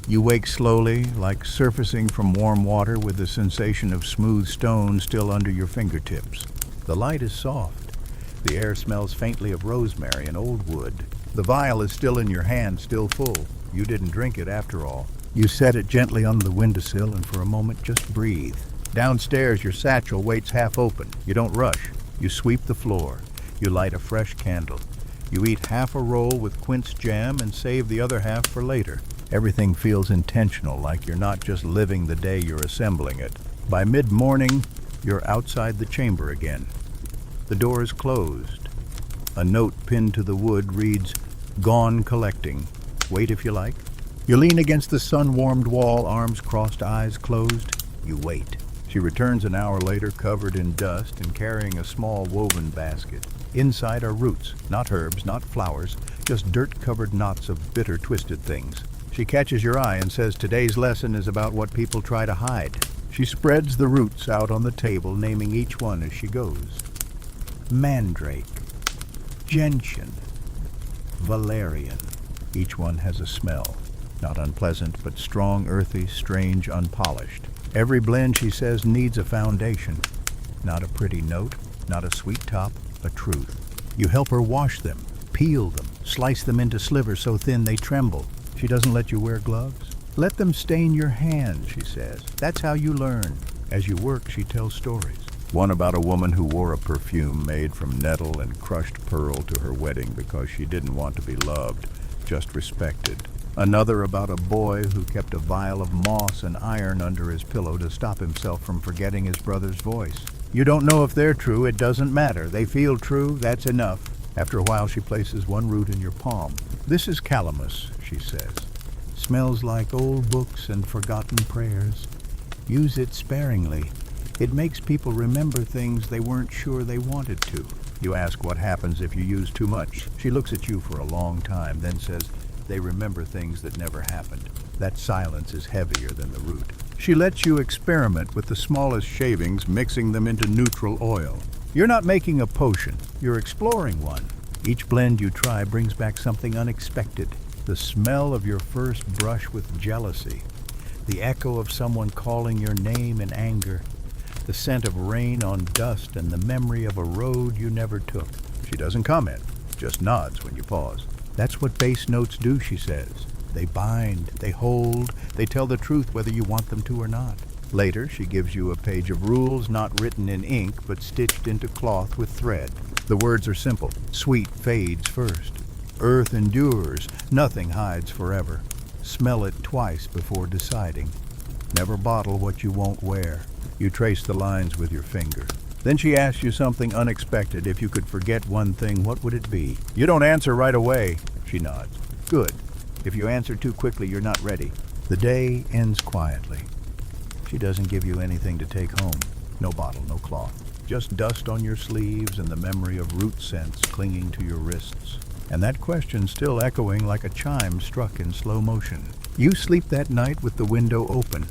You wake slowly, like surfacing from warm water with the sensation of smooth stone still under your fingertips. The light is soft. The air smells faintly of rosemary and old wood. The vial is still in your hand, still full. You didn't drink it after all. You set it gently on the windowsill and for a moment just breathe. Downstairs, your satchel waits half open. You don't rush. You sweep the floor. You light a fresh candle. You eat half a roll with quince jam and save the other half for later. Everything feels intentional, like you're not just living the day, you're assembling it. By mid-morning, you're outside the chamber again. The door is closed. A note pinned to the wood reads, "Gone collecting. Wait if you like." You lean against the sun-warmed wall, arms crossed, eyes closed. You wait. She returns an hour later, covered in dust and carrying a small woven basket. Inside are roots, not herbs, not flowers, just dirt-covered knots of bitter, twisted things. She catches your eye and says today's lesson is about what people try to hide. She spreads the roots out on the table, naming each one as she goes. Mandrake, gentian, valerian. Each one has a smell. Not unpleasant, but strong, earthy, strange, unpolished. Every blend, she says, needs a foundation. Not a pretty note, not a sweet top, a truth. You help her wash them, peel them, slice them into slivers so thin they tremble. She doesn't let you wear gloves. Let them stain your hands, she says. That's how you learn. As you work, she tells stories. One about a woman who wore a perfume made from nettle and crushed pearl to her wedding because she didn't want to be loved. just respected. Another about a boy who kept a vial of moss and iron under his pillow to stop himself from forgetting his brother's voice. You don't know if they're true, it doesn't matter. They feel true, that's enough. After a while, she places one root in your palm. This is calamus, she says. Smells like old books and forgotten prayers. Use it sparingly. It makes people remember things they weren't sure they wanted to. You ask what happens if you use too much. She looks at you for a long time, then says, they remember things that never happened. That silence is heavier than the root. She lets you experiment with the smallest shavings, mixing them into neutral oil. You're not making a potion, you're exploring one. Each blend you try brings back something unexpected. The smell of your first brush with jealousy. The echo of someone calling your name in anger. The scent of rain on dust and the memory of a road you never took. She doesn't comment, just nods when you pause. That's what bass notes do, she says. They bind, they hold, they tell the truth whether you want them to or not. Later, she gives you a page of rules not written in ink but stitched into cloth with thread. The words are simple. Sweet fades first. Earth endures. Nothing hides forever. Smell it twice before deciding. Never bottle what you won't wear. You trace the lines with your finger. Then she asks you something unexpected. If you could forget one thing, what would it be? You don't answer right away. She nods. Good. If you answer too quickly, you're not ready. The day ends quietly. She doesn't give you anything to take home. No bottle, no cloth. Just dust on your sleeves and the memory of root scents clinging to your wrists. And that question still echoing like a chime struck in slow motion. You sleep that night with the window open.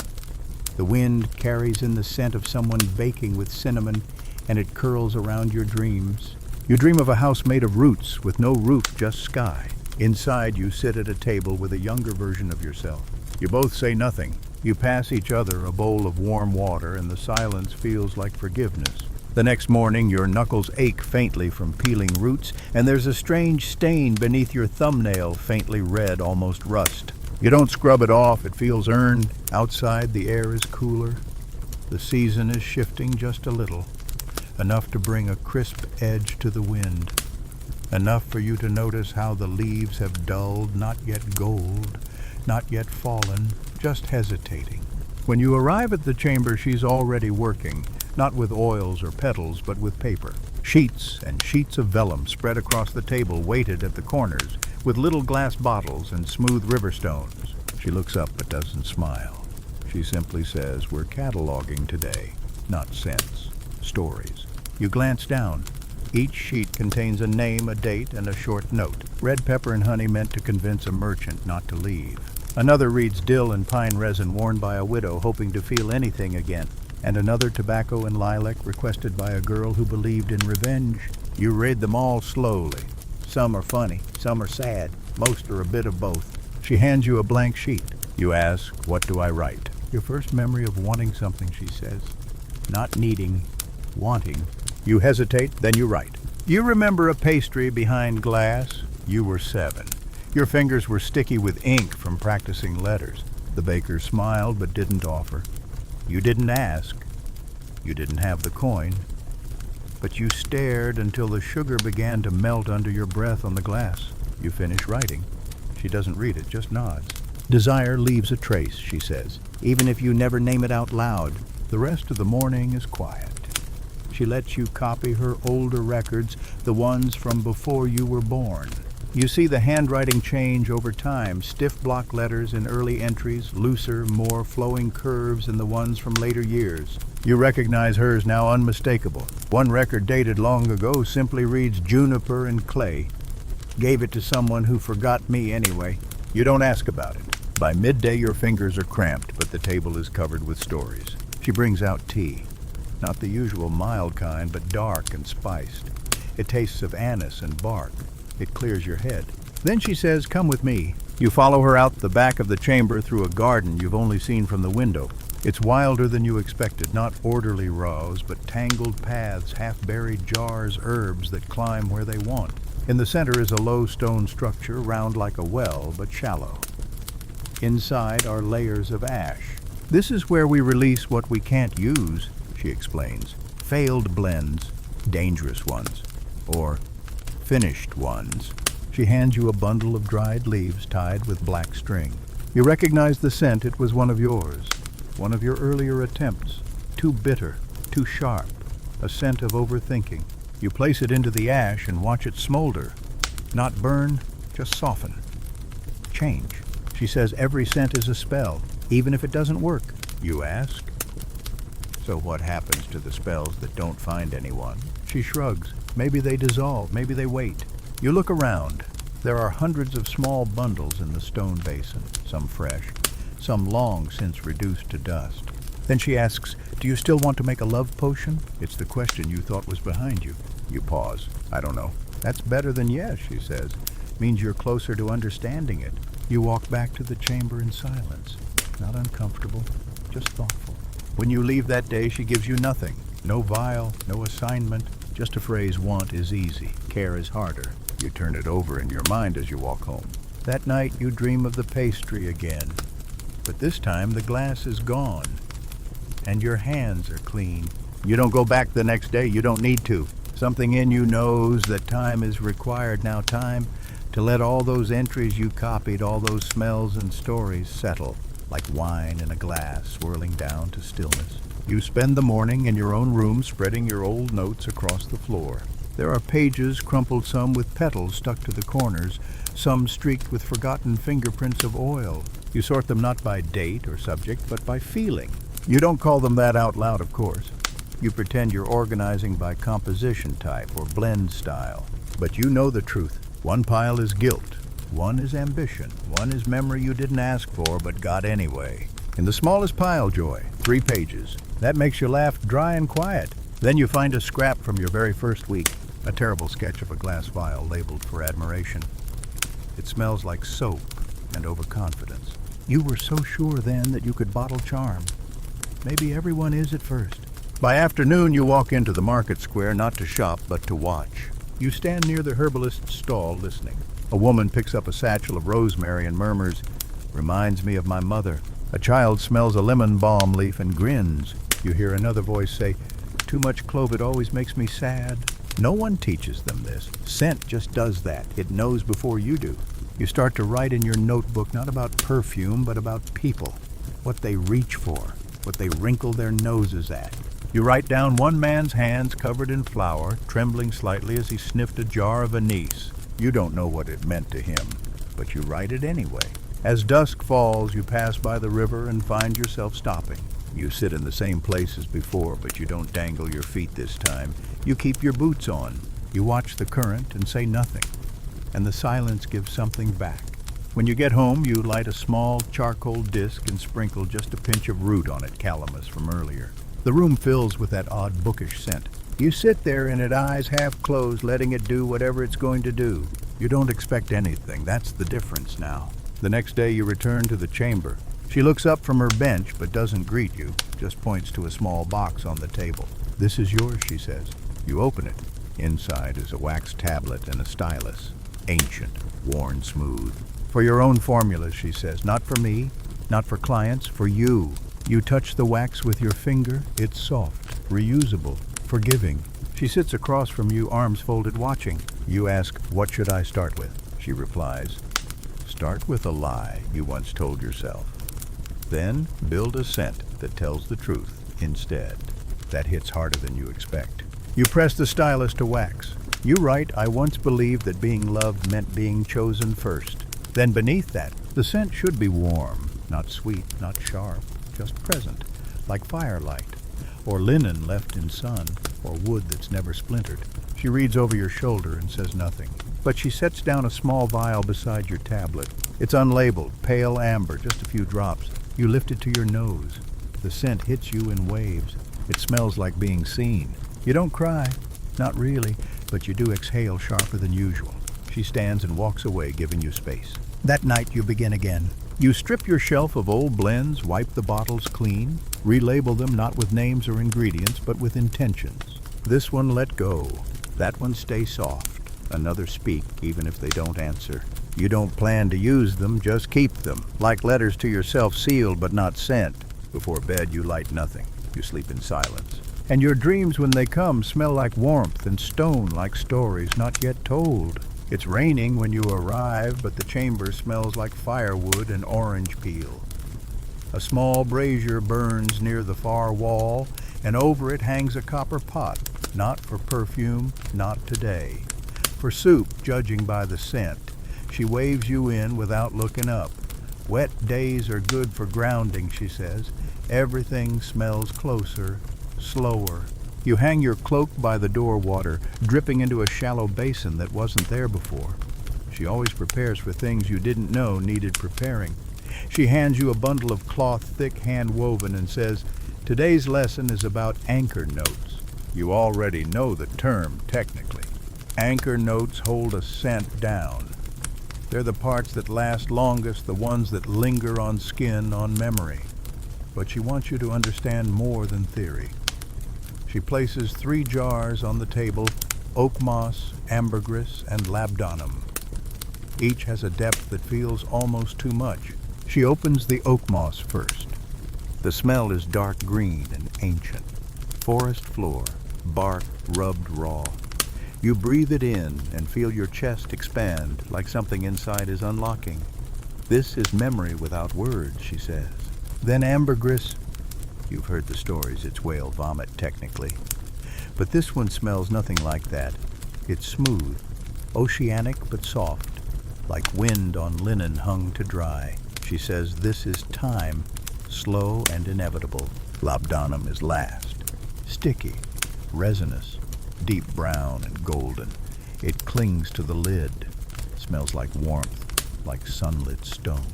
The wind carries in the scent of someone baking with cinnamon, and it curls around your dreams. You dream of a house made of roots with no roof, just sky. Inside, you sit at a table with a younger version of yourself. You both say nothing. You pass each other a bowl of warm water, and the silence feels like forgiveness. The next morning, your knuckles ache faintly from peeling roots, and there's a strange stain beneath your thumbnail, faintly red, almost rust. You don't scrub it off, it feels earned. Outside, the air is cooler. The season is shifting just a little, enough to bring a crisp edge to the wind. Enough for you to notice how the leaves have dulled, not yet gold, not yet fallen, just hesitating. When you arrive at the chamber, she's already working, not with oils or petals, but with paper. Sheets and sheets of vellum spread across the table, weighted at the corners, with little glass bottles and smooth river stones. She looks up but doesn't smile. She simply says, we're cataloging today, not scents, stories. You glance down. Each sheet contains a name, a date, and a short note. Red pepper and honey meant to convince a merchant not to leave. Another reads dill and pine resin worn by a widow hoping to feel anything again. And another tobacco and lilac requested by a girl who believed in revenge. You read them all slowly. Some are funny, some are sad, most are a bit of both. She hands you a blank sheet. You ask, what do I write? Your first memory of wanting something, she says. Not needing, wanting. You hesitate, then you write. You remember a pastry behind glass? You were 7. Your fingers were sticky with ink from practicing letters. The baker smiled but didn't offer. You didn't ask. You didn't have the coin. But you stared until the sugar began to melt under your breath on the glass. You finish writing. She doesn't read it, just nods. Desire leaves a trace, she says, even if you never name it out loud. The rest of the morning is quiet. She lets you copy her older records, the ones from before you were born. You see the handwriting change over time, stiff block letters in early entries, looser, more flowing curves in the ones from later years. You recognize hers now unmistakable. One record dated long ago simply reads juniper and clay. Gave it to someone who forgot me anyway. You don't ask about it. By midday your fingers are cramped, but the table is covered with stories. She brings out tea. Not the usual mild kind, but dark and spiced. It tastes of anise and bark. It clears your head. Then she says, come with me. You follow her out the back of the chamber through a garden you've only seen from the window. It's wilder than you expected, not orderly rows, but tangled paths, half-buried jars, herbs that climb where they want. In the center is a low stone structure, round like a well, but shallow. Inside are layers of ash. This is where we release what we can't use, she explains. Failed blends, dangerous ones, or finished ones. She hands you a bundle of dried leaves tied with black string. You recognize the scent. It was one of yours, one of your earlier attempts. Too bitter, too sharp, a scent of overthinking. You place it into the ash and watch it smolder. Not burn, just soften. Change. She says every scent is a spell, even if it doesn't work. You ask, so what happens to the spells that don't find anyone? She shrugs. Maybe they dissolve, maybe they wait. You look around. There are hundreds of small bundles in the stone basin, some fresh, some long since reduced to dust. Then she asks, do you still want to make a love potion? It's the question you thought was behind you. You pause. I don't know. That's better than yes, she says. Means you're closer to understanding it. You walk back to the chamber in silence. Not uncomfortable, just thoughtful. When you leave that day, she gives you nothing. No vial, no assignment, just a phrase, want is easy, care is harder. You turn it over in your mind as you walk home. That night, you dream of the pastry again. But this time, the glass is gone. And your hands are clean. You don't go back the next day. You don't need to. Something in you knows that time is required now. Time to let all those entries you copied, all those smells and stories settle, like wine in a glass swirling down to stillness. You spend the morning in your own room spreading your old notes across the floor. There are pages crumpled, some with petals stuck to the corners, some streaked with forgotten fingerprints of oil. You sort them not by date or subject, but by feeling. You don't call them that out loud, of course. You pretend you're organizing by composition type or blend style. But you know the truth. One pile is guilt. One is ambition. One is memory you didn't ask for but got anyway. In the smallest pile, joy. 3 pages. That makes you laugh dry and quiet. Then you find a scrap from your very first week. A terrible sketch of a glass vial labeled for admiration. It smells like soap and overconfidence. You were so sure then that you could bottle charm. Maybe everyone is at first. By afternoon, you walk into the market square, not to shop, but to watch. You stand near the herbalist's stall, listening. A woman picks up a satchel of rosemary and murmurs, reminds me of my mother. A child smells a lemon balm leaf and grins. You hear another voice say, too much clove, it always makes me sad. No one teaches them this. Scent just does that. It knows before you do. You start to write in your notebook not about perfume, but about people. What they reach for, what they wrinkle their noses at. You write down one man's hands covered in flour, trembling slightly as he sniffed a jar of anise. You don't know what it meant to him, but you write it anyway. As dusk falls, you pass by the river and find yourself stopping. You sit in the same place as before, but you don't dangle your feet this time. You keep your boots on. You watch the current and say nothing, and the silence gives something back. When you get home, you light a small charcoal disc and sprinkle just a pinch of root on it, calamus from earlier. The room fills with that odd bookish scent. You sit there in it, eyes half closed, letting it do whatever it's going to do. You don't expect anything. That's the difference now. The next day you return to the chamber. She looks up from her bench but doesn't greet you, just points to a small box on the table. This is yours, she says. You open it. Inside is a wax tablet and a stylus. Ancient, worn smooth. For your own formulas, she says. Not for me, not for clients, for you. You touch the wax with your finger. It's soft, reusable, forgiving. She sits across from you, arms folded, watching. You ask, what should I start with? She replies, start with a lie you once told yourself. Then build a scent that tells the truth instead. That hits harder than you expect. You press the stylus to wax. You write, I once believed that being loved meant being chosen first. Then beneath that, the scent should be warm, not sweet, not sharp, just present, like firelight, or linen left in sun, or wood that's never splintered. She reads over your shoulder and says nothing, but she sets down a small vial beside your tablet. It's unlabeled, pale amber, just a few drops. You lift it to your nose. The scent hits you in waves. It smells like being seen. You don't cry, not really, but you do exhale sharper than usual. She stands and walks away, giving you space. That night you begin again. You strip your shelf of old blends, wipe the bottles clean, relabel them not with names or ingredients, but with intentions. This one let go. That one stay soft. Another speak, even if they don't answer. You don't plan to use them, just keep them. Like letters to yourself, sealed but not sent. Before bed you light nothing. You sleep in silence. And your dreams when they come smell like warmth and stone like stories not yet told. It's raining when you arrive, but the chamber smells like firewood and orange peel. A small brazier burns near the far wall, and over it hangs a copper pot, not for perfume, not today. For soup, judging by the scent. She waves you in without looking up. Wet days are good for grounding, she says. Everything smells closer, slower. You hang your cloak by the door water, dripping into a shallow basin that wasn't there before. She always prepares for things you didn't know needed preparing. She hands you a bundle of cloth thick hand-woven and says, "Today's lesson is about anchor notes." You already know the term, technically. Anchor notes hold a scent down. They're the parts that last longest, the ones that linger on skin, on memory. But she wants you to understand more than theory. She places 3 jars on the table, oak moss, ambergris, and labdanum. Each has a depth that feels almost too much. She opens the oak moss first. The smell is dark green and ancient. Forest floor, bark rubbed raw. You breathe it in and feel your chest expand, like something inside is unlocking. This is memory without words, she says. Then ambergris. You've heard the stories, it's whale vomit technically. But this one smells nothing like that. It's smooth, oceanic but soft, like wind on linen hung to dry. She says this is time, slow and inevitable. Labdanum is last. Sticky, resinous, deep brown and golden. It clings to the lid. Smells like warmth, like sunlit stone.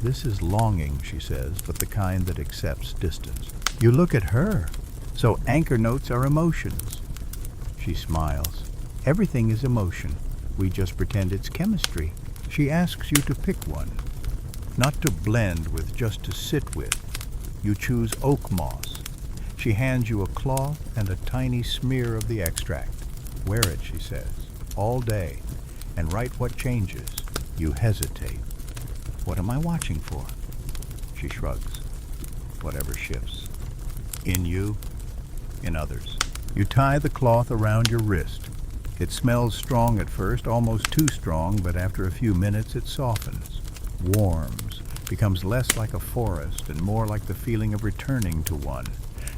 This is longing, she says, but the kind that accepts distance. You look at her. So anchor notes are emotions. She smiles. Everything is emotion. We just pretend it's chemistry. She asks you to pick one. Not to blend with, just to sit with. You choose oak moss. She hands you a cloth and a tiny smear of the extract. Wear it, she says, all day, and write what changes. You hesitate. What am I watching for? She shrugs. Whatever shifts. In you, in others. You tie the cloth around your wrist. It smells strong at first, almost too strong, but after a few minutes it softens, warms, becomes less like a forest and more like the feeling of returning to one.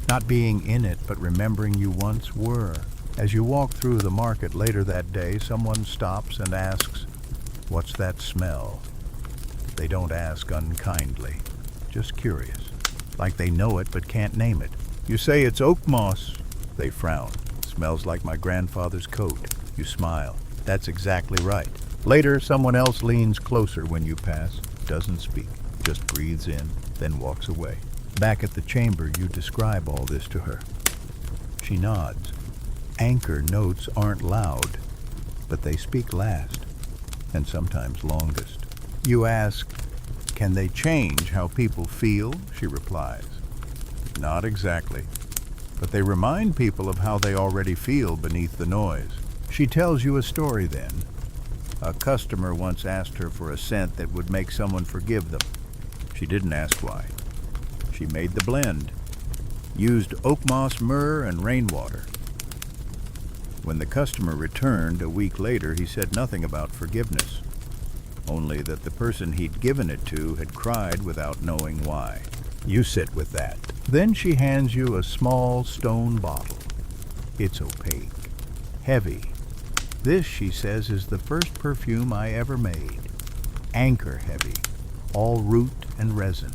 Not being in it, but remembering you once were. As you walk through the market later that day, someone stops and asks, "What's that smell?" They don't ask unkindly, just curious, like they know it but can't name it. You say it's oak moss. They frown. Smells like my grandfather's coat. You smile. That's exactly right. Later, someone else leans closer when you pass, doesn't speak, just breathes in, then walks away. Back at the chamber, you describe all this to her. She nods. Anchor notes aren't loud, but they speak last, and sometimes longest. You ask, "Can they change how people feel?" She replies, "Not exactly, but they remind people of how they already feel beneath the noise." She tells you a story then. A customer once asked her for a scent that would make someone forgive them. She didn't ask why. She made the blend, used oak moss, myrrh, and rainwater. When the customer returned a week later, he said nothing about forgiveness, only that the person he'd given it to had cried without knowing why. You sit with that. Then she hands you a small stone bottle. It's opaque, heavy. This, she says, is the first perfume I ever made. Anchor heavy, all root and resin.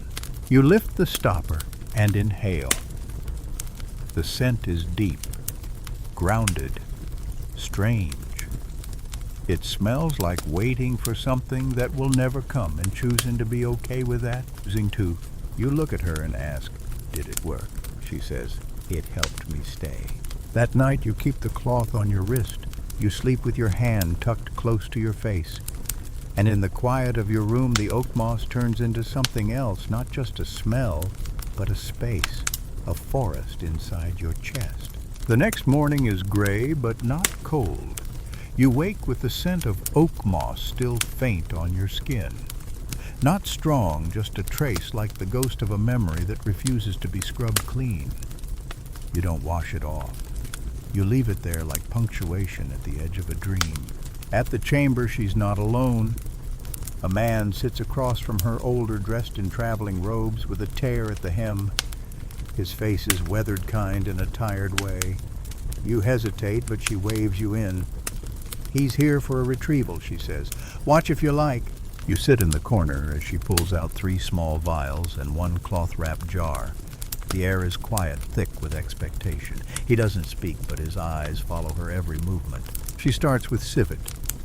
You lift the stopper and inhale. The scent is deep, grounded, strange. It smells like waiting for something that will never come and choosing to be okay with that. Choosing to. You look at her and ask, "Did it work?" She says, "It helped me stay." That night you keep the cloth on your wrist. You sleep with your hand tucked close to your face. And in the quiet of your room, the oak moss turns into something else, not just a smell, but a space, a forest inside your chest. The next morning is gray, but not cold. You wake with the scent of oak moss still faint on your skin. Not strong, just a trace like the ghost of a memory that refuses to be scrubbed clean. You don't wash it off. You leave it there like punctuation at the edge of a dream. At the chamber, she's not alone. A man sits across from her, older, dressed in traveling robes with a tear at the hem. His face is weathered kind in a tired way. You hesitate, but she waves you in. He's here for a retrieval, she says. Watch if you like. You sit in the corner as she pulls out 3 small vials and 1 cloth-wrapped jar. The air is quiet, thick with expectation. He doesn't speak, but his eyes follow her every movement. She starts with civet.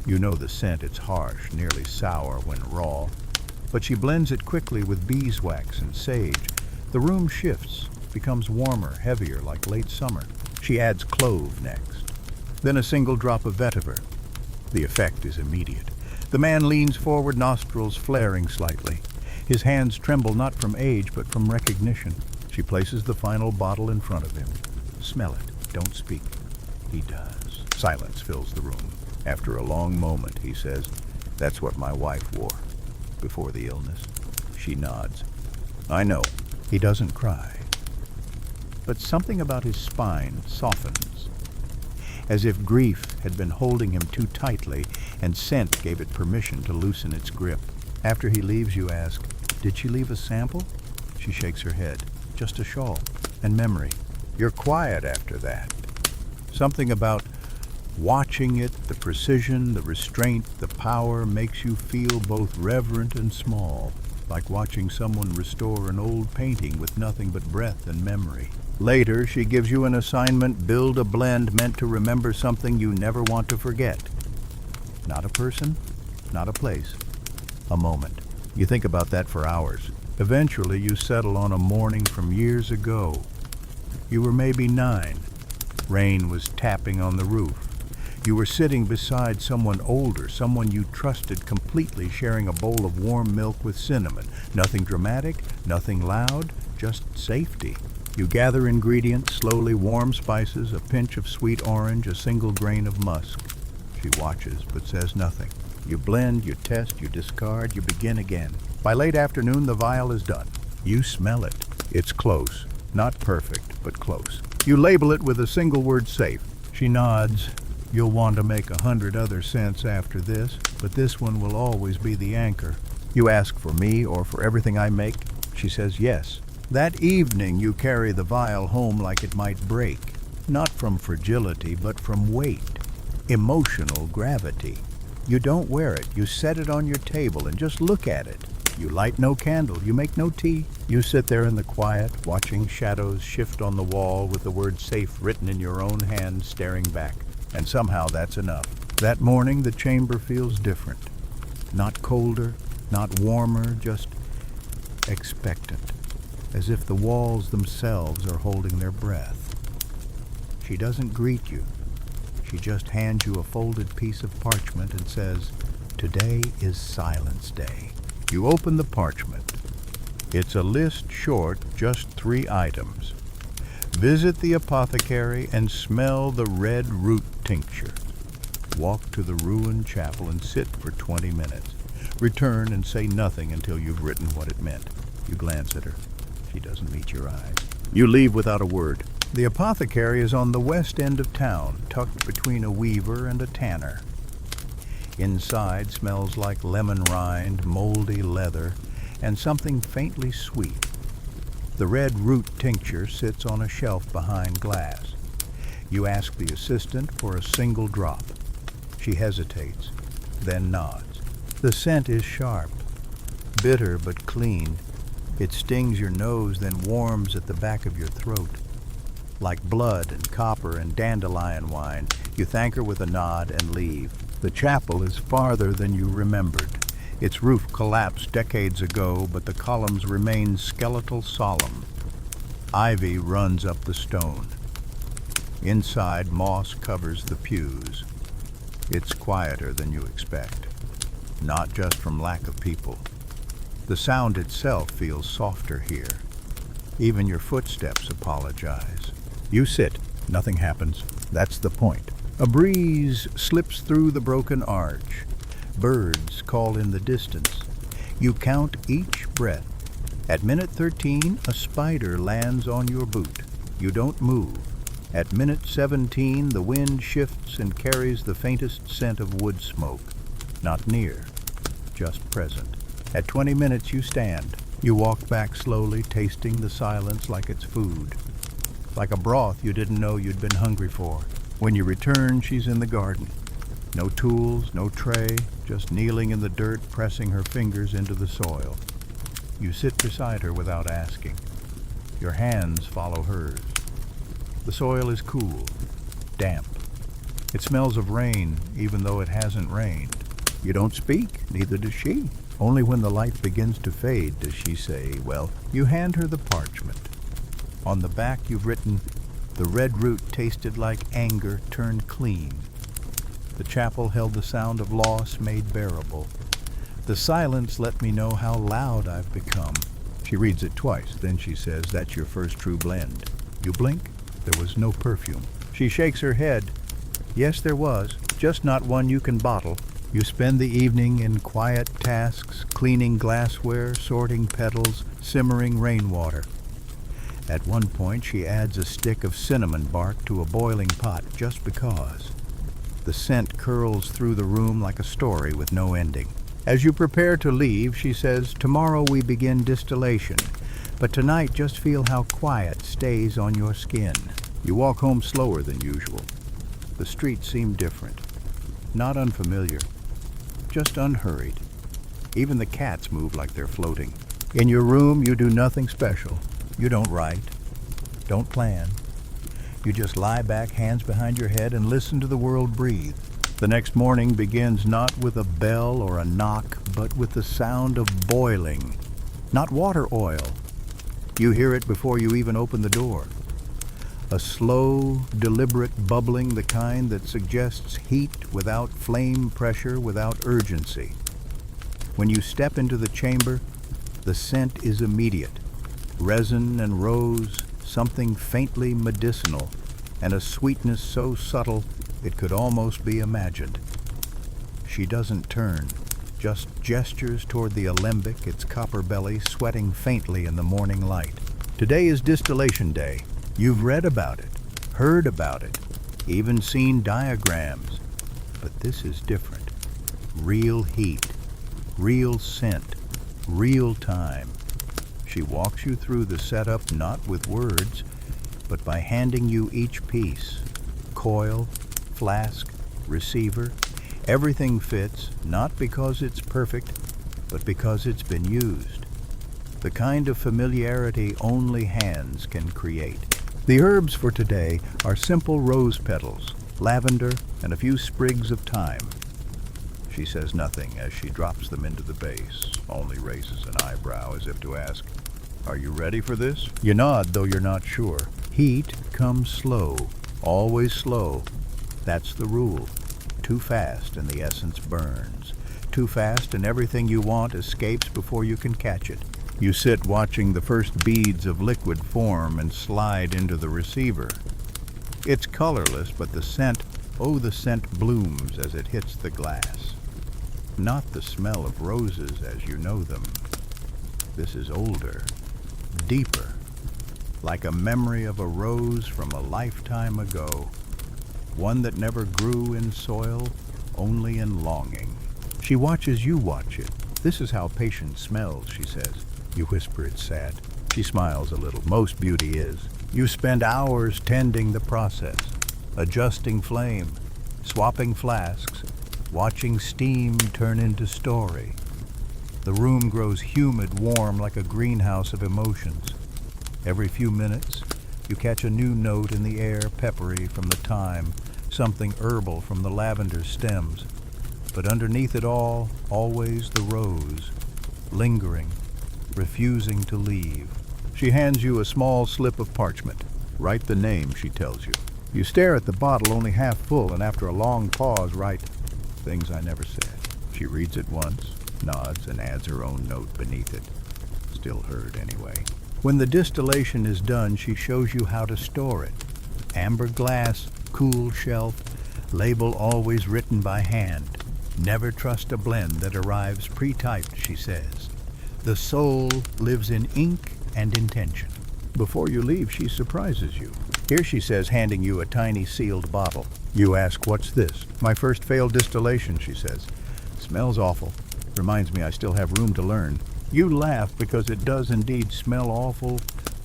You know the scent, it's harsh, nearly sour when raw. But she blends it quickly with beeswax and sage. The room shifts, becomes warmer, heavier, like late summer. She adds clove next. Then a single drop of vetiver. The effect is immediate. The man leans forward, nostrils flaring slightly. His hands tremble not from age, but from recognition. She places the final bottle in front of him. Smell it. Don't speak. He does. Silence fills the room. After a long moment, he says, "That's what my wife wore before the illness." She nods. "I know." He doesn't cry. But something about his spine softens, as if grief had been holding him too tightly, and scent gave it permission to loosen its grip. After he leaves, you ask, "Did she leave a sample?" She shakes her head. "Just a shawl and memory." You're quiet after that. Something about watching it, the precision, the restraint, the power, makes you feel both reverent and small, like watching someone restore an old painting with nothing but breath and memory. Later, she gives you an assignment: build a blend meant to remember something you never want to forget. Not a person, not a place, a moment. You think about that for hours. Eventually, you settle on a morning from years ago. You were maybe 9. Rain was tapping on the roof. You were sitting beside someone older, someone you trusted completely, sharing a bowl of warm milk with cinnamon. Nothing dramatic, nothing loud, just safety. You gather ingredients slowly: warm spices, a pinch of sweet orange, a single grain of musk. She watches but says nothing. You blend, you test, you discard, you begin again. By late afternoon, the vial is done. You smell it. It's close. Not perfect, but close. You label it with a single word: safe. She nods. You'll want to make 100 other scents after this, but this one will always be the anchor. You ask, for me or for everything I make? She says yes. That evening, you carry the vial home like it might break. Not from fragility, but from weight. Emotional gravity. You don't wear it. You set it on your table and just look at it. You light no candle. You make no tea. You sit there in the quiet, watching shadows shift on the wall with the word safe written in your own hand, staring back. And somehow that's enough. That morning, the chamber feels different. Not colder, not warmer, just expectant. As if the walls themselves are holding their breath. She doesn't greet you. She just hands you a folded piece of parchment and says, "Today is Silence Day." You open the parchment. It's a list short, just 3 items. Visit the apothecary and smell the red root tincture. Walk to the ruined chapel and sit for 20 minutes. Return and say nothing until you've written what it meant. You glance at her. She doesn't meet your eyes. You leave without a word. The apothecary is on the west end of town, tucked between a weaver and a tanner. Inside smells like lemon rind, moldy leather, and something faintly sweet. The red root tincture sits on a shelf behind glass. You ask the assistant for a single drop. She hesitates, then nods. The scent is sharp, bitter but clean. It stings your nose, then warms at the back of your throat. Like blood and copper and dandelion wine, you thank her with a nod and leave. The chapel is farther than you remembered. Its roof collapsed decades ago, but the columns remain skeletal solemn. Ivy runs up the stone. Inside, moss covers the pews. It's quieter than you expect, not just from lack of people. The sound itself feels softer here. Even your footsteps apologize. You sit. Nothing happens. That's the point. A breeze slips through the broken arch. Birds call in the distance. You count each breath. At minute 13, a spider lands on your boot. You don't move. At minute 17, the wind shifts and carries the faintest scent of wood smoke. Not near, just present. At 20 minutes, you stand. You walk back slowly, tasting the silence like it's food. Like a broth you didn't know you'd been hungry for. When you return, she's in the garden. No tools, no tray, just kneeling in the dirt, pressing her fingers into the soil. You sit beside her without asking. Your hands follow hers. The soil is cool, damp. It smells of rain, even though it hasn't rained. You don't speak, neither does she. Only when the light begins to fade does she say, well, you hand her the parchment. On the back you've written, the red root tasted like anger turned clean. The chapel held the sound of loss made bearable. The silence let me know how loud I've become. She reads it twice, then she says, that's your first true blend. You blink, there was no perfume. She shakes her head. Yes, there was, just not one you can bottle. You spend the evening in quiet tasks, cleaning glassware, sorting petals, simmering rainwater. At one point, she adds a stick of cinnamon bark to a boiling pot just because. The scent curls through the room like a story with no ending. As you prepare to leave, she says, tomorrow we begin distillation, but tonight just feel how quiet stays on your skin. You walk home slower than usual. The streets seem different, not unfamiliar, just unhurried. Even the cats move like they're floating. In your room, you do nothing special. You don't write, don't plan. You just lie back, hands behind your head, and listen to the world breathe. The next morning begins not with a bell or a knock, but with the sound of boiling, not water oil. You hear it before you even open the door. A slow, deliberate bubbling, the kind that suggests heat without flame pressure, without urgency. When you step into the chamber, the scent is immediate. Resin and rose, something faintly medicinal, and a sweetness so subtle it could almost be imagined. She doesn't turn, just gestures toward the alembic, its copper belly sweating faintly in the morning light. Today is distillation day. You've read about it, heard about it, even seen diagrams. But this is different. Real heat, real scent, real time. She walks you through the setup not with words, but by handing you each piece. Coil, flask, receiver, everything fits, not because it's perfect, but because it's been used. The kind of familiarity only hands can create. The herbs for today are simple rose petals, lavender, and a few sprigs of thyme. She says nothing as she drops them into the vase, only raises an eyebrow as if to ask, are you ready for this? You nod, though you're not sure. Heat comes slow, always slow. That's the rule. Too fast and the essence burns. Too fast and everything you want escapes before you can catch it. You sit watching the first beads of liquid form and slide into the receiver. It's colorless, but the scent, oh, the scent blooms as it hits the glass. Not the smell of roses as you know them. This is older, deeper, like a memory of a rose from a lifetime ago. One that never grew in soil, only in longing. She watches you watch it. This is how patience smells, she says. You whisper it's sad. She smiles a little. Most beauty is. You spend hours tending the process, adjusting flame, swapping flasks, watching steam turn into story. The room grows humid, warm, like a greenhouse of emotions. Every few minutes, you catch a new note in the air, peppery from the thyme, something herbal from the lavender stems. But underneath it all, always the rose, lingering, refusing to leave. She hands you a small slip of parchment. Write the name, she tells you. You stare at the bottle only half full, and after a long pause, write, things I never said. She reads it once, nods, and adds her own note beneath it. Still heard anyway. When the distillation is done, she shows you how to store it. Amber glass, cool shelf, label always written by hand. Never trust a blend that arrives pre-typed, she says. The soul lives in ink and intention. Before you leave, she surprises you. Here she says, handing you a tiny sealed bottle. You ask, what's this? My first failed distillation, she says. Smells awful. Reminds me I still have room to learn. You laugh because it does indeed smell awful.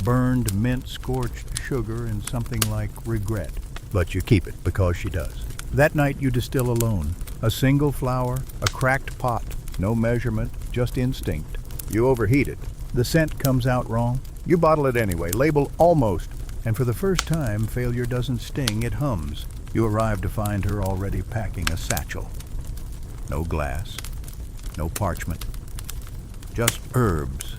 Burned mint, scorched sugar, and something like regret. But you keep it because she does. That night you distill alone. A single flower, a cracked pot. No measurement, just instinct. You overheat it. The scent comes out wrong. You bottle it anyway, label almost. And for the first time, failure doesn't sting, it hums. You arrive to find her already packing a satchel. No glass, no parchment, just herbs,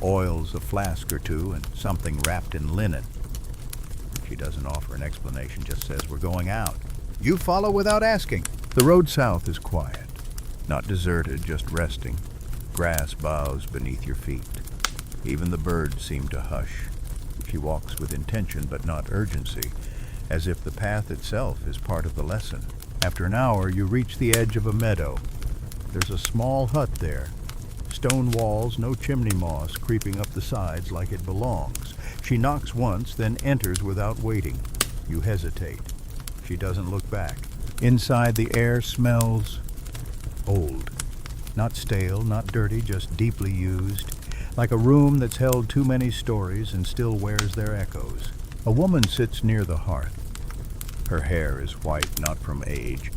oils, a flask or two, and something wrapped in linen. She doesn't offer an explanation, just says, we're going out. You follow without asking. The road south is quiet, not deserted, just resting. Grass bows beneath your feet. Even the birds seem to hush. She walks with intention but not urgency, as if the path itself is part of the lesson. After an hour, you reach the edge of a meadow. There's a small hut there. Stone walls, no chimney moss creeping up the sides like it belongs. She knocks once, then enters without waiting. You hesitate. She doesn't look back. Inside, the air smells old. Not stale, not dirty, just deeply used. Like a room that's held too many stories and still wears their echoes. A woman sits near the hearth. Her hair is white, not from age,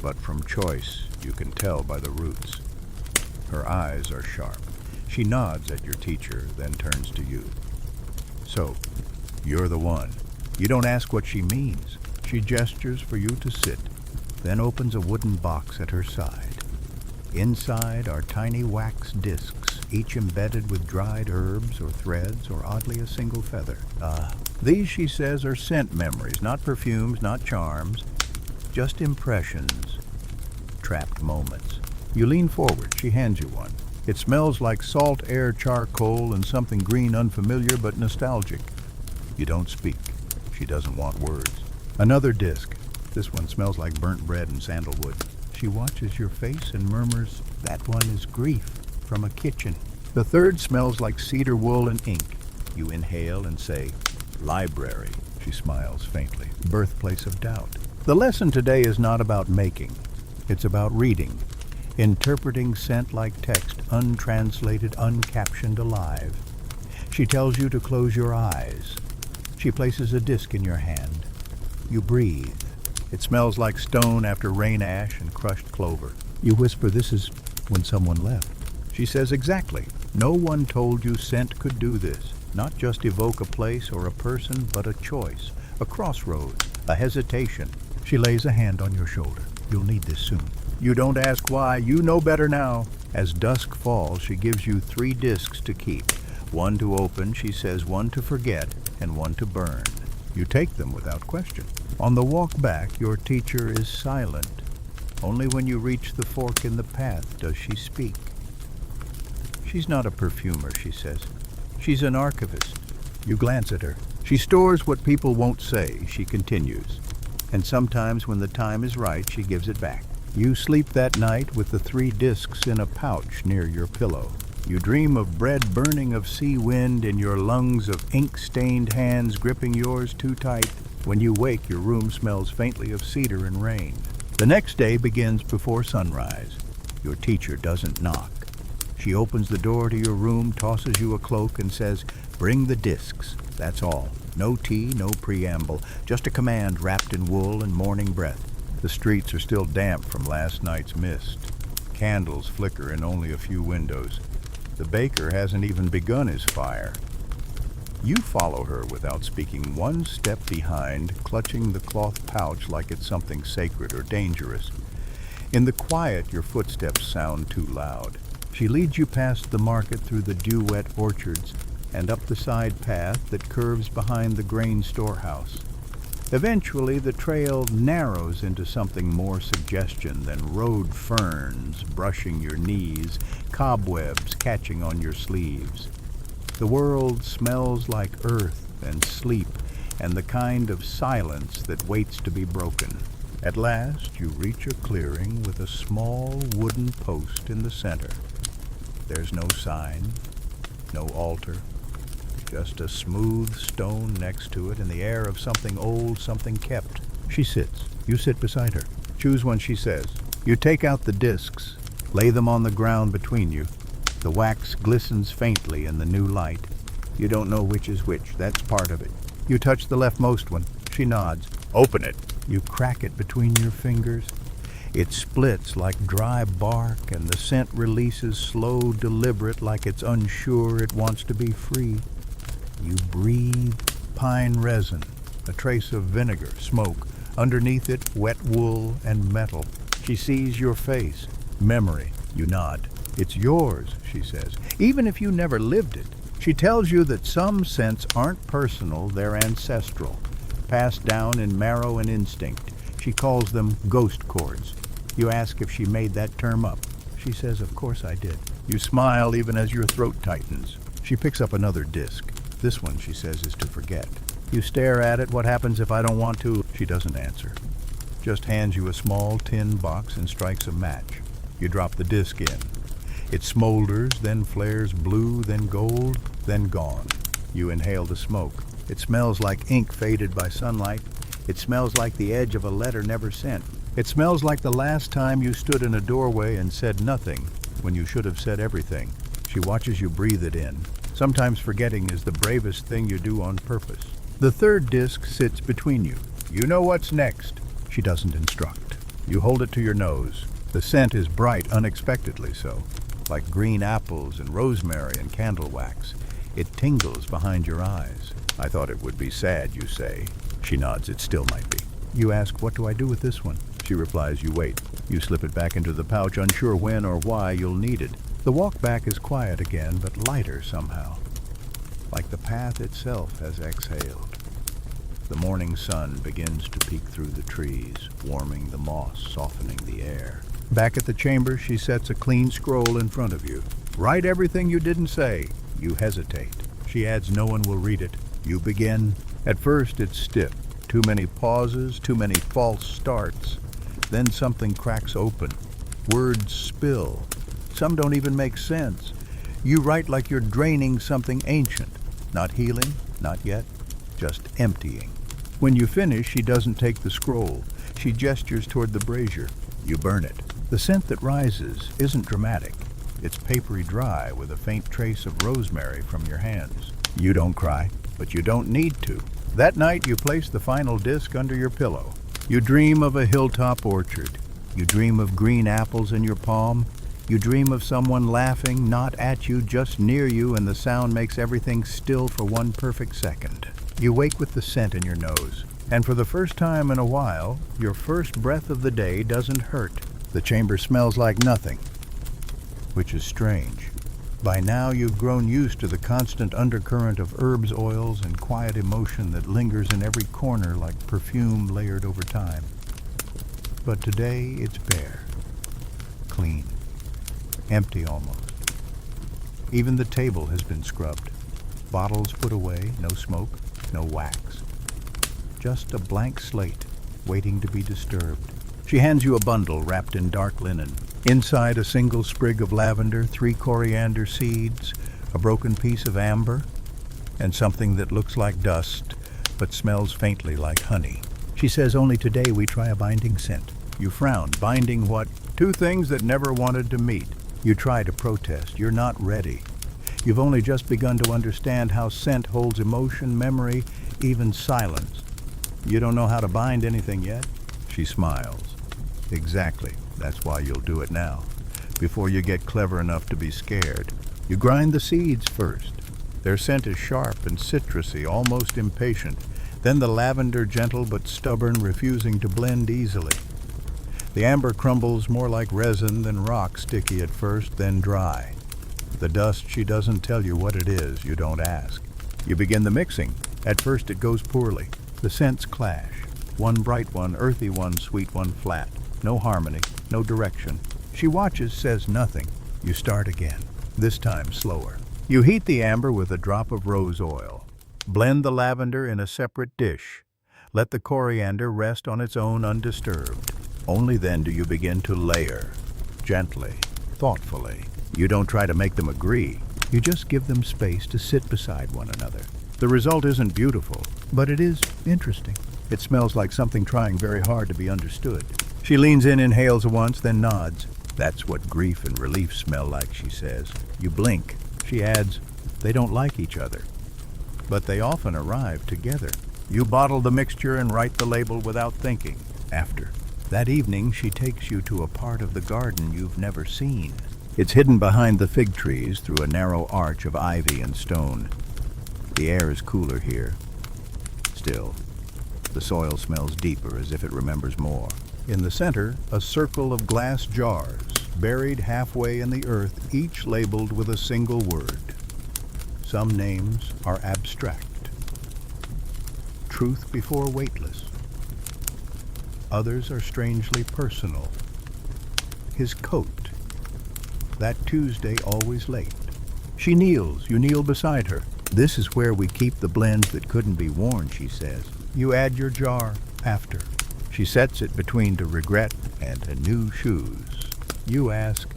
but from choice, you can tell by the roots. Her eyes are sharp. She nods at your teacher, then turns to you. So, you're the one. You don't ask what she means. She gestures for you to sit, then opens a wooden box at her side. Inside are tiny wax discs, each embedded with dried herbs or threads or oddly a single feather. These, she says, are scent memories, not perfumes, not charms, just impressions, trapped moments. You lean forward, she hands you one. It smells like salt air charcoal and something green unfamiliar but nostalgic. You don't speak. She doesn't want words. Another disc. This one smells like burnt bread and sandalwood. She watches your face and murmurs, that one is grief, from a kitchen. The third smells like cedar wool and ink. You inhale and say, library. She smiles faintly, birthplace of doubt. The lesson today is not about making. It's about reading, interpreting scent like text, untranslated, uncaptioned, alive. She tells you to close your eyes. She places a disc in your hand. You breathe. It smells like stone after rain ash and crushed clover. You whisper, this is when someone left. She says, exactly. No one told you scent could do this. Not just evoke a place or a person, but a choice, a crossroads, a hesitation. She lays a hand on your shoulder. You'll need this soon. You don't ask why. You know better now. As dusk falls, she gives you 3 discs to keep. One to open, she says, one to forget, and one to burn. You take them without question. On the walk back, your teacher is silent. Only when you reach the fork in the path does she speak. She's not a perfumer, she says. She's an archivist. You glance at her. She stores what people won't say, she continues. And sometimes when the time is right, she gives it back. You sleep that night with the 3 discs in a pouch near your pillow. You dream of bread burning, of sea wind in your lungs, of ink-stained hands gripping yours too tight. When you wake, your room smells faintly of cedar and rain. The next day begins before sunrise. Your teacher doesn't knock. She opens the door to your room, tosses you a cloak, and says, bring the discs. That's all. No tea, no preamble, just a command wrapped in wool and morning breath. The streets are still damp from last night's mist. Candles flicker in only a few windows. The baker hasn't even begun his fire. You follow her without speaking, one step behind, clutching the cloth pouch like it's something sacred or dangerous. In the quiet, your footsteps sound too loud. She leads you past the market through the dew-wet orchards and up the side path that curves behind the grain storehouse. Eventually, the trail narrows into something more suggestion than road ferns brushing your knees, cobwebs catching on your sleeves. The world smells like earth and sleep and the kind of silence that waits to be broken. At last, you reach a clearing with a small wooden post in the center. There's no sign, no altar, Just a smooth stone next to it and the air of something old, something kept. She sits. You sit beside her. Choose one, she says. You take out the discs, lay them on the ground between you. The wax glistens faintly in the new light. You don't know which is which. That's part of it. You touch the leftmost one. She nods. Open it. You crack it between your fingers. It splits like dry bark, and the scent releases slow, deliberate, like it's unsure it wants to be free. You breathe pine resin, a trace of vinegar, smoke. Underneath it, wet wool and metal. She sees your face. Memory. You nod. It's yours, she says, even if you never lived it. She tells you that some scents aren't personal, they're ancestral, passed down in marrow and instinct. She calls them ghost chords. You ask if she made that term up. She says, of course I did. You smile even as your throat tightens. She picks up another disc. This one, she says, is to forget. You stare at it. What happens if I don't want to? She doesn't answer. Just hands you a small tin box and strikes a match. You drop the disc in. It smolders, then flares blue, then gold, then gone. You inhale the smoke. It smells like ink faded by sunlight. It smells like the edge of a letter never sent. It smells like the last time you stood in a doorway and said nothing when you should have said everything. She watches you breathe it in. Sometimes forgetting is the bravest thing you do on purpose. The third disc sits between you. You know what's next. She doesn't instruct. You hold it to your nose. The scent is bright, unexpectedly so, like green apples and rosemary and candle wax. It tingles behind your eyes. I thought it would be sad, you say. She nods. It still might be. You ask, what do I do with this one? She replies, you wait. You slip it back into the pouch, unsure when or why you'll need it. The walk back is quiet again, but lighter somehow, like the path itself has exhaled. The morning sun begins to peek through the trees, warming the moss, softening the air. Back at the chamber, she sets a clean scroll in front of you. Write everything you didn't say. You hesitate. She adds, no one will read it. You begin. At first, it's stiff. Too many pauses, too many false starts. Then something cracks open. Words spill. Some don't even make sense. You write like you're draining something ancient. Not healing, not yet, just emptying. When you finish, she doesn't take the scroll. She gestures toward the brazier. You burn it. The scent that rises isn't dramatic. It's papery dry with a faint trace of rosemary from your hands. You don't cry, but you don't need to. That night, you place the final disc under your pillow. You dream of a hilltop orchard. You dream of green apples in your palm. You dream of someone laughing, not at you, just near you, and the sound makes everything still for one perfect second. You wake with the scent in your nose. And for the first time in a while, your first breath of the day doesn't hurt. The chamber smells like nothing, which is strange. By now, you've grown used to the constant undercurrent of herbs, oils, and quiet emotion that lingers in every corner like perfume layered over time. But today, it's bare, clean, empty almost. Even the table has been scrubbed. Bottles put away, no smoke, no wax. Just a blank slate, waiting to be disturbed. She hands you a bundle wrapped in dark linen. Inside, a single sprig of lavender, 3 coriander seeds, a broken piece of amber, and something that looks like dust, but smells faintly like honey. She says, only today we try a binding scent. You frown. Binding what? 2 things that never wanted to meet. You try to protest. You're not ready. You've only just begun to understand how scent holds emotion, memory, even silence. You don't know how to bind anything yet? She smiles. Exactly. That's why you'll do it now, before you get clever enough to be scared. You grind the seeds first. Their scent is sharp and citrusy, almost impatient. Then the lavender, gentle but stubborn, refusing to blend easily. The amber crumbles more like resin than rock, sticky at first, then dry. The dust, she doesn't tell you what it is, you don't ask. You begin the mixing. At first it goes poorly. The scents clash. One bright one, earthy one, sweet one, flat. No harmony, no direction. She watches, says nothing. You start again, this time slower. You heat the amber with a drop of rose oil. Blend the lavender in a separate dish. Let the coriander rest on its own undisturbed. Only then do you begin to layer, gently, thoughtfully. You don't try to make them agree. You just give them space to sit beside one another. The result isn't beautiful, but it is interesting. It smells like something trying very hard to be understood. She leans in, inhales once, then nods. That's what grief and relief smell like, she says. You blink. She adds, they don't like each other, but they often arrive together. You bottle the mixture and write the label without thinking. After that evening, she takes you to a part of the garden you've never seen. It's hidden behind the fig trees through a narrow arch of ivy and stone. The air is cooler here. Still, the soil smells deeper, as if it remembers more. In the center, a circle of glass jars, buried halfway in the earth, each labeled with a single word. Some names are abstract. Truth before weightless. Others are strangely personal. His coat. That Tuesday always late. She kneels. You kneel beside her. This is where we keep the blends that couldn't be worn, she says. You add your jar after. She sets it between to regret and to new shoes. You ask,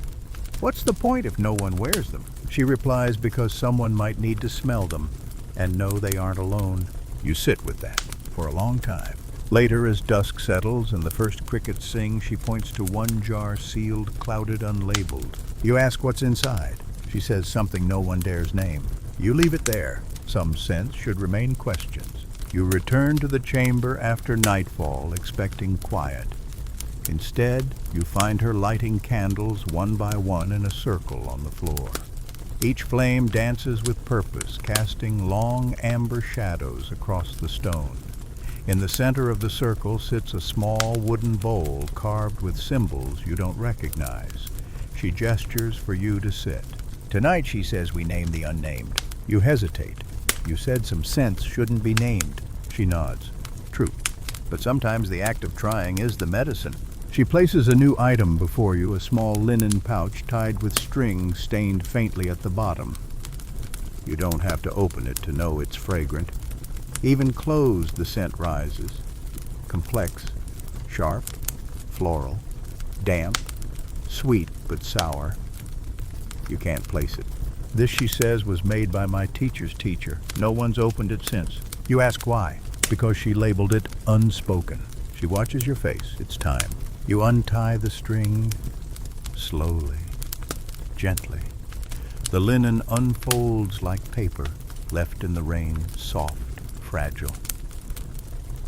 what's the point if no one wears them? She replies, because someone might need to smell them and know they aren't alone. You sit with that for a long time. Later, as dusk settles and the first crickets sing, she points to one jar sealed, clouded, unlabeled. You ask what's inside. She says something no one dares name. You leave it there. Some sense should remain questions. You return to the chamber after nightfall, expecting quiet. Instead, you find her lighting candles one by one in a circle on the floor. Each flame dances with purpose, casting long amber shadows across the stone. In the center of the circle sits a small wooden bowl carved with symbols you don't recognize. She gestures for you to sit. Tonight, she says, we name the unnamed. You hesitate. You said some scents shouldn't be named. She nods. True. But sometimes the act of trying is the medicine. She places a new item before you, a small linen pouch tied with string stained faintly at the bottom. You don't have to open it to know it's fragrant. Even closed, the scent rises. Complex, sharp, floral, damp, sweet but sour. You can't place it. This, she says, was made by my teacher's teacher. No one's opened it since. You ask why. Because she labeled it unspoken. She watches your face. It's time. You untie the string slowly, gently. The linen unfolds like paper, left in the rain, soft, fragile.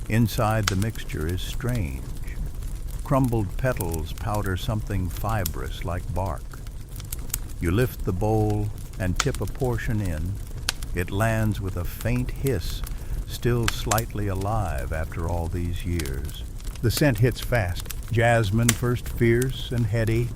Inside, the mixture is strange. Crumbled petals powder something fibrous like bark. You lift the bowl and tip a portion in. It lands with a faint hiss, still slightly alive after all these years. The scent hits fast. Jasmine, first fierce and heady,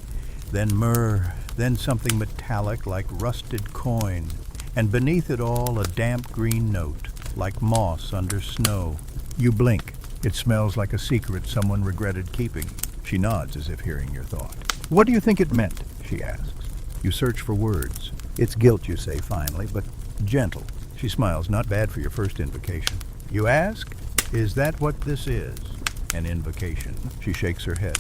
then myrrh, then something metallic like rusted coin, and beneath it all a damp green note, like moss under snow. You blink. It smells like a secret someone regretted keeping. She nods as if hearing your thought. What do you think it meant? She asks. You search for words. It's guilt, you say finally, but gentle. She smiles. Not bad for your first invocation. You ask, is that what this is? An invocation. She shakes her head.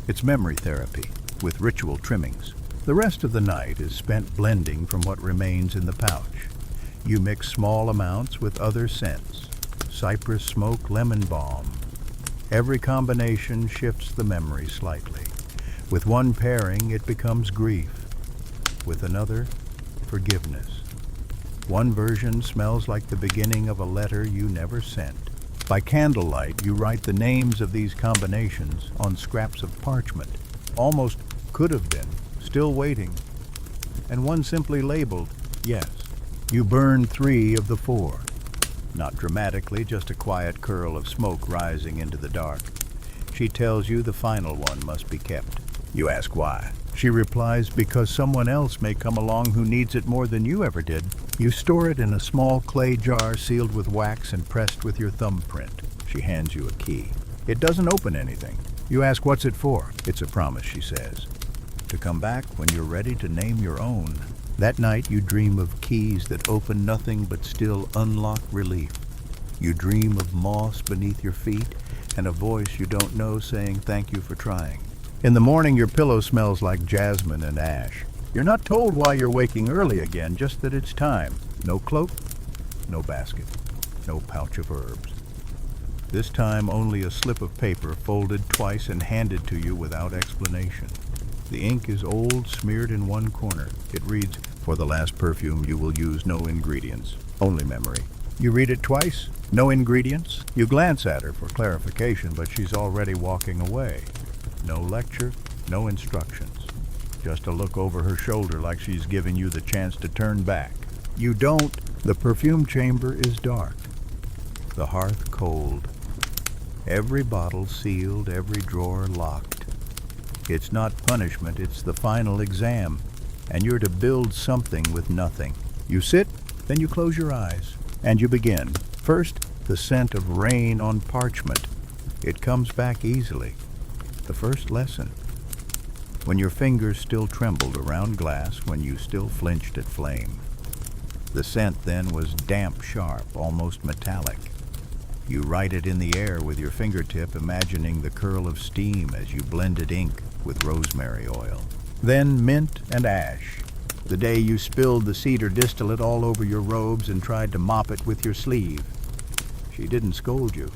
It's memory therapy, with ritual trimmings. The rest of the night is spent blending from what remains in the pouch. You mix small amounts with other scents. Cypress smoke, lemon balm. Every combination shifts the memory slightly. With one pairing, it becomes grief. With another, forgiveness. One version smells like the beginning of a letter you never sent. By candlelight, you write the names of these combinations on scraps of parchment. Almost could have been, still waiting. And one simply labeled, yes. You burn 3 of the 4. Not dramatically, just a quiet curl of smoke rising into the dark. She tells you the final one must be kept. You ask why. She replies, because someone else may come along who needs it more than you ever did. You store it in a small clay jar sealed with wax and pressed with your thumbprint. She hands you a key. It doesn't open anything. You ask what's it for. It's a promise, she says. To come back when you're ready to name your own. That night you dream of keys that open nothing but still unlock relief. You dream of moss beneath your feet and a voice you don't know saying thank you for trying. In the morning, your pillow smells like jasmine and ash. You're not told why you're waking early again, just that it's time. No cloak, no basket, no pouch of herbs. This time only a slip of paper folded twice and handed to you without explanation. The ink is old, smeared in one corner. It reads, "For the last perfume you will use no ingredients, only memory." You read it twice, no ingredients. You glance at her for clarification, but she's already walking away. No lecture, no instructions. Just a look over her shoulder like she's giving you the chance to turn back. You don't. The perfume chamber is dark. The hearth cold. Every bottle sealed, every drawer locked. It's not punishment, it's the final exam, and you're to build something with nothing. You sit, then you close your eyes, and you begin. First, the scent of rain on parchment. It comes back easily. The first lesson. When your fingers still trembled around glass, when you still flinched at flame. The scent then was damp, sharp, almost metallic. You write it in the air with your fingertip, imagining the curl of steam as you blended ink with rosemary oil. Then mint and ash. The day you spilled the cedar distillate all over your robes and tried to mop it with your sleeve. She didn't scold you,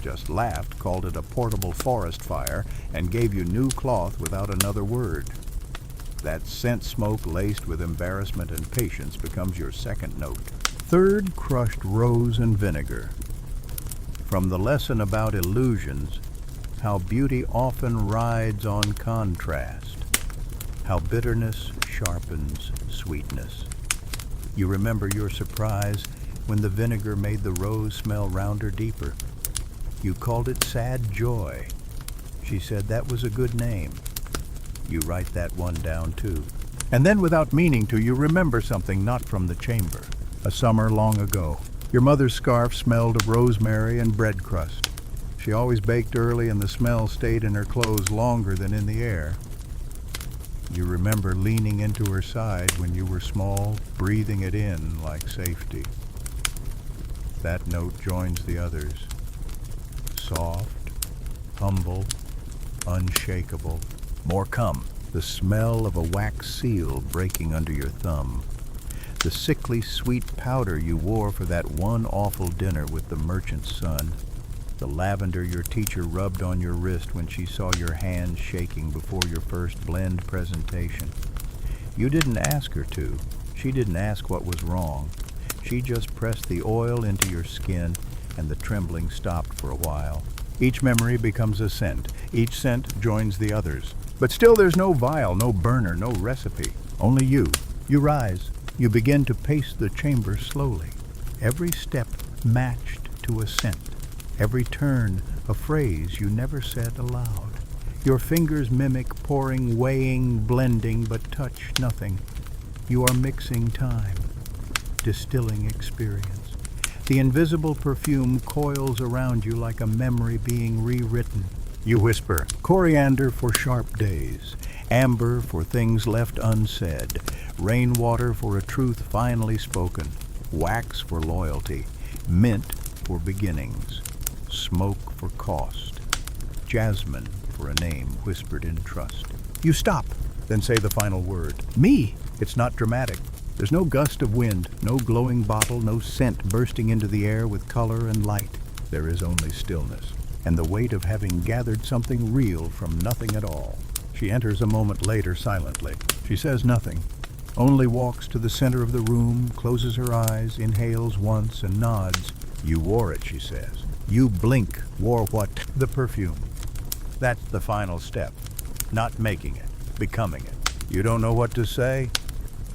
just laughed, called it a portable forest fire, and gave you new cloth without another word. That scent smoke laced with embarrassment and patience becomes your second note. Third, crushed rose and vinegar. From the lesson about illusions, how beauty often rides on contrast, how bitterness sharpens sweetness. You remember your surprise when the vinegar made the rose smell rounder, deeper. You called it sad joy. She said that was a good name. You write that one down too. And then without meaning to, you remember something not from the chamber. A summer long ago. Your mother's scarf smelled of rosemary and bread crust. She always baked early and the smell stayed in her clothes longer than in the air. You remember leaning into her side when you were small, breathing it in like safety. That note joins the others. Soft, humble, unshakable. More come. The smell of a wax seal breaking under your thumb. The sickly sweet powder you wore for that one awful dinner with the merchant's son. The lavender your teacher rubbed on your wrist when she saw your hands shaking before your first blend presentation. You didn't ask her to. She didn't ask what was wrong. She just pressed the oil into your skin, and the trembling stopped for a while. Each memory becomes a scent. Each scent joins the others. But still there's no vial, no burner, no recipe. Only you. You rise. You begin to pace the chamber slowly. Every step matched to a scent. Every turn a phrase you never said aloud. Your fingers mimic pouring, weighing, blending, but touch nothing. You are mixing time, distilling experience. The invisible perfume coils around you like a memory being rewritten. You whisper, coriander for sharp days, amber for things left unsaid, rainwater for a truth finally spoken, wax for loyalty, mint for beginnings, smoke for cost, jasmine for a name whispered in trust. You stop, then say the final word. Me! It's not dramatic. There's no gust of wind, no glowing bottle, no scent bursting into the air with color and light. There is only stillness, and the weight of having gathered something real from nothing at all. She enters a moment later silently. She says nothing, only walks to the center of the room, closes her eyes, inhales once, and nods. You wore it, she says. You blink, wore what? The perfume. That's the final step. Not making it, becoming it. You don't know what to say?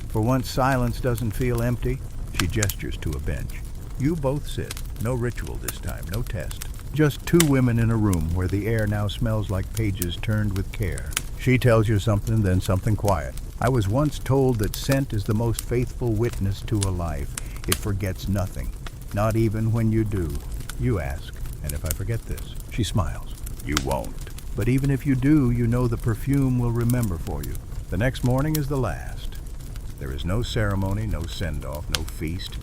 For once silence doesn't feel empty, she gestures to a bench. You both sit. No ritual this time, no test. Just two women in a room where the air now smells like pages turned with care. She tells you something, then something quiet. I was once told that scent is the most faithful witness to a life. It forgets nothing, not even when you do. You ask, and if I forget this? She smiles. You won't. But even if you do, you know the perfume will remember for you. The next morning is the last. There is no ceremony, no send-off, no feast.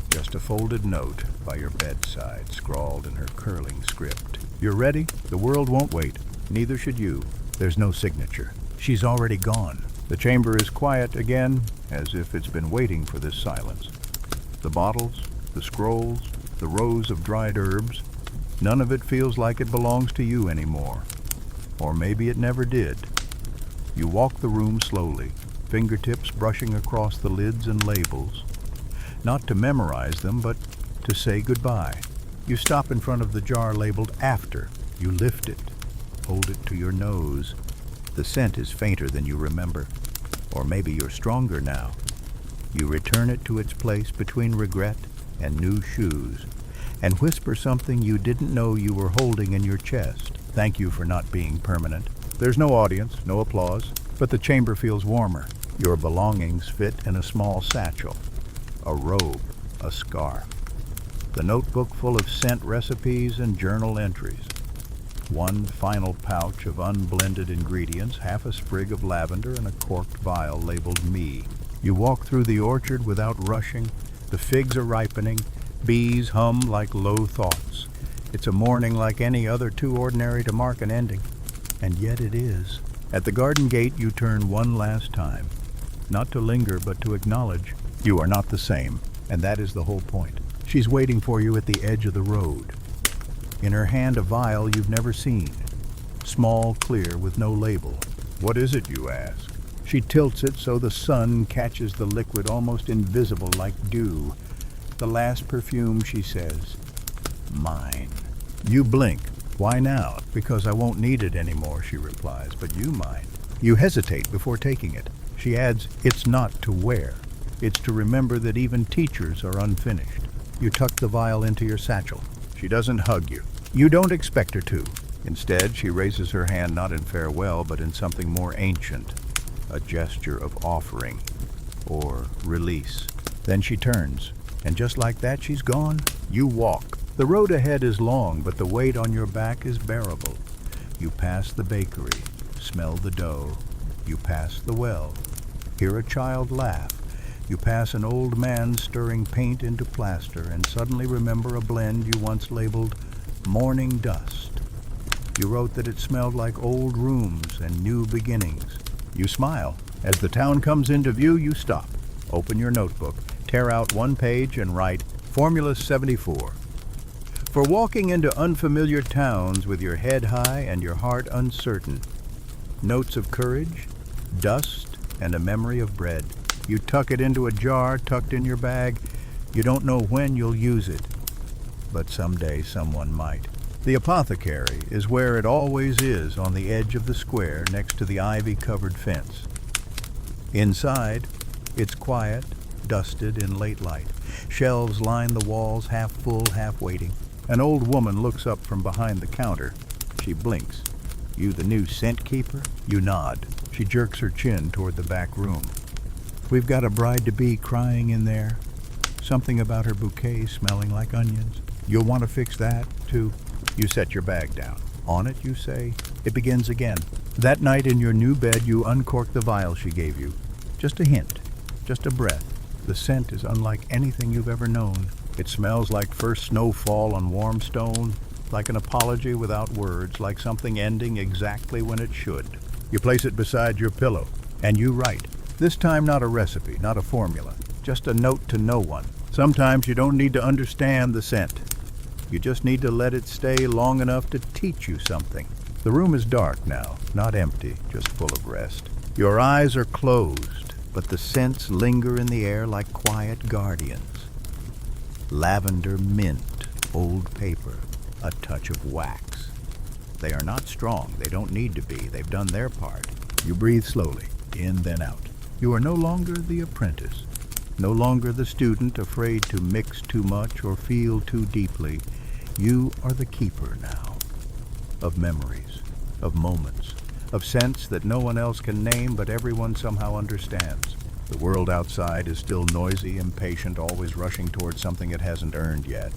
Just a folded note by your bedside, scrawled in her curling script. You're ready? The world won't wait. Neither should you. There's no signature. She's already gone. The chamber is quiet again, as if it's been waiting for this silence. The bottles, the scrolls, the rows of dried herbs, none of it feels like it belongs to you anymore. Or maybe it never did. You walk the room slowly, fingertips brushing across the lids and labels, not to memorize them, but to say goodbye. You stop in front of the jar labeled After. You lift it, hold it to your nose. The scent is fainter than you remember, or maybe you're stronger now. You return it to its place between regret and new shoes, and whisper something you didn't know you were holding in your chest. Thank you for not being permanent. There's no audience, no applause, but the chamber feels warmer. Your belongings fit in a small satchel, a robe, a scarf, the notebook full of scent recipes and journal entries. One final pouch of unblended ingredients, half a sprig of lavender, and a corked vial labeled Me. You walk through the orchard without rushing. The figs are ripening. Bees hum like low thoughts. It's a morning like any other, too ordinary to mark an ending. And yet it is. At the garden gate you turn one last time. Not to linger, but to acknowledge you are not the same. And that is the whole point. She's waiting for you at the edge of the road. In her hand a vial you've never seen. Small, clear, with no label. What is it, you ask? She tilts it so the sun catches the liquid, almost invisible like dew. The last perfume, she says. Mine. You blink. Why now? Because I won't need it anymore, she replies, but you mind. You hesitate before taking it. She adds, it's not to wear. It's to remember that even teachers are unfinished. You tuck the vial into your satchel. She doesn't hug you. You don't expect her to. Instead, she raises her hand not in farewell, but in something more ancient, a gesture of offering or release. Then she turns, and just like that, she's gone. You walk. The road ahead is long, but the weight on your back is bearable. You pass the bakery, smell the dough. You pass the well, hear a child laugh. You pass an old man stirring paint into plaster and suddenly remember a blend you once labeled morning dust. You wrote that it smelled like old rooms and new beginnings. You smile. As the town comes into view, you stop. Open your notebook, tear out one page and write Formula 74. For walking into unfamiliar towns with your head high and your heart uncertain. Notes of courage, dust, and a memory of bread. You tuck it into a jar tucked in your bag. You don't know when you'll use it, but someday someone might. The apothecary is where it always is, on the edge of the square next to the ivy-covered fence. Inside, it's quiet, dusted in late light. Shelves line the walls, half full, half waiting. An old woman looks up from behind the counter. She blinks. You the new scent keeper? You nod. She jerks her chin toward the back room. We've got a bride-to-be crying in there. Something about her bouquet smelling like onions. You'll want to fix that, too. You set your bag down. On it, you say. It begins again. That night in your new bed, you uncork the vial she gave you. Just a hint. Just a breath. The scent is unlike anything you've ever known. It smells like first snowfall on warm stone, like an apology without words, like something ending exactly when it should. You place it beside your pillow, and you write. This time not a recipe, not a formula, just a note to no one. Sometimes you don't need to understand the scent. You just need to let it stay long enough to teach you something. The room is dark now, not empty, just full of rest. Your eyes are closed, but the scents linger in the air like quiet guardians. Lavender, mint, old paper, a touch of wax. They are not strong, they don't need to be, they've done their part. You breathe slowly, in then out. You are no longer the apprentice, no longer the student afraid to mix too much or feel too deeply. You are the keeper now, of memories, of moments, of scents that no one else can name but everyone somehow understands. The world outside is still noisy, impatient, always rushing towards something it hasn't earned yet.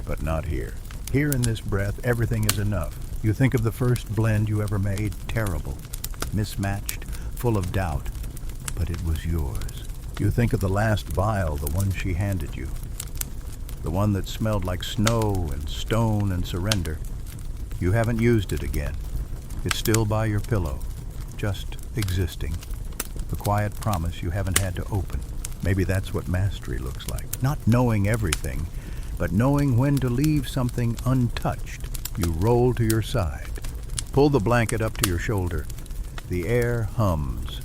But not here. Here in this breath, everything is enough. You think of the first blend you ever made, terrible, mismatched, full of doubt. But it was yours. You think of the last vial, the one she handed you. The one that smelled like snow and stone and surrender. You haven't used it again. It's still by your pillow, just existing. A quiet promise you haven't had to open. Maybe that's what mastery looks like. Not knowing everything, but knowing when to leave something untouched. You roll to your side. Pull the blanket up to your shoulder. The air hums.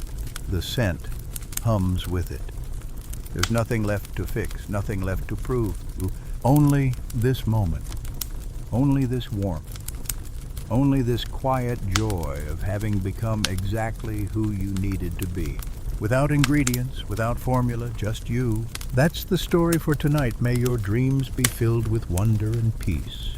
The scent hums with it. There's nothing left to fix, nothing left to prove. Only this moment. Only this warmth. Only this quiet joy of having become exactly who you needed to be. Without ingredients, without formula, just you. That's the story for tonight. May your dreams be filled with wonder and peace.